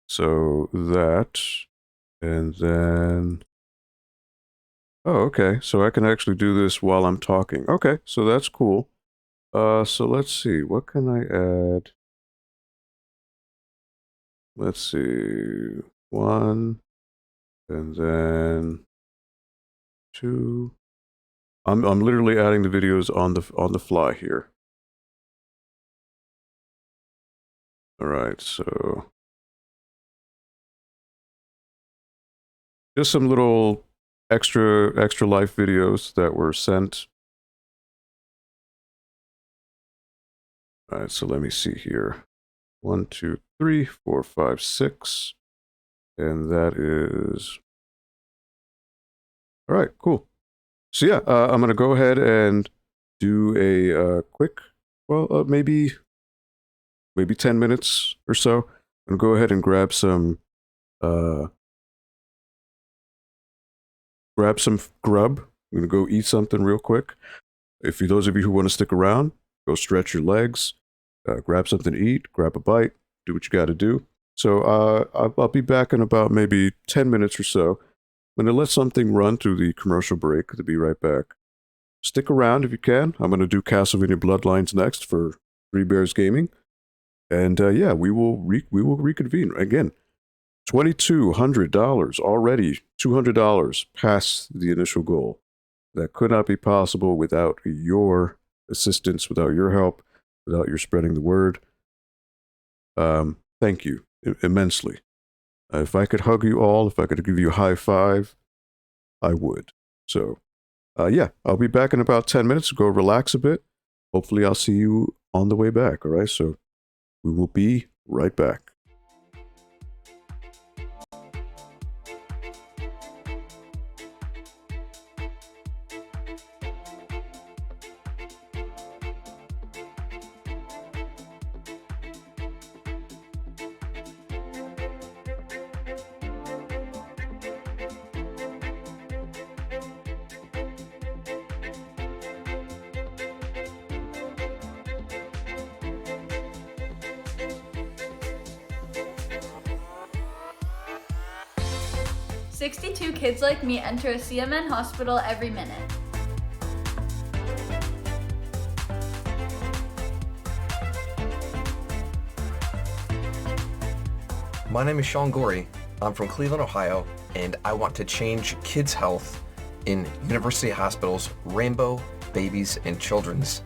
So that, and then. Oh, okay. So I can actually do this while I'm talking. Okay, so that's cool. So let's see. What can I add? Let's see. 1, and then 2. I'm literally adding the videos on the fly here. All right, so just some little extra life videos that were sent. All right, so let me see here. 1, 2, 3, 4, 5, 6, and that is all right. Cool. So yeah, I'm gonna go ahead and do a quick, well, maybe 10 minutes or so, and go ahead and grab some grub. I'm gonna go eat something real quick. If you, those of you who want to stick around, go stretch your legs, grab something to eat, grab a bite, do what you got to do. So I'll be back in about maybe 10 minutes or so. I'm gonna let something run through the commercial break. To be right back. Stick around if you can. I'm gonna do Castlevania Bloodlines next for Three Bears Gaming. And yeah, we will reconvene again. $2,200 already. $200 past the initial goal. That could not be possible without your assistance, without your help, without your spreading the word. Thank you immensely. If I could hug you all, if I could give you a high five, I would. So, yeah, I'll be back in about 10 minutes. Go relax a bit. Hopefully, I'll see you on the way back. All right, so We will be right back. "62 kids like me enter a CMN hospital every minute." My name is Sean Gorey. I'm from Cleveland, Ohio, and I want to change kids' health in University Hospitals, Rainbow, Babies, and Children's,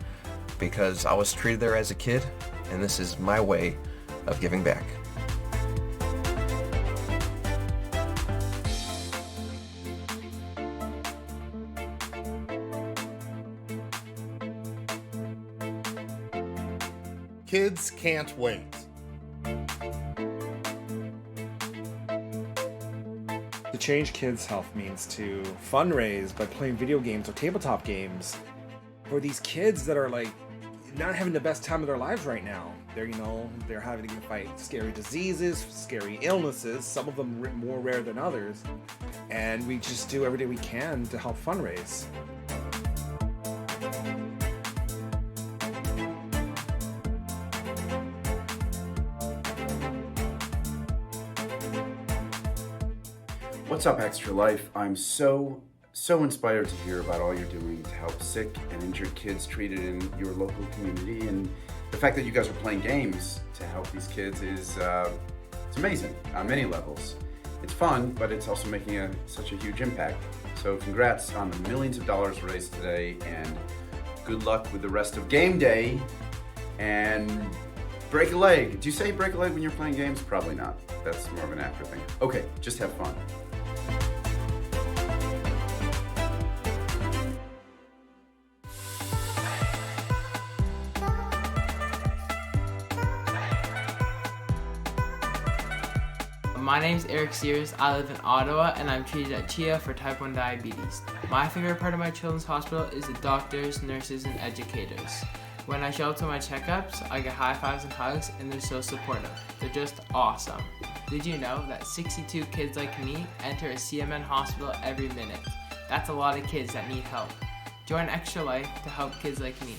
because I was treated there as a kid, and this is my way of giving back. Kids can't wait. To change kids' health means to fundraise by playing video games or tabletop games for these kids that are like not having the best time of their lives right now. They're having to fight scary diseases, scary illnesses, some of them more rare than others, and we just do everything we can to help fundraise. What's up, Extra Life? I'm so inspired to hear about all you're doing to help sick and injured kids treated in your local community, and the fact that you guys are playing games to help these kids is it's amazing on many levels. It's fun, but it's also making such a huge impact. So congrats on the millions of dollars raised today, and good luck with the rest of game day. And break a leg. Do you say break a leg when you're playing games? Probably not. That's more of an actor thing. Okay, just have fun. My name's Eric Sears. I live in Ottawa, and I'm treated at CHEA for type 1 diabetes. My favorite part of my children's hospital is the doctors, nurses, and educators. When I show up to my checkups, I get high fives and hugs, and they're so supportive. They're just awesome. Did you know that 62 kids like me enter a CMN hospital every minute? That's a lot of kids that need help. Join Extra Life to help kids like me.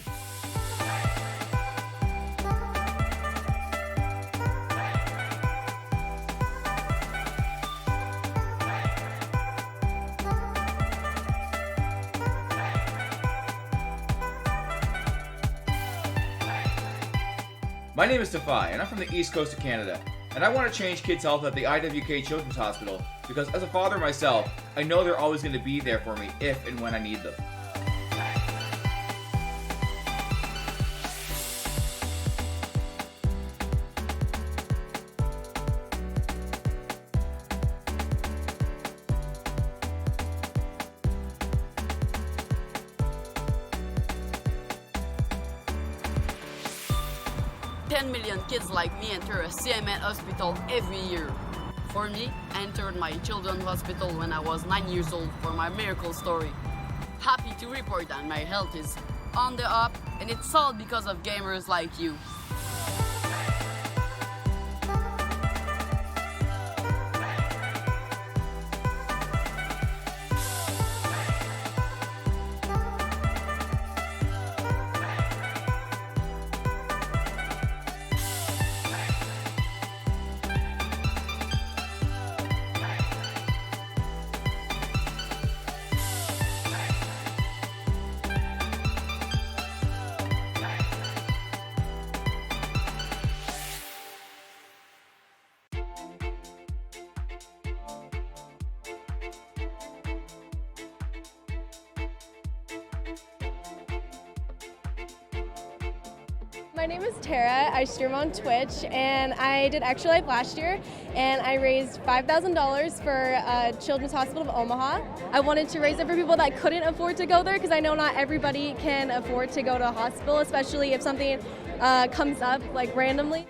My name is Defy, and I'm from the East Coast of Canada, and I want to change kids' health at the IWK Children's Hospital because as a father myself, I know they're always going to be there for me if and when I need them. Kids like me enter a CMN hospital every year. For me, I entered my children's hospital when I was 9 years old for my miracle story. Happy to report that my health is on the up, and it's all because of gamers like you. My name is Tara. I stream on Twitch, and I did Extra Life last year, and I raised $5,000 for Children's Hospital of Omaha. I wanted to raise it for people that couldn't afford to go there, because I know not everybody can afford to go to a hospital, especially if something comes up like randomly.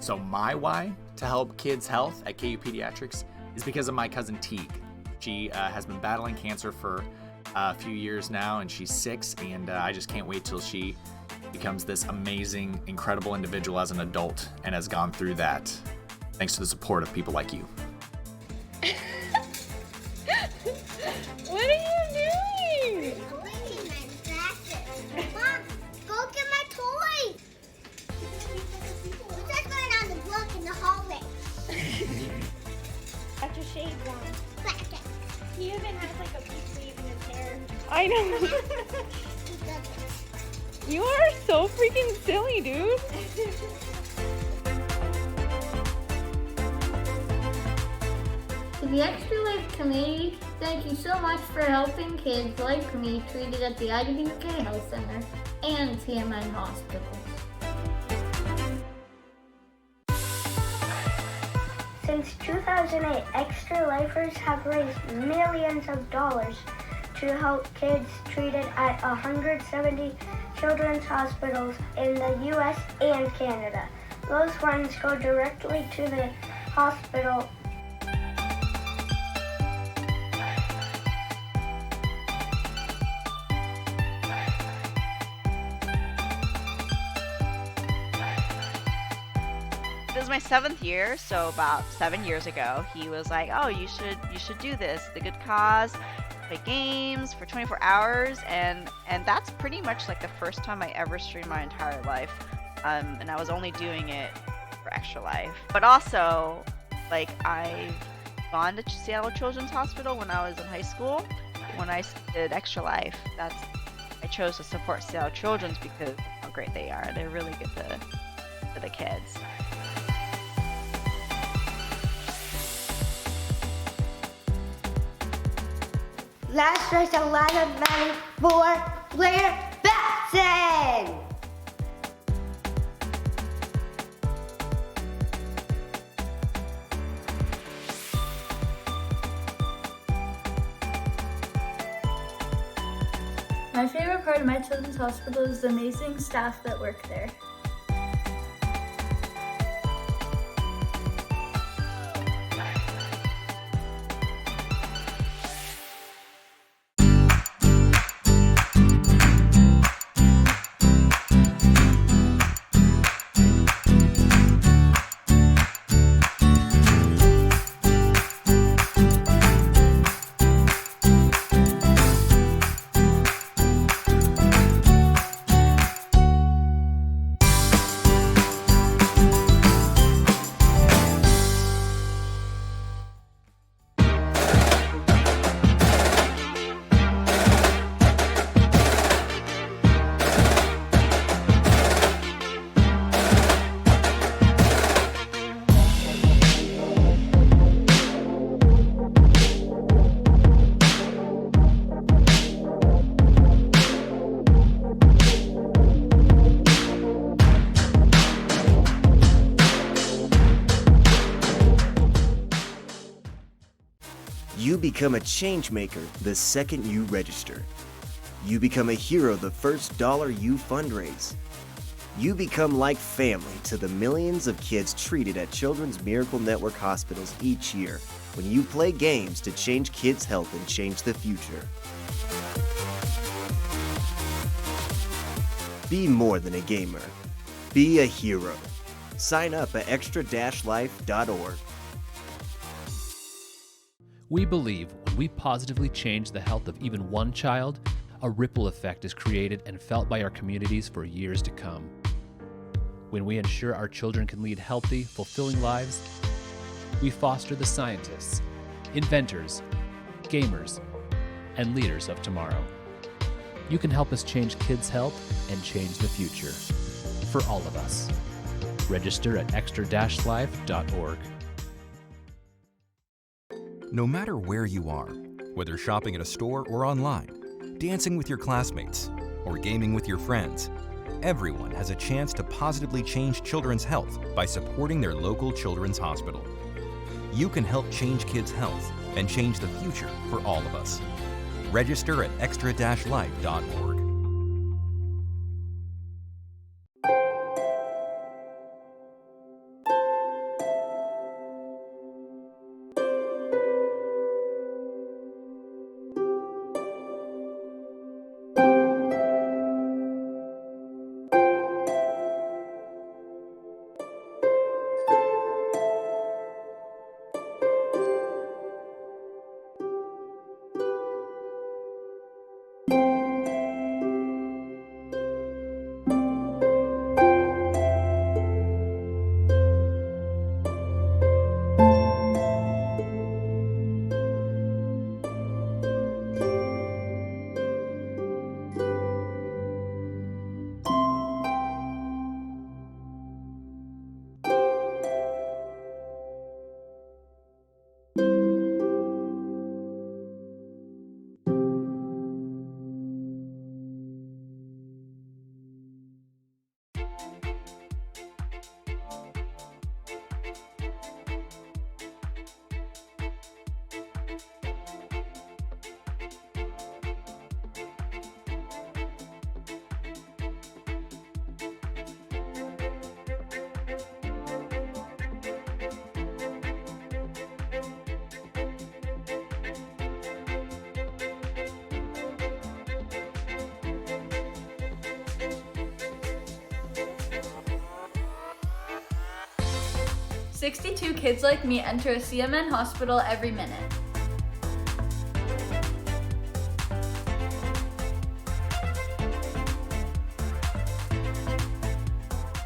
So my why to help kids' health at KU Pediatrics is because of my cousin Teague. She has been battling cancer for a few years now, and she's 6, and I just can't wait till she becomes this amazing, incredible individual as an adult and has gone through that thanks to the support of people like you. What are you doing? Cleaning my glasses. Mom, go get my toys. What's that going on the block in the hallway? That's your shade one. Black. He even has like a peach leaf in his hair. I know. You are so freaking silly, dude. To the Extra Life community, thank you so much for helping kids like me treated at the IWK Health Center and TMN Hospitals. Since 2008, Extra Lifers have raised millions of dollars to help kids treated at 170 children's hospitals in the U.S. and Canada. Those funds go directly to the hospital. This is my 7th year, so about 7 years ago, he was like, "Oh, you should do this. The good cause, play games for 24 hours," and that's pretty much like the first time I ever streamed my entire life, and I was only doing it for Extra Life. But also, like, I've gone to Seattle Children's Hospital when I was in high school. When I did Extra Life, I chose to support Seattle Children's because of how great they are. They're really good to the kids. Let's raise a lot of money for Blair Batson! My favorite part of my children's hospital is the amazing staff that work there. You become a change maker the second you register. You become a hero the first dollar you fundraise. You become like family to the millions of kids treated at Children's Miracle Network hospitals each year when you play games to change kids' health and change the future. Be more than a gamer. Be a hero. Sign up at extra-life.org. We believe when we positively change the health of even one child, a ripple effect is created and felt by our communities for years to come. When we ensure our children can lead healthy, fulfilling lives, we foster the scientists, inventors, gamers, and leaders of tomorrow. You can help us change kids' health and change the future. For all of us. Register at extra-life.org. No matter where you are, whether shopping at a store or online, dancing with your classmates, or gaming with your friends, everyone has a chance to positively change children's health by supporting their local children's hospital. You can help change kids' health and change the future for all of us. Register at extra-life.org. "62 kids like me enter a CMN hospital every minute."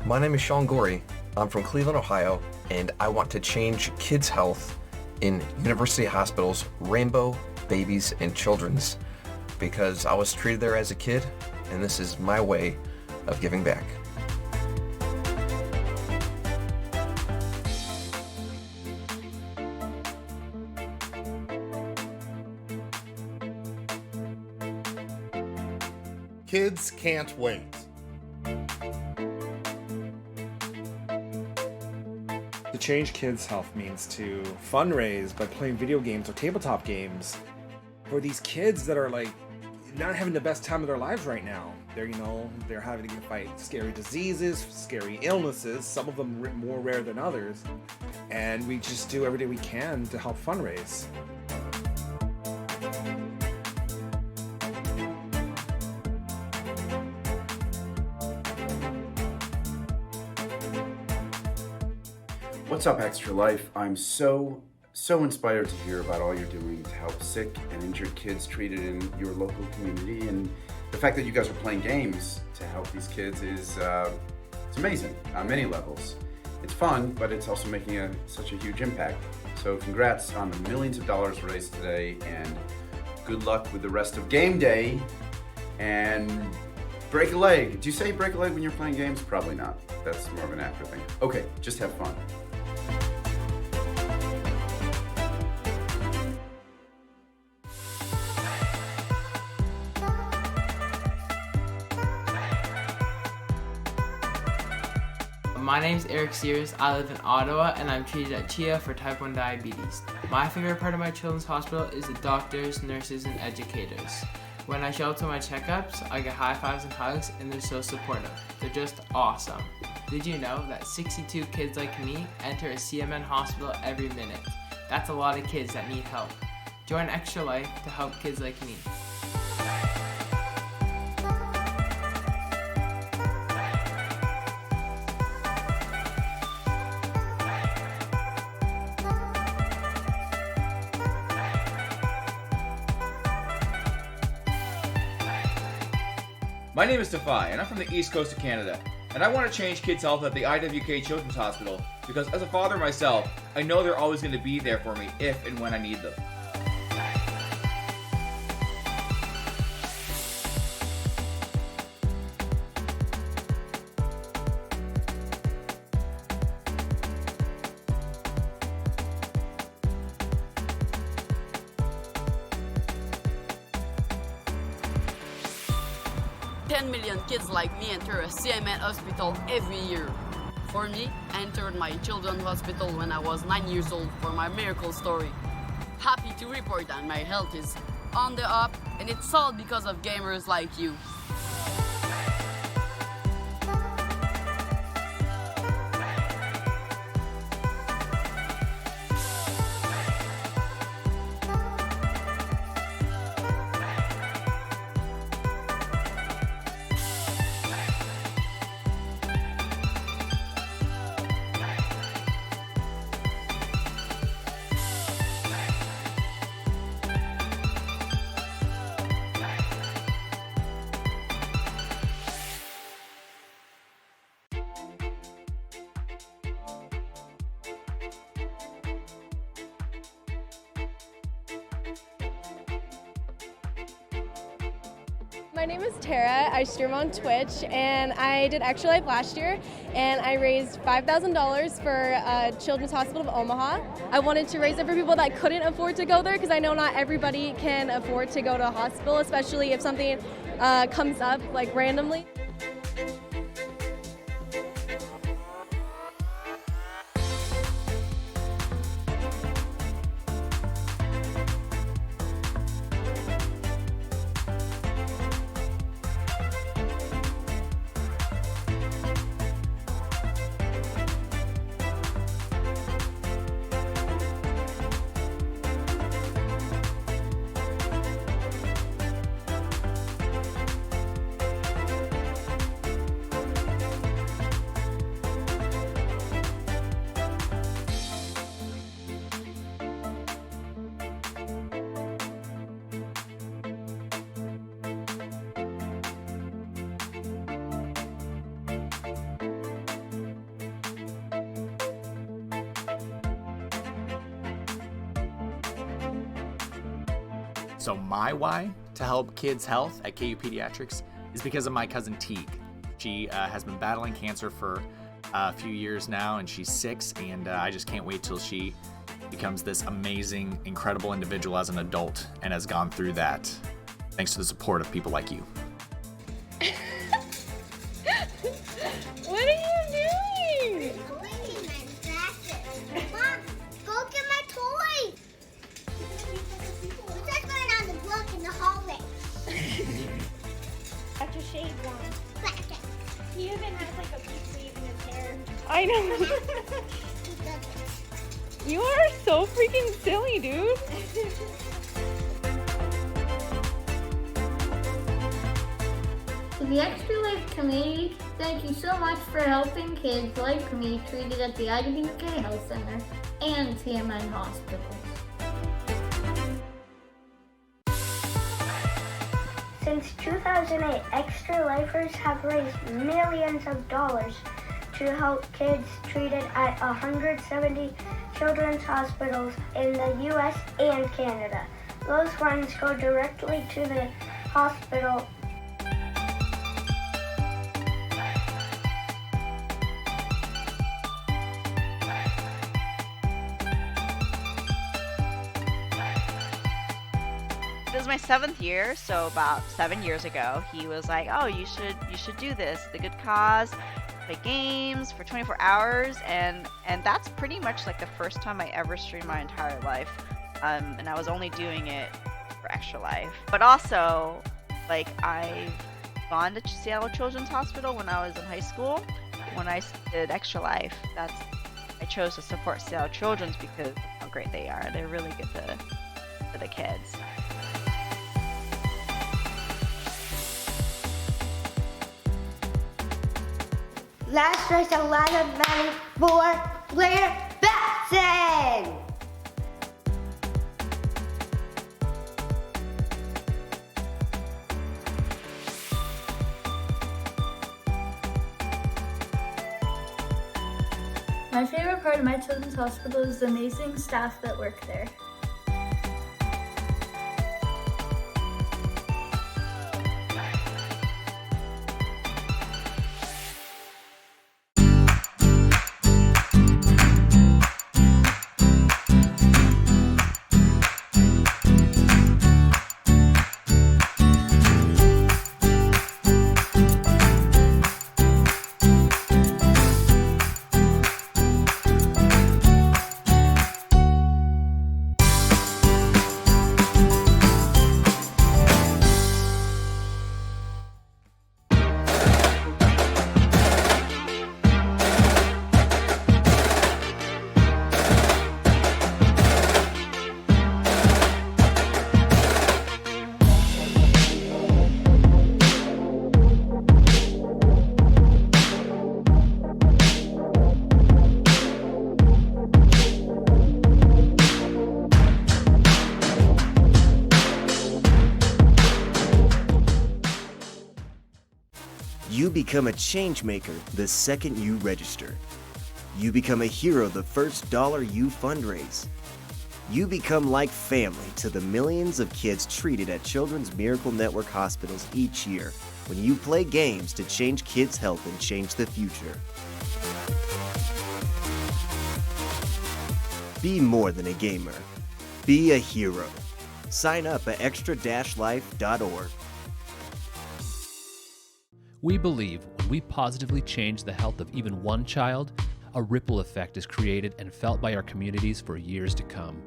My name is Sean Gorey. I'm from Cleveland, Ohio, and I want to change kids' health in University Hospital's Rainbow Babies and Children's because I was treated there as a kid, and this is my way of giving back. Kids can't wait. To change kids' health means to fundraise by playing video games or tabletop games for these kids that are like not having the best time of their lives right now. They're having to fight scary diseases, scary illnesses, some of them more rare than others, and we just do everything we can to help fundraise. What's up, Extra Life? I'm so inspired to hear about all you're doing to help sick and injured kids treated in your local community, and the fact that you guys are playing games to help these kids is it's amazing on many levels. It's fun, but it's also making such a huge impact. So congrats on the millions of dollars raised today, and good luck with the rest of game day. And break a leg. Do you say break a leg when you're playing games? Probably not. That's more of an actor thing. Okay, just have fun. My name's Eric Sears. I live in Ottawa and I'm treated at CHEA for type 1 diabetes. My favorite part of my children's hospital is the doctors, nurses, and educators. When I show up to my checkups, I get high fives and hugs, and they're so supportive. They're just awesome. Did you know that 62 kids like me enter a CMN hospital every minute? That's a lot of kids that need help. Join Extra Life to help kids like me. My name is Defy, and I'm from the East Coast of Canada, and I want to change kids' health at the IWK Children's Hospital because as a father myself, I know they're always going to be there for me if and when I need them. Kids like me enter a CMN hospital every year. For me, I entered my children's hospital when I was 9 years old for my miracle story. Happy to report that my health is on the up, and it's all because of gamers like you. My name is Tara. I stream on Twitch, and I did Extra Life last year, and I raised $5,000 for Children's Hospital of Omaha. I wanted to raise it for people that couldn't afford to go there, because I know not everybody can afford to go to a hospital, especially if something comes up like randomly. So my why to help kids' health at KU Pediatrics is because of my cousin Teague. She has been battling cancer for a few years now, and she's 6, and I just can't wait till she becomes this amazing, incredible individual as an adult and has gone through that thanks to the support of people like you. What are you doing? Cleaning my glasses. Mom, go get my toy. What's that going on the block in the hallway? After shade one. He even has like a peach leaf in his hair. I know. You are so freaking silly, dude. To the Extra Life community, thank you so much for helping kids like me treated at the IWK Health Center and TMN Hospitals. Since 2008, Extra Lifers have raised millions of dollars to help kids treated at 170 children's hospitals in the U.S. and Canada. Those funds go directly to the hospital. This is my 7th year, so about 7 years ago, he was like, "Oh, you should do this. The good cause, play games for 24 hours," and that's pretty much like the first time I ever streamed my entire life, and I was only doing it for Extra Life. But also, like, I've gone to Seattle Children's Hospital when I was in high school. When I did Extra Life, I chose to support Seattle Children's because of how great they are. They're really good for the kids. Let's raise a lot of money for Blair Batson! My favorite part of my children's hospital is the amazing staff that work there. You become a change maker the second you register. You become a hero the first dollar you fundraise. You become like family to the millions of kids treated at Children's Miracle Network hospitals each year when you play games to change kids' health and change the future. Be more than a gamer. Be a hero. Sign up at extra-life.org. We believe when we positively change the health of even one child, a ripple effect is created and felt by our communities for years to come.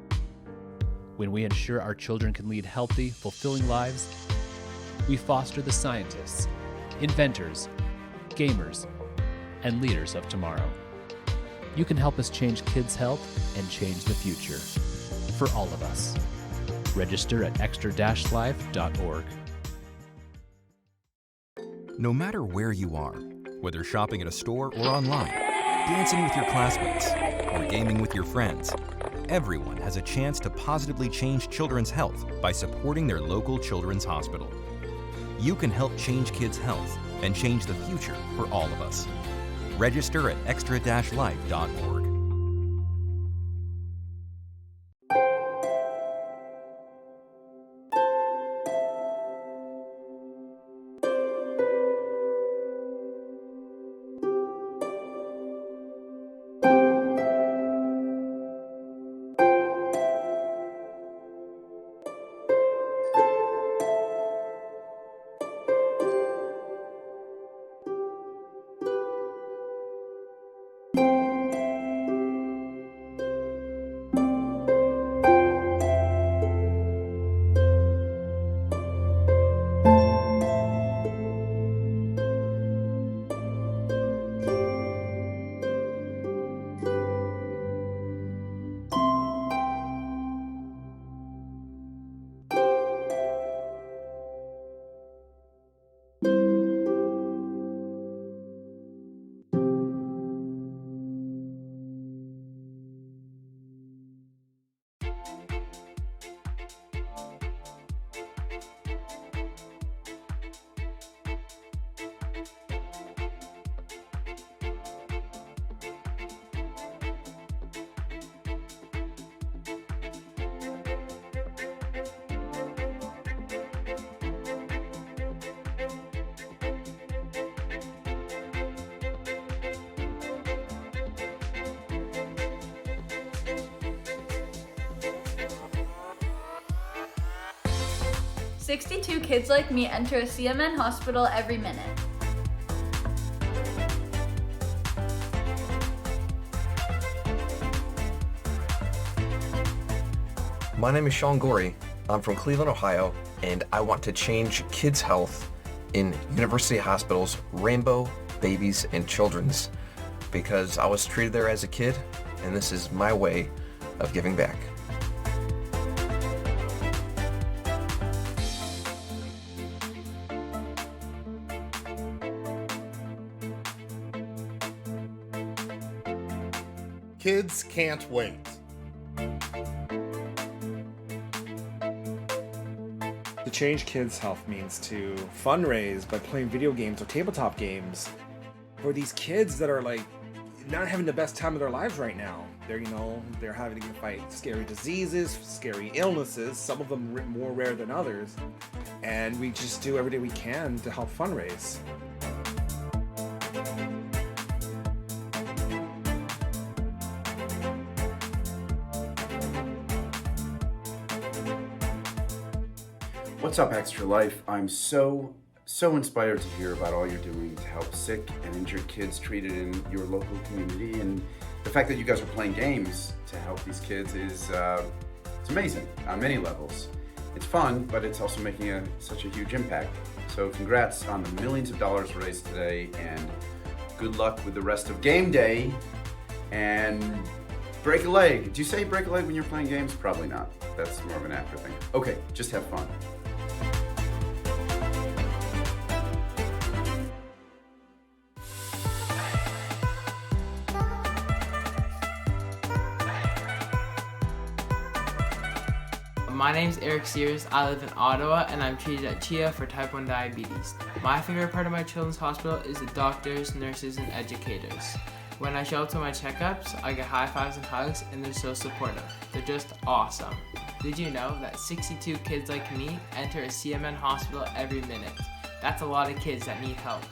When we ensure our children can lead healthy, fulfilling lives, we foster the scientists, inventors, gamers, and leaders of tomorrow. You can help us change kids' health and change the future for all of us. Register at extra-life.org. No matter where you are, whether shopping at a store or online, dancing with your classmates, or gaming with your friends, everyone has a chance to positively change children's health by supporting their local children's hospital. You can help change kids' health and change the future for all of us. Register at extra-life.org. "62 kids like me enter a CMN hospital every minute." My name is Sean Gorey. I'm from Cleveland, Ohio, and I want to change kids' health in University Hospitals, Rainbow, Babies, and Children's, because I was treated there as a kid, and this is my way of giving back. Kids can't wait. To change kids' health means to fundraise by playing video games or tabletop games for these kids that are like not having the best time of their lives right now. They're having to fight scary diseases, scary illnesses, some of them more rare than others, and we just do everything we can to help fundraise. What's up, Extra Life? I'm so inspired to hear about all you're doing to help sick and injured kids treated in your local community, and the fact that you guys are playing games to help these kids is it's amazing on many levels. It's fun, but it's also making such a huge impact. So congrats on the millions of dollars raised today, and good luck with the rest of game day, and break a leg. Do you say break a leg when you're playing games? Probably not. That's more of an after thing. Okay, just have fun. My name's Eric Sears. I live in Ottawa and I'm treated at CHIA for type 1 diabetes. My favorite part of my children's hospital is the doctors, nurses, and educators. When I show up to my checkups, I get high fives and hugs, and they're so supportive. They're just awesome. Did you know that 62 kids like me enter a CMN hospital every minute? That's a lot of kids that need help.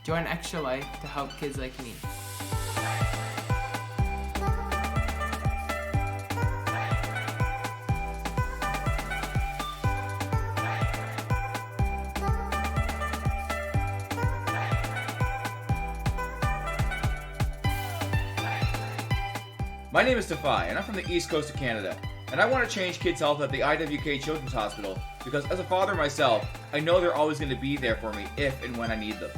Join Extra Life to help kids like me. My name is Defy, and I'm from the East Coast of Canada, and I want to change kids' health at the IWK Children's Hospital because as a father myself, I know they're always going to be there for me if and when I need them.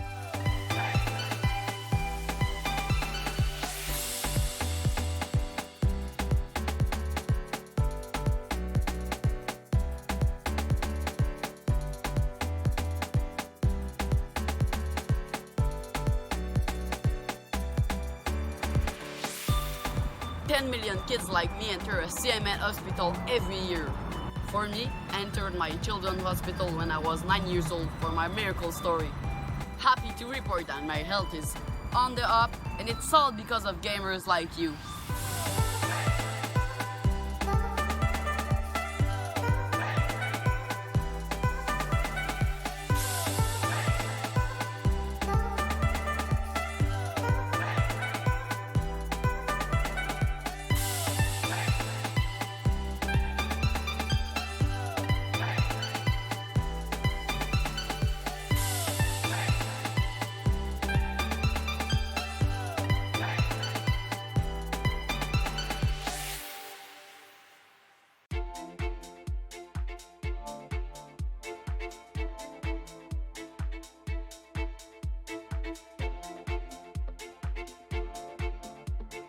Million kids like me enter a CMN hospital every year. For me, I entered my children's hospital when I was 9 years old for my miracle story. Happy to report that my health is on the up, and it's all because of gamers like you.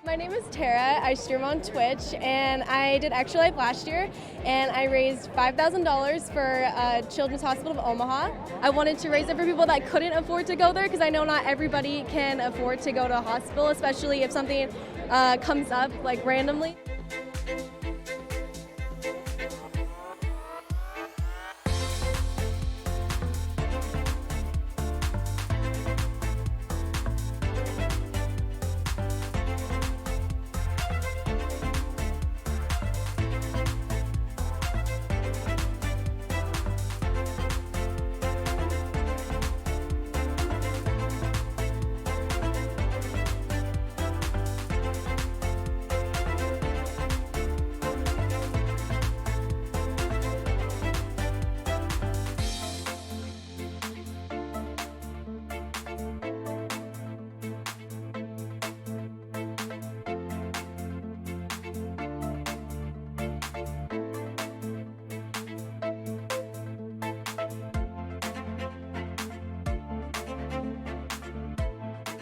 My name is Tara. I stream on Twitch, and I did Extra Life last year, and I raised $5,000 for Children's Hospital of Omaha. I wanted to raise it for people that couldn't afford to go there, because I know not everybody can afford to go to a hospital, especially if something comes up like randomly.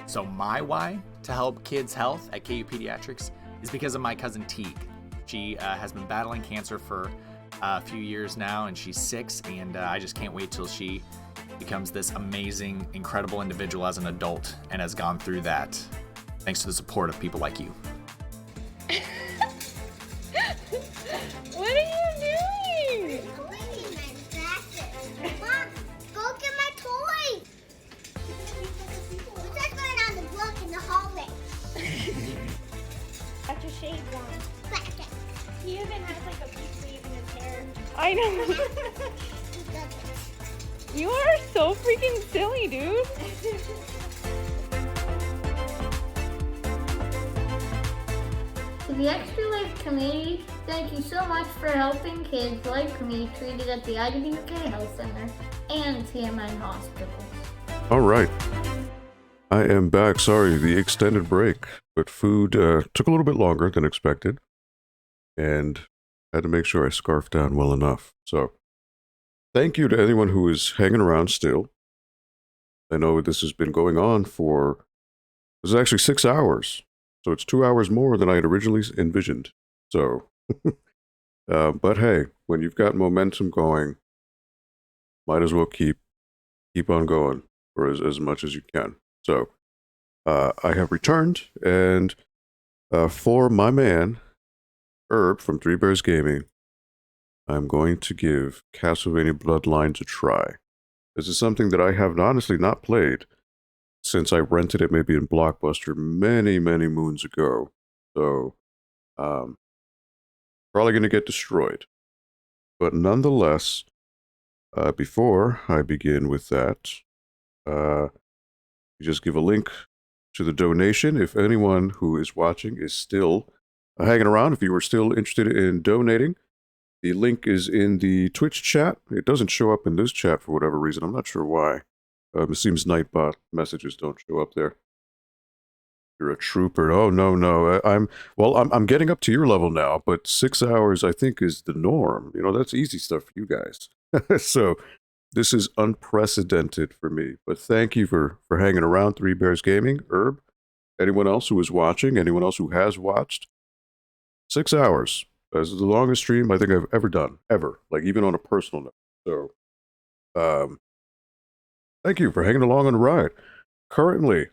So my why to help kids' health at KU Pediatrics is because of my cousin Teague. She has been battling cancer for a few years now, and she's 6, and I just can't wait till she becomes this amazing, incredible individual as an adult and has gone through that thanks to the support of people like you. What are you doing? Cleaning my glasses. Mom, go get my toy. What's that going on the block in the hallway? Got your shades on. He even has like a peace wave in his hair. I know. You are so freaking silly, dude. To the Extra Life community, thank you so much for helping kids like me treated at the IWK Health Center and TMN Hospitals. All right. I am back. Sorry, the extended break, but food took a little bit longer than expected, and I had to make sure I scarfed down well enough. So, thank you to anyone who is hanging around still. I know this has been going on for, this is actually 6 hours, so it's 2 hours more than I had originally envisioned. So, but hey, when you've got momentum going, might as well keep on going for as much as you can. So, I have returned, and for my man, Herb from Three Bears Gaming, I'm going to give Castlevania Bloodlines a try. This is something that I have honestly not played since I rented it maybe in Blockbuster many, many moons ago. So, probably going to get destroyed. But nonetheless, before I begin with that, just give a link to the donation. If anyone who is watching is still hanging around, if you are still interested in donating, the link is in the Twitch chat. It doesn't show up in this chat for whatever reason. I'm not sure why. It seems Nightbot messages don't show up there. You're a trooper. Oh, no. I'm getting up to your level now, but 6 hours, I think, is the norm. You know, that's easy stuff for you guys. So this is unprecedented for me. But thank you for hanging around, Three Bears Gaming, Herb, anyone else who is watching, anyone else who has watched. 6 hours. That's the longest stream I think I've ever done, ever. Like, even on a personal note. So, thank you for hanging along on the ride. Currently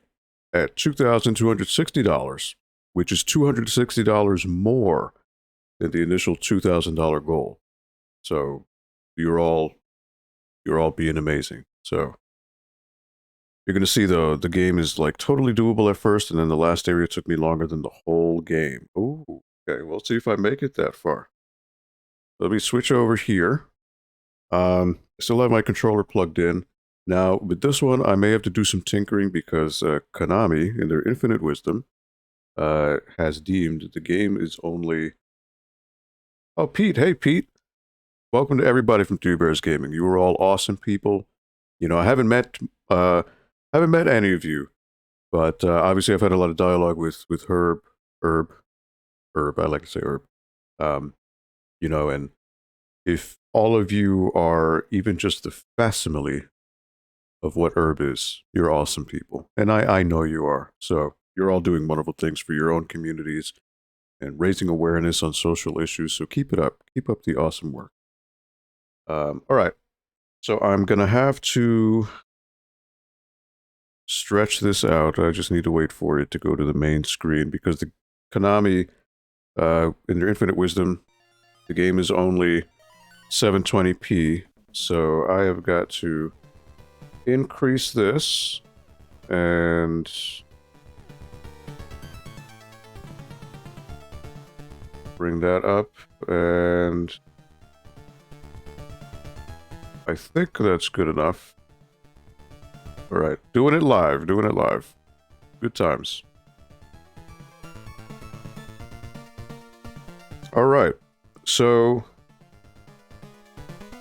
at $2,260, which is $260 more than the initial $2,000 goal. So you're all being amazing. So you're gonna see the game is like totally doable at first, and then the last area took me longer than the whole game. Ooh, okay. We'll see if I make it that far. Let me switch over here. I still have my controller plugged in. Now, with this one, I may have to do some tinkering because Konami, in their infinite wisdom, has deemed the game is only... Oh, Pete. Hey, Pete. Welcome to everybody from Three Bears Gaming. You are all awesome people. You know, I haven't met any of you, but obviously I've had a lot of dialogue with Herb. I like to say Herb. You know, and if all of you are even just the facsimile of what Herb is, you're awesome people. And I know you are. So you're all doing wonderful things for your own communities and raising awareness on social issues. So keep it up. Keep up the awesome work. All right. So I'm going to have to stretch this out. I just need to wait for it to go to the main screen because the Konami, in their infinite wisdom, the game is only 720p. So I have got to increase this and bring that up, and I think that's good enough. All right, doing it live. Good times. All right, so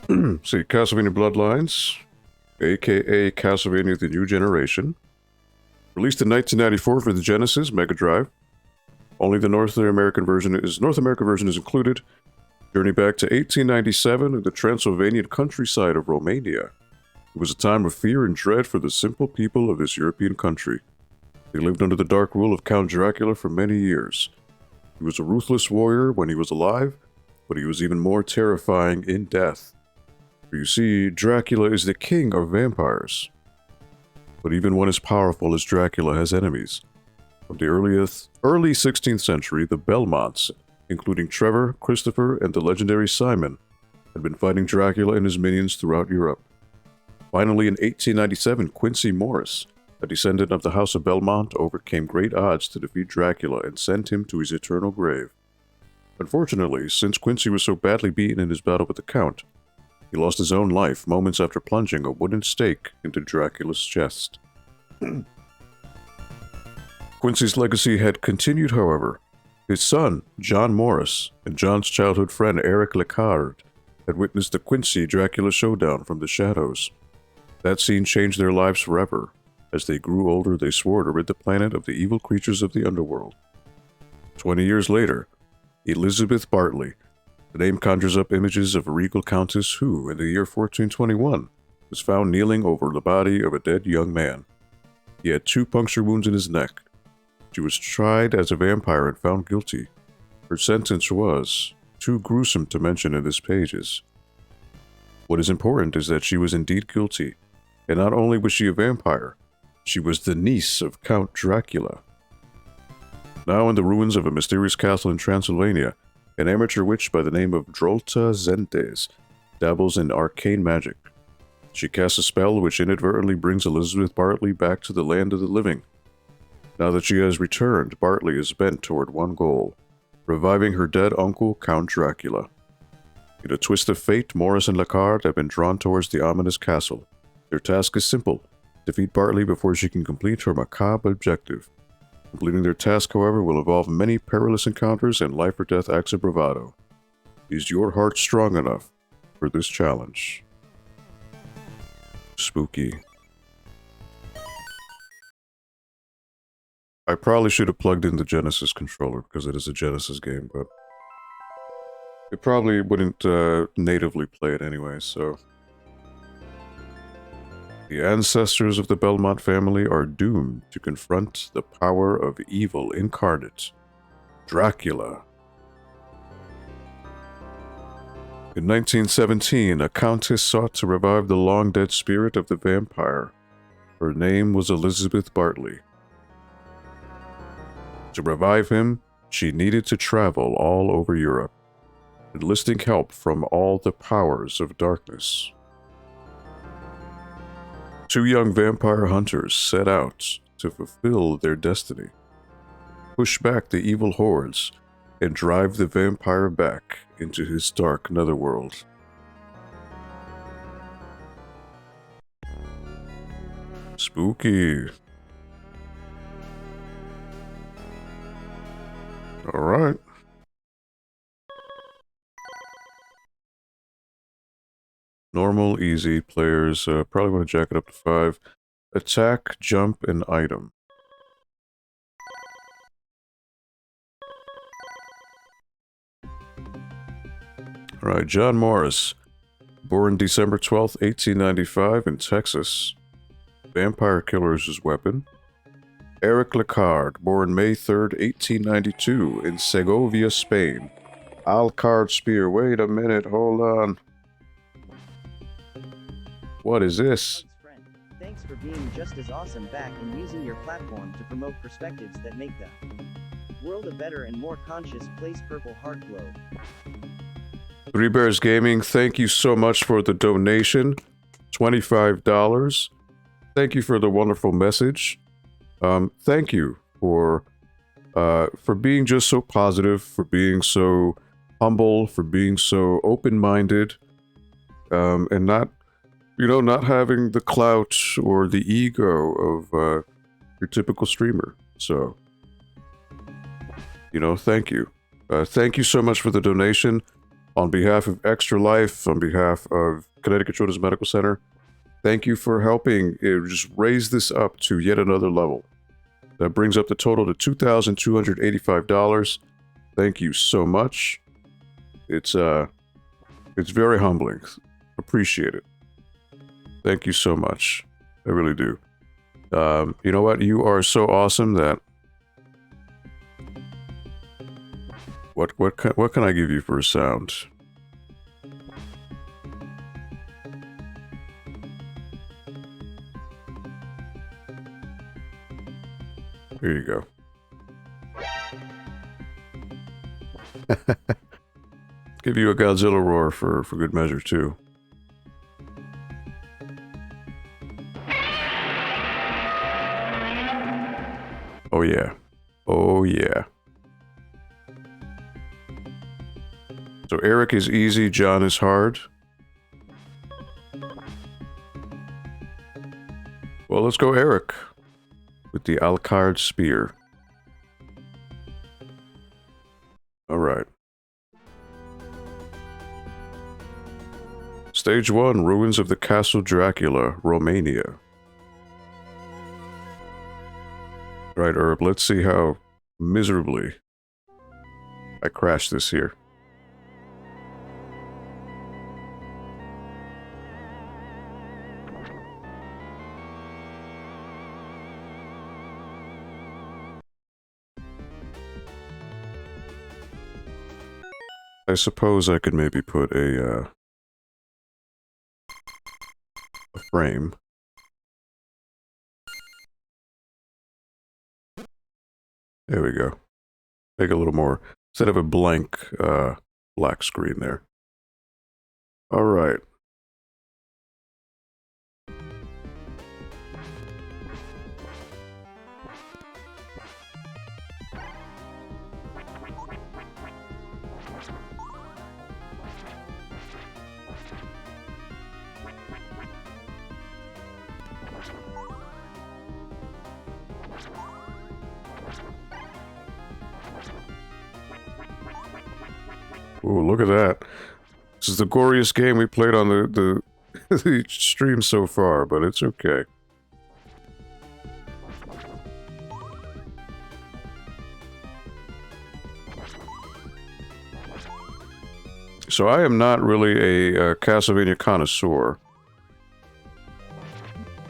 see, Castlevania Bloodlines, aka Castlevania The New Generation, released in 1994 for the Genesis Mega Drive. Only the North American version is included. Journey back to 1897 in the Transylvanian countryside of Romania. It was a time of fear and dread for the simple people of this European country. They lived under the dark rule of Count Dracula for many years. He was a ruthless warrior when he was alive, but he was even more terrifying in death. For you see, Dracula is the king of vampires. But even one as powerful as Dracula has enemies. From the early 16th century, the Belmonts, including Trevor, Christopher, and the legendary Simon, had been fighting Dracula and his minions throughout Europe. Finally, in 1897, Quincy Morris, a descendant of the House of Belmont, overcame great odds to defeat Dracula and sent him to his eternal grave. Unfortunately, since Quincy was so badly beaten in his battle with the Count, he lost his own life moments after plunging a wooden stake into Dracula's chest. Quincy's legacy had continued, however. His son, John Morris, and John's childhood friend Eric Lecard had witnessed the Quincy-Dracula showdown from the shadows. That scene changed their lives forever. As they grew older, they swore to rid the planet of the evil creatures of the underworld. 20 years later, Elizabeth Bartley, the name conjures up images of a regal countess who, in the year 1421, was found kneeling over the body of a dead young man. He had 2 puncture wounds in his neck. She was tried as a vampire and found guilty. Her sentence was too gruesome to mention in these pages. What is important is that she was indeed guilty, and not only was she a vampire, she was the niece of Count Dracula. Now in the ruins of a mysterious castle in Transylvania, an amateur witch by the name of Drolta Zentes dabbles in arcane magic. She casts a spell which inadvertently brings Elizabeth Bartley back to the land of the living. Now that she has returned, Bartley is bent toward one goal: reviving her dead uncle, Count Dracula. In a twist of fate, Morris and Lacard have been drawn towards the ominous castle. Their task is simple: defeat Bartley before she can complete her macabre objective. Completing their task, however, will involve many perilous encounters and life-or-death acts of bravado. Is your heart strong enough for this challenge? Spooky. I probably should have plugged in the Genesis controller because it is a Genesis game, but it probably wouldn't natively play it anyway, so... The ancestors of the Belmont family are doomed to confront the power of evil incarnate, Dracula. In 1917, a countess sought to revive the long-dead spirit of the vampire. Her name was Elizabeth Bartley. To revive him, she needed to travel all over Europe, enlisting help from all the powers of darkness. Two young vampire hunters set out to fulfill their destiny, push back the evil hordes, and drive the vampire back into his dark netherworld. Spooky. All right. Normal, easy. Players probably want to jack it up to 5. Attack, jump, and item. Alright, John Morris. Born December 12th, 1895 in Texas. Vampire killer is his weapon. Eric Lacard. Born May 3rd, 1892 in Segovia, Spain. Alcard spear. Wait a minute, hold on. What is this? Thanks for being just as awesome back and using your platform to promote perspectives that make the world a better and more conscious place. Purple heart glow. Three Bears Gaming, thank you so much for the donation. $25. Thank you for the wonderful message. Thank you for being just so positive, for being so humble, for being so open-minded, and not having the clout or the ego of your typical streamer. So, thank you. Thank you so much for the donation. On behalf of Extra Life, on behalf of Connecticut Children's Medical Center, thank you for helping just raise this up to yet another level. That brings up the total to $2,285. Thank you so much. It's very humbling. Appreciate it. Thank you so much. I really do. You know what? You are so awesome that... What can I give you for a sound? Here you go. Give you a Godzilla roar for good measure too. Oh yeah. Oh yeah. So Eric is easy, John is hard. Well, let's go Eric with the Alcard spear. Alright. Stage 1, Ruins of the Castle Dracula, Romania. Right, Herb, let's see how miserably I crashed this here. I suppose I could maybe put a frame. There we go. Make a little more, instead of a blank black screen there. All right. Ooh, look at that. This is the goriest game we played on the the stream so far, but it's okay. So I am not really a Castlevania connoisseur.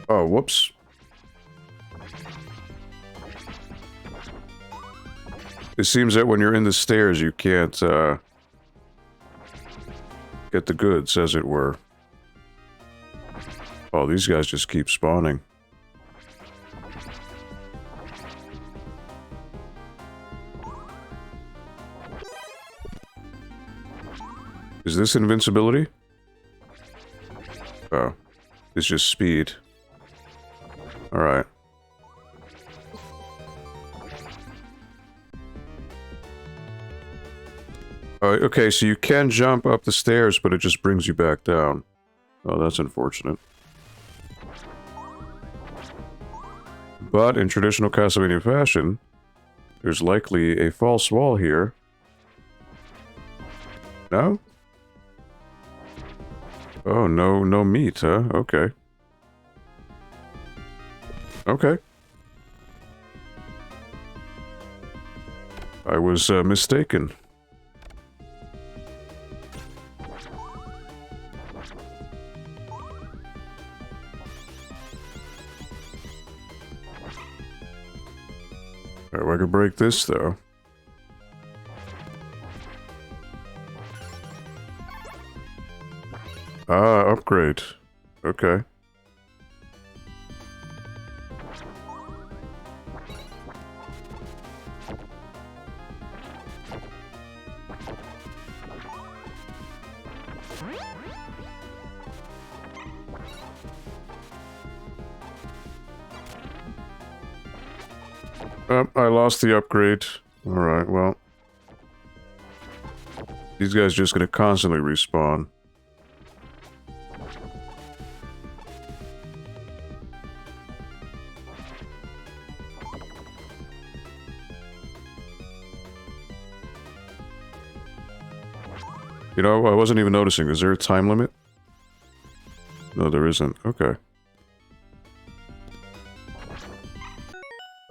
Oh, whoops. It seems that when you're in the stairs, you can't get the goods, as it were. Oh, these guys just keep spawning. Is this invincibility? Oh, it's just speed. Alright. Okay, so you can jump up the stairs, but it just brings you back down. Oh, that's unfortunate. But in traditional Castlevania fashion, there's likely a false wall here. No? Oh, no meat, huh? Okay. Okay. I was mistaken. Alright, well, I could break this, though. Ah, upgrade. Okay. I lost the upgrade. Alright, well. These guys are just gonna constantly respawn. You know, I wasn't even noticing. Is there a time limit? No, there isn't. Okay.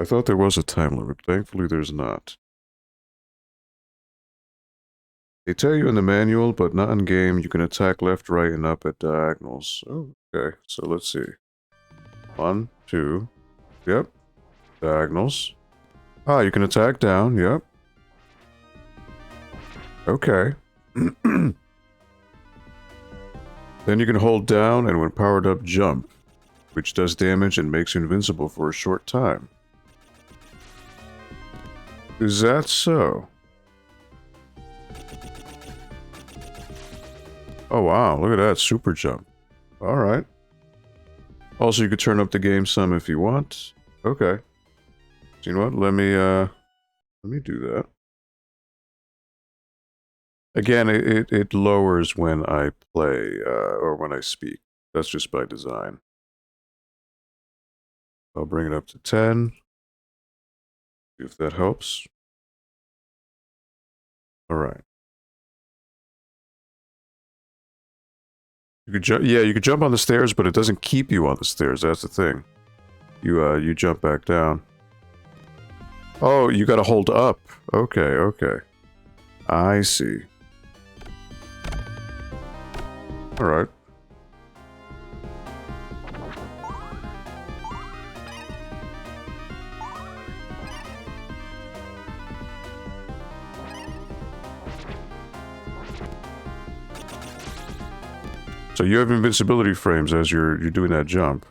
I thought there was a time limit. Thankfully, there's not. They tell you in the manual, but not in game, you can attack left, right, and up at diagonals. Oh, okay. So let's see. 1, 2. Yep. Diagonals. Ah, you can attack down. Yep. Okay. Then you can hold down and when powered up, jump, which does damage and makes you invincible for a short time. Is that so? Oh wow, look at that, super jump. Alright. Also, you could turn up the game some if you want. Okay. So you know what, let me do that. Again, it lowers when I play, or when I speak. That's just by design. I'll bring it up to 10. See if that helps. Alright. You could you could jump on the stairs, but it doesn't keep you on the stairs, that's the thing. You jump back down. Oh, you gotta hold up. Okay, okay. I see. Alright. So you have invincibility frames as you're doing that jump.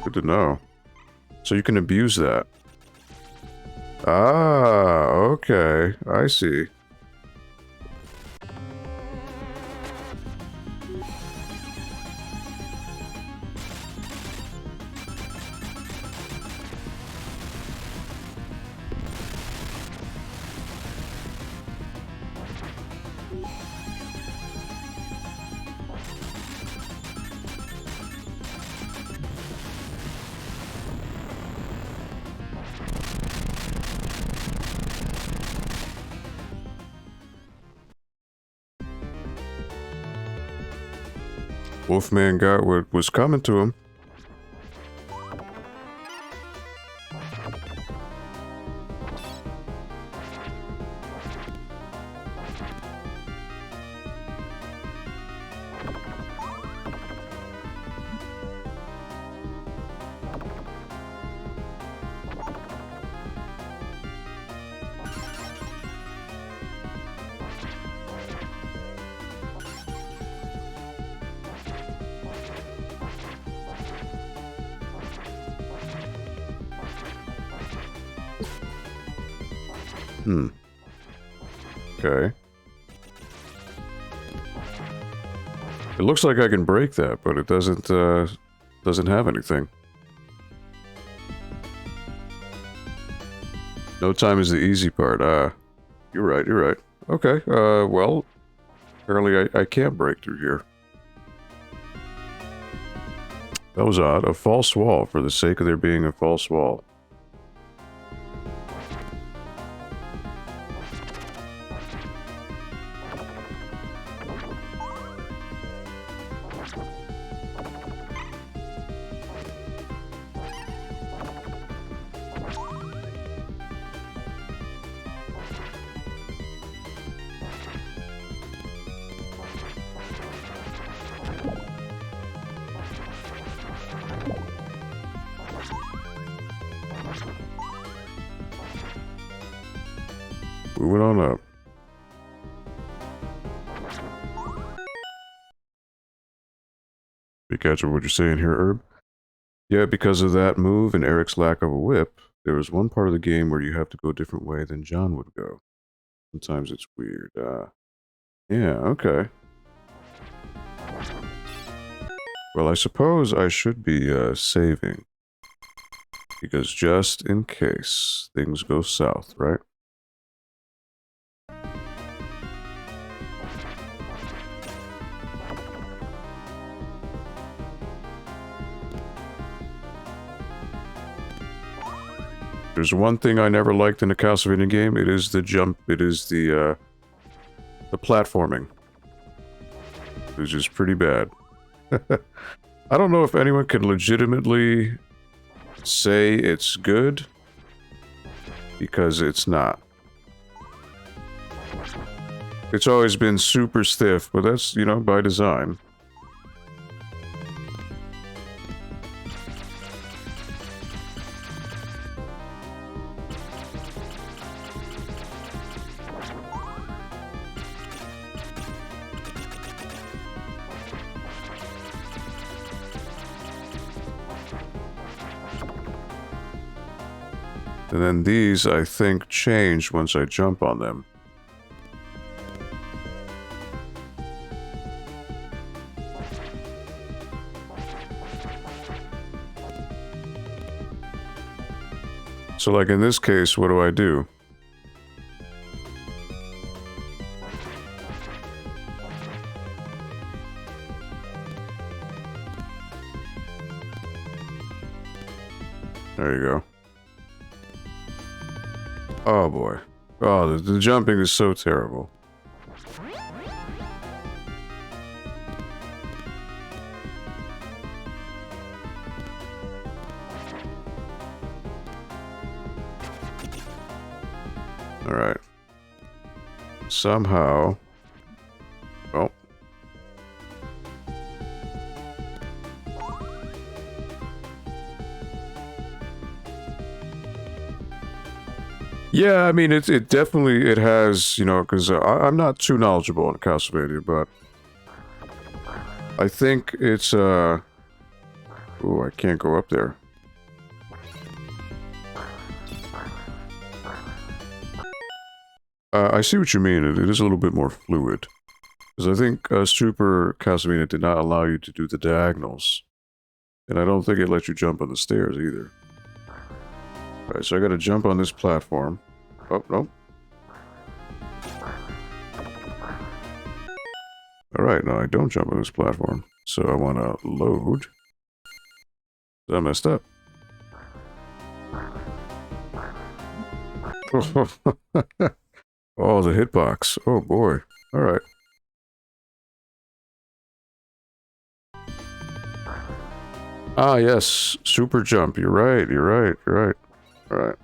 Good to know. So you can abuse that. Ah, okay. I see. Wolfman got what was coming to him. Okay. It looks like I can break that, but it doesn't have anything. No time is the easy part. You're right. Okay, well, apparently I can't break through here. That was odd. A false wall, for the sake of there being a false wall. Moving on up. Be catching what you're saying here, Herb. Yeah, because of that move and Eric's lack of a whip, there was one part of the game where you have to go a different way than John would go. Sometimes it's weird. Yeah, okay. Well, I suppose I should be saving. Because just in case things go south, right? There's one thing I never liked in a Castlevania game. It is the jump. It is the platforming. It's just pretty bad. I don't know if anyone can legitimately say it's good, because it's not. It's always been super stiff, but that's, you know, by design. And then these, I think, change once I jump on them. So like in this case, what do I do? There you go. Oh boy. Oh, the jumping is so terrible. Alright. Somehow... Oh. Yeah, I mean, it definitely, it has, you know, because I'm not too knowledgeable on Castlevania, but I think it's, ooh, I can't go up there. I see what you mean, it is a little bit more fluid. Because I think Super Castlevania did not allow you to do the diagonals. And I don't think it let you jump on the stairs either. Alright, so I gotta jump on this platform. Oh, no. Alright, no, I don't jump on this platform. So I wanna load. I messed up. Oh, the hitbox. Oh boy. Alright. Ah, yes, super jump. You're right. All right.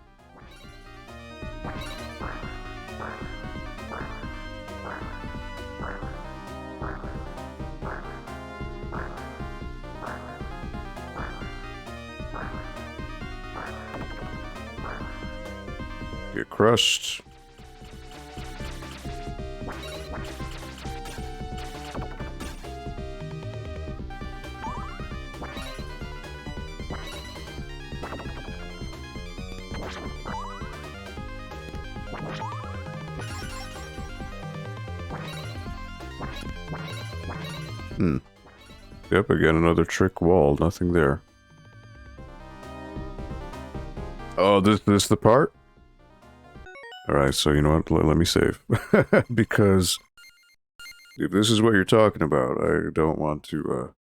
Get crushed. Yep, again, another trick wall. Nothing there. Oh, this the part? Alright, so you know what? Let me save. Because if this is what you're talking about, I don't want to,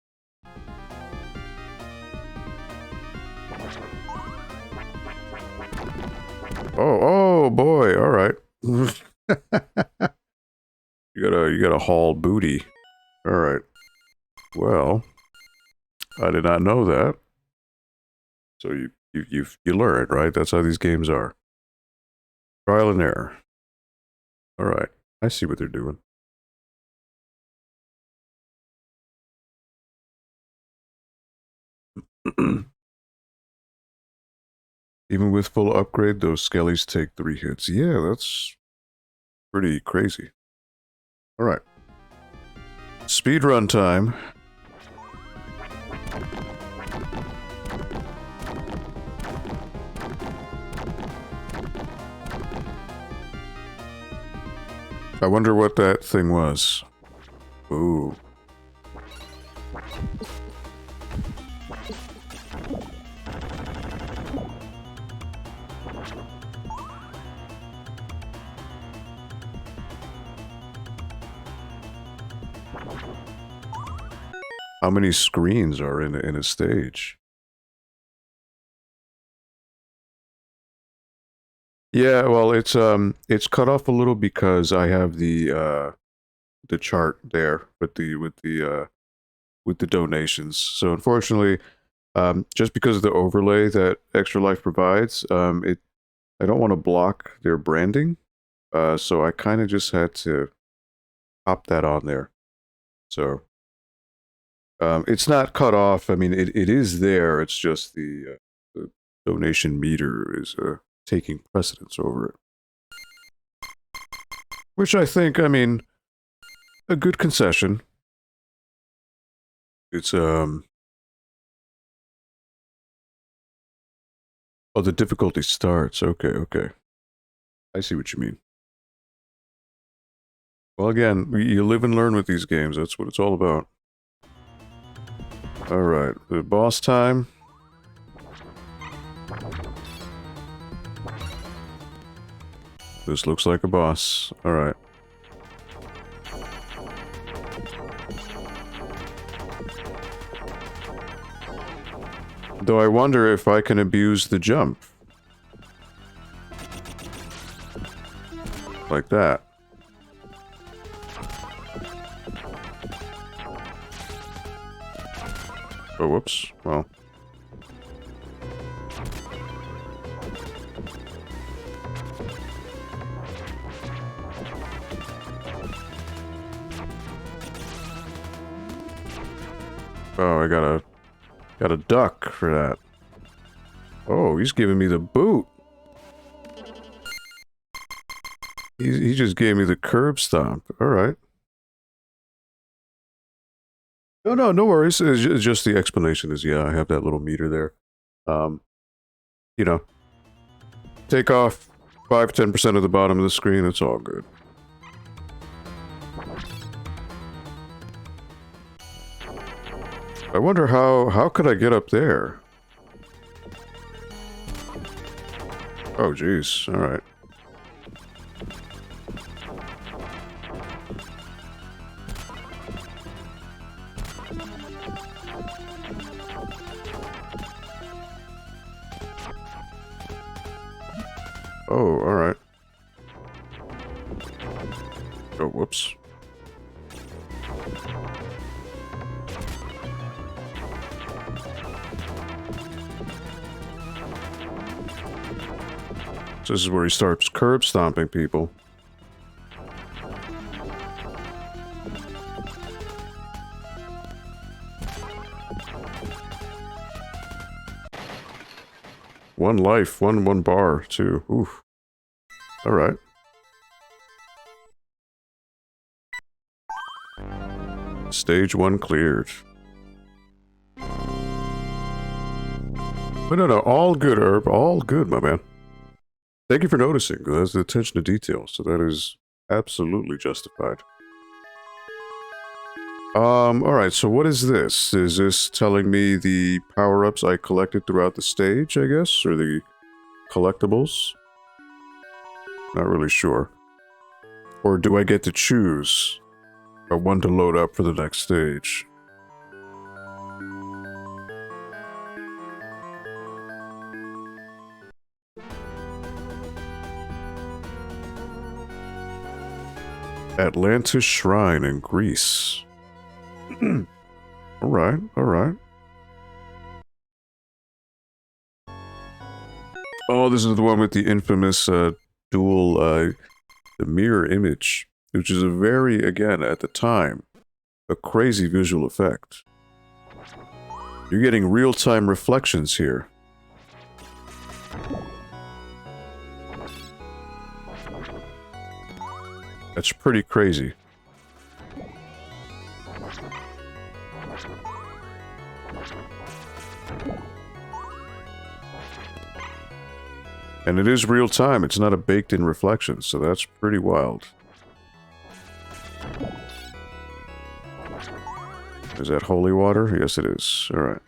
Oh boy, alright. You gotta haul booty. Alright. Well, I did not know that. So you learn, right? That's how these games are. Trial and error. Alright, I see what they're doing. Even with full upgrade, those skellies take 3 hits. Yeah, that's pretty crazy. Alright. Speedrun time. I wonder what that thing was. Ooh. How many screens are in a stage? Yeah, well, it's cut off a little because I have the chart there with the donations. So unfortunately, just because of the overlay that Extra Life provides, I don't want to block their branding, so I kind of just had to pop that on there. So it's not cut off. I mean, it is there. It's just the donation meter is taking precedence over it. Which I think, I mean, a good concession. It's, oh, the difficulty starts. Okay. I see what you mean. Well, again, you live and learn with these games. That's what it's all about. Alright, the boss time. This looks like a boss. Alright. Though I wonder if I can abuse the jump. Like that. Oh, whoops. Well. Oh, I got a duck for that. Oh, he's giving me the boot. He just gave me the curb stomp. All right. No worries. It's just the explanation is, yeah, I have that little meter there. You know, take off 5-10% of the bottom of the screen. It's all good. I wonder how could I get up there? Oh, jeez. All right. Oh, all right. Oh, whoops. So this is where he starts curb stomping people. One life, one bar, too. Oof. Alright. Stage 1 cleared. But no, all good, Herb. All good, my man. Thank you for noticing. That's the attention to detail, so that is absolutely justified. Alright, so what is this? Is this telling me the power-ups I collected throughout the stage, I guess? Or the collectibles? Not really sure. Or do I get to choose a one to load up for the next stage? Atlantis Shrine in Greece. Alright, alright. Oh, this is the one with the infamous dual the mirror image, which is a very, again, at the time, a crazy visual effect. You're getting real-time reflections here. That's pretty crazy. And it is real time, it's not a baked-in reflection, so that's pretty wild. Is that holy water? Yes, it is. Alright.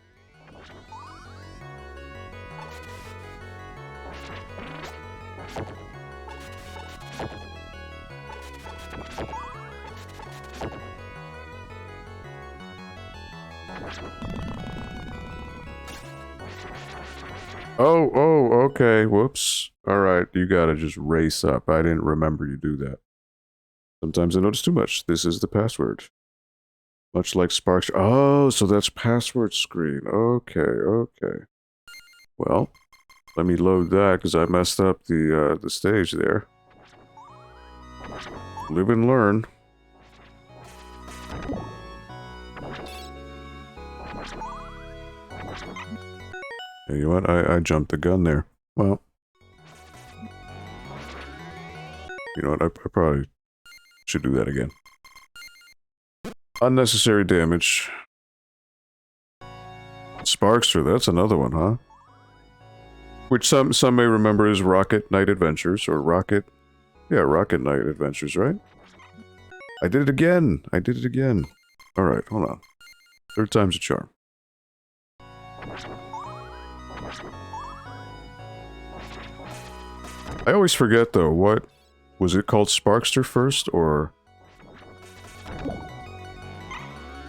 Oh, okay, whoops. Alright, you gotta just race up. I didn't remember you do that. Sometimes I notice too much. This is the password. Much like Sparks. Oh, so that's password screen. Okay, okay. Well, let me load that, because I messed up the stage there. Live and learn. You know what? I jumped the gun there. Well. You know what? I probably should do that again. Unnecessary damage. Sparkster, that's another one, huh? Which some may remember as Rocket Knight Adventures, or Rocket... Yeah, Rocket Knight Adventures, right? I did it again! I did it again. Alright, hold on. Third time's a charm. I always forget, though, what... Was it called Sparkster first, or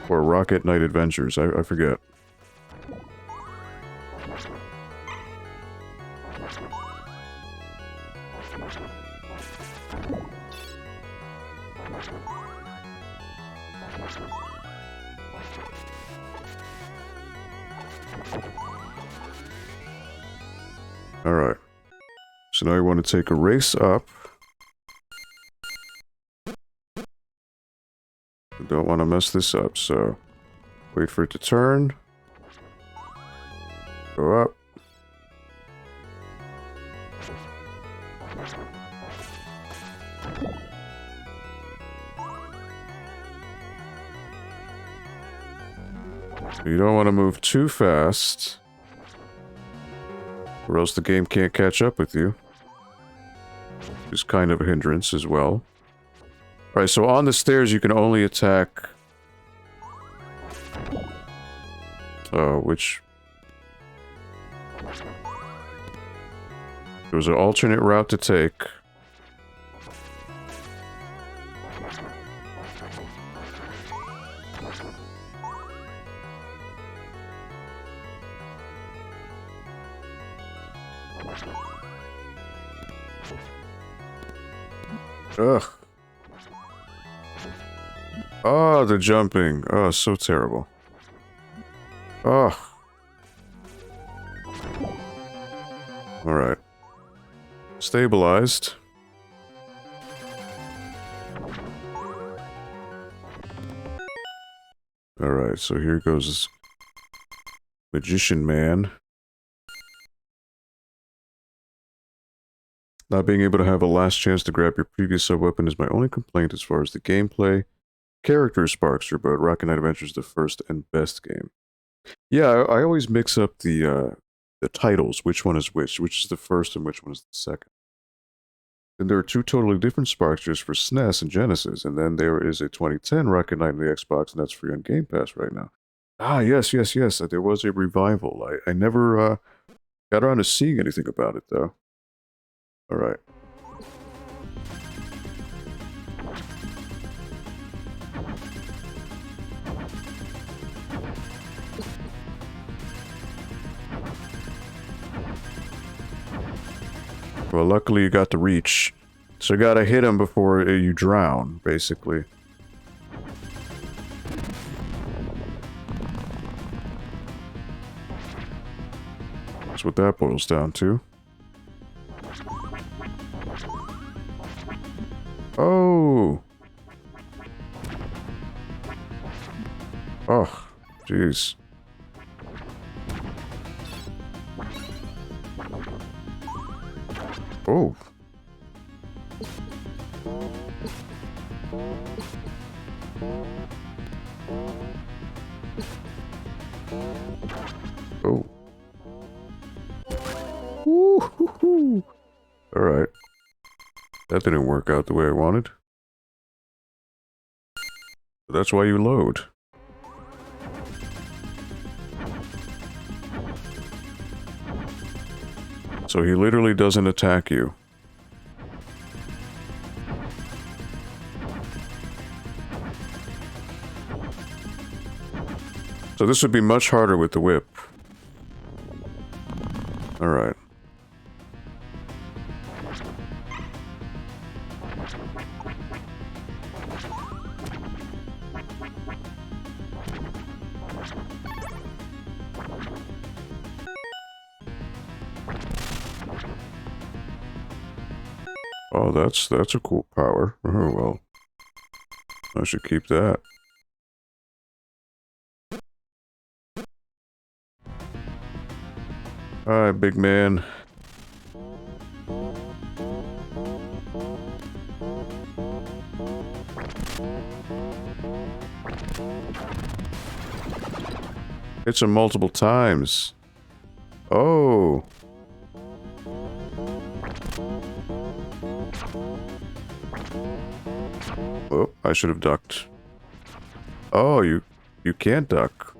Rocket Knight Adventures? I forget. Alright. So now you want to take a race up. Don't want to mess this up, so wait for it to turn. Go up. You don't want to move too fast, or else the game can't catch up with you. It's kind of a hindrance as well. Alright, so on the stairs you can only attack... which... There was an alternate route to take. Ugh. Oh, the jumping. Oh, so terrible. Oh. Alright. stabilized. Alright, so here goes this Magician Man. Not being able to have a last chance to grab your previous sub-weapon is my only complaint as far as the gameplay. Character Sparkster, but Rocket Knight Adventure is the first and best game. Yeah, I always mix up the titles, which one is which is the first and which one is the second. And there are two totally different Sparksters for SNES and Genesis, and then there is a 2010 Rocket Knight on the Xbox, and that's free on Game Pass right now. Ah, yes, there was a revival. I never got around to seeing anything about it, though. Alright. Well, luckily you got the reach. So you gotta hit him before you drown, basically. That's what that boils down to. Oh! Oh, jeez. Oh. Oh. Woo-hoo-hoo. All right. That didn't work out the way I wanted. But that's why you load. So he literally doesn't attack you. So this would be much harder with the whip. Alright. Oh, that's a cool power. Oh, well. I should keep that. Hi, big man. Hits him multiple times. Oh. Oh, I should have ducked. Oh, you can't duck.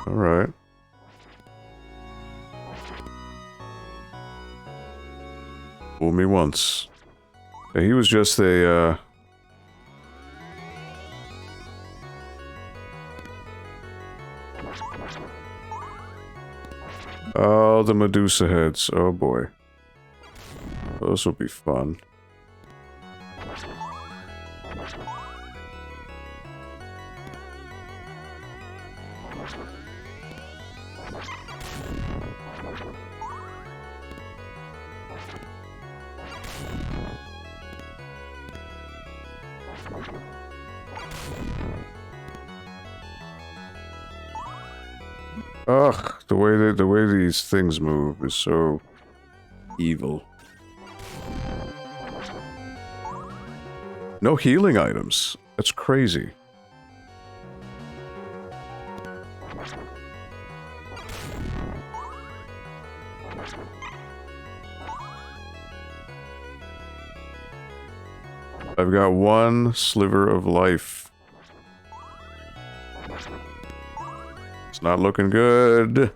Alright. Fool me once. Yeah, he was just a, Oh, the Medusa heads. Oh boy. Those will be fun. Ugh, the way these things move is so evil. No healing items. That's crazy. I've got one sliver of life. It's not looking good.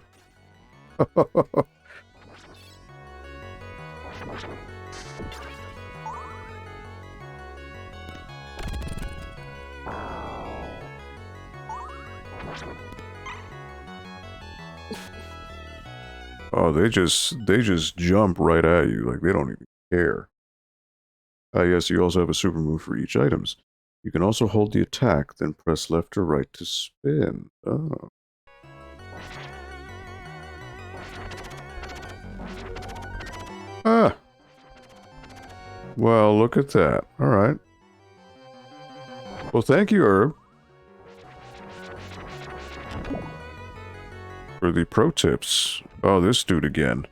Oh, they just jump right at you, like they don't even care. Yes, you also have a super move for each items. You can also hold the attack, then press left or right to spin. Oh. Ah. Well, look at that. All right. Well, thank you, Herb, for the pro tips. Oh, this dude again.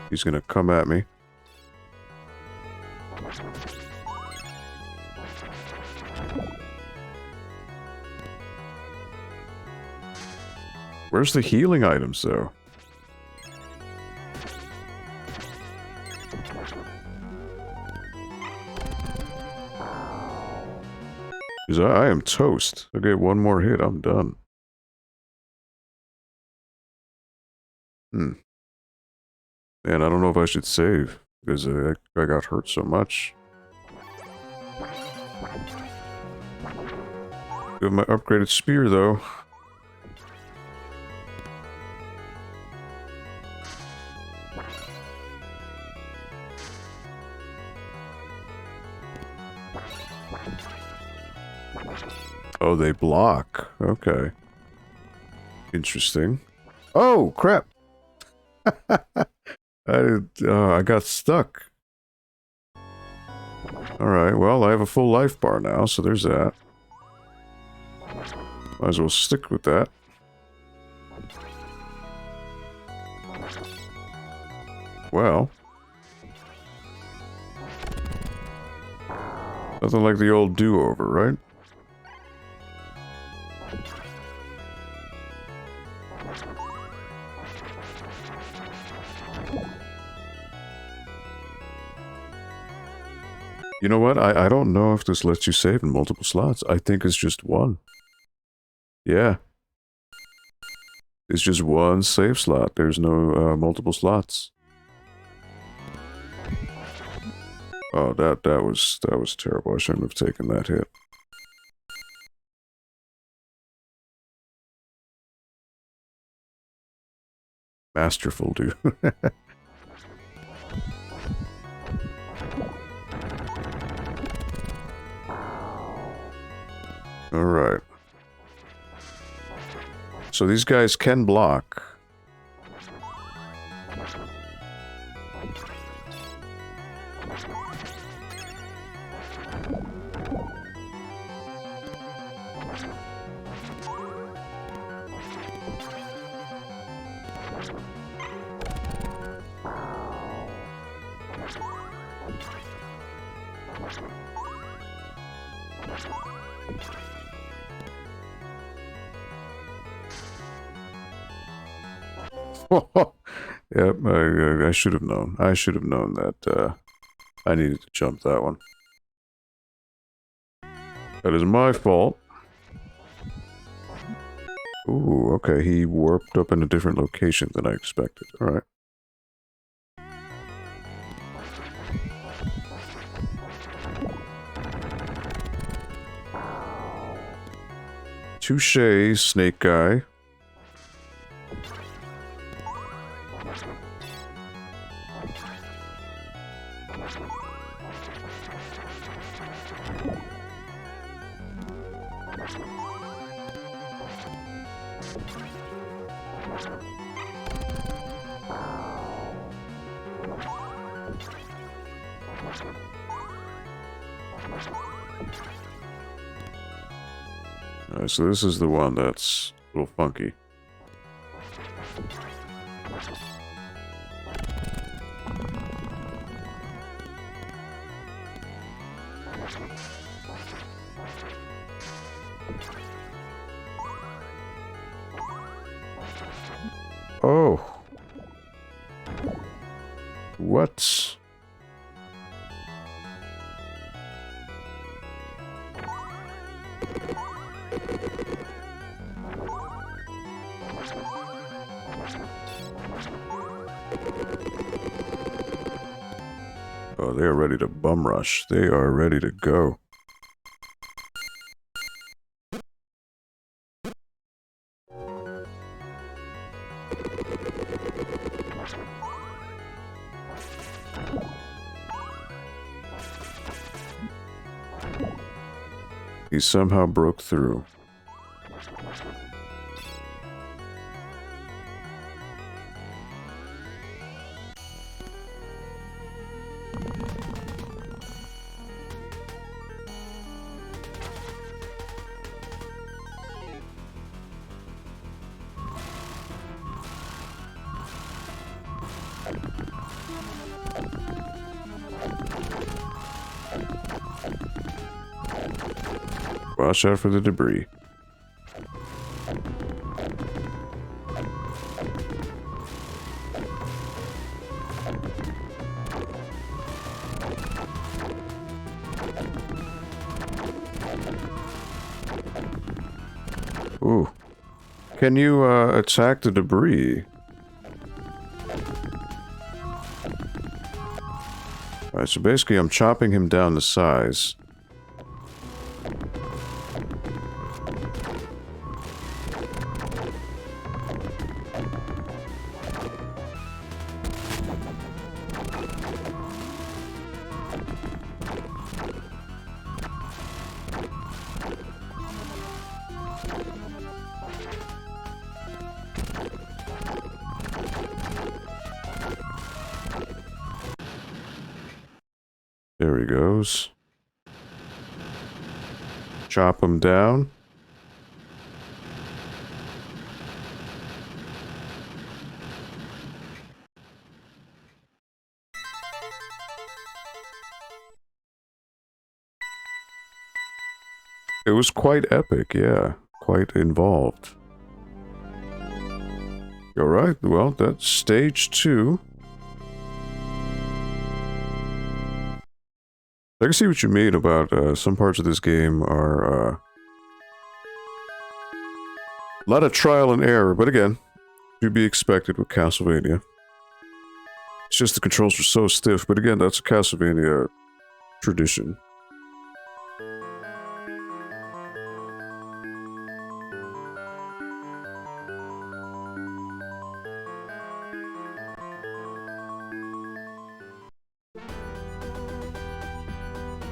He's gonna come at me. Where's the healing items, though? 'Cause I am toast. I get one more hit, I'm done. And I don't know if I should save, because I got hurt so much. Got my upgraded spear, though. Oh, they block. Okay. Interesting. Oh, crap! I got stuck. Alright, well, I have a full life bar now, so there's that. Might as well stick with that. Well. Nothing like the old do-over, right? You know what? I don't know if this lets you save in multiple slots. I think it's just one. Yeah. It's just one save slot. There's no multiple slots. Oh, that was terrible. I shouldn't have taken that hit. Masterful, dude. Alright. So these guys can block. Yep, I should have known. I should have known that I needed to jump that one. That is my fault. Ooh, okay, he warped up in a different location than I expected. Alright. Touché, snake guy. Alright, so this is the one that's a little funky. Oh. What? Oh, they are ready to bum rush. They are ready to go. He somehow broke through. Watch out for the debris. Ooh. Can you attack the debris? Alright, so basically I'm chopping him down to size. There he goes. Chop him down. It was quite epic, yeah. Quite involved. Alright, well, that's stage 2. I can see what you mean about some parts of this game are a lot of trial and error, but again, to be expected with Castlevania. It's just the controls are so stiff, but again, that's a Castlevania tradition.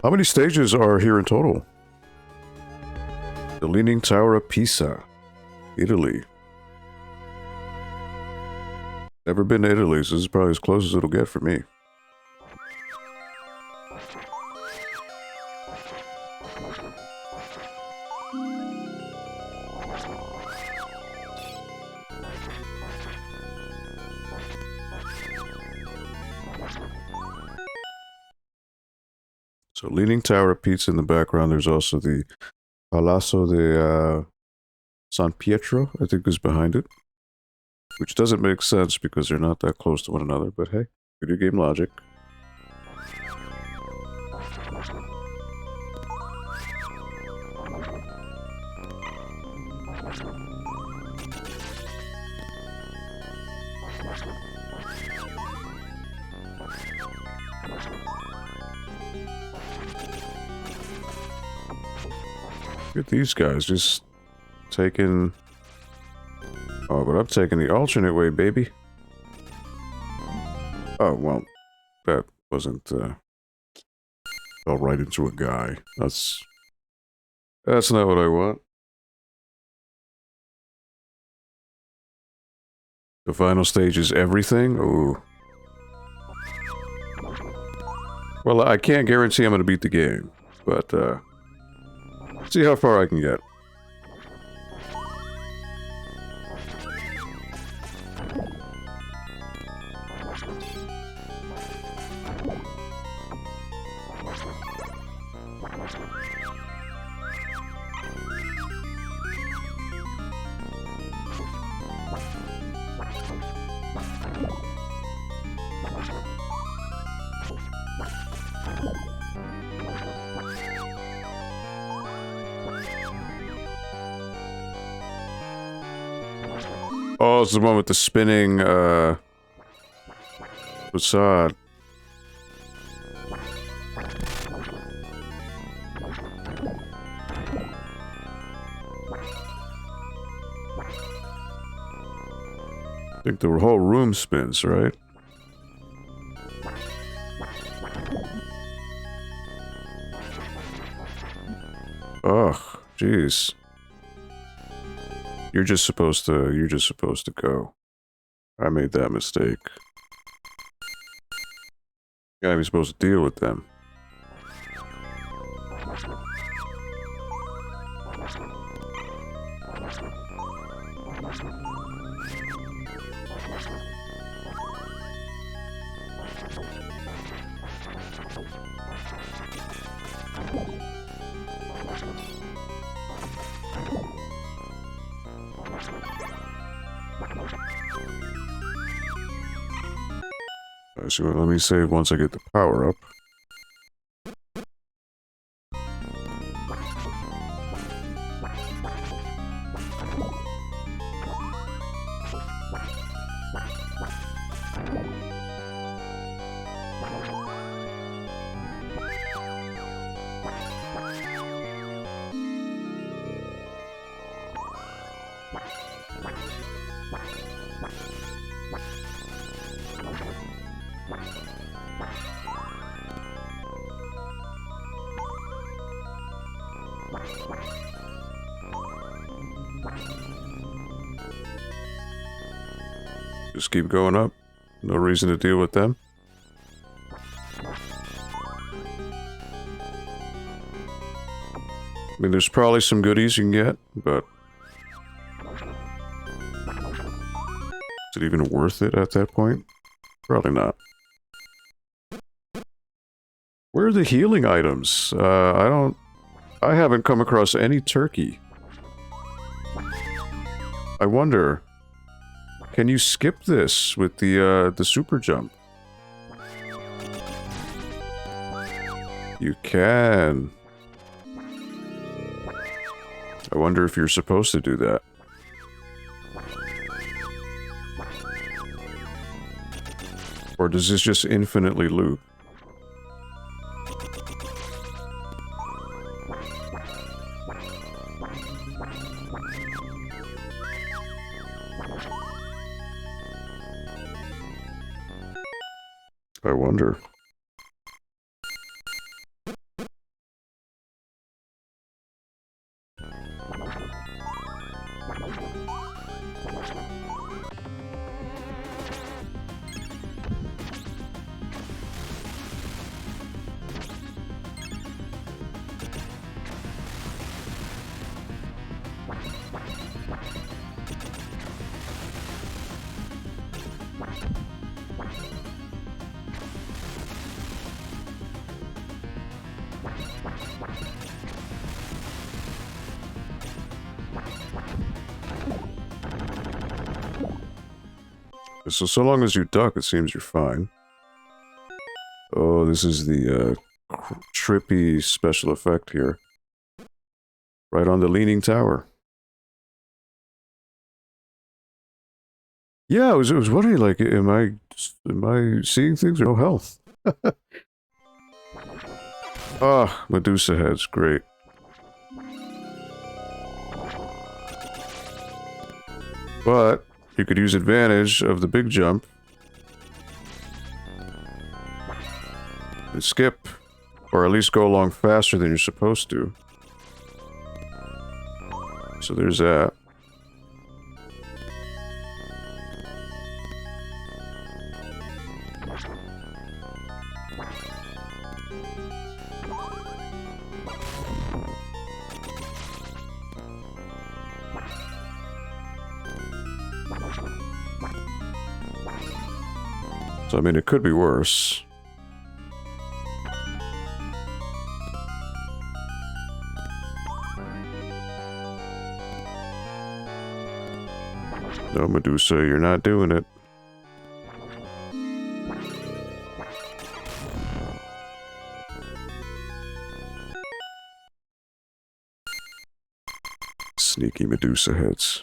How many stages are here in total? The Leaning Tower of Pisa, Italy. Never been to Italy, so this is probably as close as it'll get for me. So Leaning Tower of Pisa in the background. There's also the Palazzo de San Pietro, I think, is behind it. Which doesn't make sense because they're not that close to one another, but hey, video game logic. Look at these guys just taking... Oh, but I'm taking the alternate way, baby. Oh, well, that wasn't, fell right into a guy. That's not what I want. The final stage is everything? Ooh. Well, I can't guarantee I'm gonna beat the game, but, see how far I can get. Oh, it's the one with the spinning, facade. I think the whole room spins, right? Ugh, jeez. You're just supposed to go. I made that mistake. You're not even supposed to deal with them. So let me save once I get the power up. Just keep going up. No reason to deal with them. I mean, there's probably some goodies you can get, but... is it even worth it at that point? Probably not. Where are the healing items? I haven't come across any turkey. I wonder... can you skip this with the super jump? You can. I wonder if you're supposed to do that. Or does this just infinitely loop? I wonder. So long as you duck, it seems you're fine. Oh, this is the trippy special effect here. Right on the Leaning Tower. Yeah, I was wondering, like, am I seeing things or no health? Ah, Medusa heads, great. But you could use advantage of the big jump and skip, or at least go along faster than you're supposed to. So there's that. So, I mean, it could be worse. No, Medusa, you're not doing it. Sneaky Medusa heads.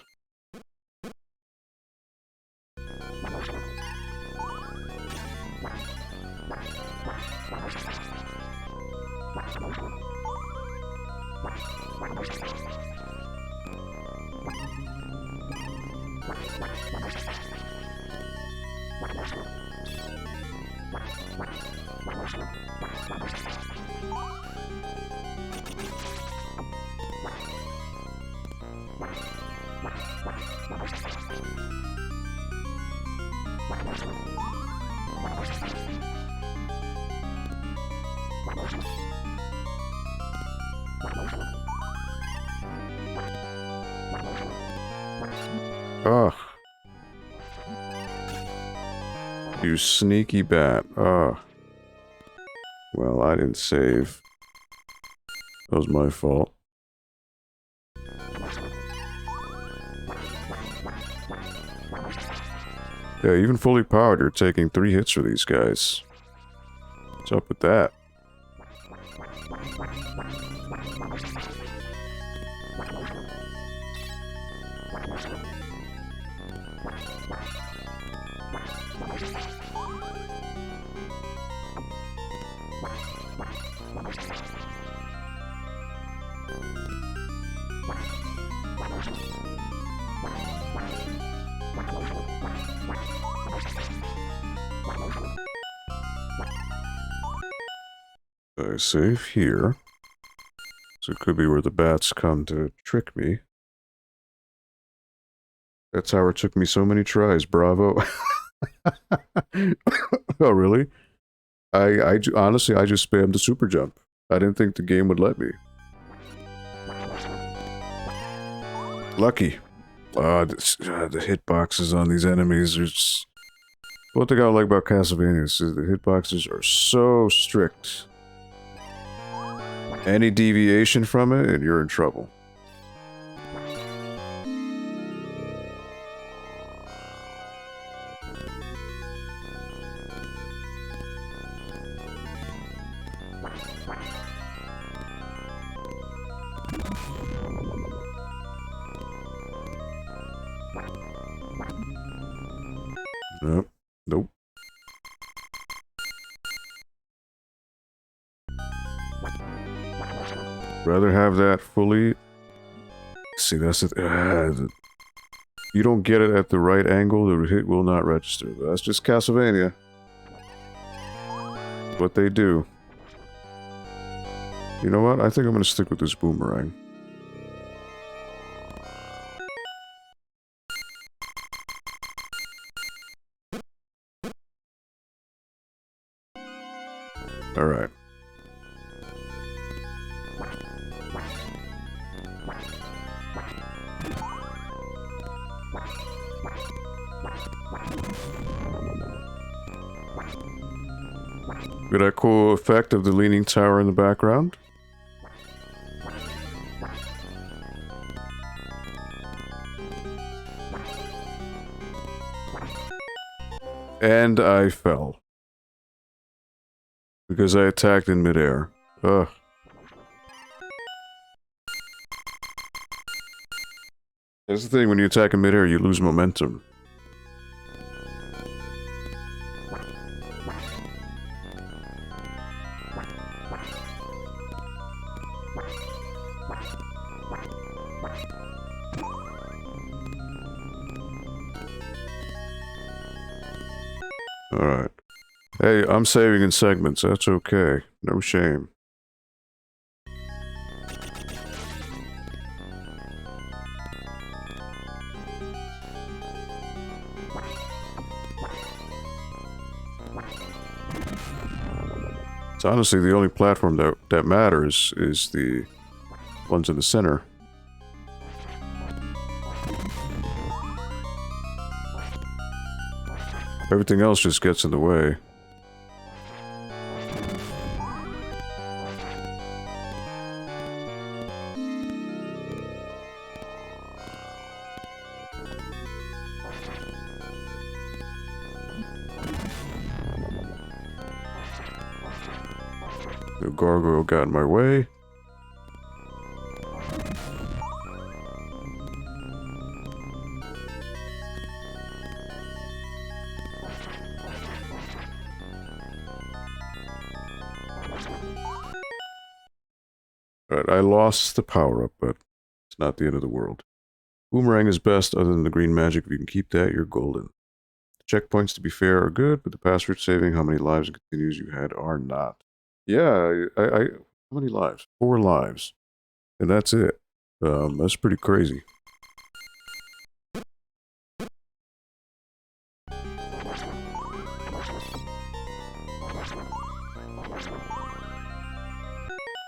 Ugh. You sneaky bat. Ugh. Well, I didn't save. That was my fault. Yeah, even fully powered, you're taking 3 hits for these guys. What's up with that? I save here. So it could be where the bats come to trick me. That's how it took me so many tries, bravo. Oh, really? Honestly, I just spammed the super jump. I didn't think the game would let me. Lucky. The hitboxes on these enemies are just... One thing I like about Castlevania is the hitboxes are so strict. Any deviation from it, and you're in trouble. Nope. Nope. Rather have that fully... See, that's the... You don't get it at the right angle, the hit will not register. That's just Castlevania. What they do. You know what? I think I'm going to stick with this boomerang. Alright. Got that cool effect of the leaning tower in the background. And I fell. Because I attacked in midair. Ugh. That's the thing, when you attack in midair, you lose momentum. Alright. Hey, I'm saving in segments, that's okay. No shame. It's honestly the only platform that matters is the ones in the center. Everything else just gets in the way. The gargoyle got in my way. Alright, I lost the power-up, but it's not the end of the world. Boomerang is best other than the green magic. If you can keep that, you're golden. The checkpoints, to be fair, are good, but the password saving, how many lives and continues you had, are not. Yeah, I how many lives? 4 lives. And that's it. That's pretty crazy.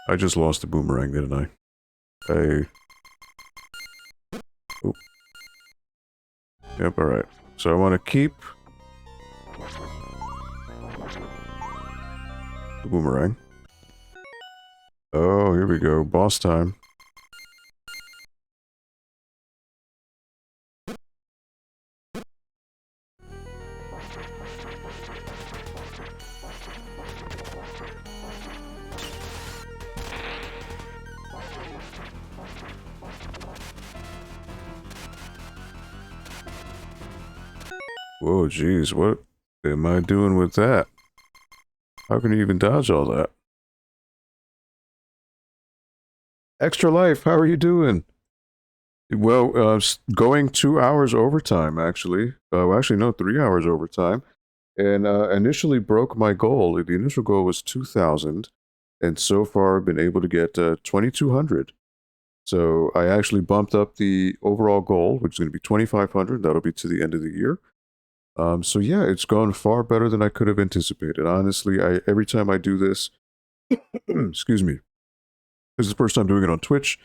I just lost the boomerang, didn't I? Oh. Yep, alright. So I want to keep the boomerang. Oh, here we go. Boss time. Whoa, geez, what am I doing with that? How can you even dodge all that? Extra Life, how are you doing? Well, going 2 hours overtime, actually. Actually, no, 3 hours overtime. And initially broke my goal. The initial goal was 2,000. And so far, I've been able to get 2,200. So I actually bumped up the overall goal, which is going to be 2,500. That'll be to the end of the year. So yeah, it's gone far better than I could have anticipated. Honestly, every time I do this, excuse me, this is the first time doing it on Twitch.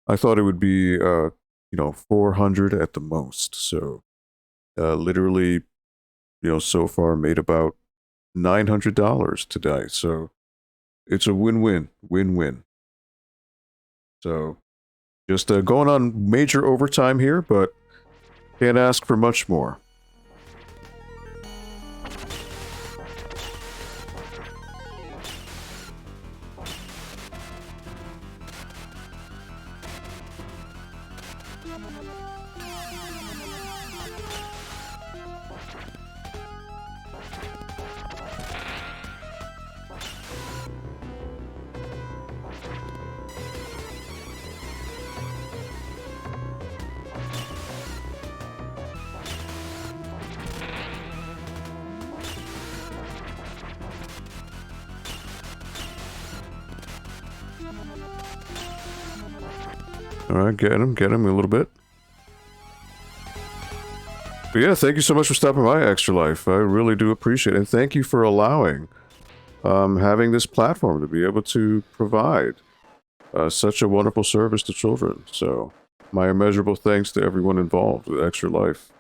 I thought it would be, 400 at the most. So, literally, so far made about $900 today. So, it's a win-win, win-win. So, just going on major overtime here, but can't ask for much more. Alright, get him a little bit. But yeah, thank you so much for stopping by, Extra Life. I really do appreciate it. And thank you for allowing having this platform to be able to provide such a wonderful service to children. So, my immeasurable thanks to everyone involved with Extra Life.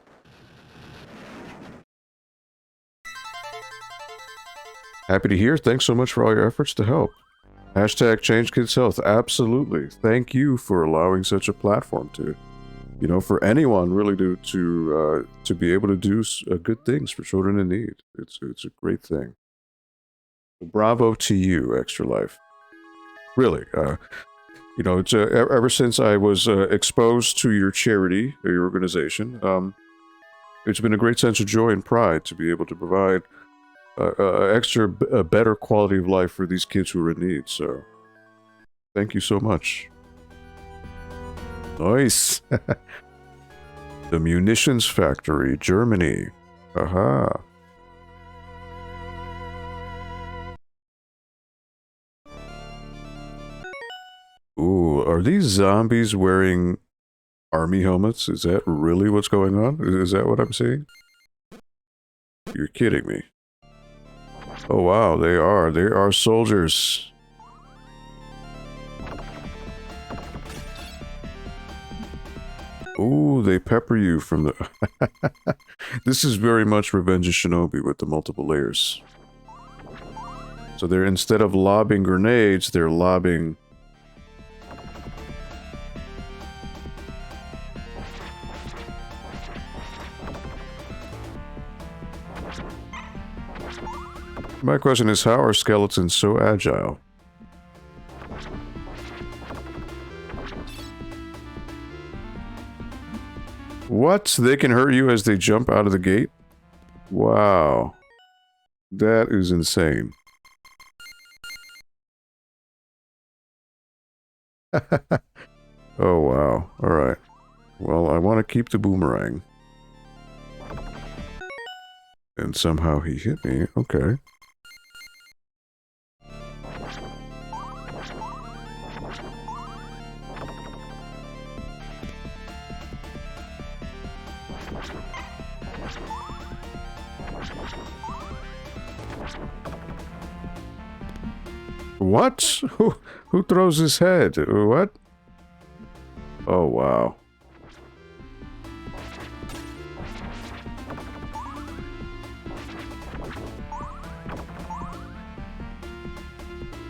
Happy to hear. Thanks so much for all your efforts to help. Hashtag Change Kids Health. Absolutely. Thank you for allowing such a platform to, for anyone really to be able to do good things for children in need. It's a great thing. Bravo to you, Extra Life. Really. It's ever since I was exposed to your charity or your organization, it's been a great sense of joy and pride to be able to provide a better quality of life for these kids who are in need. So, thank you so much. Nice. The Munitions Factory, Germany. Aha. Ooh, are these zombies wearing army helmets? Is that really what's going on? Is that what I'm seeing? You're kidding me. Oh wow, they are soldiers. Ooh, they pepper you from the... This is very much Revenge of Shinobi with the multiple layers. So they're, instead of lobbing grenades, they're lobbing... My question is, how are skeletons so agile? What? They can hurt you as they jump out of the gate? Wow. That is insane. Oh, wow. Alright. Well, I want to keep the boomerang. And somehow he hit me. Okay. What? Who throws his head? What? Oh, wow.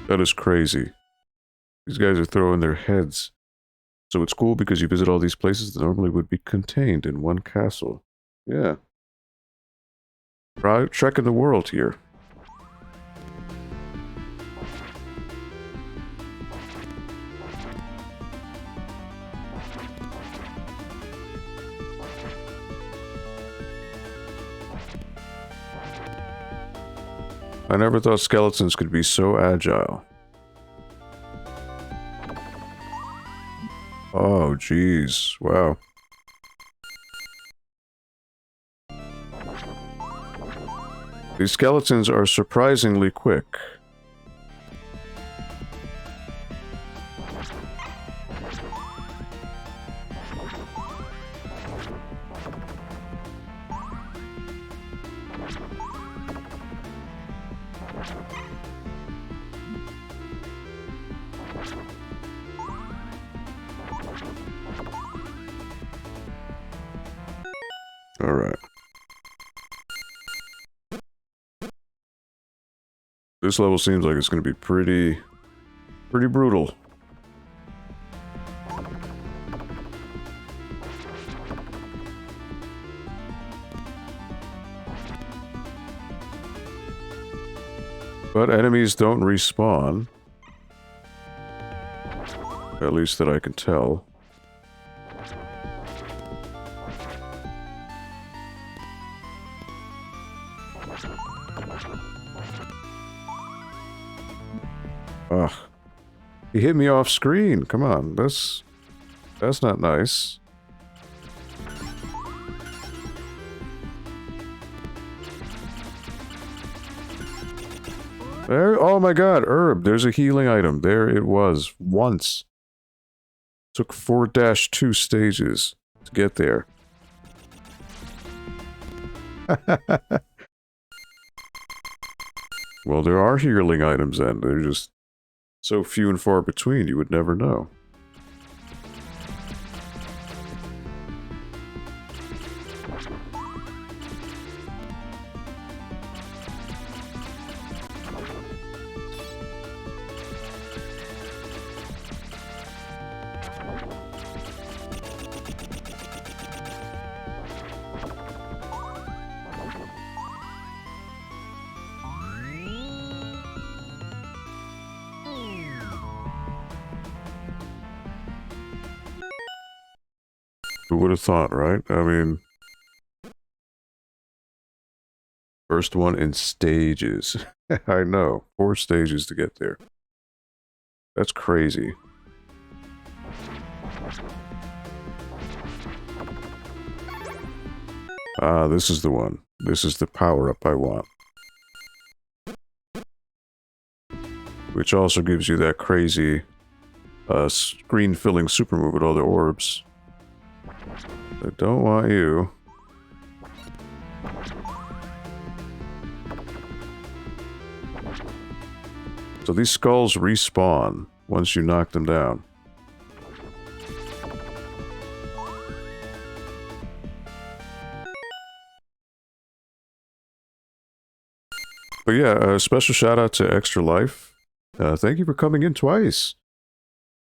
That is crazy. These guys are throwing their heads. So it's cool because you visit all these places that normally would be contained in one castle. Yeah. Right, trekking the world here. I never thought skeletons could be so agile. Oh, jeez. Wow. These skeletons are surprisingly quick. Alright. This level seems like it's going to be pretty brutal. But enemies don't respawn. At least that I can tell. Ugh. He hit me off screen. Come on, that's not nice. There, oh my god, herb. There's a healing item. There it was. Once. Took 4-2 stages to get there. Well, there are healing items then. They're just so few and far between, you would never know. Who would have thought, right? I mean, first one in stages. I know, 4 stages to get there. That's crazy. Ah, this is the one. This is the power-up I want. Which also gives you that crazy screen-filling super move with all the orbs. I don't want you. So these skulls respawn once you knock them down. But yeah, a special shout out to Extra Life. Thank you for coming in twice.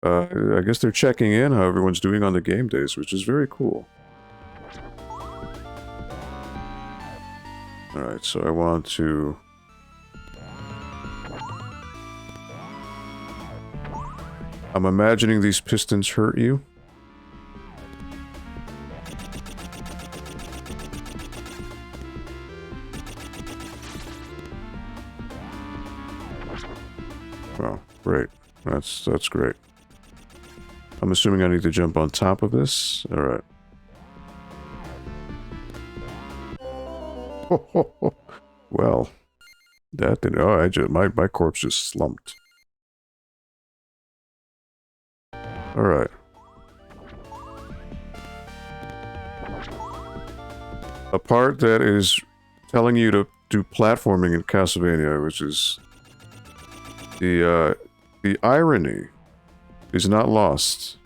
I guess they're checking in how everyone's doing on the game days, which is very cool. Alright, so I want to... I'm imagining these pistons hurt you. Wow, great. That's great. I'm assuming I need to jump on top of this. Alright. Well, that didn't... Oh, my corpse just slumped. Alright. A part that is telling you to do platforming in Castlevania, which is The irony is not lost.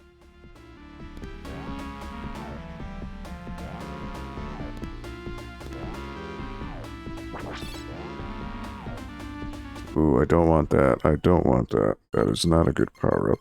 Ooh, I don't want that. I don't want that. That is not a good power-up.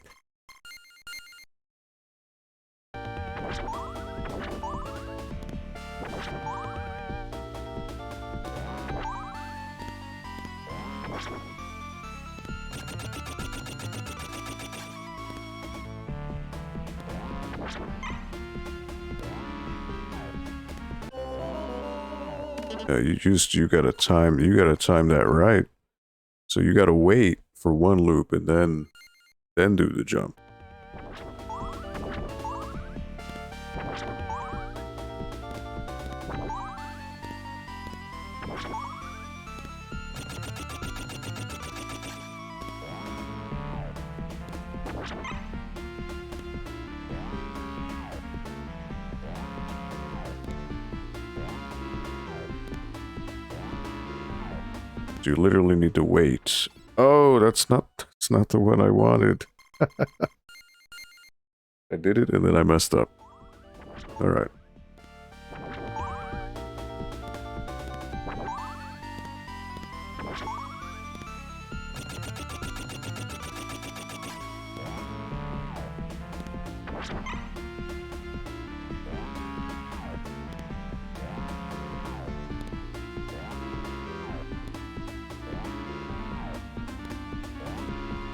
Yeah, you gotta time that right. So you gotta wait for one loop and then do the jump. You literally need to wait. Oh, that's not the one I wanted. I did it and then I messed up. All right.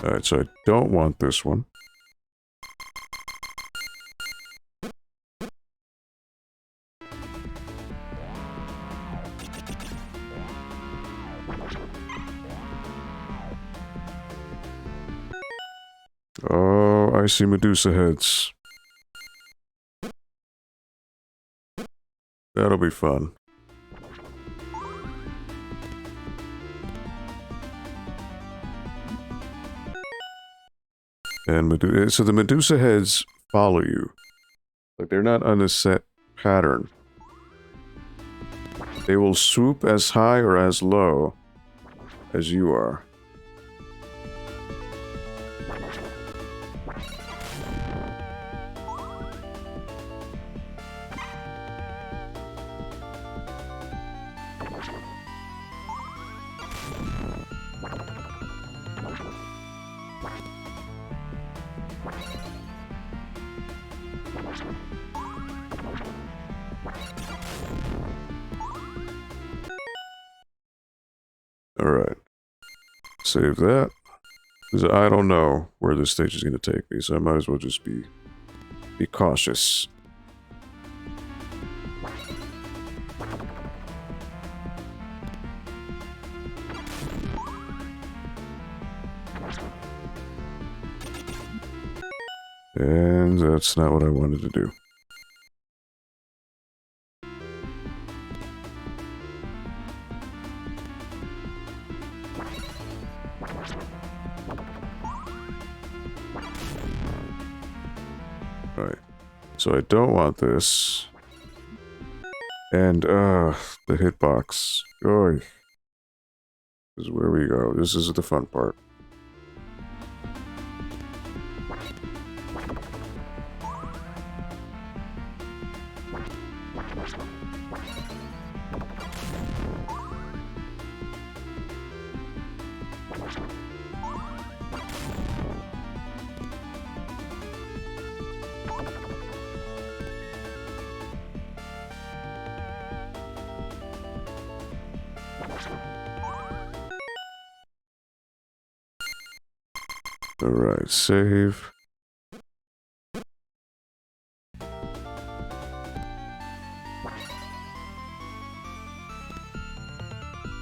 Alright, so I don't want this one. Oh, I see Medusa heads. That'll be fun. And so the Medusa heads follow you. Like, they're not on a set pattern. They will swoop as high or as low as you are. Alright. Save that. Because I don't know where this stage is going to take me, so I might as well just be cautious. And that's not what I wanted to do. Alright, so I don't want this. And, the hitbox. Oy. This is where we go. This is the fun part. Alright, save.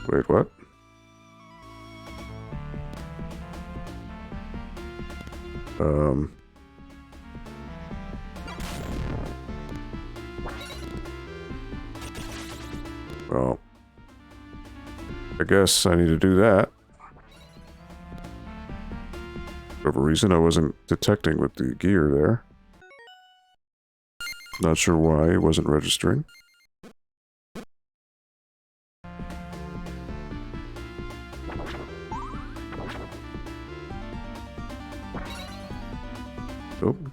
Wait, what? Well, I guess I need to do that. For whatever reason, I wasn't detecting with the gear there. Not sure why it wasn't registering.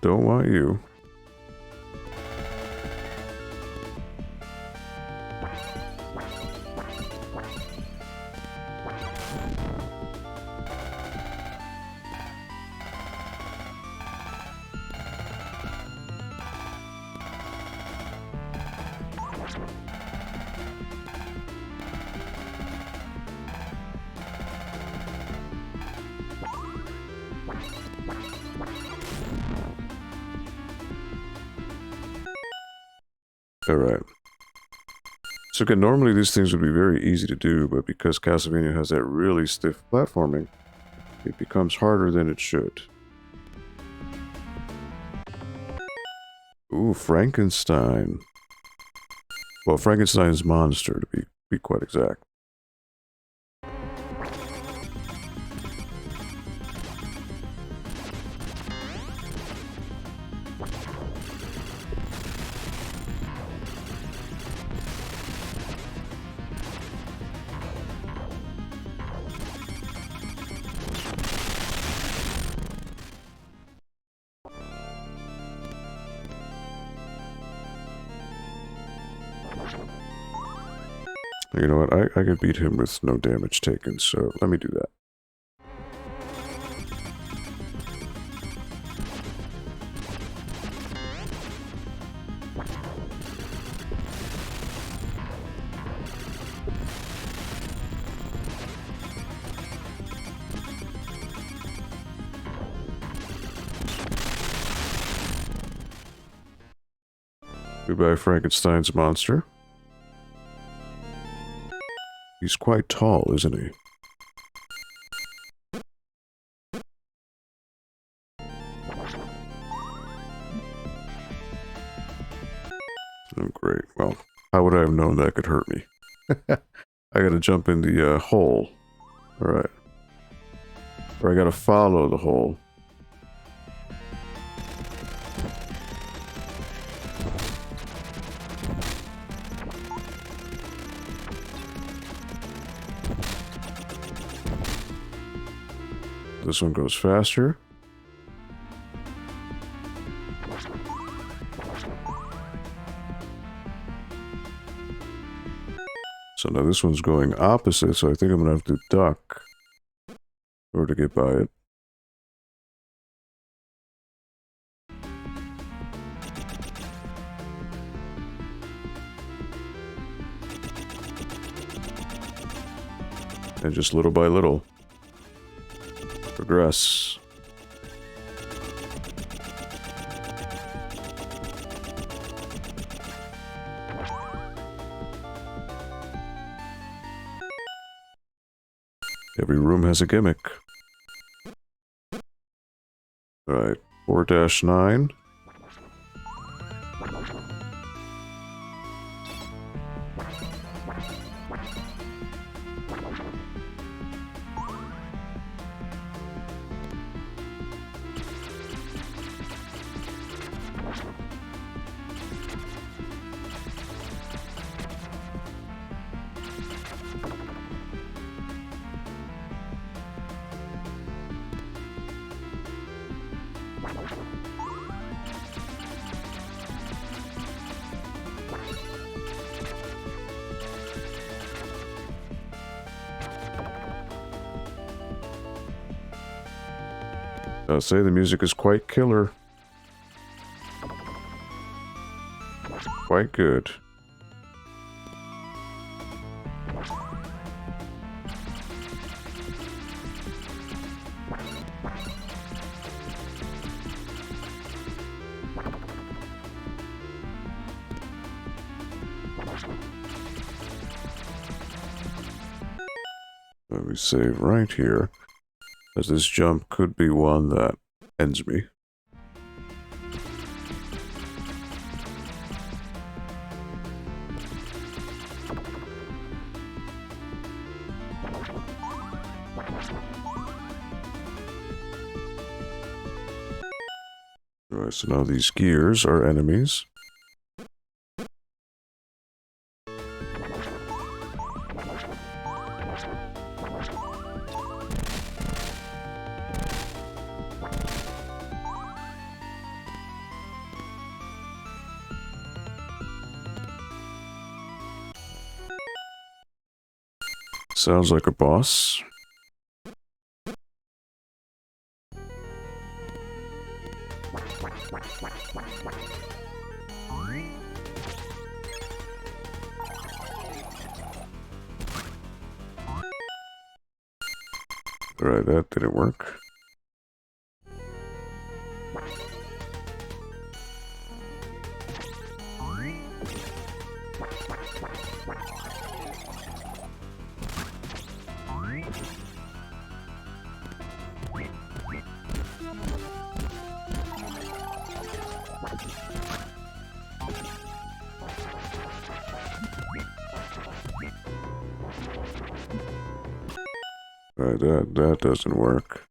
don't want you. Alright. So again, normally these things would be very easy to do, but because Castlevania has that really stiff platforming, it becomes harder than it should. Ooh, Frankenstein. Well, Frankenstein's monster, to be quite exact. You know what, I could beat him with no damage taken, so let me do that. Goodbye, Frankenstein's monster. He's quite tall, isn't he? Oh, great. Well, how would I have known that could hurt me? I gotta jump in the hole. Alright. Or I gotta follow the hole. This one goes faster. So now this one's going opposite, so I think I'm gonna have to duck in order to get by it. And just little by little, progress. Every room has a gimmick. Alright, 4-9. I'll say the music is quite killer. Quite good. Let me save right here, as this jump could be one that ends me. Alright, so now these gears are enemies. Sounds like a boss. Alright, that didn't work. Alright, that doesn't work.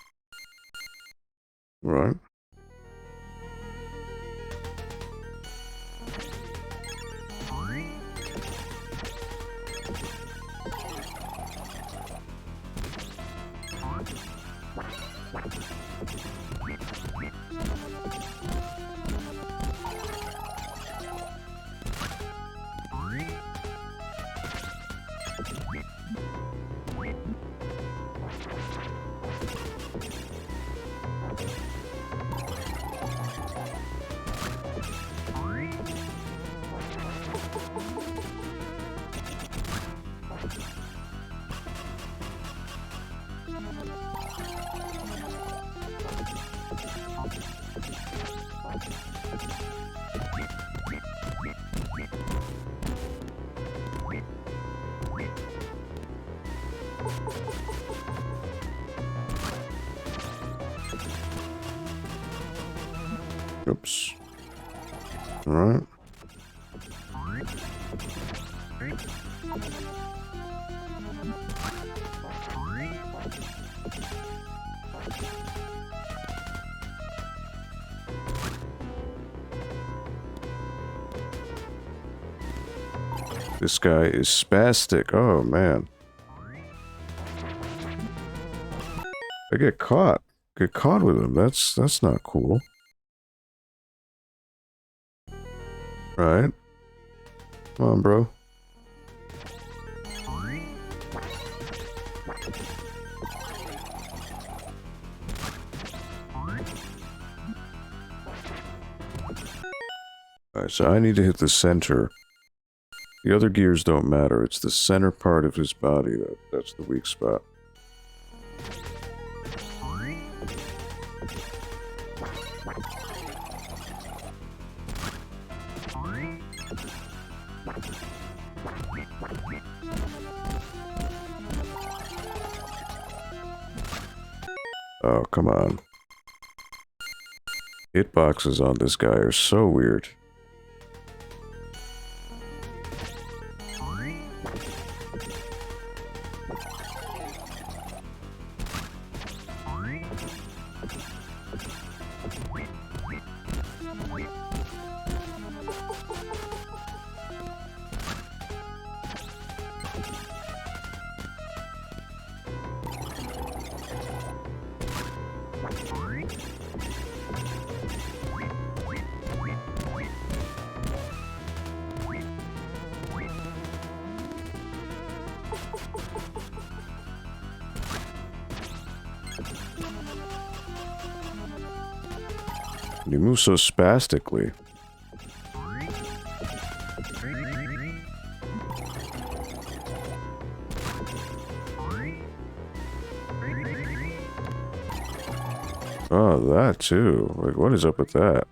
Right. Oops. Alright. This guy is spastic. Oh man. I get caught. Get caught with him. That's not cool. Right. Come on, bro. Alright, so I need to hit the center. The other gears don't matter. It's the center part of his body that's the weak spot. Oh, come on. Hitboxes on this guy are so weird. You move so spastically. Oh, that too. Like, what is up with that?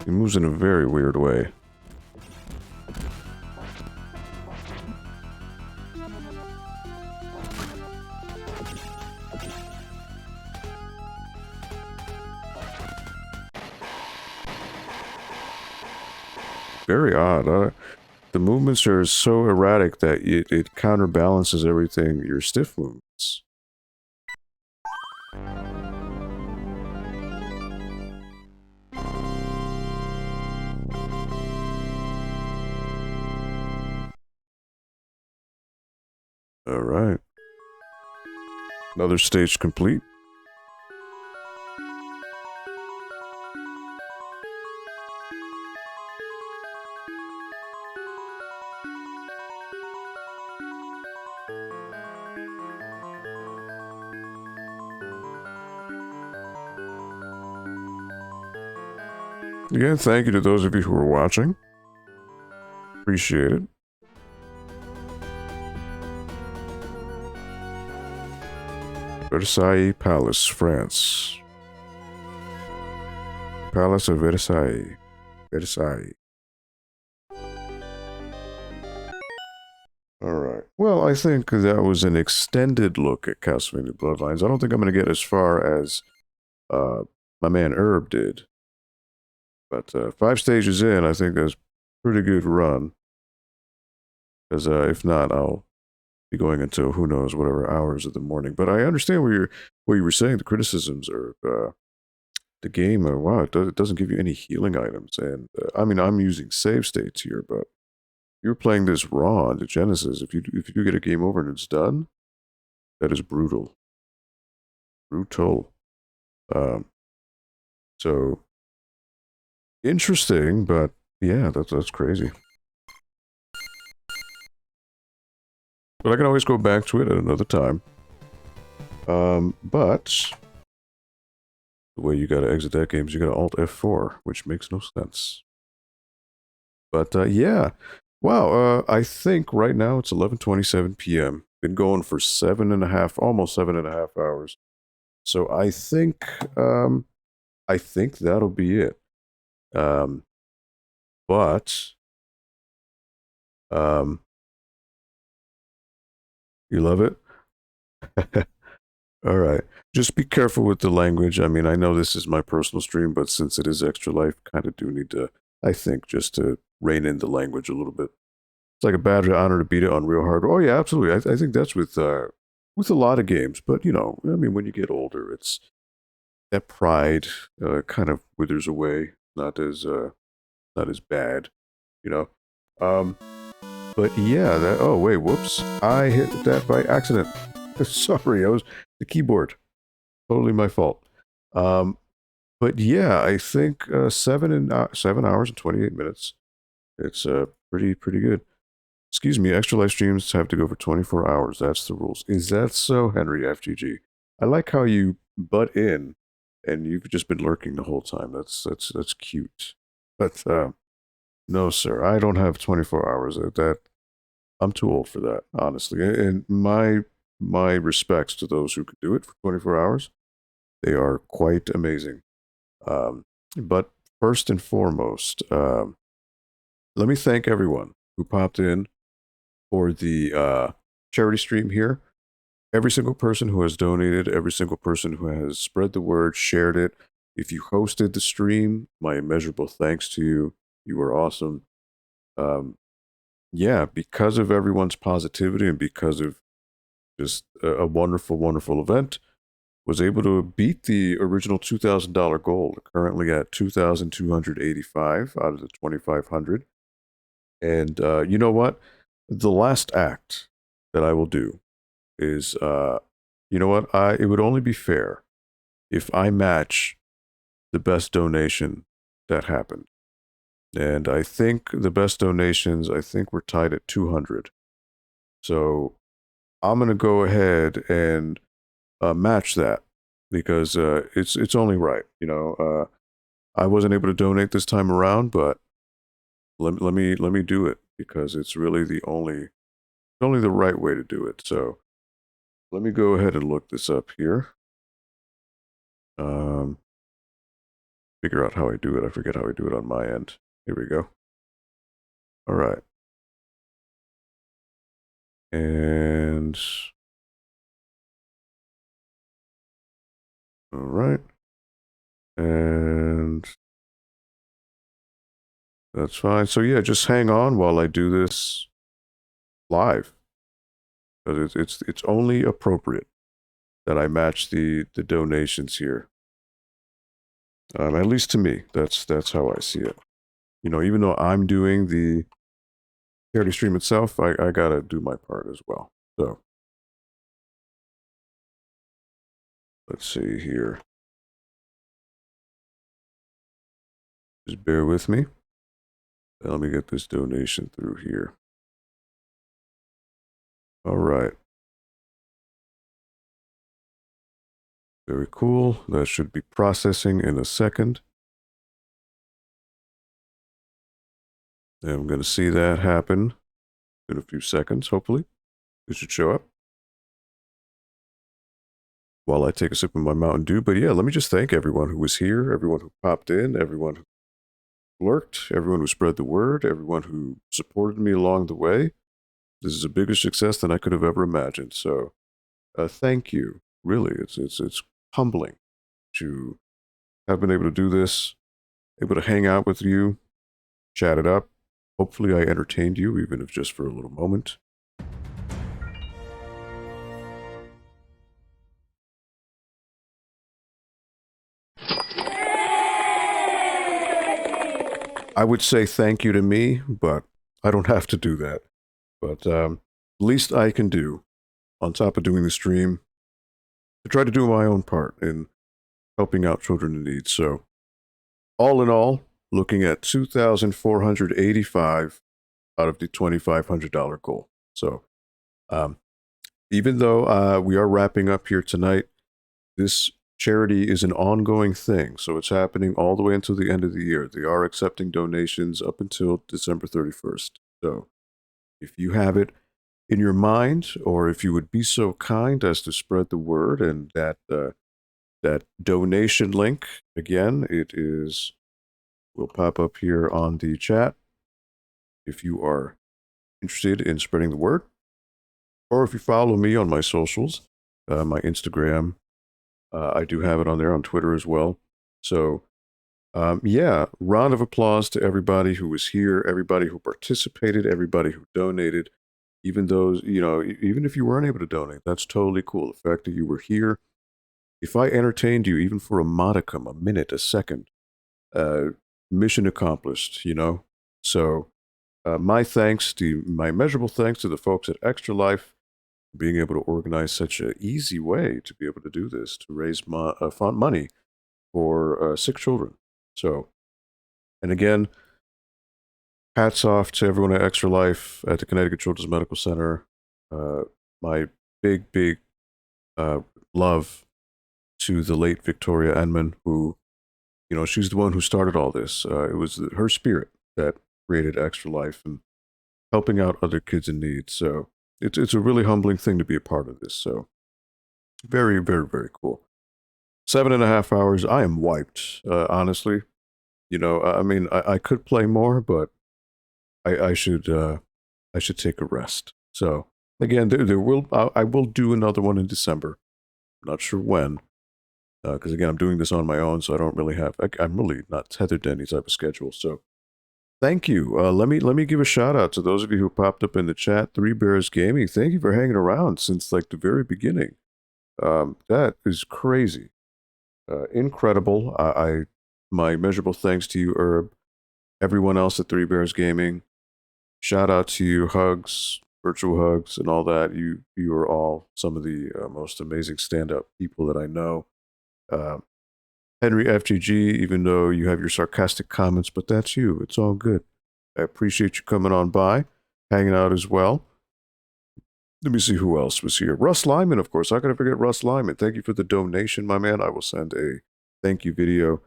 He moves in a very weird way. Very odd. The movements are so erratic that it counterbalances everything, your stiff movements. All right. Another stage complete. Again, thank you to those of you who are watching. Appreciate it. Versailles Palace, France. Palace of Versailles. Versailles. Alright. Well, I think that was an extended look at Castlevania Bloodlines. I don't think I'm going to get as far as my man Herb did. But 5 stages in, I think that's a pretty good run. Because if not, I'll be going until who knows whatever hours of the morning. But I understand what you were saying. The criticisms are the game. Wow, it doesn't give you any healing items. And I mean, I'm using save states here, but you're playing this raw on the Genesis. If you do get a game over and it's done, that is brutal. Brutal. So interesting, but yeah, that's crazy. But I can always go back to it at another time. But the way you gotta exit that game is you gotta Alt F4, which makes no sense. But yeah, wow. I think right now it's 11:27 p.m. Been going for almost 7.5 hours. So I think that'll be it. You love it? All right. Just be careful with the language. I mean, I know this is my personal stream, but since it is Extra Life, kind of do need to, I think, just to rein in the language a little bit. It's like a badge of honor to beat it on real hard. Oh, yeah, absolutely. I think that's with a lot of games. But, you know, I mean, when you get older, it's that pride kind of withers away. Not as bad, you know. But yeah, oh wait, whoops. I hit that by accident. Sorry, I was the keyboard. Totally my fault. But yeah, I think 7 hours and 28 minutes. It's pretty good. Excuse me, Extra Life streams have to go for 24 hours. That's the rules. Is that so, Henry FGG? I like how you butt in and you've just been lurking the whole time. That's cute. But no, sir, I don't have 24 hours. I'm too old for that, honestly. And my respects to those who could do it for 24 hours. They are quite amazing. But first and foremost, let me thank everyone who popped in for the charity stream here. Every single person who has donated, every single person who has spread the word, shared it. If you hosted the stream, my immeasurable thanks to you. You were awesome. Yeah, because of everyone's positivity and because of just a wonderful, wonderful event, was able to beat the original $2,000 goal, currently at $2,285 out of the $2,500. And you know what? The last act that I will do is, you know what? It would only be fair if I match the best donation that happened. And I think the best donations, we're tied at 200. So I'm going to go ahead and match that because it's only right. You know, I wasn't able to donate this time around, but let me do it because it's really only the right way to do it. So let me go ahead and look this up here. Figure out how I do it. I forget how I do it on my end. Here we go. All right. And all right. And that's fine. So yeah, just hang on while I do this live. Because it's only appropriate that I match the donations here. At least to me, that's how I see it. You know, even though I'm doing the charity stream itself, I gotta do my part as well. So Let's see here. Just bear with me. Let me get this donation through here. All right. Very cool. That should be processing in a second. And I'm going to see that happen in a few seconds, hopefully. It should show up while I take a sip of my Mountain Dew. But yeah, let me just thank everyone who was here, everyone who popped in, everyone who lurked, everyone who spread the word, everyone who supported me along the way. This is a bigger success than I could have ever imagined. So thank you. Really, it's humbling to have been able to do this, able to hang out with you, chat it up. Hopefully I entertained you, even if just for a little moment. I would say thank you to me, but I don't have to do that. But least I can do, on top of doing the stream, to try to do my own part in helping out children in need. So, all in all, looking at $2,485 out of the $2,500 goal. So, even though we are wrapping up here tonight, this charity is an ongoing thing. So it's happening all the way until the end of the year. They are accepting donations up until December 31st. So if you have it in your mind, or if you would be so kind as to spread the word, and that donation link, again, will pop up here on the chat if you are interested in spreading the word, or if you follow me on my socials, my Instagram, I do have it on there, on Twitter as well. So yeah, round of applause to everybody who was here, everybody who participated, everybody who donated. Even those, even if you weren't able to donate, that's totally cool. The fact that you were here, if I entertained you even for a modicum, a minute, a second, mission accomplished, So my measurable thanks to the folks at Extra Life, being able to organize such an easy way to be able to do this, to raise fund money for sick children. So, and again, hats off to everyone at Extra Life at the Connecticut Children's Medical Center. My big love to the late Victoria Enman, who, she's the one who started all this. It was her spirit that created Extra Life and helping out other kids in need. So it's a really humbling thing to be a part of this. So very, very, very cool. 7.5 hours. I am wiped, honestly. I could play more, but I should take a rest. So again, I will do another one in December. I'm not sure when, because again, I'm doing this on my own, so I don't really I'm really not tethered to any type of schedule. So thank you. Let me give a shout out to those of you who popped up in the chat. Three Bears Gaming, thank you for hanging around since like the very beginning. That is crazy, incredible. My measurable thanks to you, Herb. Everyone else at Three Bears Gaming. Shout out to you, hugs, virtual hugs, and all that. You are all some of the most amazing stand-up people that I know. Henry FGG, even though you have your sarcastic comments, but that's you. It's all good. I appreciate you coming on by, hanging out as well. Let me see who else was here. Russ Lyman, of course. How could I forget Russ Lyman? Thank you for the donation, my man. I will send a thank you video.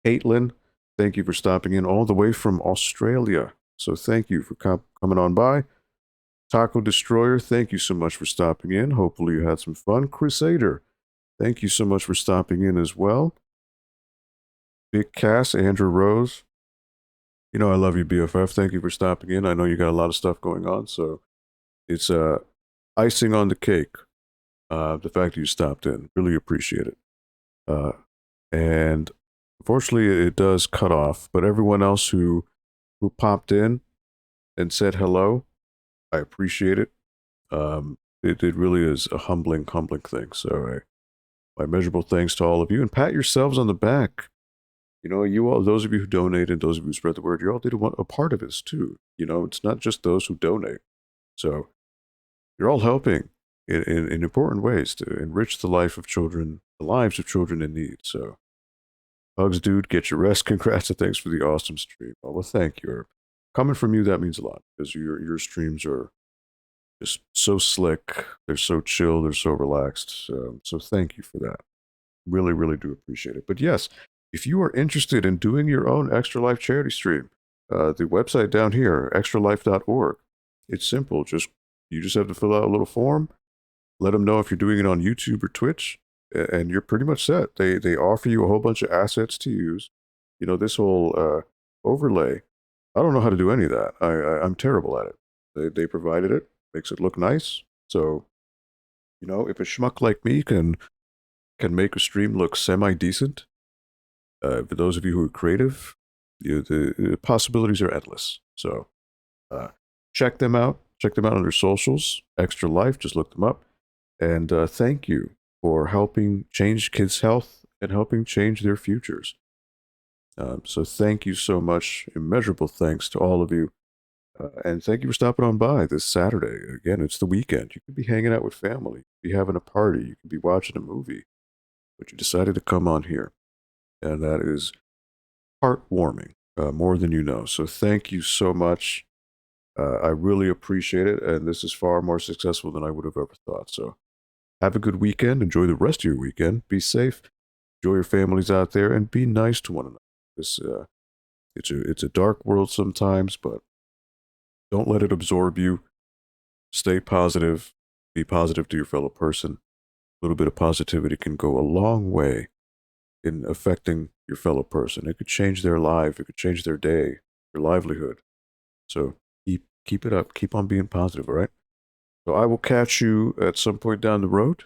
Caitlin, thank you for stopping in all the way from Australia. So thank you for coming on by. Taco Destroyer, thank you so much for stopping in. Hopefully you had some fun. Crusader, thank you so much for stopping in as well. Big Cass, Andrew Rose. I love you, BFF. Thank you for stopping in. I know you got a lot of stuff going on, so it's icing on the cake. The fact that you stopped in. Really appreciate it. And unfortunately, it does cut off, but everyone else who popped in and said hello, I appreciate it. It really is a humbling thing. So my measurable thanks to all of you, and pat yourselves on the back. You all, those of you who donated, those of you who spread the word, you all did a part of this too. It's not just those who donate. So you're all helping. in important ways to enrich the lives of children in need. So, hugs, dude. Get your rest. Congrats and thanks for the awesome stream. Well, thank you. Herb. Coming from you, that means a lot because your streams are just so slick. They're so chill. They're so relaxed. So thank you for that. Really, really do appreciate it. But yes, if you are interested in doing your own Extra Life charity stream, the website down here, extralife.org. It's simple. You just have to fill out a little form. Let them know if you're doing it on YouTube or Twitch, and you're pretty much set. They offer you a whole bunch of assets to use. You know, this whole overlay. I don't know how to do any of that. I'm terrible at it. They provided it, makes it look nice. So, you know, if a schmuck like me can make a stream look semi-decent, for those of you who are creative, the possibilities are endless. So, check them out. Check them out on their socials. Extra Life, just look them up. And thank you for helping change kids' health and helping change their futures. So thank you so much. Immeasurable thanks to all of you. And thank you for stopping on by this Saturday. Again, it's the weekend. You could be hanging out with family. You could be having a party. You could be watching a movie. But you decided to come on here. And that is heartwarming, more than you know. So thank you so much. I really appreciate it. And this is far more successful than I would have ever thought. So have a good weekend. Enjoy the rest of your weekend. Be safe. Enjoy your families out there. And be nice to one another. It's a dark world sometimes, but don't let it absorb you. Stay positive. Be positive to your fellow person. A little bit of positivity can go a long way in affecting your fellow person. It could change their life. It could change their day, their livelihood. So keep it up. Keep on being positive, all right? So I will catch you at some point down the road.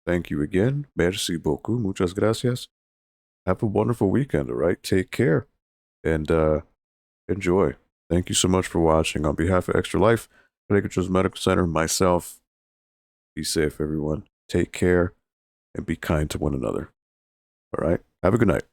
Thank you again. Merci beaucoup. Muchas gracias. Have a wonderful weekend, all right? Take care and enjoy. Thank you so much for watching. On behalf of Extra Life, Connecticut Children's Medical Center, myself, be safe, everyone. Take care and be kind to one another. All right? Have a good night.